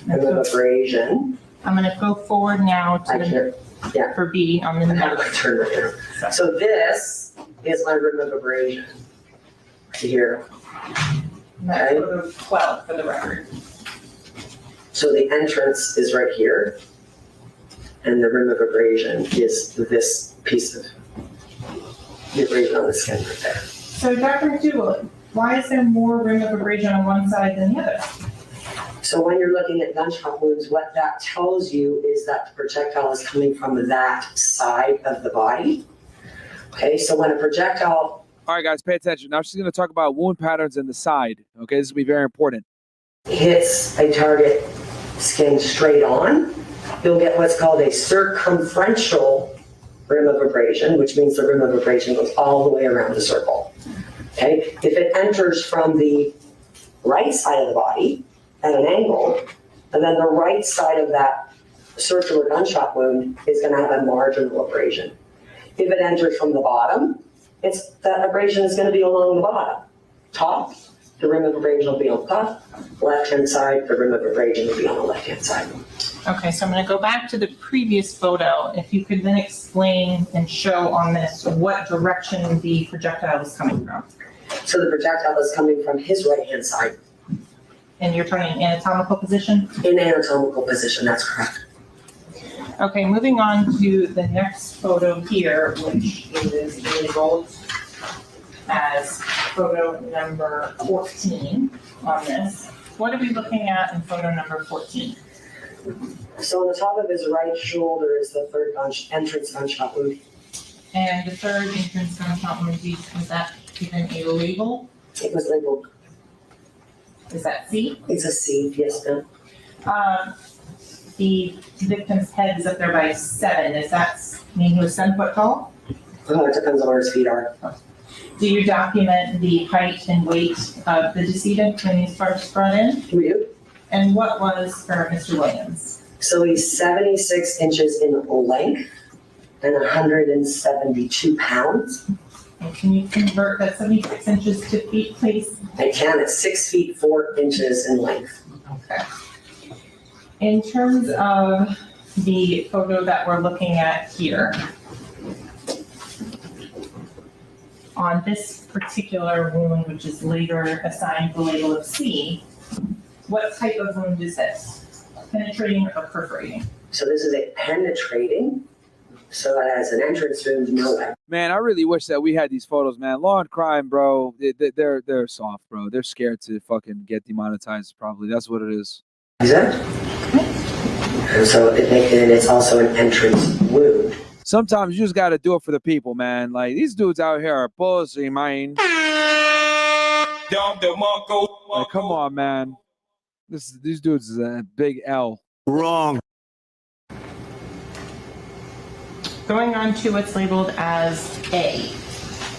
rim of abrasion. I'm going to go forward now to for B on the How do I turn right now? So this is my rim of abrasion here. That's photo 12 for the record. So the entrance is right here, and the rim of abrasion is this piece of the abrasion on the skin right there. So Dr. McDougall, why is there more rim of abrasion on one side than the other? So when you're looking at gunshot wounds, what that tells you is that the projectile is coming from that side of the body. Okay, so when a projectile... All right, guys, pay attention. Now she's going to talk about wound patterns in the side. Okay, this will be very important. Hits a target skin straight on, you'll get what's called a circumferential rim of abrasion, which means the rim of abrasion goes all the way around the circle. Okay, if it enters from the right side of the body at an angle, and then the right side of that circular gunshot wound is going to have a marginal abrasion. If it enters from the bottom, that abrasion is going to be along the bottom. Top, the rim of abrasion will be on top. Left-hand side, the rim of abrasion will be on the left-hand side. Okay, so I'm going to go back to the previous photo. If you could then explain and show on this what direction the projectile is coming from. So the projectile is coming from his right-hand side. And you're turning anatomical position? In anatomical position, that's correct. Okay, moving on to the next photo here, which is labeled as photo number 14 on this. What are we looking at in photo number 14? So on the top of his right shoulder is the third entrance gunshot wound. And the third entrance gunshot wound, was that given a label? It was labeled. Is that C? It's a C, yes, ma'am. The victim's head is up there by 7. Does that mean he was 7 foot tall? It depends on where his feet are. Do you document the height and weight of the decedent when he's first brought in? We do. And what was for Mr. Williams? So he's 76 inches in length and 172 pounds. And can you convert that 76 inches to feet, please? I can. It's 6 feet 4 inches in length. Okay. In terms of the photo that we're looking at here, on this particular wound, which is later assigned the label of C, what type of wound is this? Penetrating or perforating? So this is a penetrating. So as an entrance wound, no way. Man, I really wish that we had these photos, man. Law and crime, bro. They're soft, bro. They're scared to fucking get demonetized. Probably that's what it is. Exactly. And so it's also an entrance wound. Sometimes you just got to do it for the people, man. Like these dudes out here are pussy, man. Like, come on, man. These dudes is a big L. Wrong. Going on to what's labeled as A.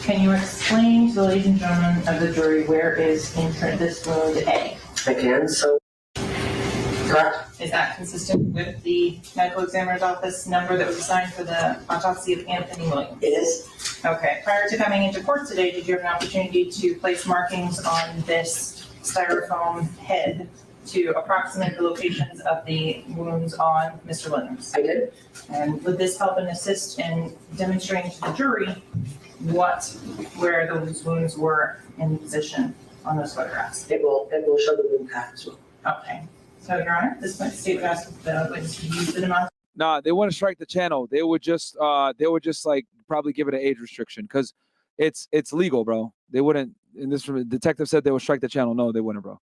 Can you explain to the ladies and gentlemen of the jury where is this wound A? I can. So, correct. Is that consistent with the medical examiner's office number that was assigned for the autopsy of Anthony Williams? It is. Okay. Prior to coming into court today, did you have an opportunity to place markings on this styrofoam head to approximate the locations of the wounds on Mr. Williams? I did. And would this help and assist in demonstrating to the jury where those wounds were in position on those photographs? It will show the wound path as well. Okay. So, Your Honor, this point, the state would ask the witness to use the amount. Nah, they wouldn't strike the channel. They would just like probably give it an age restriction because it's legal, bro. They wouldn't. And this detective said they would strike the channel. No, they wouldn't, bro.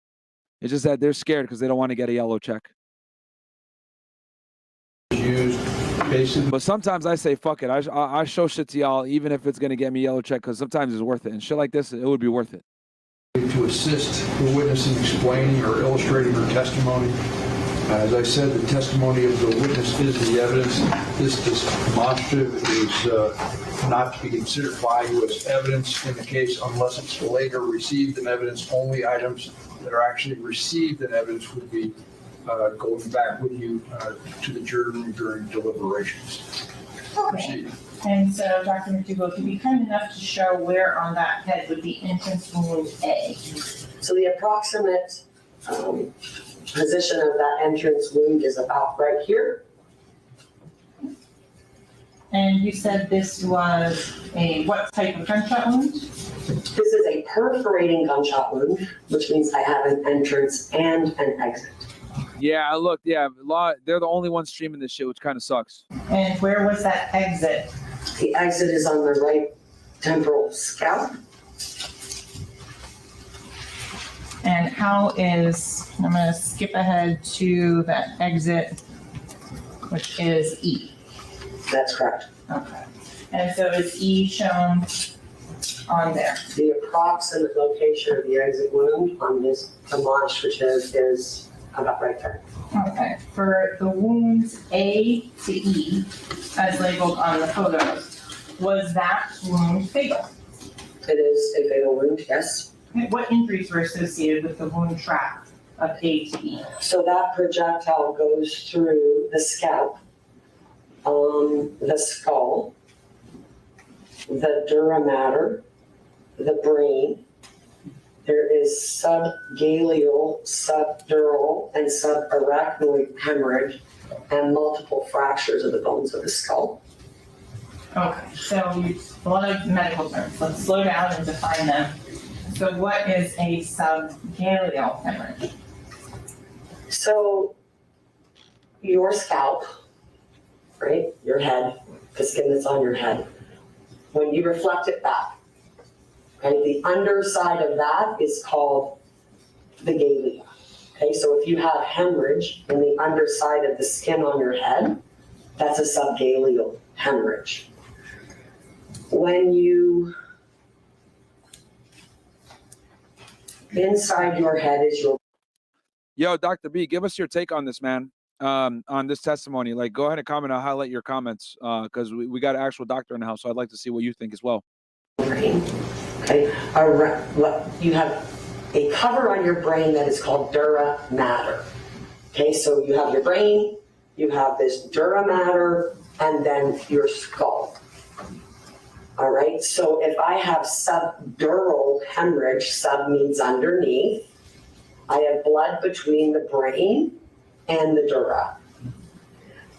It's just that they're scared because they don't want to get a yellow check. used basically. But sometimes I say, fuck it. I show shit to y'all, even if it's going to get me yellow check, because sometimes it's worth it. And shit like this, it would be worth it. To assist the witness in explaining or illustrating her testimony. As I said, the testimony of the witness is the evidence. This demonstrative is not to be considered valuable evidence in the case unless it's later received in evidence. Only items that are actually received in evidence would be going back with you to the jury room during deliberations. Okay. And so, Dr. McDougall, could you be kind enough to show where on that head would be entrance wound A? So the approximate position of that entrance wound is about right here. And you said this was a what type of gunshot wound? This is a perforating gunshot wound, which means I have an entrance and an exit. Yeah, I looked. Yeah, they're the only ones streaming this shit, which kind of sucks. And where was that exit? The exit is on the right temporal scalp. And how is, I'm going to skip ahead to that exit, which is E. That's correct. Okay. And so is E shown on there? The approximate location of the exit wound on this demonstrative is about right there. Okay. For the wounds A to E, as labeled on the photos, was that wound fatal? It is a fatal wound, yes. What injuries were associated with the wound track of A to E? So that projectile goes through the scalp, the skull, the dura mater, the brain. There is subgaleal, subdural, and subarachnoid hemorrhage and multiple fractures of the bones of the skull. Okay, so a lot of medical terms. Let's slow down and define them. So what is a subgaleal hemorrhage? So your scalp, right, your head, the skin that's on your head, when you reflect it back, okay, the underside of that is called the galea. Okay, so if you have hemorrhage in the underside of the skin on your head, that's a subgaleal hemorrhage. When you, inside your head is your. Yo, Dr. B, give us your take on this, man. On this testimony. Like, go ahead and comment. I'll highlight your comments because we got an actual doctor in the house, so I'd like to see what you think as well. Brain. Okay, you have a cover on your brain that is called dura mater. Okay, so you have your brain, you have this dura mater, and then your skull. All right, so if I have subdural hemorrhage, sub means underneath, I have blood between the brain and the dura.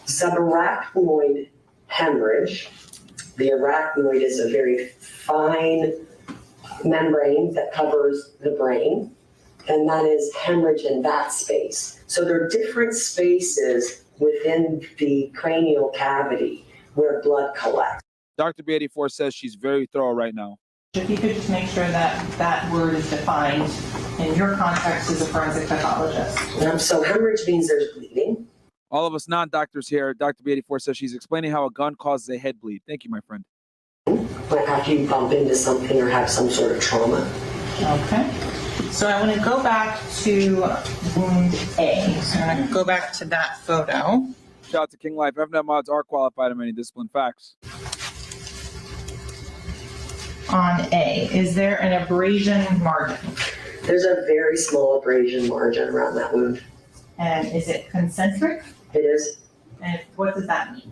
Subarachnoid hemorrhage, the arachnoid is a very fine membrane that covers the brain, and that is hemorrhage in that space. So there are different spaces within the cranial cavity where blood collects. Dr. B84 says she's very thorough right now. If you could just make sure that that word is defined in your context as a forensic pathologist. So hemorrhage means there's bleeding. All of us non-doctors here, Dr. B84 says she's explaining how a gun causes a head bleed. Thank you, my friend. Like after you bump into something or have some sort of trauma. Okay. So I want to go back to wound A. So I'm going to go back to that photo. Shout out to King Life. FNet mods are qualified in many discipline facts. On A, is there an abrasion margin? There's a very small abrasion margin around that wound. And is it concentric? It is. And what does that mean?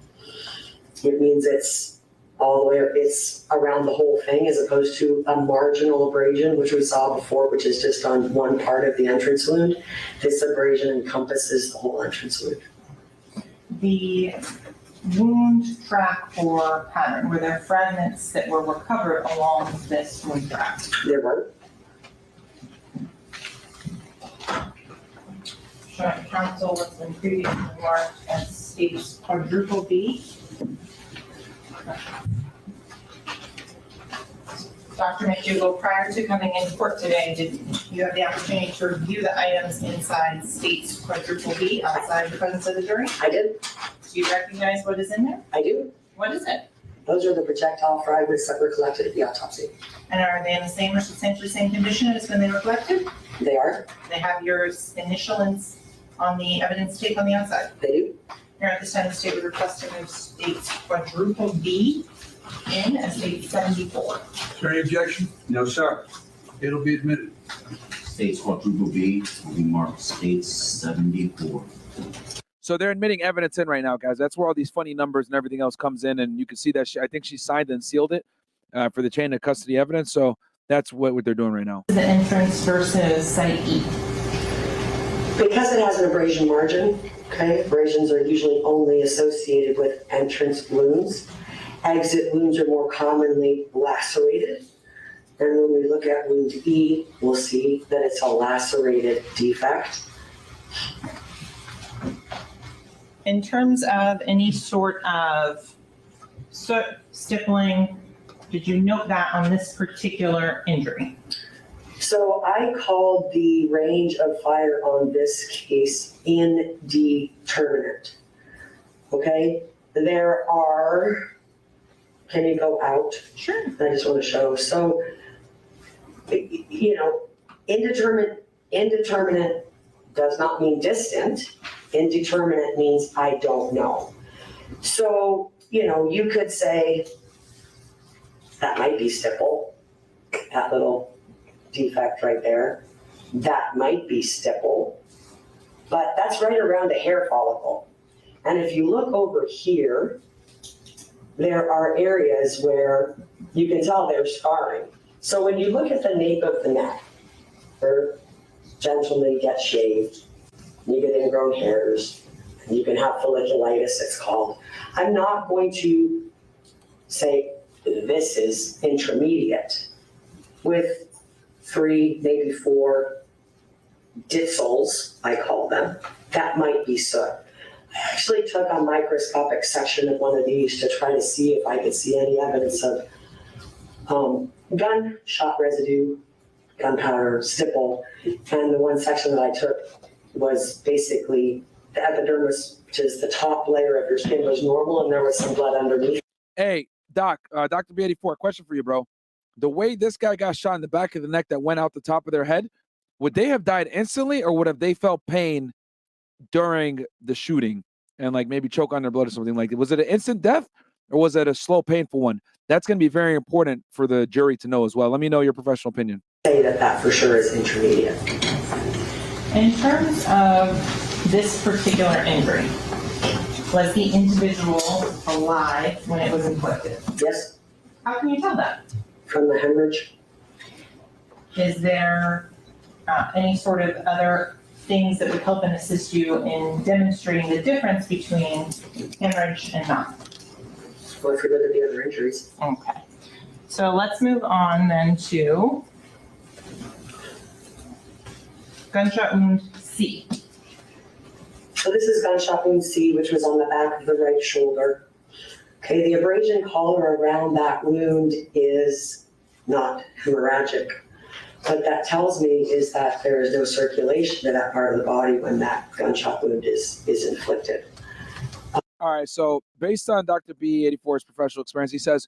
It means it's all the way, it's around the whole thing as opposed to a marginal abrasion, which we saw before, which is just on one part of the entrance wound. This abrasion encompasses the whole entrance wound. The wound track or pattern, were there fragments that were recovered along this wound track? There were. Joint counsel what's been previously marked as stage quadruple B. Dr. McDougall, prior to coming into court today, did you have the opportunity to review the items inside state's quadruple B outside the presence of the jury? I did. Do you recognize what is in there? I do. What is it? Those are the projectile fragments that were collected at the autopsy. And are they in the same or essentially same condition as when they were collected? They are. They have your initial on the evidence tape on the outside? They do. Here at this time, the state would request to move states quadruple B in as state 74. Is there any objection? No, sir. It'll be admitted. States quadruple B, will be marked states 74. So they're admitting evidence in right now, guys. That's where all these funny numbers and everything else comes in, and you can see that I think she signed and sealed it for the chain of custody evidence. So that's what they're doing right now. The entrance versus site E. Because it has an abrasion margin, okay, abrasions are usually only associated with entrance wounds. Exit wounds are more commonly lacerated. And when we look at wound E, we'll see that it's a lacerated defect. In terms of any sort of stippling, did you note that on this particular injury? So I called the range of fire on this case indeterminate. Okay, there are, can you go out? Sure. I just want to show. So, you know, indeterminate does not mean distant. Indeterminate means I don't know. So, you know, you could say that might be stipple, that little defect right there. That might be stipple, but that's right around a hair follicle. And if you look over here, there are areas where you can tell there's scarring. So when you look at the nape of the neck, where gentlemen get shaved, you get ingrown hairs, and you can have folliculitis, it's called. I'm not going to say this is intermediate. With 3, maybe 4 ditzels, I call them, that might be soot. I actually took a microscopic section of one of these to try to see if I could see any evidence of gunshot residue, gunpowder, stipple, and the one section that I took was basically the epidermis, which is the top layer of your skin, was normal, and there was some blood underneath. Hey, Doc, Dr. B84, question for you, bro. The way this guy got shot in the back of the neck that went out the top of their head, would they have died instantly, or would have they felt pain during the shooting and like maybe choke on their blood or something like that? Was it an instant death, or was it a slow, painful one? That's going to be very important for the jury to know as well. Let me know your professional opinion. Say that for sure is intermediate. In terms of this particular injury, was the individual alive when it was inflicted? Yes. How can you tell that? From the hemorrhage. Is there any sort of other things that would help and assist you in demonstrating the difference between hemorrhage and not? Well, if you look at the other injuries. Okay. So let's move on then to gunshot wound C. So this is gunshot wound C, which was on the back of the right shoulder. Okay, the abrasion collar around that wound is not hemorrhagic. What that tells me is that there is no circulation to that part of the body when that gunshot wound is inflicted. All right, so based on Dr. B84's professional experience, he says,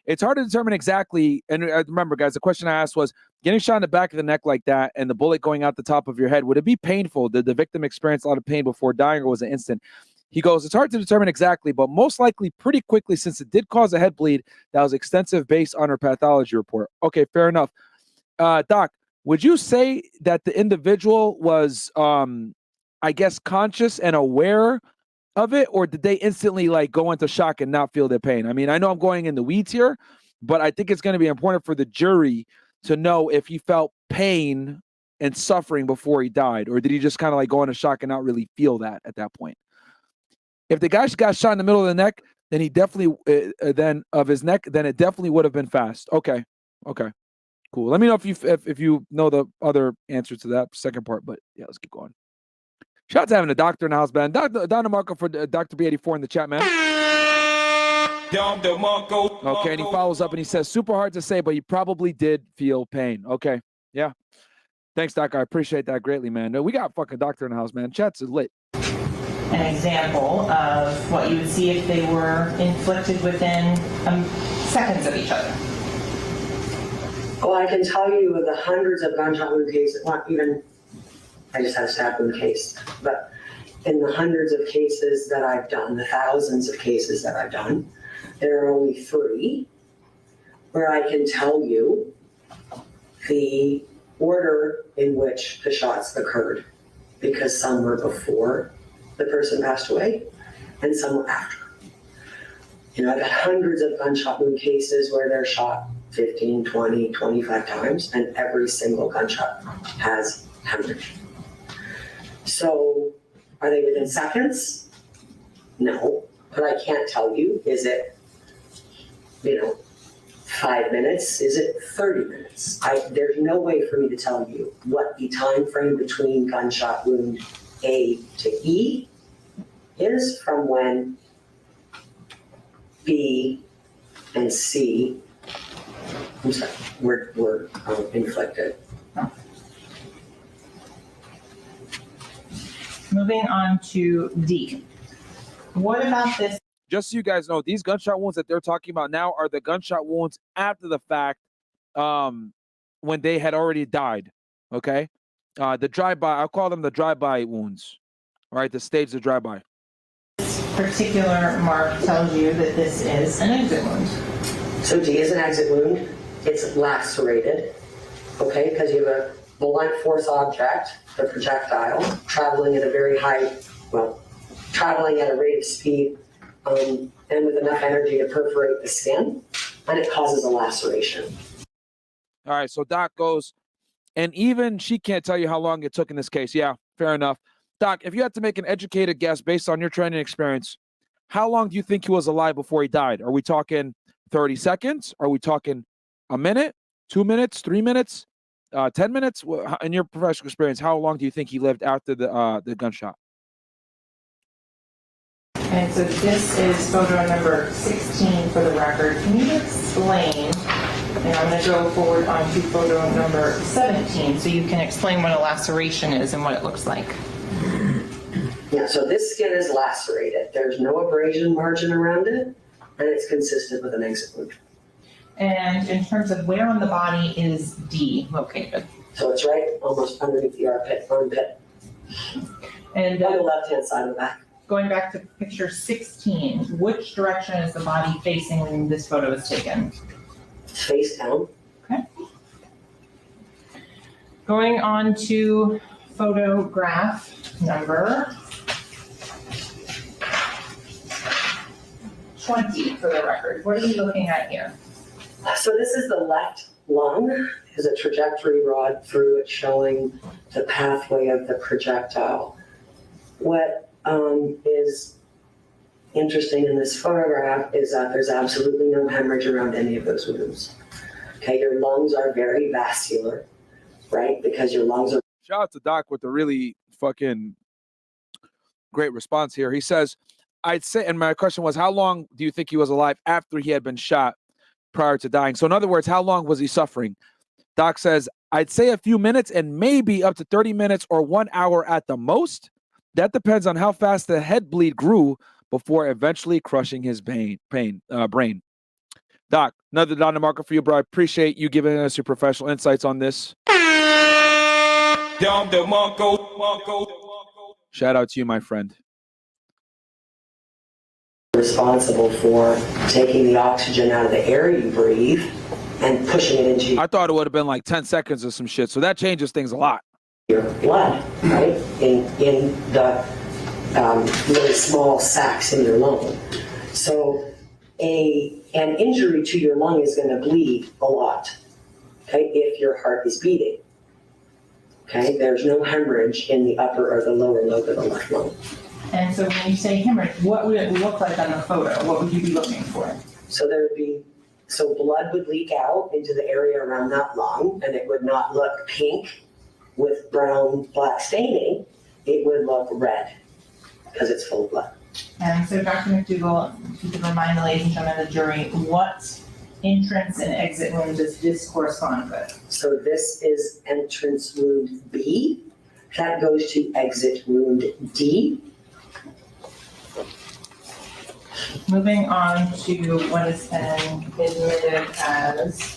it's hard to determine exactly, and remember, guys, the question I asked was, getting shot in the back of the neck like that and the bullet going out the top of your head, would it be painful? Did the victim experience a lot of pain before dying, or was it instant? He goes, it's hard to determine exactly, but most likely pretty quickly, since it did cause a head bleed that was extensive based on her pathology report. Okay, fair enough. Doc, would you say that the individual was, I guess, conscious and aware of it, or did they instantly like go into shock and not feel their pain? I mean, I know I'm going in the weeds here, but I think it's going to be important for the jury to know if he felt pain and suffering before he died, or did he just kind of like go into shock and not really feel that at that point? If the guy got shot in the middle of the neck, then he definitely, then it definitely would have been fast. Okay. Cool. Let me know if you know the other answer to that second part, but yeah, let's keep going. Shout out to having a doctor in the house, man. Don DeMarco for Dr. B84 in the chat, man. Okay, and he follows up and he says, super hard to say, but he probably did feel pain. Okay, yeah. Thanks, Doc. I appreciate that greatly, man. We got fucking doctor in the house, man. Chat's lit. an example of what you would see if they were inflicted within seconds of each other? Well, I can tell you the hundreds of gunshot wound cases, not even, I just had a stab wound case, but in the hundreds of cases that I've done, the thousands of cases that I've done, there are only 3 where I can tell you the order in which the shots occurred, because some were before the person passed away and some were after. You know, I've had hundreds of gunshot wound cases where they're shot 15, 20, 25 times, and every single gunshot has hemorrhage. So are they within seconds? No, but I can't tell you, is it, 5 minutes? Is it 30 minutes? There's no way for me to tell you what the time frame between gunshot wound A to E is from when B and C were inflicted. Moving on to D. What about this? Just so you guys know, these gunshot wounds that they're talking about now are the gunshot wounds after the fact, when they had already died. Okay, the drive-by, I'll call them the drive-by wounds. All right, the stage of drive-by. This particular mark tells you that this is an exit wound. So D is an exit wound. It's lacerated, okay, because you have a blunt force object, the projectile, traveling at a very high, traveling at a rate of speed, and with enough energy to perforate the skin, and it causes a laceration. All right, so Doc goes, and even she can't tell you how long it took in this case. Yeah, fair enough. Doc, if you had to make an educated guess based on your training experience, how long do you think he was alive before he died? Are we talking 30 seconds? Are we talking a minute, 2 minutes, 3 minutes, 10 minutes? In your professional experience, how long do you think he lived after the gunshot? And so this is photo number 16 for the record. Can you explain, and I'm going to go forward on to photo number 17 so you can explain what a laceration is and what it looks like. Yeah, so this skin is lacerated. There's no abrasion margin around it, and it's consistent with an exit wound. And in terms of where on the body is D located? So it's right almost underneath the armpit. And on the left-hand side of the back. Going back to picture 16, which direction is the body facing when this photo is taken? Face down. Okay. Going on to photograph number 20 for the record. What are we looking at here? So this is the left lung. There's a trajectory rod through it showing the pathway of the projectile. What is interesting in this photograph is that there's absolutely no hemorrhage around any of those wounds. Okay, your lungs are very vascular, right? Because your lungs are. Shout out to Doc with a really fucking great response here. He says, I'd say, and my question was, how long do you think he was alive after he had been shot prior to dying? So in other words, how long was he suffering? Doc says, I'd say a few minutes and maybe up to 30 minutes or 1 hour at the most. That depends on how fast the head bleed grew before eventually crushing his brain. Doc, another Donna marker for you, bro. I appreciate you giving us your professional insights on this. Shout out to you, my friend. Responsible for taking the oxygen out of the air you breathe and pushing it into I thought it would have been like 10 seconds or some shit. So that changes things a lot. Your blood, right? In the really small sacs in your lung. So an injury to your lung is going to bleed a lot, okay, if your heart is beating. Okay, there's no hemorrhage in the upper or the lower lobe of the left lung. And so when you say hemorrhage, what would it look like on the photo? What would you be looking for? So there would be, blood would leak out into the area around that lung, and it would not look pink with brown, black staining. It would look red because it's full of blood. And so Dr. McDougall, if you could remind the ladies and gentlemen of the jury, what entrance and exit wound does this correspond with? So this is entrance wound B. That goes to exit wound D. Moving on to what has been admitted as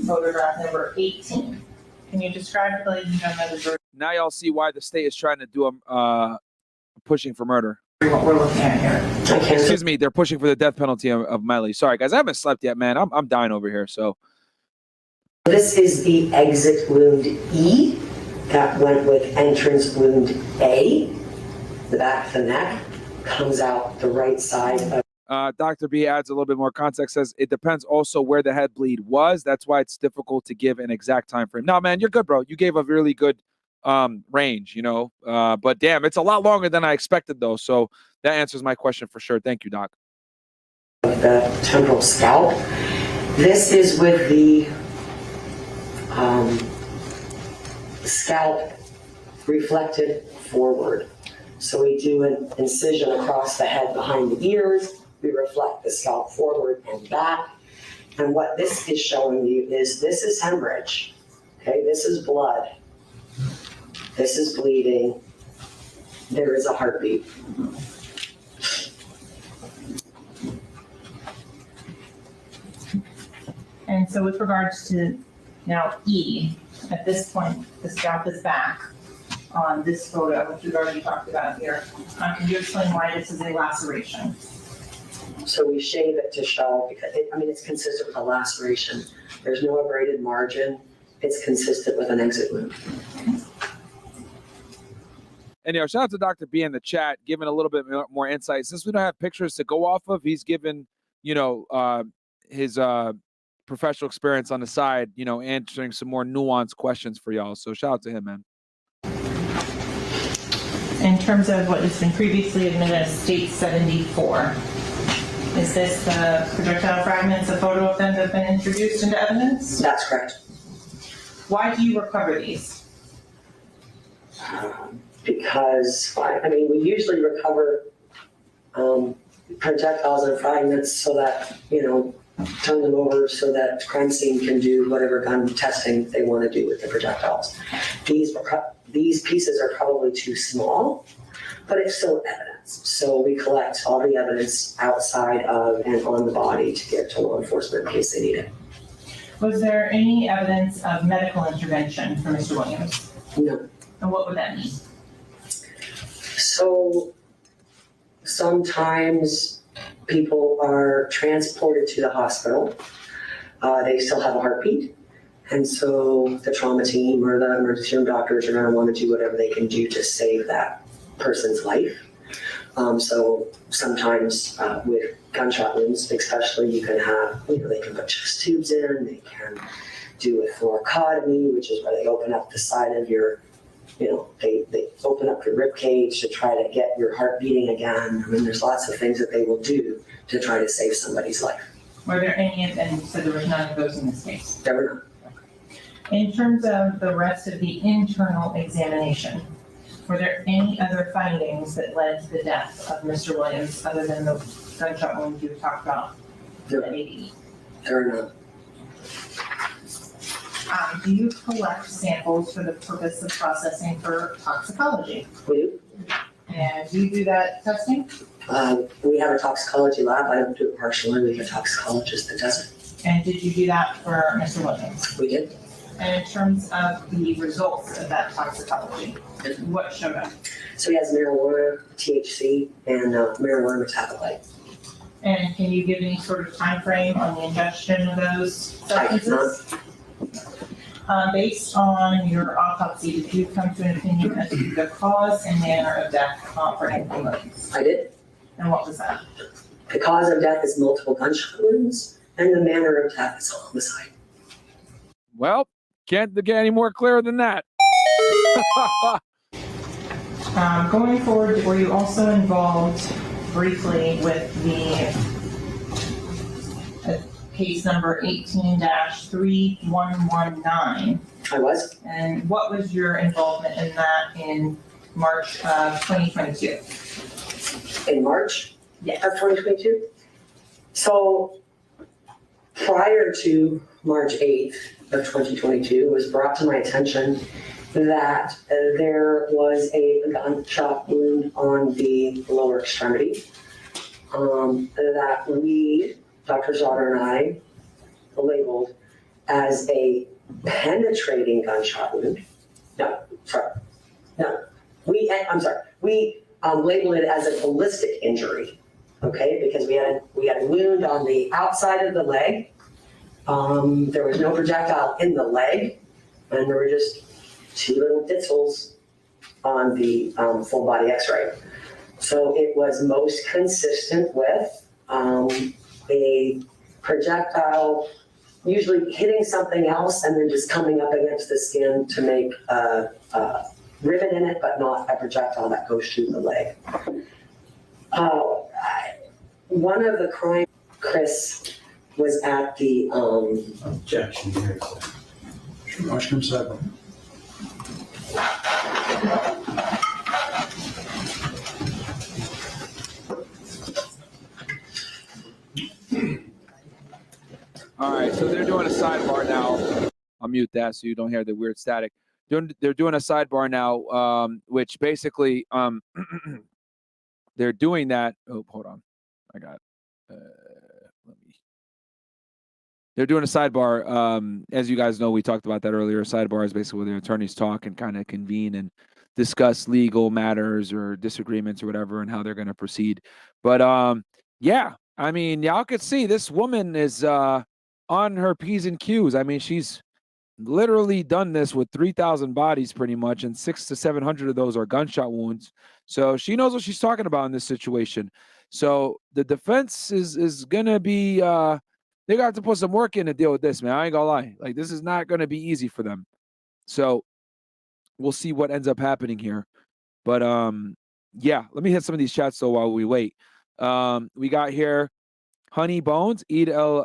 photograph number 18. Can you describe, ladies and gentlemen, the version? Now y'all see why the state is trying to do pushing for murder. What we're looking at here. Excuse me, they're pushing for the death penalty of Melly. Sorry, guys, I haven't slept yet, man. I'm dying over here. So This is the exit wound E that went with entrance wound A. The back of the neck comes out the right side of Dr. B adds a little bit more context, says it depends also where the head bleed was. That's why it's difficult to give an exact time frame. No, man, you're good, bro. You gave a really good range, you know, but damn, it's a lot longer than I expected though. So that answers my question for sure. Thank you, Doc. the temporal scalp. This is with the scalp reflected forward. So we do an incision across the head behind the ears. We reflect the scalp forward and back. And what this is showing you is this is hemorrhage. Okay, this is blood. This is bleeding. There is a heartbeat. And so with regards to now E, at this point, the scalp is back on this photo, which we've already talked about here. Can you explain why this is a laceration? So we shave it to show, because it's consistent with a laceration. There's no abraded margin. It's consistent with an exit wound. And shout out to Dr. B in the chat, giving a little bit more insight. Since we don't have pictures to go off of, he's given, his professional experience on the side, answering some more nuanced questions for y'all. So shout out to him, man. In terms of what has been previously admitted as State 74, is this the projectile fragments, a photo of them that have been introduced into evidence? That's correct. Why do you recover these? Because, we usually recover projectiles and fragments so that, turn them over so that crime scene can do whatever gun testing they want to do with the projectiles. These pieces are probably too small, but it's still evidence. So we collect all the evidence outside of and on the body to give to law enforcement in case they need it. Was there any evidence of medical intervention for Mr. Williams? No. And what would that mean? So sometimes people are transported to the hospital. They still have a heartbeat. And so the trauma team or the emergency room doctors are going to want to do whatever they can do to save that person's life. So sometimes with gunshot wounds, especially, you can have, they can put chest tubes in, they can do a thoracotomy, which is where they open up the side of your, they open up your rib cage to try to get your heart beating again. There's lots of things that they will do to try to save somebody's life. Were there any, and you said there was none of those in this case? There were none. In terms of the rest of the internal examination, were there any other findings that led to the death of Mr. Williams other than the gunshot wound you talked about? No. There are none. Do you collect samples for the purpose of processing for toxicology? We do. And do you do that testing? We have a toxicology lab. I don't do it partially. We have a toxicologist that does it. And did you do that for Mr. Williams? We did. And in terms of the results of that toxicology, what showed up? So he has marijuana, THC, and marijuana metabolite. And can you give any sort of time frame on the ingestion of those substances? Based on your autopsy, did you come to an opinion as to the cause and manner of death for Anthony Williams? I did. And what was that? The cause of death is multiple gunshot wounds, and the manner of death is homicide. Well, can't get any more clear than that. Going forward, were you also involved briefly with the case number 18-3119? I was. And what was your involvement in that in March of 2022? In March? Yes. Of 2022? So prior to March 8th of 2022, it was brought to my attention that there was a gunshot wound on the lower extremity. that we, Dr. Zotter and I, labeled as a penetrating gunshot wound. We labeled it as a ballistic injury, okay? Because we had a wound on the outside of the leg. There was no projectile in the leg, and there were just 2 little ditzels on the full body x-ray. So it was most consistent with a projectile usually hitting something else and then just coming up against the skin to make a rivet in it, but not a projectile that goes through the leg. One of the crimes, Chris, was at the Objection here. Mushroom second. All right, so they're doing a sidebar now. I'll mute that so you don't hear the weird static. They're doing a sidebar now, which basically they're doing that. Oh, hold on, I got. They're doing a sidebar. As you guys know, we talked about that earlier. A sidebar is basically where the attorneys talk and kind of convene and discuss legal matters or disagreements or whatever and how they're going to proceed. But yeah, I mean, y'all could see this woman is on her P's and Q's. I mean, she's literally done this with 3,000 bodies pretty much, and 600 to 700 of those are gunshot wounds. So she knows what she's talking about in this situation. So the defense is going to be, they got to put some work in to deal with this, man. I ain't gonna lie. Like, this is not going to be easy for them. So we'll see what ends up happening here. But yeah, let me hit some of these chats though while we wait. We got here Honey Bones, Eid El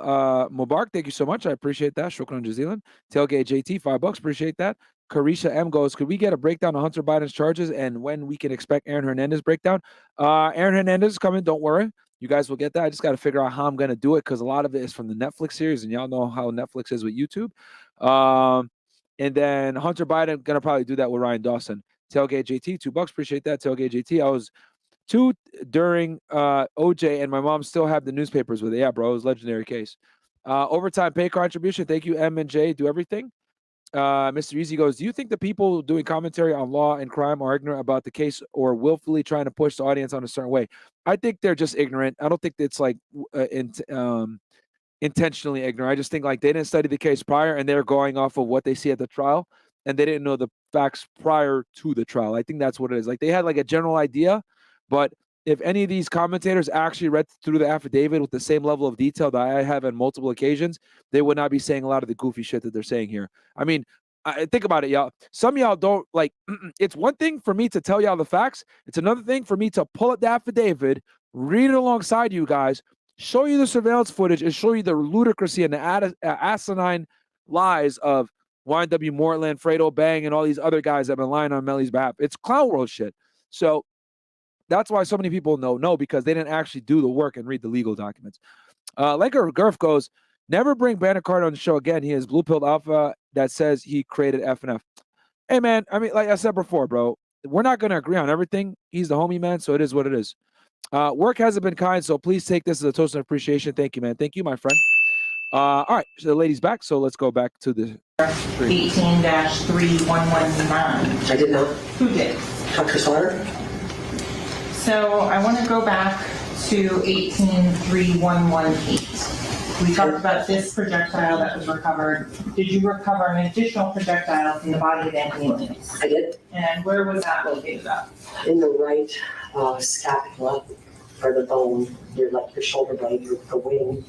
Mubarak, thank you so much. I appreciate that. Shukran Jazeelan. Tailgate JT, $5, appreciate that. Carisha M goes, could we get a breakdown on Hunter Biden's charges and when we can expect Aaron Hernandez breakdown? Aaron Hernandez is coming, don't worry. You guys will get that. I just got to figure out how I'm going to do it because a lot of it is from the Netflix series, and y'all know how Netflix is with YouTube. And then Hunter Biden, going to probably do that with Ryan Dawson. Tailgate JT, $2, appreciate that. Tailgate JT, I was 2 during OJ, and my mom still have the newspapers with it. Yeah, bro, it was a legendary case. Overtime pay contribution. Thank you, M and J. Do everything. Mr. Easy goes, do you think the people doing commentary on law and crime are ignorant about the case or willfully trying to push the audience on a certain way? I think they're just ignorant. I don't think it's like intentionally ignorant. I just think like they didn't study the case prior and they're going off of what they see at the trial and they didn't know the facts prior to the trial. I think that's what it is. Like they had like a general idea, but if any of these commentators actually read through the affidavit with the same level of detail that I have on multiple occasions, they would not be saying a lot of the goofy shit that they're saying here. I mean, think about it, y'all. Some of y'all don't like, it's one thing for me to tell y'all the facts. It's another thing for me to pull up the affidavit, read it alongside you guys, show you the surveillance footage, and show you the ludicrousy and the asinine lies of YWN Bortlen, Fredo Bang, and all these other guys that have been lying on Melly's behalf. It's clown world shit. So that's why so many people no, because they didn't actually do the work and read the legal documents. Laker Gurf goes, never bring Brandon Carter on the show again. He is blue pilled alpha that says he created FNF. Hey, man, I mean, like I said before, bro, we're not going to agree on everything. He's the homie, man, so it is what it is. Work hasn't been kind, so please take this as a toast of appreciation. Thank you, man. Thank you, my friend. All right, so the lady's back, so let's go back to the 18-3119. I did not. Who did? Dr. Slaughter? So I want to go back to 18-3118. We talked about this projectile that was recovered. Did you recover an additional projectile from the body of Anthony Williams? I did. And where was that located at? In the right scapula, or the bone, your shoulder blade, the wing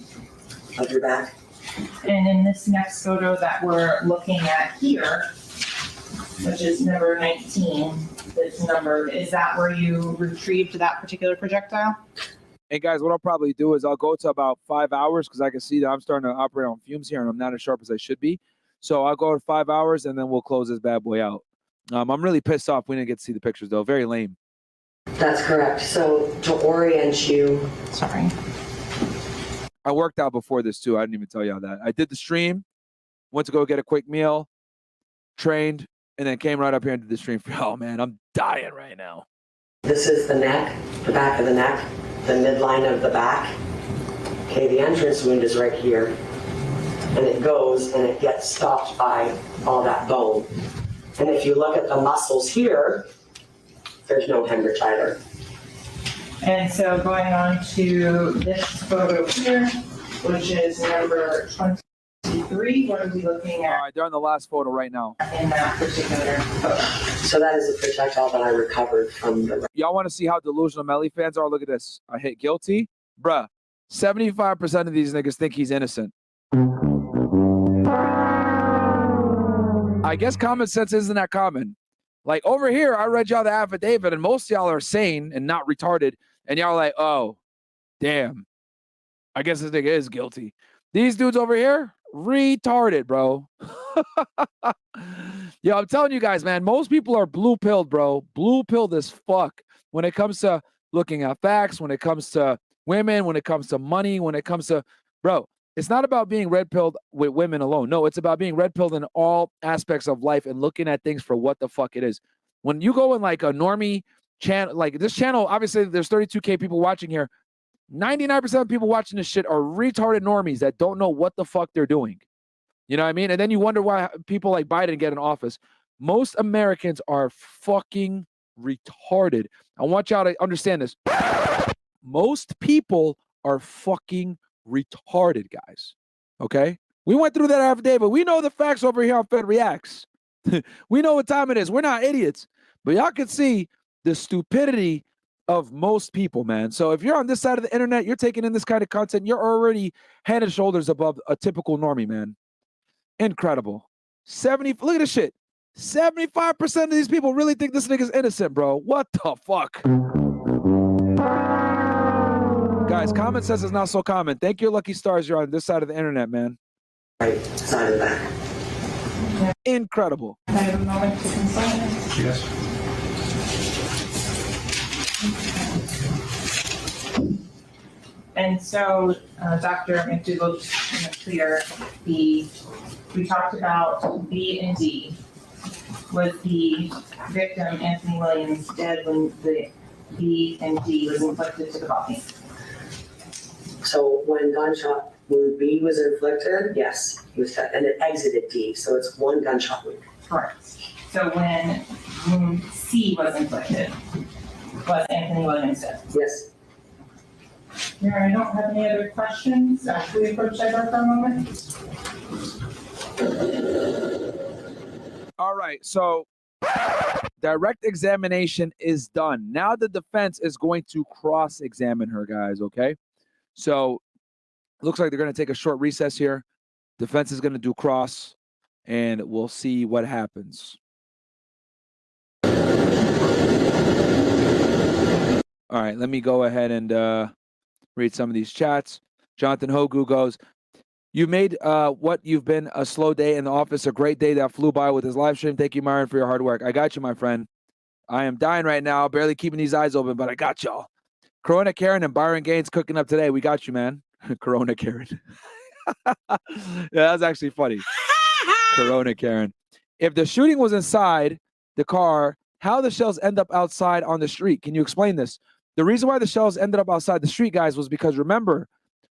of your back. And in this next photo that we're looking at here, which is number 19, this number, is that where you retrieved that particular projectile? Hey guys, what I'll probably do is I'll go to about 5 hours because I can see that I'm starting to operate on fumes here and I'm not as sharp as I should be. So I'll go to 5 hours and then we'll close this bad boy out. I'm really pissed off. We didn't get to see the pictures though. Very lame. That's correct. So to orient you, sorry. I worked out before this too. I didn't even tell y'all that. I did the stream, went to go get a quick meal, trained, and then came right up here and did the stream for y'all, man. I'm dying right now. This is the neck, the back of the neck. the midline of the back. Okay, the entrance wound is right here. And it goes and it gets stopped by all that bone. And if you look at the muscles here, there's no hemorrhage either. And so going on to this photo here, which is number 23, what are we looking All at right, they're on the last photo right now. in that particular photo? So that is a projectile that I recovered from the. Y'all want to see how delusional Melly fans are? Look at this. I hit guilty. Bruh, 75% of these niggas think he's innocent. I guess common sense isn't that common. Like over here, I read y'all the affidavit, and most of y'all are sane and not retarded. And y'all are like, oh, damn. I guess this nigga is guilty. These dudes over here, retarded, bro. Yo, I'm telling you guys, man, most people are blue-pilled, bro. Blue-pilled as fuck when it comes to looking at facts, when it comes to women, when it comes to money, when it comes to, bro, it's not about being red-pilled with women alone. No, it's about being red-pilled in all aspects of life and looking at things for what the fuck it is. When you go in like a normie channel, like this channel, obviously there's 32K people watching here. 99% of people watching this shit are retarded normies that don't know what the fuck they're doing. You know what I mean? And then you wonder why people like Biden get in office. Most Americans are fucking retarded. I want y'all to understand this. Most people are fucking retarded, guys. Okay? We went through that affidavit. We know the facts over here on Fed Reacts. We know what time it is. We're not idiots. But y'all can see the stupidity of most people, man. So if you're on this side of the internet, you're taking in this kind of content, you're already head and shoulders above a typical normie, man. Incredible. Look at this shit. 75% of these people really think this nigga's innocent, bro. What the fuck? Guys, common sense is not so common. Thank your lucky stars you're on this side of the internet, man. Right side of the back. Incredible. I have a moment to consult. Yes. And so, Dr. McDougall, just to clear, we talked about B and D. Was the victim, Anthony Williams, dead when the B and D was inflicted to the body? So when gunshot wound B was inflicted, yes, he was dead, and it exited D, so it's one gunshot wound. Correct. So when wound C was inflicted, was Anthony Williams dead? Yes. Here, I don't have any other questions. Should we approach Sidebar for a moment? All right, so direct examination is done. Now the defense is going to cross-examine her, guys, okay? So looks like they're going to take a short recess here. Defense is going to do cross, and we'll see what happens. All right, let me go ahead and read some of these chats. Jonathan Hogu goes, you made what you've been a slow day in the office, a great day that flew by with his live stream. Thank you, Myron, for your hard work. I got you, my friend. I am dying right now, barely keeping these eyes open, but I got y'all. Corona Karen and Byron Gaines cooking up today. We got you, man. Corona Karen. Yeah, that's actually funny. Corona Karen. If the shooting was inside the car, how the shells end up outside on the street? Can you explain this? The reason why the shells ended up outside the street, guys, was because remember,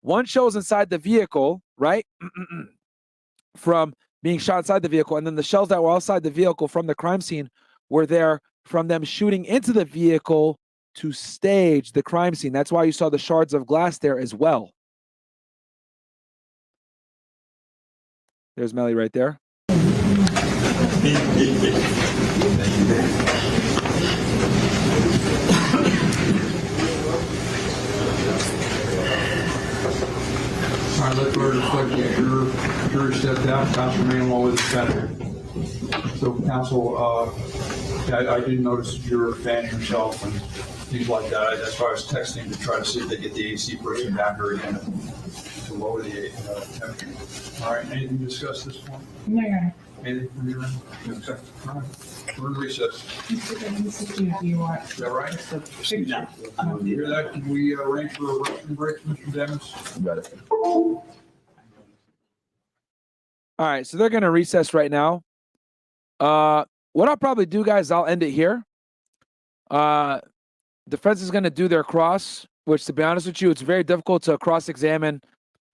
one shell was inside the vehicle, right? From being shot inside the vehicle. And then the shells that were outside the vehicle from the crime scene were there from them shooting into the vehicle to stage the crime scene. That's why you saw the shards of glass there as well. There's Melly right there. All right, let's go to the jury stepped out. Counsel remain law with the defendant. So, counsel, I did notice you're fanning yourself and things like that. That's why I was texting to try to see if they get the AC person down here again to lower the temperature. All right, anything to discuss this point? No. Anything from your end? Okay. All right. We're in recess. Do you want? Is that right? You hear that? Can we arrange for a restroom break, Mr. Devins? Got it. All right, so they're going to recess right now. What I'll probably do, guys, I'll end it here. Defense is going to do their cross, which, to be honest with you, it's very difficult to cross-examine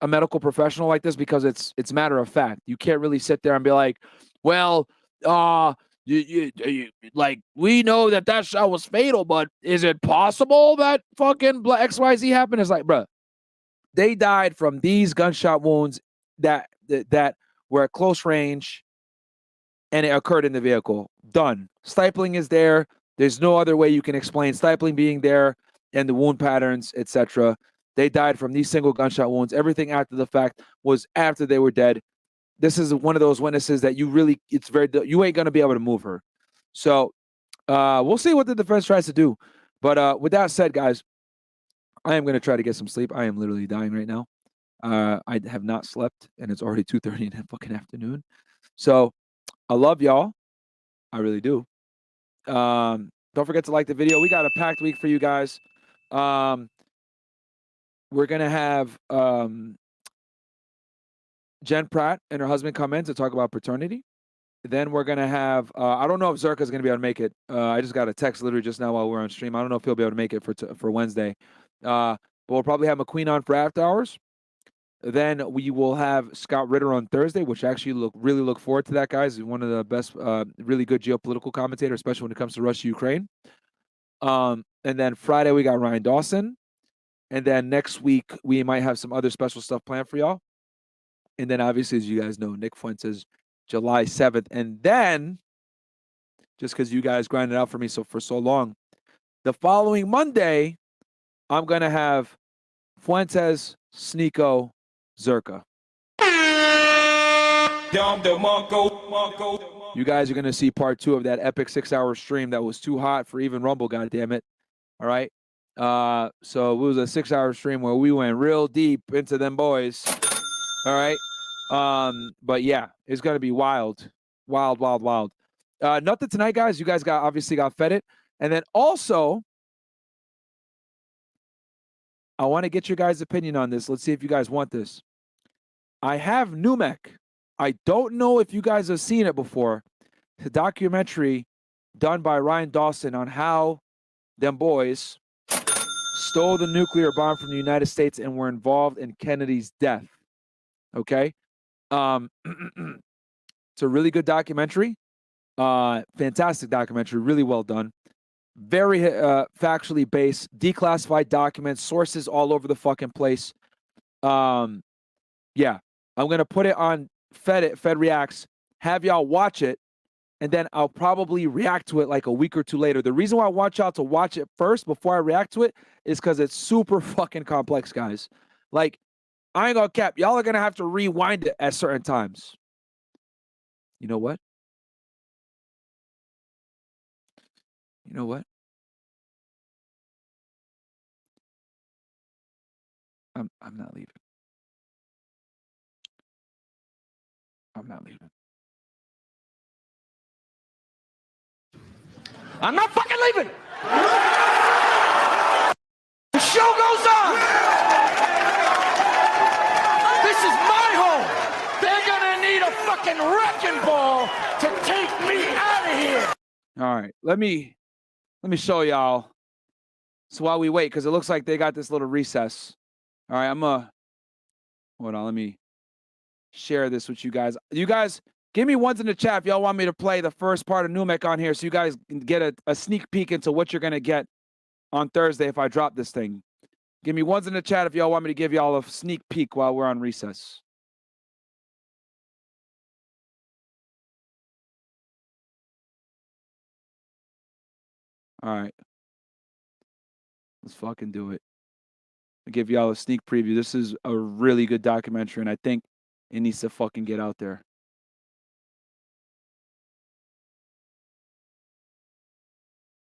a medical professional like this because it's matter of fact. You can't really sit there and be like, well, like, we know that shot was fatal, but is it possible that fucking XYZ happened? It's like, bruh, they died from these gunshot wounds that were at close range, and it occurred in the vehicle. Done. Stifling is there. There's no other way you can explain stifling being there and the wound patterns, etc. They died from these single gunshot wounds. Everything after the fact was after they were dead. This is one of those witnesses that you ain't going to be able to move her. So we'll see what the defense tries to do. But with that said, guys, I am going to try to get some sleep. I am literally dying right now. I have not slept, and it's already 2:30 in the fucking afternoon. So I love y'all. I really do. Don't forget to like the video. We got a packed week for you guys. We're going to have Jen Pratt and her husband come in to talk about paternity. Then we're going to have, I don't know if Zerka is going to be able to make it. I just got a text literally just now while we're on stream. I don't know if he'll be able to make it for Wednesday. But we'll probably have McQueen on for after hours. Then we will have Scott Ritter on Thursday, which actually really look forward to that, guys. He's one of the best, really good geopolitical commentators, especially when it comes to Russia, Ukraine. And then Friday, we got Ryan Dawson. And then next week, we might have some other special stuff planned for y'all. And then obviously, as you guys know, Nick Fuentes, July 7th. And then, just because you guys grinded out for me for so long, the following Monday, I'm going to have Fuentes, Sneeko, Zerka. You guys are going to see part 2 of that epic 6-hour stream that was too hot for even Rumble, goddammit. All right? So it was a 6-hour stream where we went real deep into them boys. All right? But yeah, it's going to be wild. Wild, wild, wild. Nothing tonight, guys. You guys obviously got fed it. And then also, I want to get your guys' opinion on this. Let's see if you guys want this. I have Numec. I don't know if you guys have seen it before. The documentary done by Ryan Dawson on how them boys stole the nuclear bomb from the United States and were involved in Kennedy's death. Okay? It's a really good documentary. Fantastic documentary. Really well done. Very factually based, declassified documents, sources all over the fucking place. Yeah, I'm gonna put it on Fed Reacts, have y'all watch it, and then I'll probably react to it like a week or two later. The reason why I want y'all to watch it first before I react to it is because it's super fucking complex, guys. Like, I ain't gonna cap. Y'all are gonna have to rewind it at certain times. You know what? You know what? I'm not leaving. I'm not leaving. I'm not fucking leaving. The show goes on. This is my home. They're gonna need a fucking wrecking ball to take me out of here. All right, let me show y'all. So while we wait, because it looks like they got this little recess. All right, hold on. Let me share this with you guys. You guys, give me ones in the chat if y'all want me to play the first part of Numec on here so you guys can get a sneak peek into what you're going to get on Thursday if I drop this thing. Give me ones in the chat if y'all want me to give y'all a sneak peek while we're on recess. All right. Let's fucking do it. I'll give y'all a sneak preview. This is a really good documentary, and I think it needs to fucking get out there.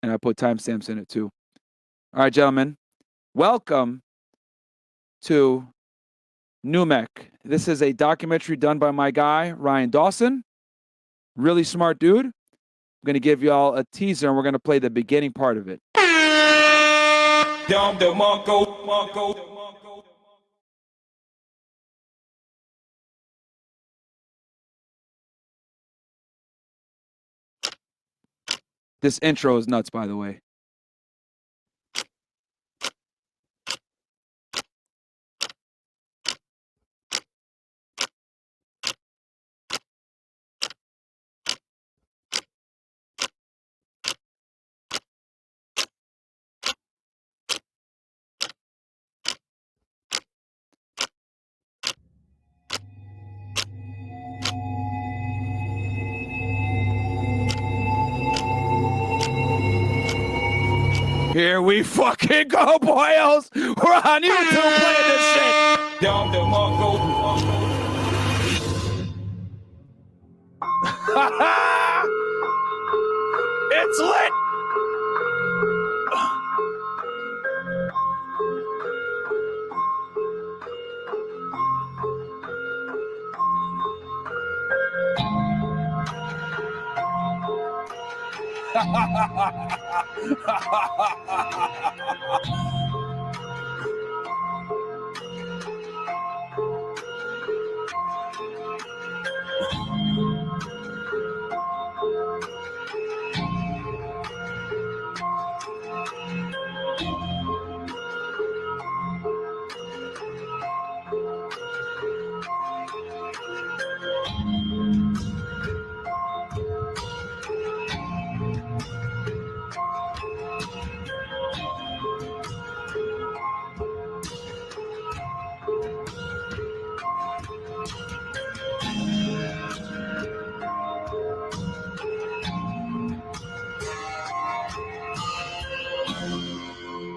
And I put timestamps in it too. All right, gentlemen. Welcome to Numec. This is a documentary done by my guy, Ryan Dawson. Really smart dude. I'm going to give y'all a teaser, and we're going to play the beginning part of it. This intro is nuts, by the way. Here we fucking go, boyos. We're on YouTube playing this shit. It's lit.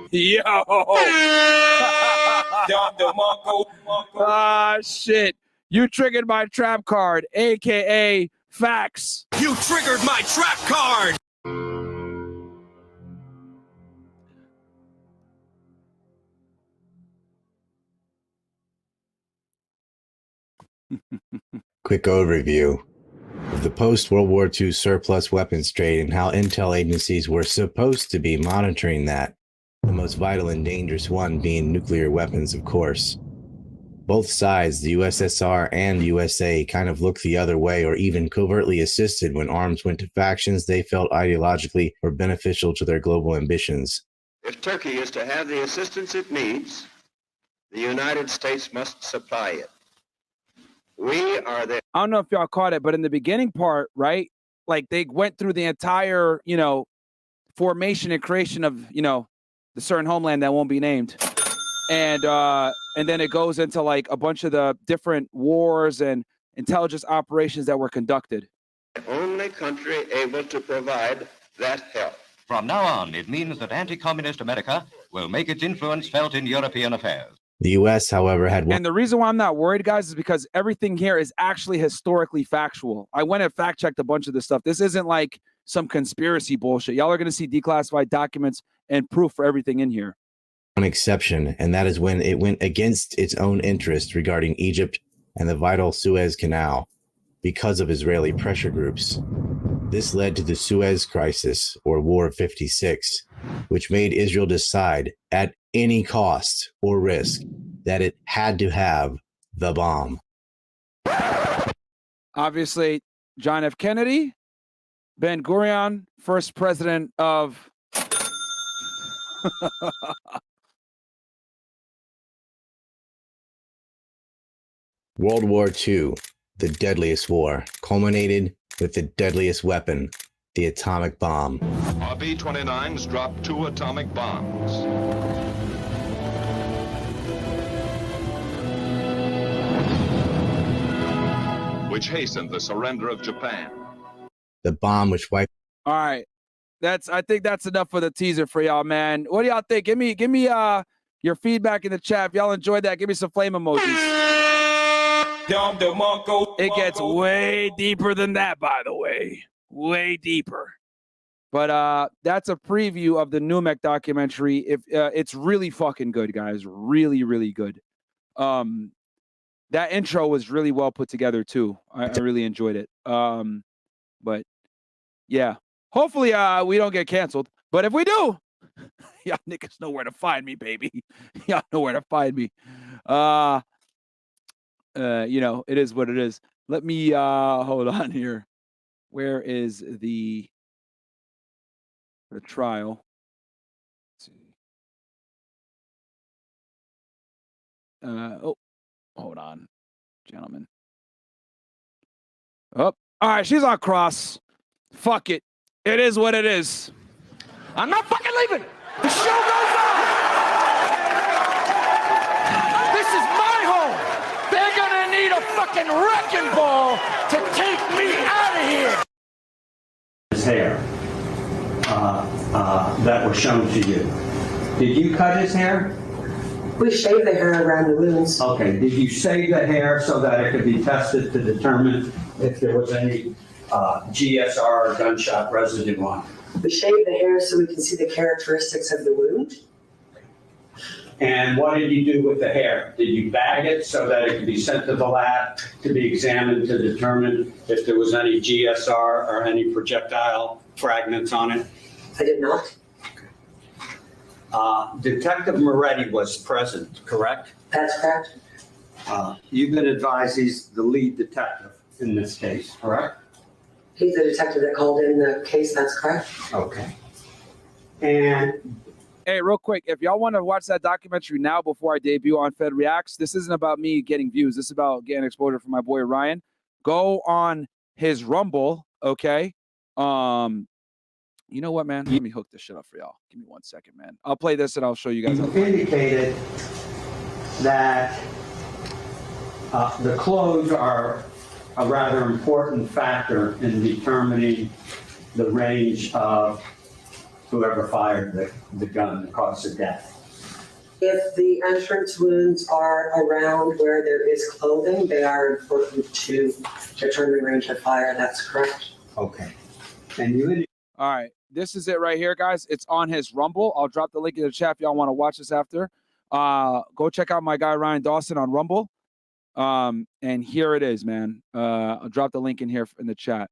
Yo! Ah, shit. You triggered my trap card, aka facts. You triggered my trap card! Quick overview of the post-World War II surplus weapons trade and how intel agencies were supposed to be monitoring that. The most vital and dangerous one being nuclear weapons, of course. Both sides, the USSR and USA, kind of looked the other way or even covertly assisted when arms went to factions they felt ideologically were beneficial to their global ambitions. If Turkey is to have the assistance it needs, the United States must supply it. We are there. I don't know if y'all caught it, but in the beginning part, right? Like they went through the entire, formation and creation of, the certain homeland that won't be named. And then it goes into like a bunch of the different wars and intelligence operations that were conducted. The only country able to provide that help. From now on, it means that anti-communist America will make its influence felt in European affairs. The US, however, had one. And the reason why I'm not worried, guys, is because everything here is actually historically factual. I went and fact-checked a bunch of this stuff. This isn't like some conspiracy bullshit. Y'all are going to see declassified documents and proof for everything in here. One exception, and that is when it went against its own interest regarding Egypt and the vital Suez Canal because of Israeli pressure groups. This led to the Suez Crisis, or War of 56, which made Israel decide at any cost or risk that it had to have the bomb. Obviously, John F. Kennedy, Ben Gurion, first president of World War II, the deadliest war, culminated with the deadliest weapon, the atomic bomb. Our B-29s dropped 2 atomic bombs. Which hastened the surrender of Japan. The bomb which wiped. All right. I think that's enough for the teaser for y'all, man. What do y'all think? Give me your feedback in the chat. If y'all enjoyed that, give me some flame emojis. It gets way deeper than that, by the way. Way deeper. But that's a preview of the Numec documentary. If it's really fucking good, guys. Really, really good. That intro was really well put together too. I really enjoyed it. But yeah. Hopefully we don't get canceled. But if we do, y'all niggas know where to find me, baby. Y'all know where to find me. It is what it is. Let me hold on here. Where is the trial? Let's see. Hold on, gentlemen. Oh, all right, she's on cross. Fuck it. It is what it is. I'm not fucking leaving. The show goes on. This is my home. They're gonna need a fucking wrecking ball to take me out of here. His hair that were shown to you. Did you cut his hair? We shave the hair around the wounds. Okay, did you save the hair so that it could be tested to determine if there was any GSR or gunshot residue on it? We shave the hair so we can see the characteristics of the wound. And what did you do with the hair? Did you bag it so that it could be sent to the lab to be examined to determine if there was any GSR or any projectile fragments on it? I did not. Detective Moretti was present, correct? That's correct. You've been advised he's the lead detective in this case, correct? He's the detective that called in the case, that's correct. Okay. And hey, real quick, if y'all want to watch that documentary now before I debut on Fed Reacts, this isn't about me getting views. This is about getting exposure for my boy Ryan. Go on his Rumble, okay? You know what, man? Let me hook this shit up for y'all. Give me 1 second, man. I'll play this and I'll show you guys. You indicated that the clothes are a rather important factor in determining the range of whoever fired the gun that caused the death. If the entrance wounds are around where there is clothing, they are important to determine range of fire. That's correct. Okay. And you all right. This is it right here, guys. It's on his Rumble. I'll drop the link in the chat if y'all want to watch this after. Go check out my guy Ryan Dawson on Rumble. And here it is, man. I'll drop the link in here in the chat.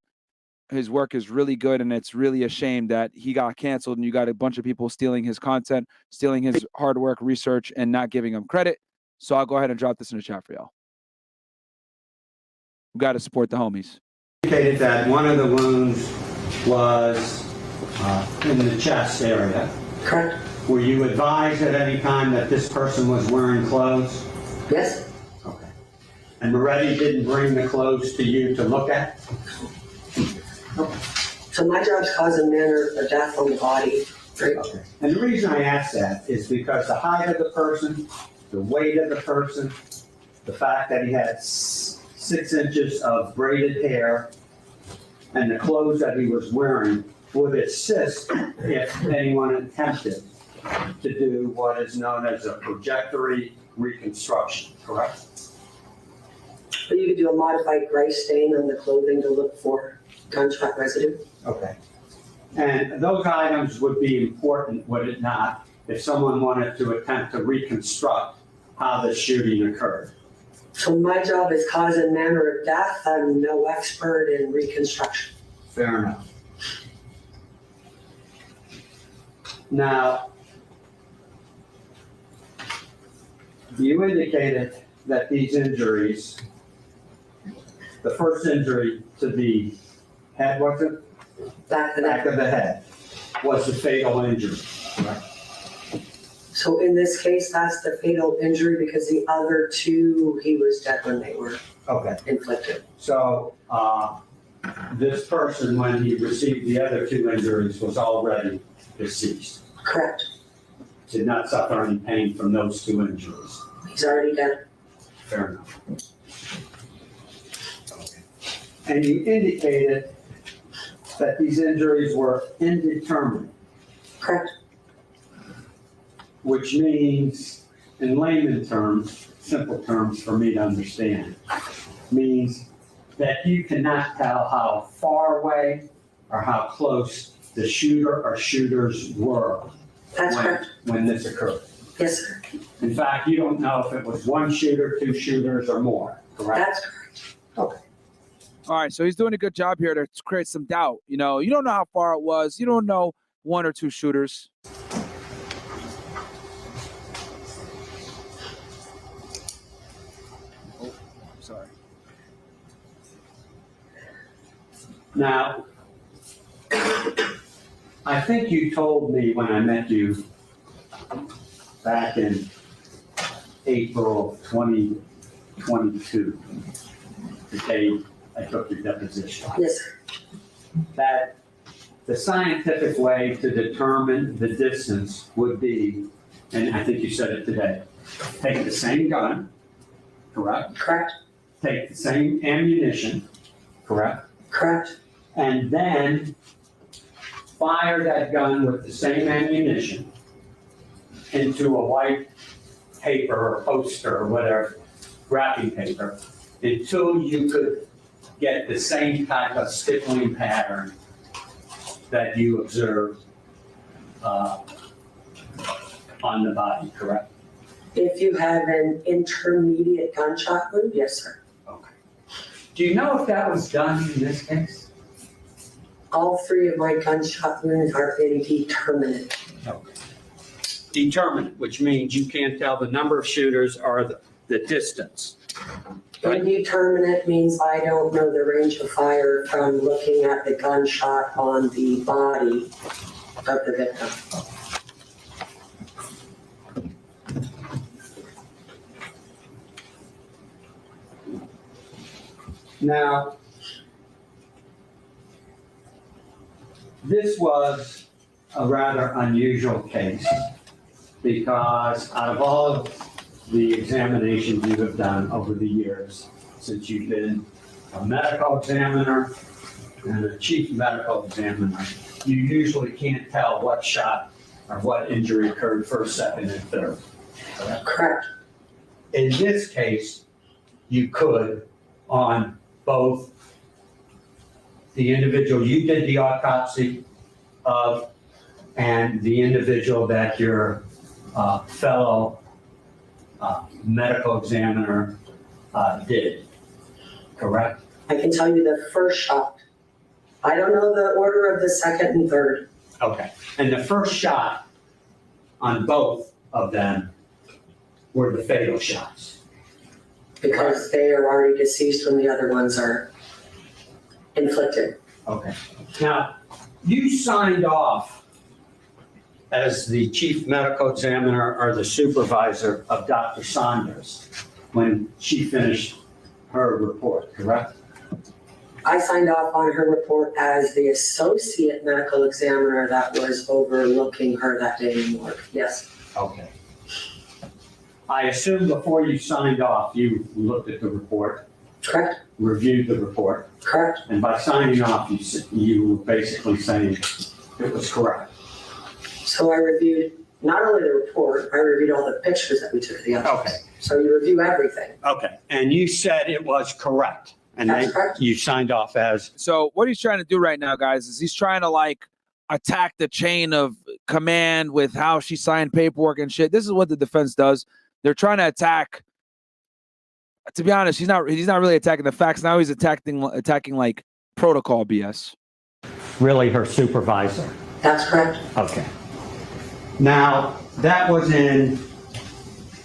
His work is really good, and it's really a shame that he got canceled and you got a bunch of people stealing his content, stealing his hard work, research, and not giving him credit. So I'll go ahead and drop this in the chat for y'all. We got to support the homies. Indicated that one of the wounds was in the chest area. Correct. Were you advised at any time that this person was wearing clothes? Yes. Okay. And Moretti didn't bring the clothes to you to look at? Okay. So my job is causing manner of death on the body. Right? Okay. And the reason I ask that is because the height of the person, the weight of the person, the fact that he had 6 inches of braided hair, and the clothes that he was wearing would assist if anyone attempted to do what is known as a trajectory reconstruction, correct? But you could do a modified gray stain on the clothing to look for gunshot residue. Okay. And those items would be important, would it not, if someone wanted to attempt to reconstruct how the shooting occurred? So my job is cause and manner of death. I'm no expert in reconstruction. Fair enough. Now, you indicated that these injuries, the first injury to the head, was it? Back of the head, was the fatal injury, right? So in this case, that's the fatal injury because the other 2, he was dead when they were inflicted. So this person, when he received the other 2 injuries, was already deceased. Correct. Did not suffer any pain from those 2 injuries. He's already dead. Fair enough. Okay. And you indicated that these injuries were indeterminate. Correct. Which means, in layman terms, simple terms for me to understand, means that you cannot tell how far away or how close the shooter or shooters were when this occurred. Yes, sir. In fact, you don't know if it was 1 shooter, 2 shooters, or more, correct? That's correct. Okay. All right, so he's doing a good job here to create some doubt. You know, you don't know how far it was. You don't know 1 or 2 shooters. Oh, sorry. Now, I think you told me when I met you back in April of 2022, the day I took your deposition. Yes, sir. That the scientific way to determine the distance would be, and I think you said it today, take the same gun, correct? Correct. Take the same ammunition, correct? Correct. And then fire that gun with the same ammunition into a white paper or poster or whatever, wrapping paper, until you could get the same type of stippling pattern that you observed on the body, correct? If you have an intermediate gunshot wound, yes, sir. Okay. Do you know if that was done in this case? All three of my gunshot wounds are indeterminate. Okay. Determinate, which means you can't tell the number of shooters or the distance. Indeterminate means I don't know the range of fire from looking at the gunshot on the body of the victim. Now, this was a rather unusual case because out of all of the examinations you have done over the years, since you've been a medical examiner and a chief medical examiner, you usually can't tell what shot or what injury occurred first, second, and third. Correct. In this case, you could on both the individual you did the autopsy of and the individual that your fellow medical examiner did, correct? I can tell you the first shot. I don't know the order of the second and third. Okay. And the first shot on both of them were the fatal shots. Because they are already deceased when the other ones are inflicted. Okay. Now, you signed off as the chief medical examiner or the supervisor of Dr. Saunders when she finished her report, correct? I signed off on her report as the associate medical examiner that was overlooking her that day in the morgue. Yes. Okay. I assume before you signed off, you looked at the report. Correct. Reviewed the report. Correct. And by signing off, you were basically saying it was correct. So I reviewed not only the report, I reviewed all the pictures that we took of the autopsy. Okay. So you review everything. Okay. And you said it was correct. And That's correct. You signed off as. So what he's trying to do right now, guys, is he's trying to like attack the chain of command with how she signed paperwork and shit. This is what the defense does. They're trying to attack. To be honest, he's not really attacking the facts. Now he's attacking like protocol BS. Really her supervisor. That's correct. Okay. Now, that was in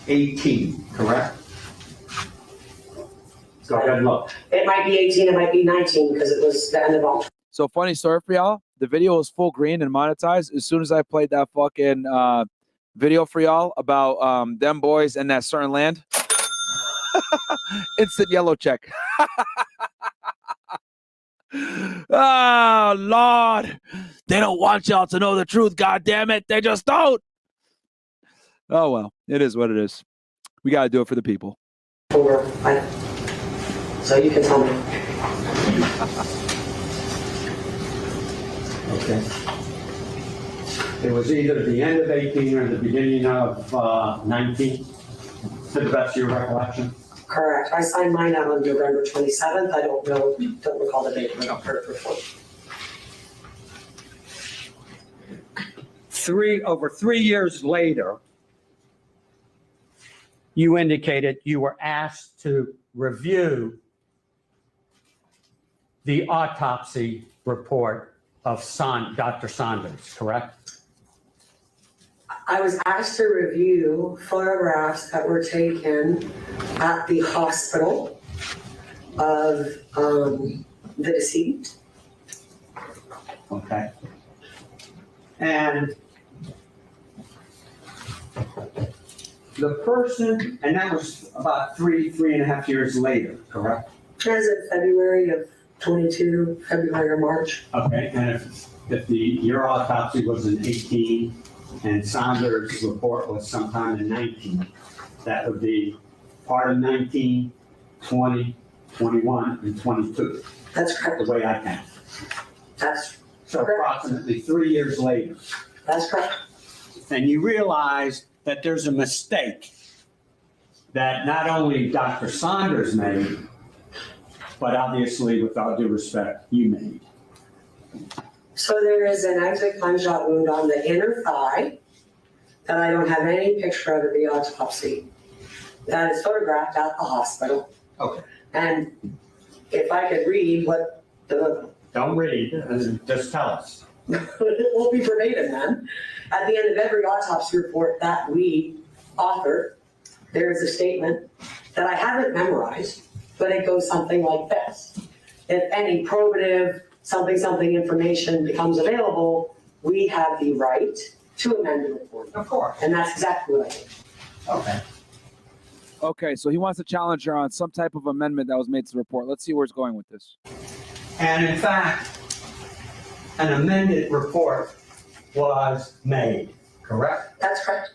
18, correct? Go ahead and look. It might be 18, it might be 19 because it was the end of all. So funny story for y'all. The video was full green and monetized as soon as I played that fucking video for y'all about them boys and that certain land. Instant yellow check. Oh Lord, they don't want y'all to know the truth. God damn it, they just don't. Oh well, it is what it is. We got to do it for the people. So you can tell me. Okay. It was either the end of 18 or the beginning of 19, to the best of your recollection. Correct. I signed mine out on November 27th. I don't recall the date, but I've heard it before. Over 3 years later, you indicated you were asked to review the autopsy report of Dr. Saunders, correct? I was asked to review photographs that were taken at the hospital of the deceased. Okay. And the person, and that was about 3.5 years later, correct? As of February of 22, February or March. Okay, and if your autopsy was in 18 and Saunders' report was sometime in 19, that would be part of 19, 20, 21, and 22. That's correct. The way I count. That's So approximately 3 years later. That's correct. And you realize that there's a mistake that not only Dr. Saunders made, but obviously, with all due respect, you made. So there is an exit gunshot wound on the inner thigh that I don't have any picture of at the autopsy. That is photographed at the hospital. Okay. And if I could read what the... Don't read, just tell us. It will be verbatim then. At the end of every autopsy report that we author, there is a statement that I haven't memorized, but it goes something like this. If any probative something information becomes available, we have the right to amend the report. Of course. And that's exactly what I did. Okay. Okay, so he wants to challenge her on some type of amendment that was made to the report. Let's see where it's going with this. And in fact, an amended report was made, correct? That's correct.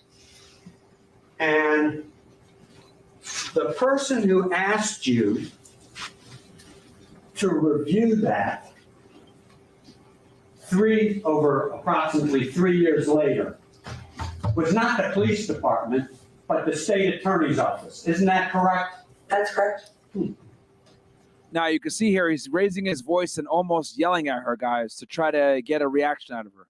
And the person who asked you to review that over approximately 3 years later was not the police department, but the state attorney's office. Isn't that correct? That's correct. Now you can see here he's raising his voice and almost yelling at her, guys, to try to get a reaction out of her.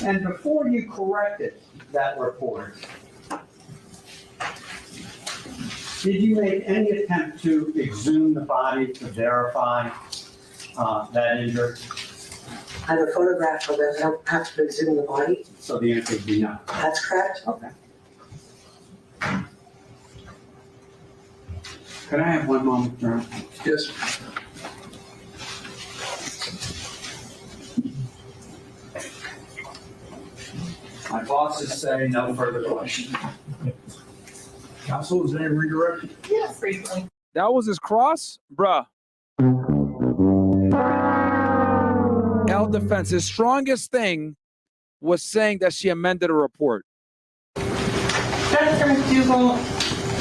And before you corrected that report, did you make any attempt to exhume the body to verify that injury? I have a photograph of it. I don't have to exhume the body. So the answer would be no. That's correct. Okay. Could I have one moment, John? Yes. My bosses say no further questions. Counsel, is there any redirection? Yes, briefly. That was his cross? Bruh. L defense, his strongest thing was saying that she amended a report. Dr. McDougall,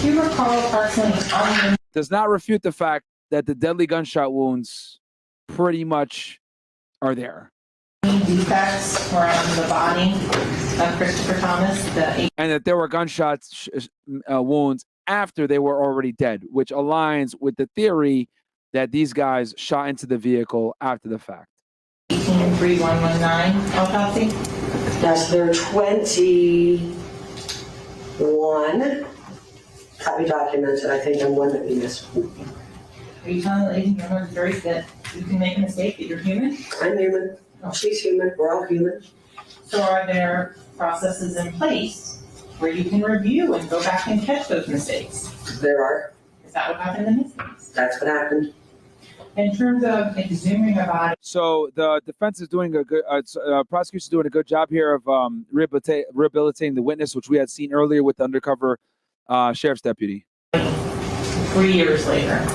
do you recall approximately Does not refute the fact that the deadly gunshot wounds pretty much are there. defects were on the body of Christopher Thomas, And that there were gunshots wounds after they were already dead, which aligns with the theory that these guys shot into the vehicle after the fact. 18-3119 autopsy? Yes, there are 21 copy documented. I think I'm one that we missed. Are you telling the lady in the jury that you can make a mistake, that you're human? I'm human. She's human. We're all human. So are there processes in place where you can review and go back and catch those mistakes? There are. Is that what happened in this case? That's what happened. In terms of exhuming a body, So the defense is doing a good, prosecution is doing a good job here of rehabilitating the witness, which we had seen earlier with the undercover sheriff's deputy. 3 years later,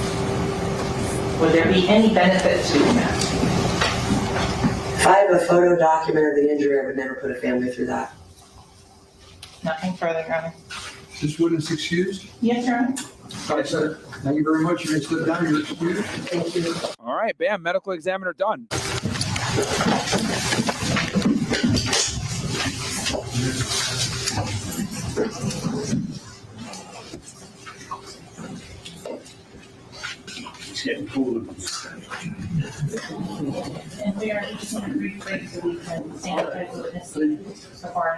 would there be any benefit to doing that? If I have a photo document of the injury, I would never put a family through that. Nothing further, Your Honor. Is this witness excused? Yes, Your Honor. All right, sir. Thank you very much. You may step down. You're excused. Thank you. All right, bam, medical examiner done. It's getting cooler. And we are taking a brief break so we can sanitize the witness before our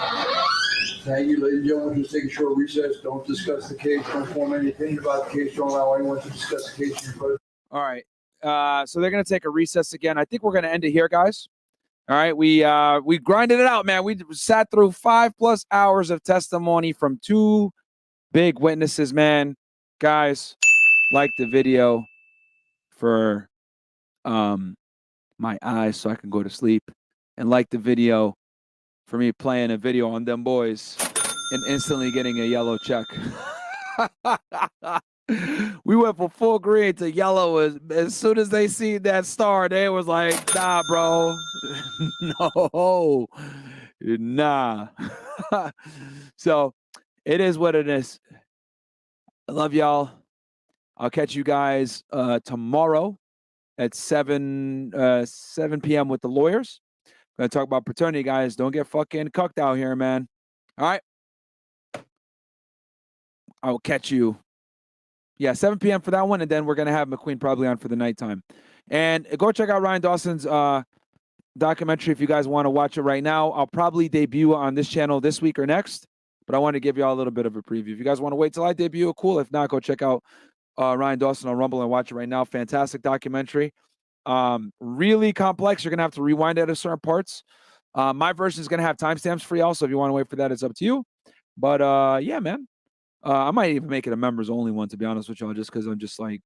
Thank you, ladies and gentlemen. Just take a short recess. Don't discuss the case. Don't form any opinion about the case. Don't allow anyone to discuss the case in your presence. All right. So they're gonna take a recess again. I think we're gonna end it here, guys. All right. We grinded it out, man. We sat through 5+ hours of testimony from 2 big witnesses, man. Guys, like the video for my eyes so I can go to sleep, and like the video for me playing a video on them boys and instantly getting a yellow check. We went from full green to yellow. As soon as they see that star, they was like, nah, bro. No. Nah. So it is what it is. I love y'all. I'll catch you guys tomorrow at 7 p.m. with the lawyers. Gonna talk about paternity, guys. Don't get fucking cucked out here, man. All right. I will catch you. Yeah, 7 p.m. for that one, and then we're gonna have McQueen probably on for the nighttime. And go check out Ryan Dawson's documentary if you guys want to watch it right now. I'll probably debut on this channel this week or next, but I want to give y'all a little bit of a preview. If you guys want to wait till I debut, cool. If not, go check out Ryan Dawson on Rumble and watch it right now. Fantastic documentary. Really complex. You're gonna have to rewind it at certain parts. My version is gonna have timestamps for y'all, so if you want to wait for that, it's up to you. But yeah, man. I might even make it a members only one, to be honest with y'all, just because I'm just like,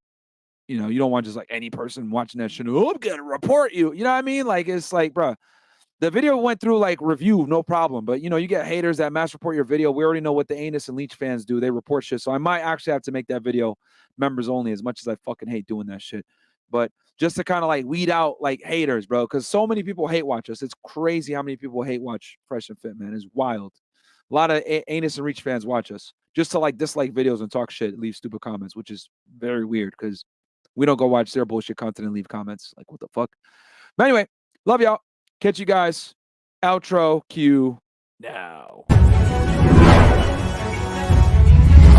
you know, you don't want just like any person watching that shit. Oh, I'm gonna report you. You know what I mean? Like, it's like, bro, the video went through like review, no problem. But you know, you get haters that mass report your video. We already know what the Anus and Leech fans do. They report shit. So I might actually have to make that video members only, as much as I fucking hate doing that shit. But just to kind of like weed out like haters, bro, because so many people hate watch us. It's crazy how many people hate watch Fresh and Fit, man. It's wild. A lot of Anus and Reach fans watch us just to like dislike videos and talk shit, leave stupid comments, which is very weird because we don't go watch their bullshit content and leave comments. Like, what the fuck? But anyway, love y'all. Catch you guys. Outro cue now.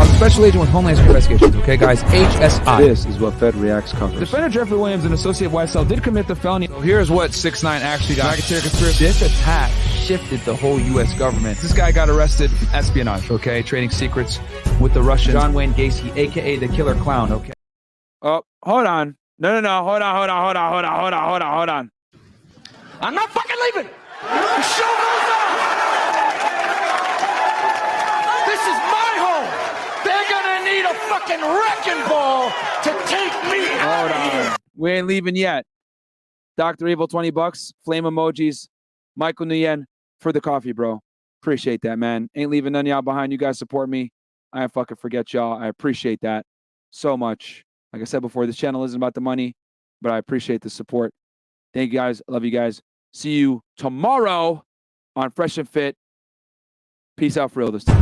I'm a special agent with Homeland Security Investigations, okay, guys? HSI. This is what Fed Reacts covers. Defendant Jeffrey Williams, an associate YSL, did commit the felony. So here's what 6ix9ine actually got. Racketeer conspiracy. This attack shifted the whole U.S. government. This guy got arrested for espionage, okay? Trading secrets with the Russian John Wayne Gacy, a.k.a. the Killer Clown, okay? Oh, hold on. No. Hold on. I'm not fucking leaving. The show goes on. This is my home. They're gonna need a fucking wrecking ball to take me out of here. We ain't leaving yet. Dr. Evil, $20. Flame emojis. Michael Nguyen for the coffee, bro. Appreciate that, man. Ain't leaving none of y'all behind. You guys support me. I ain't fucking forget y'all. I appreciate that so much. Like I said before, this channel isn't about the money, but I appreciate the support. Thank you guys. Love you guys. See you tomorrow on Fresh and Fit. Peace out for real this time.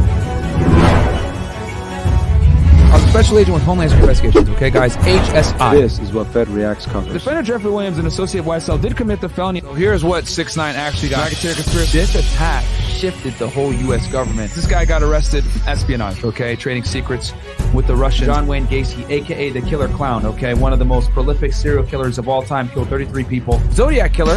I'm a special agent with Homeland Security Investigations, okay, guys? HSI. This is what Fed Reacts covers. Defendant Jeffrey Williams, an associate YSL, did commit the felony. So here's what 6ix9ine actually got. Racketeer conspiracy. This attack shifted the whole U.S. government. This guy got arrested for espionage, okay? Trading secrets with the Russian John Wayne Gacy, a.k.a. the Killer Clown, okay? One of the most prolific serial killers of all time, killed 33 people. Zodiac Killer